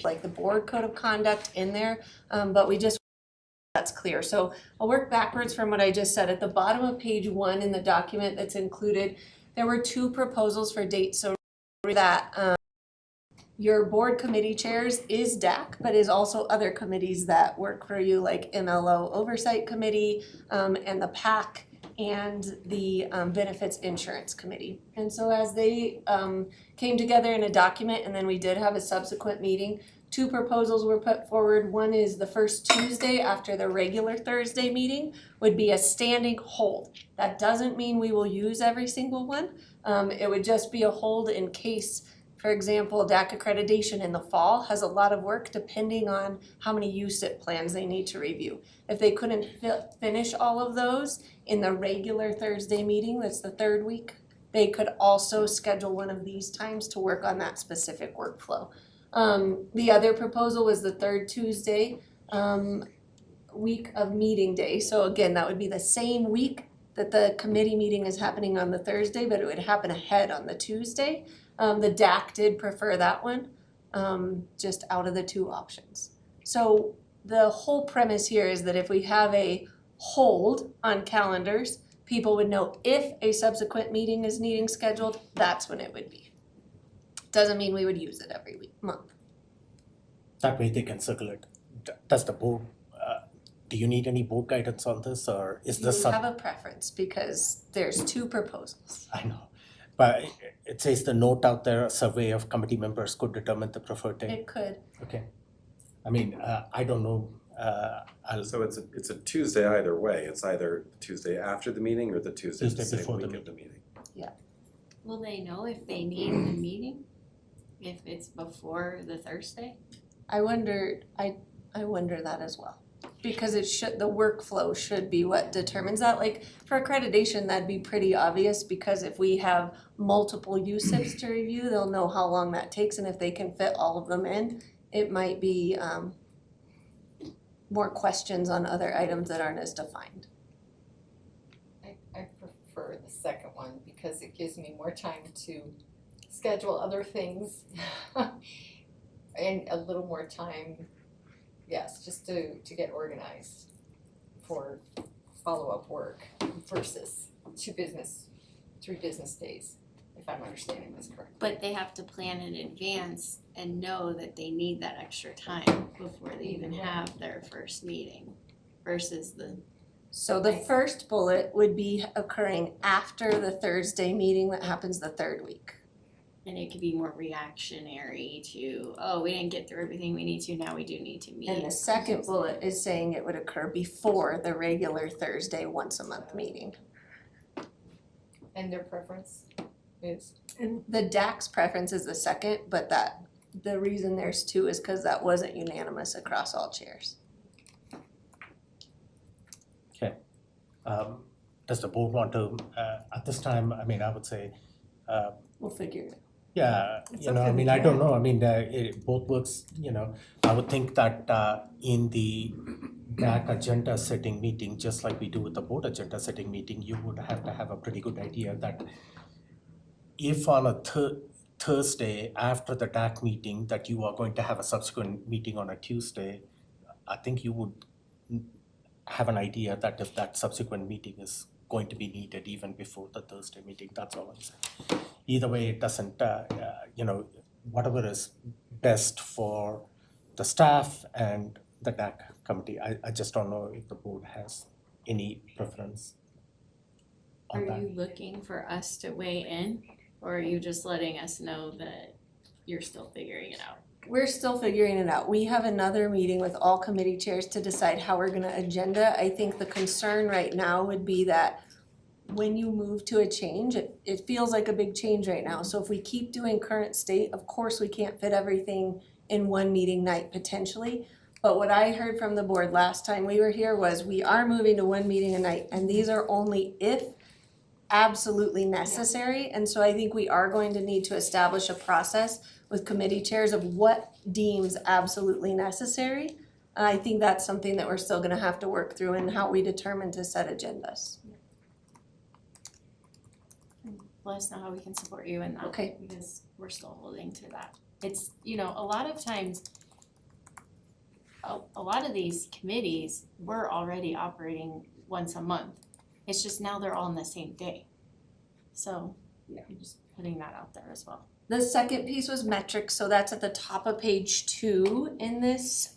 like the board code of conduct in there, but we just that's clear. So I'll work backwards from what I just said. At the bottom of page 1 in the document that's included, there were 2 proposals for dates. So that your board committee chairs is DAC, but is also other committees that work for you, like MLO Oversight Committee and the PAC and the Benefits Insurance Committee. And so as they came together in a document, and then we did have a subsequent meeting, 2 proposals were put forward. One is the first Tuesday after the regular Thursday meeting would be a standing hold. That doesn't mean we will use every single one. It would just be a hold in case, for example, DAC accreditation in the fall has a lot of work depending on how many USIP plans they need to review. If they couldn't finish all of those in the regular Thursday meeting, that's the 3rd week, they could also schedule one of these times to work on that specific workflow. The other proposal was the 3rd Tuesday week of meeting day. So again, that would be the same week that the committee meeting is happening on the Thursday, but it would happen ahead on the Tuesday. The DAC did prefer that one, just out of the 2 options. So the whole premise here is that if we have a hold on calendars, people would know if a subsequent meeting is needing scheduled, that's when it would be. Doesn't mean we would use it every month. That way they can circle it. Does the board, do you need any board guidance on this, or is this You have a preference because there's 2 proposals. I know, but it says the note out there, a survey of committee members could determine the preferred date. It could. Okay. I mean, I don't know. So it's a Tuesday either way. It's either Tuesday after the meeting or the Tuesday Tuesday the before same the week of the meeting. Will they know if they need the meeting? If it's before the Thursday? I wonder that as well. Because the workflow should be what determines that. Like for accreditation, that'd be pretty obvious because if we have multiple USIPs to review, they'll know how long that takes, and if they can fit all of them in, it might be more questions on other items that aren't as defined. I prefer the second one because it gives me more time to schedule other things and a little more time, yes, just to get organized for follow-up work versus 3 business days, if I'm understanding this correctly. But they have to plan in advance and know that they need that extra time before they even have their first meeting versus the. So the first bullet would be occurring after the Thursday meeting that happens the 3rd week. And it could be more reactionary to, oh, we didn't get through everything we need to, now we do need to meet. And the second bullet is saying it would occur before the regular Thursday once a month meeting. And their preference is? And the DAC's preference is the second, but the reason there's 2 is because that wasn't unanimous across all chairs. Does the board want to, at this time, I mean, I would say, We'll figure it out. yeah, It's you know, up I to the mean, I don't chair. know, I mean, it both works, you know. I would think that in the DAC agenda setting meeting, just like we do with the board agenda setting meeting, you would have to have a pretty good idea that if on a Thursday after the DAC meeting that you are going to have a subsequent meeting on a Tuesday, I think you would have an idea that if that subsequent meeting is going to be needed even before the Thursday meeting, that's all I'm saying. Either way, it doesn't, you know, whatever is best for the staff and the DAC committee. I just don't know if the board has any preference Are on that. you looking for us to weigh in, or are you just letting us know that you're still figuring it out? We're still figuring it out. We have another meeting with all committee chairs to decide how we're gonna agenda. I think the concern right now would be that when you move to a change, it feels like a big change right now. So if we keep doing current state, of course, we can't fit everything in one meeting night potentially. But what I heard from the board last time we were here was we are moving to one meeting a night, and these are only if absolutely necessary. And so I think we are going to need to establish a process with committee chairs of what deems absolutely necessary. And I think that's something that we're still gonna have to work through in how we determine to set agendas. Let us know how we can support you in that. Okay. Because we're still holding to that. It's, you know, a lot of times, a lot of these committees, we're already operating once a month. It's just now they're all on the same day. So, yeah, I'm just putting that out there as well. The second piece was metrics, so that's at the top of page 2 in this.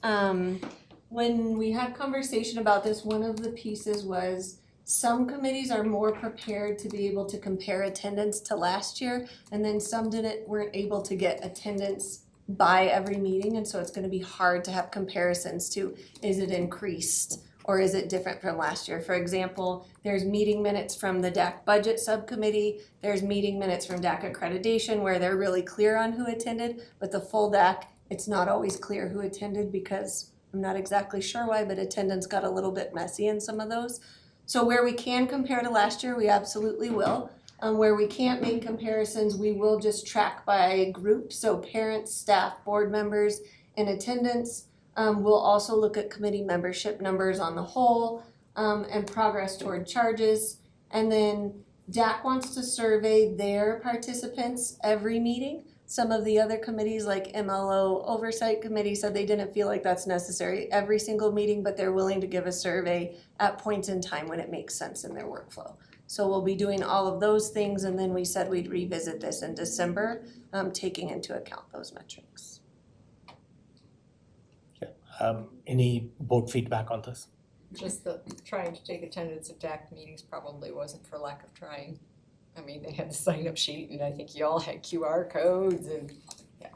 When we had conversation about this, one of the pieces was some committees are more prepared to be able to compare attendance to last year, and then some weren't able to get attendance by every meeting, and so it's gonna be hard to have comparisons to, is it increased or is it different from last year? For example, there's meeting minutes from the DAC budget subcommittee, there's meeting minutes from DAC accreditation where they're really clear on who attended, but the full DAC, it's not always clear who attended because I'm not exactly sure why, but attendance got a little bit messy in some of those. So where we can compare to last year, we absolutely will. Where we can't make comparisons, we will just track by group, so parents, staff, board members, in attendance. We'll also look at committee membership numbers on the whole, and progress toward charges. And then DAC wants to survey their participants every meeting. Some of the other committees like MLO Oversight Committee said they didn't feel like that's necessary every single meeting, but they're willing to give a survey at points in time when it makes sense in their workflow. So we'll be doing all of those things, and then we said we'd revisit this in December, taking into account those metrics. Any board feedback on this? Just the trying to take attendance at DAC meetings probably wasn't for lack of trying. I mean, they had the sign-up sheet and I think you all had QR codes and, yeah.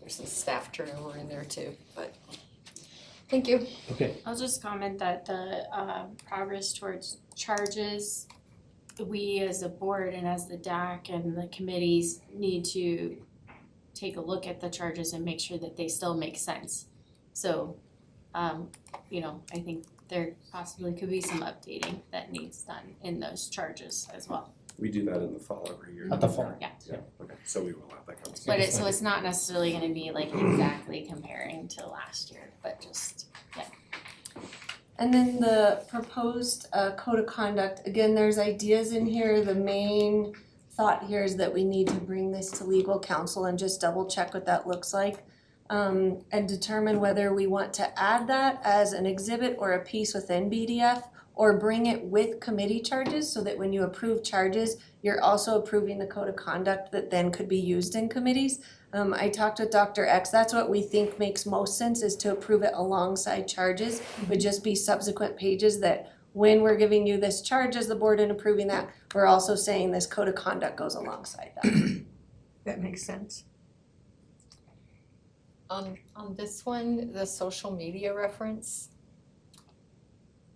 There's some staff turnover in there too, but, thank you. Okay. I'll just comment that the progress towards charges, we as a board and as the DAC and the committees need to take a look at the charges and make sure that they still make sense. So, you know, I think there possibly could be some updating that needs done in those charges as well. We do that in the fall every year. At the fall. Yeah. Yeah, okay, so we will have that conversation. But so it's not necessarily gonna be like exactly comparing to last year, but just, yeah. And then the proposed code of conduct, again, there's ideas in here. The main thought here is that we need to bring this to legal counsel and just double check what that looks like. And determine whether we want to add that as an exhibit or a piece within BDF, or bring it with committee charges so that when you approve charges, you're also approving the code of conduct that then could be used in committees. I talked with Dr. X, that's what we think makes most sense, is to approve it alongside charges, would just be subsequent pages that when we're giving you this charge as the board and approving that, we're also saying this code of conduct goes alongside that. That makes sense. On this one, the social media reference,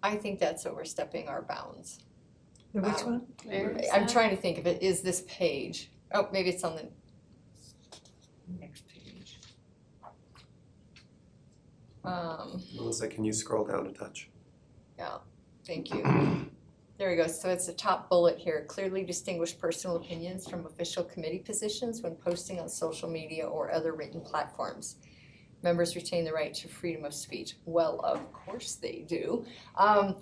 I think that's overstepping our bounds. The which one? Where is I'm that? trying to think of it, is this page, oh, maybe it's on the next page. Melissa, can you scroll down a touch? Yeah, Thank you. There we go. So it's the top bullet here. Clearly distinguish personal opinions from official committee positions when posting on social media or other written platforms. Members retain the right to freedom of speech. Well, of course they do. I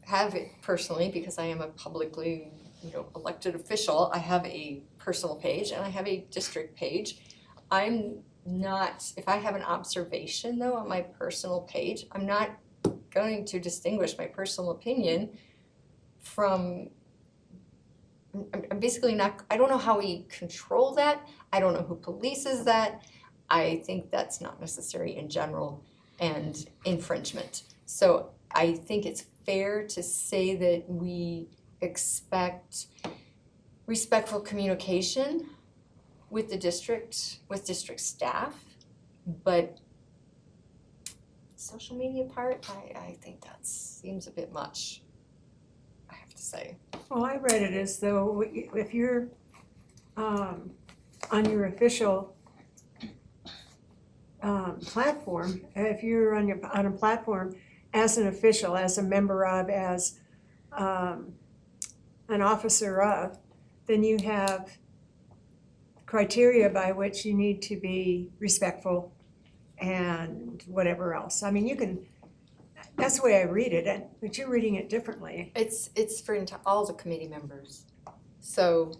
have it personally, because I am a publicly, elected official, I have a personal page and I have a district page. I'm not, if I have an observation though on my personal page, I'm not going to distinguish my personal opinion from, I'm basically not, I don't know how we control that. I don't know who polices that. I think that's not necessary in general and infringement. So I think it's fair to say that we expect respectful communication with the district, with district staff, but social media part, I think that seems a bit much, I have to say. Well, I read it as though if you're on your official platform, if you're on a platform as an official, as a member of, as an officer of, then you have criteria by which you need to be respectful and whatever else. I mean, you can, that's the way I read it, but you're reading it differently. It's for all the committee members. So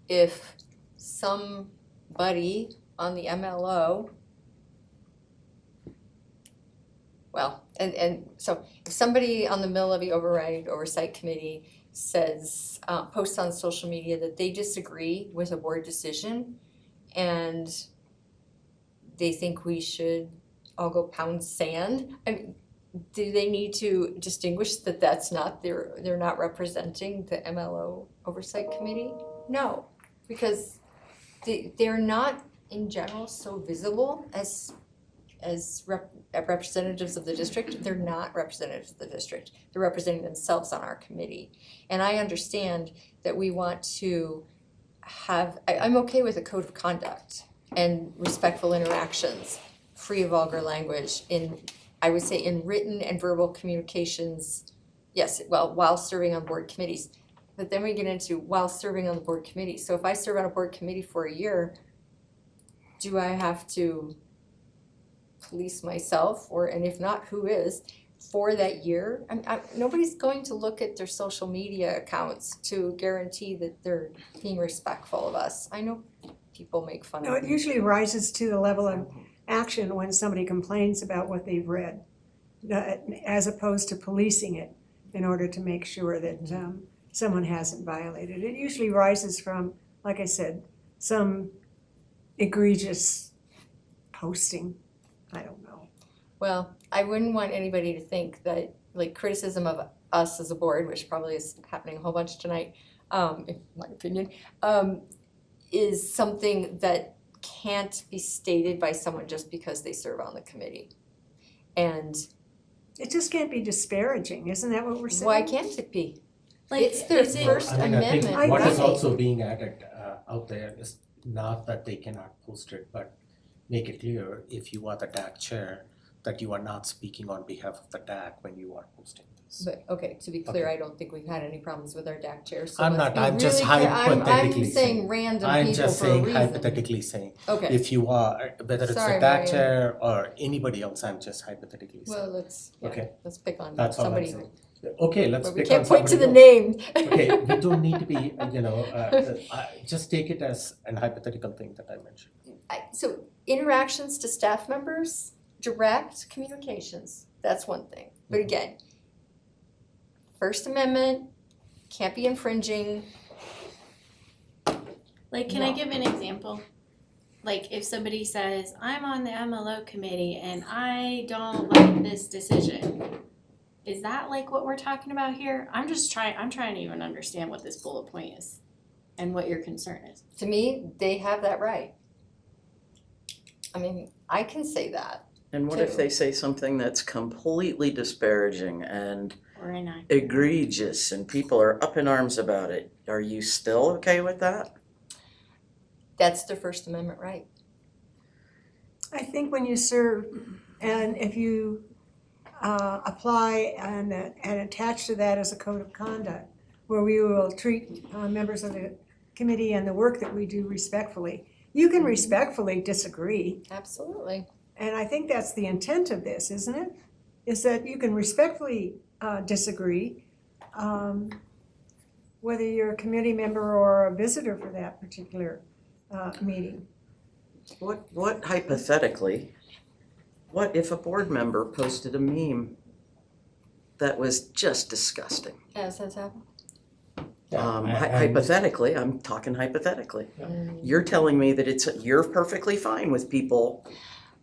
if somebody on the MLO, well, and so if somebody on the mill levy override oversight committee says, posts on social media that they disagree with a board decision and they think we should all go pound sand, I mean, do they need to distinguish that that's not, they're not representing the MLO oversight committee? No, because they're not in general so visible as representatives of the district. They're not representatives of the district. They're representing themselves on our committee. And I understand that we want to have, I'm okay with a code of conduct and respectful interactions, free of vulgar language I would say in written and verbal communications, yes, well, while serving on board committees. But then we get into while serving on the board committee. So if I serve on a board committee for a year, do I have to police myself, and if not, who is, for that year? Nobody's going to look at their social media accounts to guarantee that they're being respectful of us. I know people make fun No, of it me. usually rises to the level of action when somebody complains about what they've read, as opposed to policing it in order to make sure that someone hasn't violated. It usually rises from, like I said, some egregious posting. I don't know. Well, I wouldn't want anybody to think that, like, criticism of us as a board, which probably is happening a whole bunch tonight, in my opinion, is something that can't be stated by someone just because they serve on the committee. And it just can't be disparaging, isn't that what we're saying? Why can't it be? Like, It's their First I Amendment. think what is right. also being added out there is not that they cannot post it, but make it clear if you are the DAC chair, that you are not speaking on behalf of the DAC when you are posting this. But, okay, to be clear, I don't think we've had any problems with our DAC chair, so I'm let's not, be I'm just really clear. hypothetically I'm saying random I'm people just for a saying reason. hypothetically saying, Okay, if you are, whether it's the Sorry, DAC Marian. chair or anybody else, I'm just hypothetically saying. well, let's Okay. pick on That's all I'm somebody. saying. Okay, let's But we pick on can't point to the somebody name. else. Okay, we don't need to be, just take it as an hypothetical thing that I mentioned. So interactions to staff members, direct communications, that's one thing. But again, First Amendment can't be infringing. Like, can I No. give an example? Like, if somebody says, I'm on the MLO committee and I don't like this decision, is that like what we're talking about here? I'm trying to even understand what this bullet point is and what your concern is. To me, they have that right. I mean, I can say that. And what if they say something that's completely disparaging and Or inaccurate. egregious and people are up in arms about it? Are you still okay with that? That's their First Amendment right. I think when you serve, and if you apply and attach to that as a code of conduct, where we will treat members of the committee and the work that we do respectfully, you can respectfully disagree. Absolutely. And I think that's the intent of this, isn't it? Is that you can respectfully disagree, whether you're a committee member or a visitor for that particular meeting. What hypothetically, what if a board member posted a meme that was just disgusting? Yes, that's happened. Hypothetically, I'm talking hypothetically. You're telling me that you're perfectly fine with people.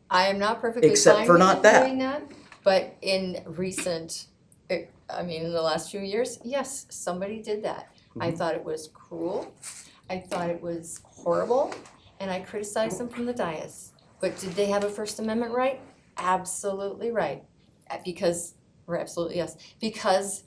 I am not perfectly Except fine for with not that. doing that, but in recent, in the last few years, yes, somebody did that. I thought it was cruel, I thought it was horrible, and I criticized them from the dais. But did they have a First Amendment right? Absolutely right. Absolutely yes, because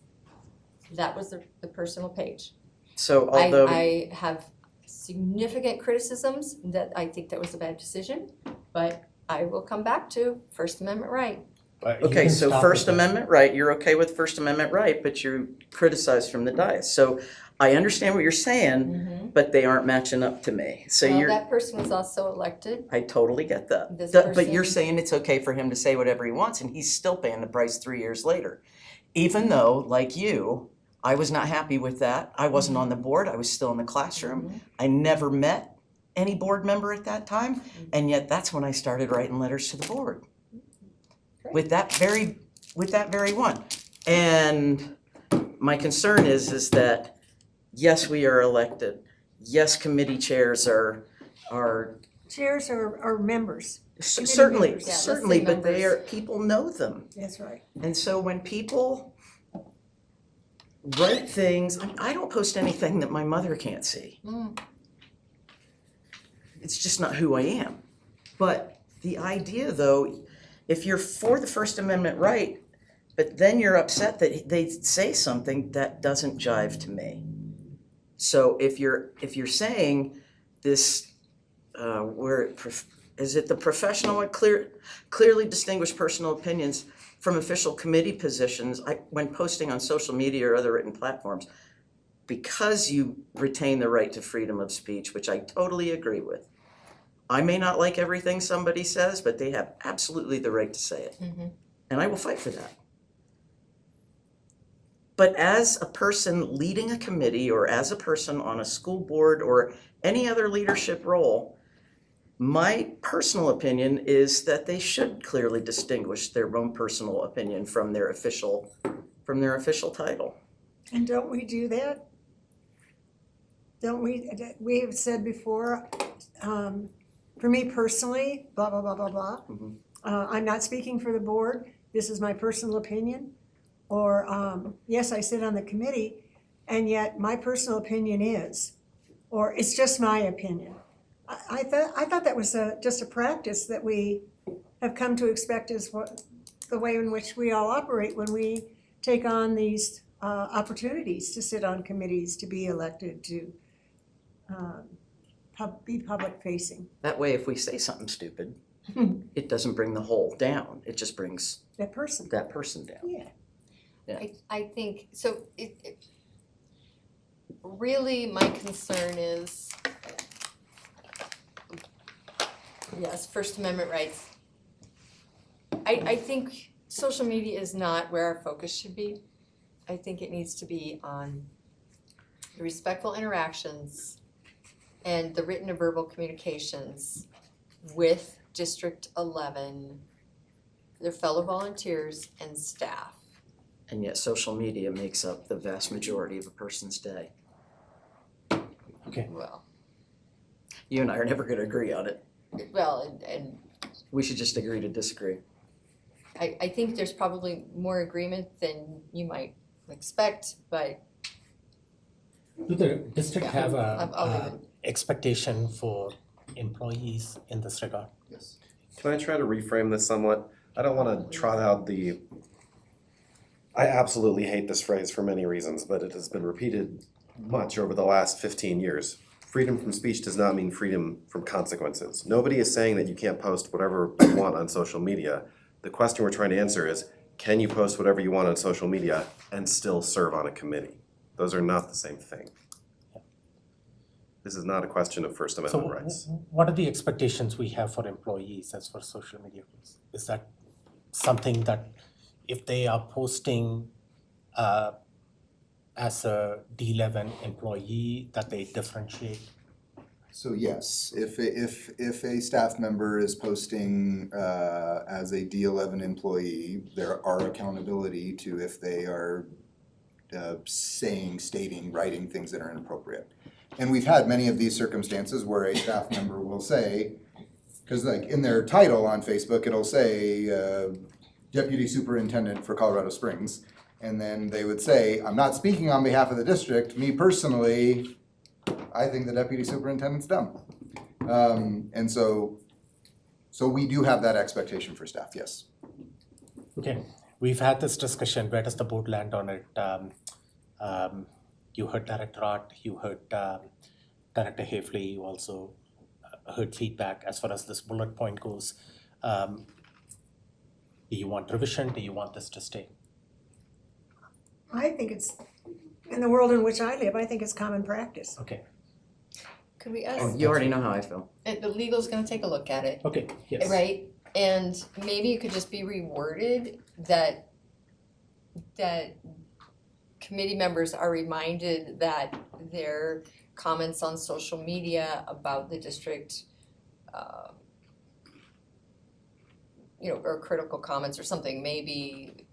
that was the personal page. So although I have significant criticisms that I think that was a bad decision, but I will come back to First Amendment right. okay, so First Amendment right, you're okay with First Amendment right, but you criticize from the dais. So I understand what you're saying, but they aren't matching up to me. So Well, you're that person was also elected. I totally get that. This But you're person- saying it's okay for him to say whatever he wants, and he's still paying the price 3 years later. Even though, like you, I was not happy with that. I wasn't on the board, I was still in the classroom. I never met any board member at that time, and yet that's when I started writing letters to the board. With that very one. And my concern is that, yes, we are elected. Yes, committee chairs are Chairs are members. Committee certainly, members. Yeah, certainly, let's say but they are, people know them. That's right. And so when people write things, I don't post anything that my mother can't see. It's just not who I am. But the idea though, if you're for the First Amendment right, but then you're upset that they say something that doesn't jive to me. So if you're saying this, is it the professional and clearly distinguished personal opinions from official committee positions, when posting on social media or other written platforms, because you retain the right to freedom of speech, which I totally agree with. I may not like everything somebody says, but they have absolutely the right to say it. And I will fight for that. But as a person leading a committee or as a person on a school board or any other leadership role, my personal opinion is that they should clearly distinguish their own personal opinion from their official title. And don't we do that? Don't we have said before, for me personally, blah, blah, blah, blah, blah. I'm not speaking for the board, this is my personal opinion. Or, yes, I sit on the committee, and yet my personal opinion is, or it's just my opinion. I thought that was just a practice that we have come to expect is the way in which we all operate when we take on these opportunities to sit on committees, to be elected, to be public facing. That way, if we say something stupid, it doesn't bring the whole down, it just brings That person. that person down. Yeah. I think, so really my concern is, yes, First Amendment rights. I think social media is not where our focus should be. I think it needs to be on the respectful interactions and the written and verbal communications with District 11, their fellow volunteers and staff. And yet social media makes up the vast majority of a person's day. Okay. Well, You and I are never gonna agree on it. and We should just agree to disagree. I think there's probably more agreement than you might expect, but Do the district Yeah, have I'll leave a expectation for employees in this regard? Yes. Can I try to reframe this somewhat? I don't want to trot out I absolutely hate this phrase for many reasons, but it has been repeated much over the last 15 years. freedom from speech does not mean freedom from consequences. Nobody is saying that you can't post whatever you want on social media. The question we're trying to answer is, can you post whatever you want on social media and still serve on a committee? Those are not the same thing. This is not a question of First Amendment rights. What are the expectations we have for employees as for social media? Is that something that if they are posting as a D11 employee, that they differentiate? So yes, if a staff member is posting as a D11 employee, there are accountability to if they are stating, writing things that are inappropriate. And we've had many of these circumstances where a staff member will say, because like in their title on Facebook, it'll say Deputy Superintendent for Colorado Springs. And then they would say, I'm not speaking on behalf of the district. Me personally, I think the Deputy Superintendent's dumb. And so we do have that expectation for staff, yes. Okay, we've had this discussion. Where does the board land on it? You heard Director Ott, you heard Director Hafley, you also heard feedback as far as this bullet point goes. Do you want revision? Do you want this to stay? I think it's, in the world in which I live, I think it's common practice. Okay. Could we ask? Oh, you already know how I feel. The legal's gonna take a look at it. Okay, yes. Right, and maybe it could just be reworded that committee members are reminded that their comments on social media about the district, or critical comments or something, maybe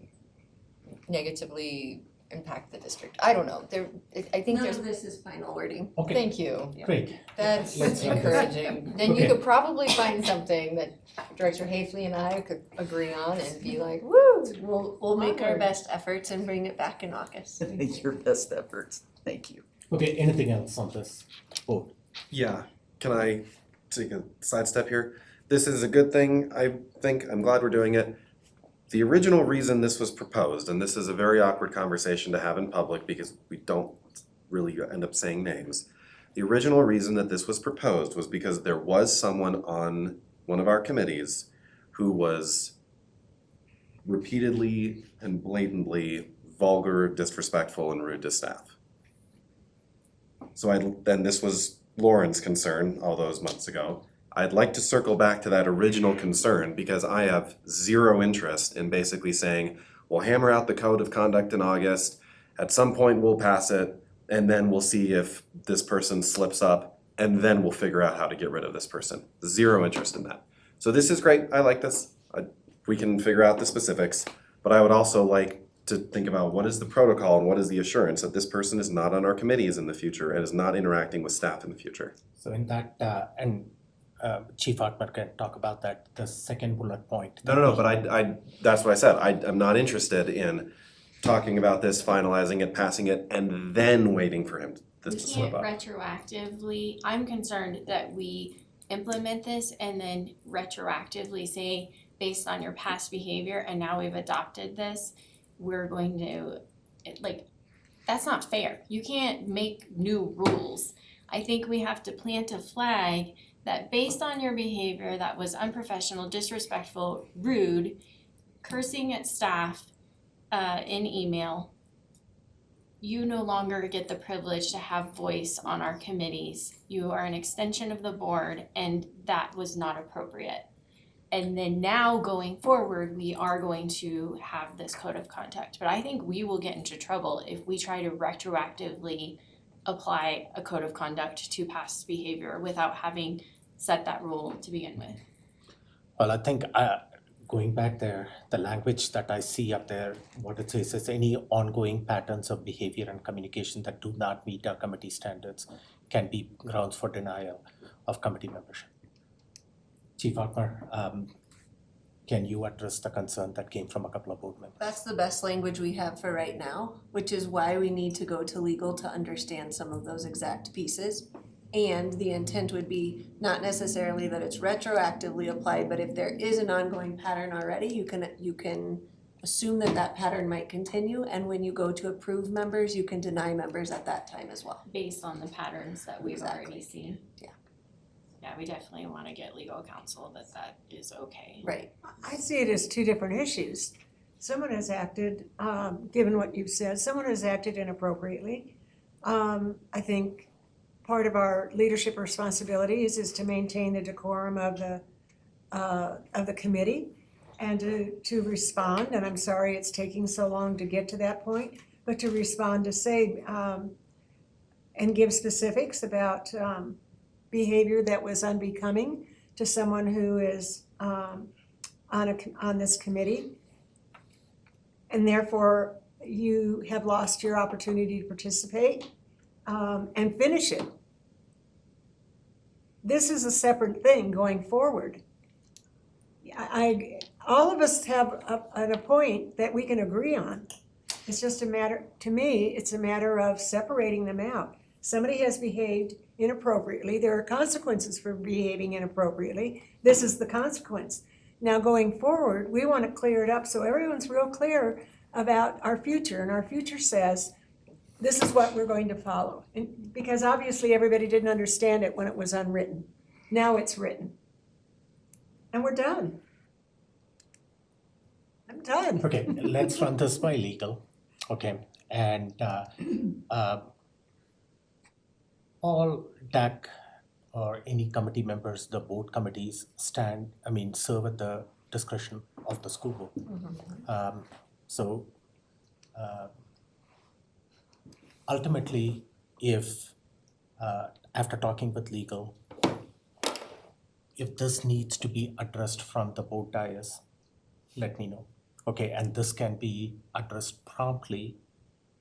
negatively impact the district. I don't know, I think None there's. of this is final wording. Okay. Thank you. Great. That's Let's run this. encouraging. Then you Okay. could probably find something that Director Hafley and I could agree on and be like, woo! We'll make our Onward. best efforts and bring it back in August. Your best efforts. Thank you. Okay, anything else on this board? Yeah, can I take a sidestep here? This is a good thing, I think. I'm glad we're doing it. The original reason this was proposed, and this is a very awkward conversation to have in public because we don't really end up saying names. The original reason that this was proposed was because there was someone on one of our committees who was repeatedly and blatantly vulgar, disrespectful, and rude to staff. So then this was Lauren's concern all those months ago. I'd like to circle back to that original concern because I have zero interest in basically saying, we'll hammer out the code of conduct in August, at some point we'll pass it, and then we'll see if this person slips up, and then we'll figure out how to get rid of this person. Zero interest in that. So this is great, I like this. We can figure out the specifics, but I would also like to think about what is the protocol and what is the assurance that this person is not on our committees in the future and is not interacting with staff in the future. So in that, Chief Hartman can talk about that, the second bullet point. No, but I that's what I said. I'm not interested in talking about this, finalizing it, passing it, and then waiting for him to We slip can't up. retroactively, I'm concerned that we implement this and then retroactively say, based on your past behavior, and now we've adopted this, we're going to, that's not fair. You can't make new rules. I think we have to plant a flag that based on your behavior that was unprofessional, disrespectful, rude, cursing at staff in email, you no longer get the privilege to have voice on our committees. You are an extension of the board, and that was not appropriate. And then now going forward, we are going to have this code of conduct. But I think we will get into trouble if we try to retroactively apply a code of conduct to past behavior without having set that rule to begin with. Well, I think going back there, the language that I see up there, what it says is any ongoing patterns of behavior and communication that do not meet our committee standards can be grounds for denial of committee membership. Chief Hartman, can you address the concern that came from a couple of board members? That's the best language we have for right now, which is why we need to go to legal to understand some of those exact pieces. And the intent would be not necessarily that it's retroactively applied, but if there is an ongoing pattern already, you can assume that that pattern might continue, and when you go to approve members, you can deny members at that time as well. Based on the patterns that we've already Exactly. seen. Yeah. Yeah, we definitely wanna get legal counsel that is okay. Right. I see it as two different issues. Someone has acted, given what you've said, someone has acted inappropriately. I think part of our leadership responsibilities is to maintain the decorum of the committee and to respond, and I'm sorry it's taking so long to get to that point, but to respond to say, and give specifics about behavior that was unbecoming to someone who is on this committee. And therefore, you have lost your opportunity to participate and finish it. This is a separate thing going forward. All of us have a point that we can agree on. It's just a matter, to me, it's a matter of separating them out. Somebody has behaved inappropriately. There are consequences for behaving inappropriately. This is the consequence. Now, going forward, we want to clear it up so everyone's real clear about our future. And our future says, this is what we're going to follow. And because obviously everybody didn't understand it when it was unwritten. Now it's written. And we're done. I'm done. Okay, let's run this by legal. Okay, and all DAC or any committee members, the board committees serve at the discretion of the school board. So ultimately, if after talking with legal, if this needs to be addressed from the board dais, let me know. Okay, and this can be addressed promptly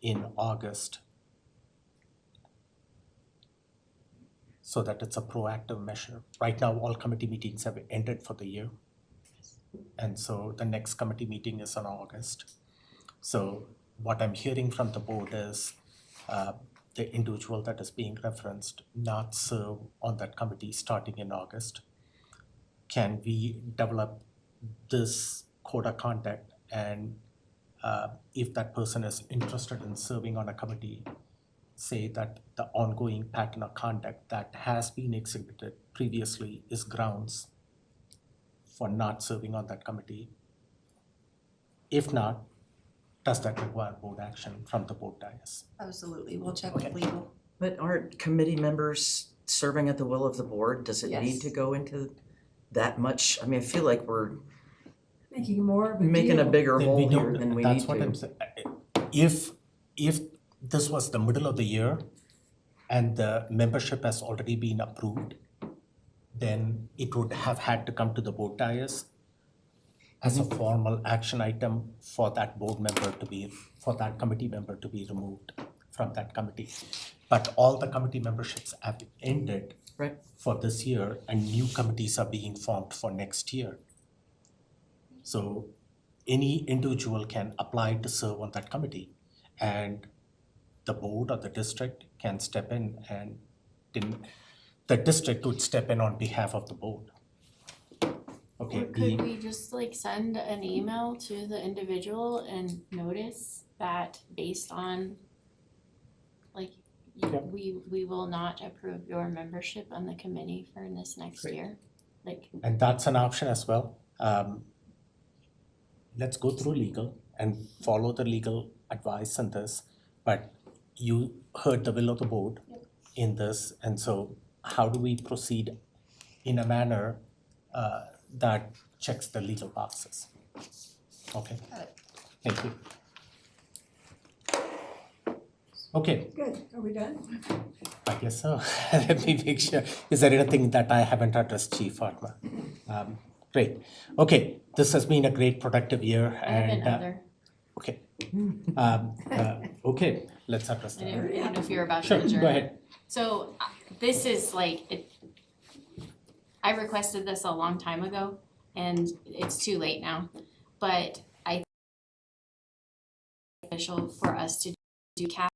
in August so that it's a proactive measure. Right now, all committee meetings have ended for the year. And so the next committee meeting is in August. So what I'm hearing from the board is the individual that is being referenced not serve on that committee starting in August. Can we develop this code of conduct, and if that person is interested in serving on a committee, say that the ongoing pattern of conduct that has been exhibited previously is grounds for not serving on that committee? If not, does that require board action from the board dais? Absolutely, we'll check with legal. But aren't committee members serving at the will of the board? Does it need Yes. to go into that much? I mean, I feel like we're Making more of a making a deal. bigger Then hole we here don't- than we that's need what to. I'm saying. If this was the middle of the year and the membership has already been approved, then it would have had to come to the board dais as a formal action item for that committee member to be removed from that committee. But all the committee memberships have ended for this year, and new committees are being formed for next year. So any individual can apply to serve on that committee, and the board or the district can step in, and then the district would step in on behalf of the board. Okay, Or could we just send an email to the individual and notice that based on we will not approve your membership on the committee for this next Great. year? and that's an option as well. Let's go through legal and follow the legal advice on this, but you heard the will of the board in this, and so how do we proceed in a manner that checks the legal boxes? Okay, thank you. Okay, Good, are we done? I guess so. Let me make sure. Is there anything that I haven't addressed, Chief Fatma? Great. Okay, this has been a great productive year, I have and another. okay. Okay, let's address I that. didn't know if you were about to Sure, adjourn. go ahead. So this is I requested this a long time ago and it's too late now, but I think it's official for us to do cap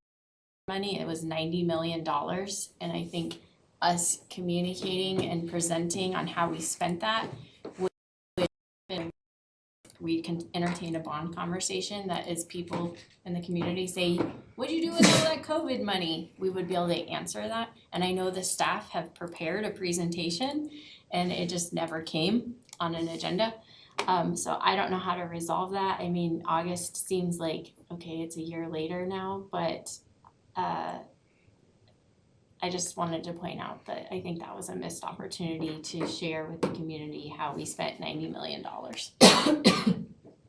money. It was $90 million, and I think us communicating and presenting on how we spent that would we can entertain a bond conversation that is people in the community say, what'd you do with all that COVID money? We would be able to answer that. And I know the staff have prepared a presentation and it just never came on an agenda. So I don't know how to resolve that. I mean, August seems like, okay, it's a year later now, but I just wanted to point out that I think that was a missed opportunity to share with the community how we spent $90 million.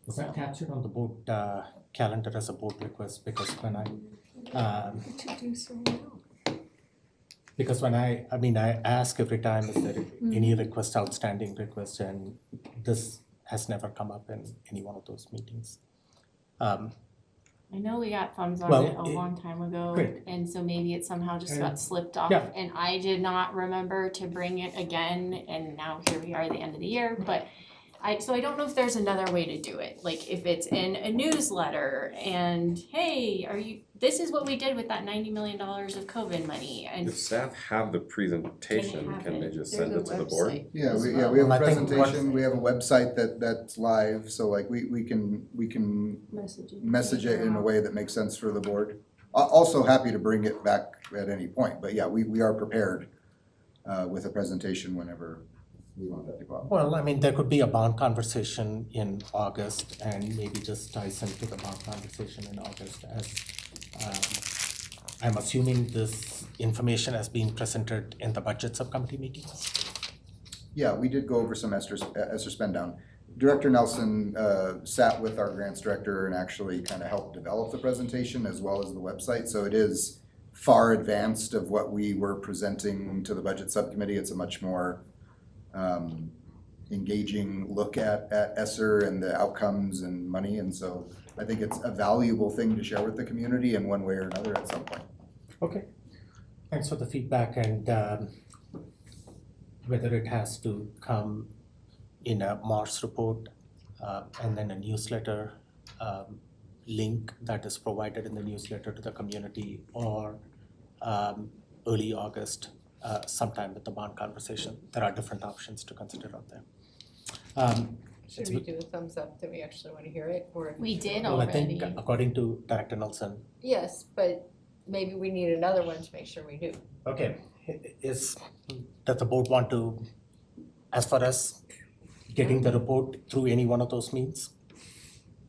Was that captured on the board calendar as a board request? Because when I ask every time, is there any request, outstanding request, and this has never come up in any one of those meetings. I know we got thumbs on Well, it a long time ago, great. and so maybe it somehow just got slipped off. Yeah. And I did not remember to bring it again, and now here we are at the end of the year, but so I don't know if there's another way to do it, like if it's in a newsletter and, hey, this is what we did with that $90 million of COVID money, and If staff have the presentation, can they just send it to the board? Yeah, we have a presentation, we have a website that's live, so like we can message it in a way that makes sense for the board. Also happy to bring it back at any point, but yeah, we are prepared with a presentation whenever we want that to go out. Well, I mean, there could be a bond conversation in August and maybe just ties into the bond conversation in August as I'm assuming this information has been presented in the budget subcommittee meetings? Yeah, we did go over some ESSER spend down. Director Nelson sat with our grants director and actually kind of helped develop the presentation as well as the website. So it is far advanced of what we were presenting to the budget subcommittee. It's a much more engaging look at ESSER and the outcomes and money. And so I think it's a valuable thing to share with the community in one way or another at some point. Okay, thanks for the feedback, and whether it has to come in a Mars report and then a newsletter link that is provided in the newsletter to the community, or early August sometime with the bond conversation. There are different options to consider out there. Should we do a thumbs up that we actually want to hear it, or? We did Well, I already. think according to Director Nelson. Yes, but maybe we need another one to make sure we do. Okay, does the board want to, as far as getting the report through any one of those means?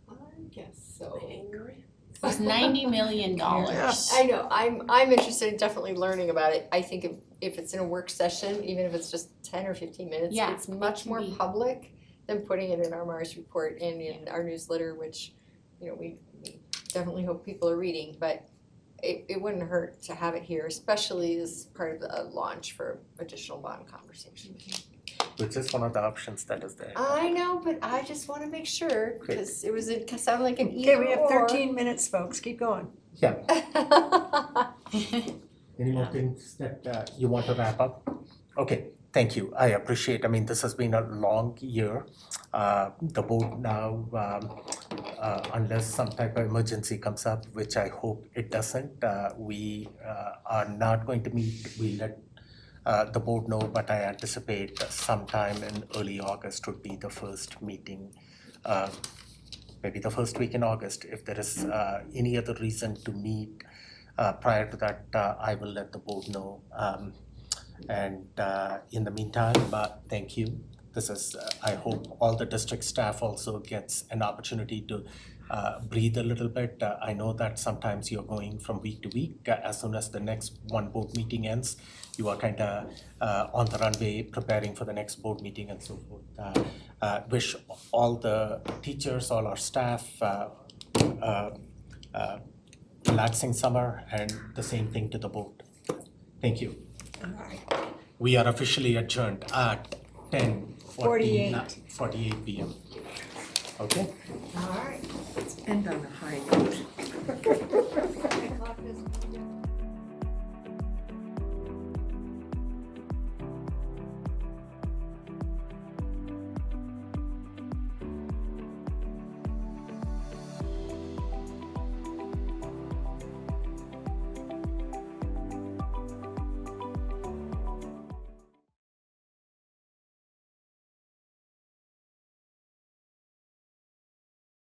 I guess so. It was $90 million. I know, I'm interested in definitely learning about it. I think if it's in a work session, even if it's just 10 or 15 minutes, Yeah. it's much more public than putting it in our Mars report and in our newsletter, which, we definitely hope people are reading, but it wouldn't hurt to have it here, especially as part of a launch for additional bond conversation. Which is one of the options that is there. I know, but I just wanna make sure, because it sounded like an Okay, either we have or. 13 minutes, folks, keep going. Yeah. Any more things that you want to wrap up? Okay, thank you. I appreciate, this has been a long year. The board now, unless some type of emergency comes up, which I hope it doesn't, we are not going to meet. We let the board know, but I anticipate sometime in early August would be the first meeting, maybe the first week in August. If there is any other reason to meet prior to that, I will let the board know. And in the meantime, thank you. This is, I hope all the district staff also gets an opportunity to breathe a little bit. I know that sometimes you're going from week to week. As soon as the next one board meeting ends, you are kind of on the runway preparing for the next board meeting and so forth. Wish all the teachers, all our staff, relaxing summer, and the same thing to the board. Thank you. All right. We are officially adjourned at 10:48 p.m. Okay? All right, let's end on a high note.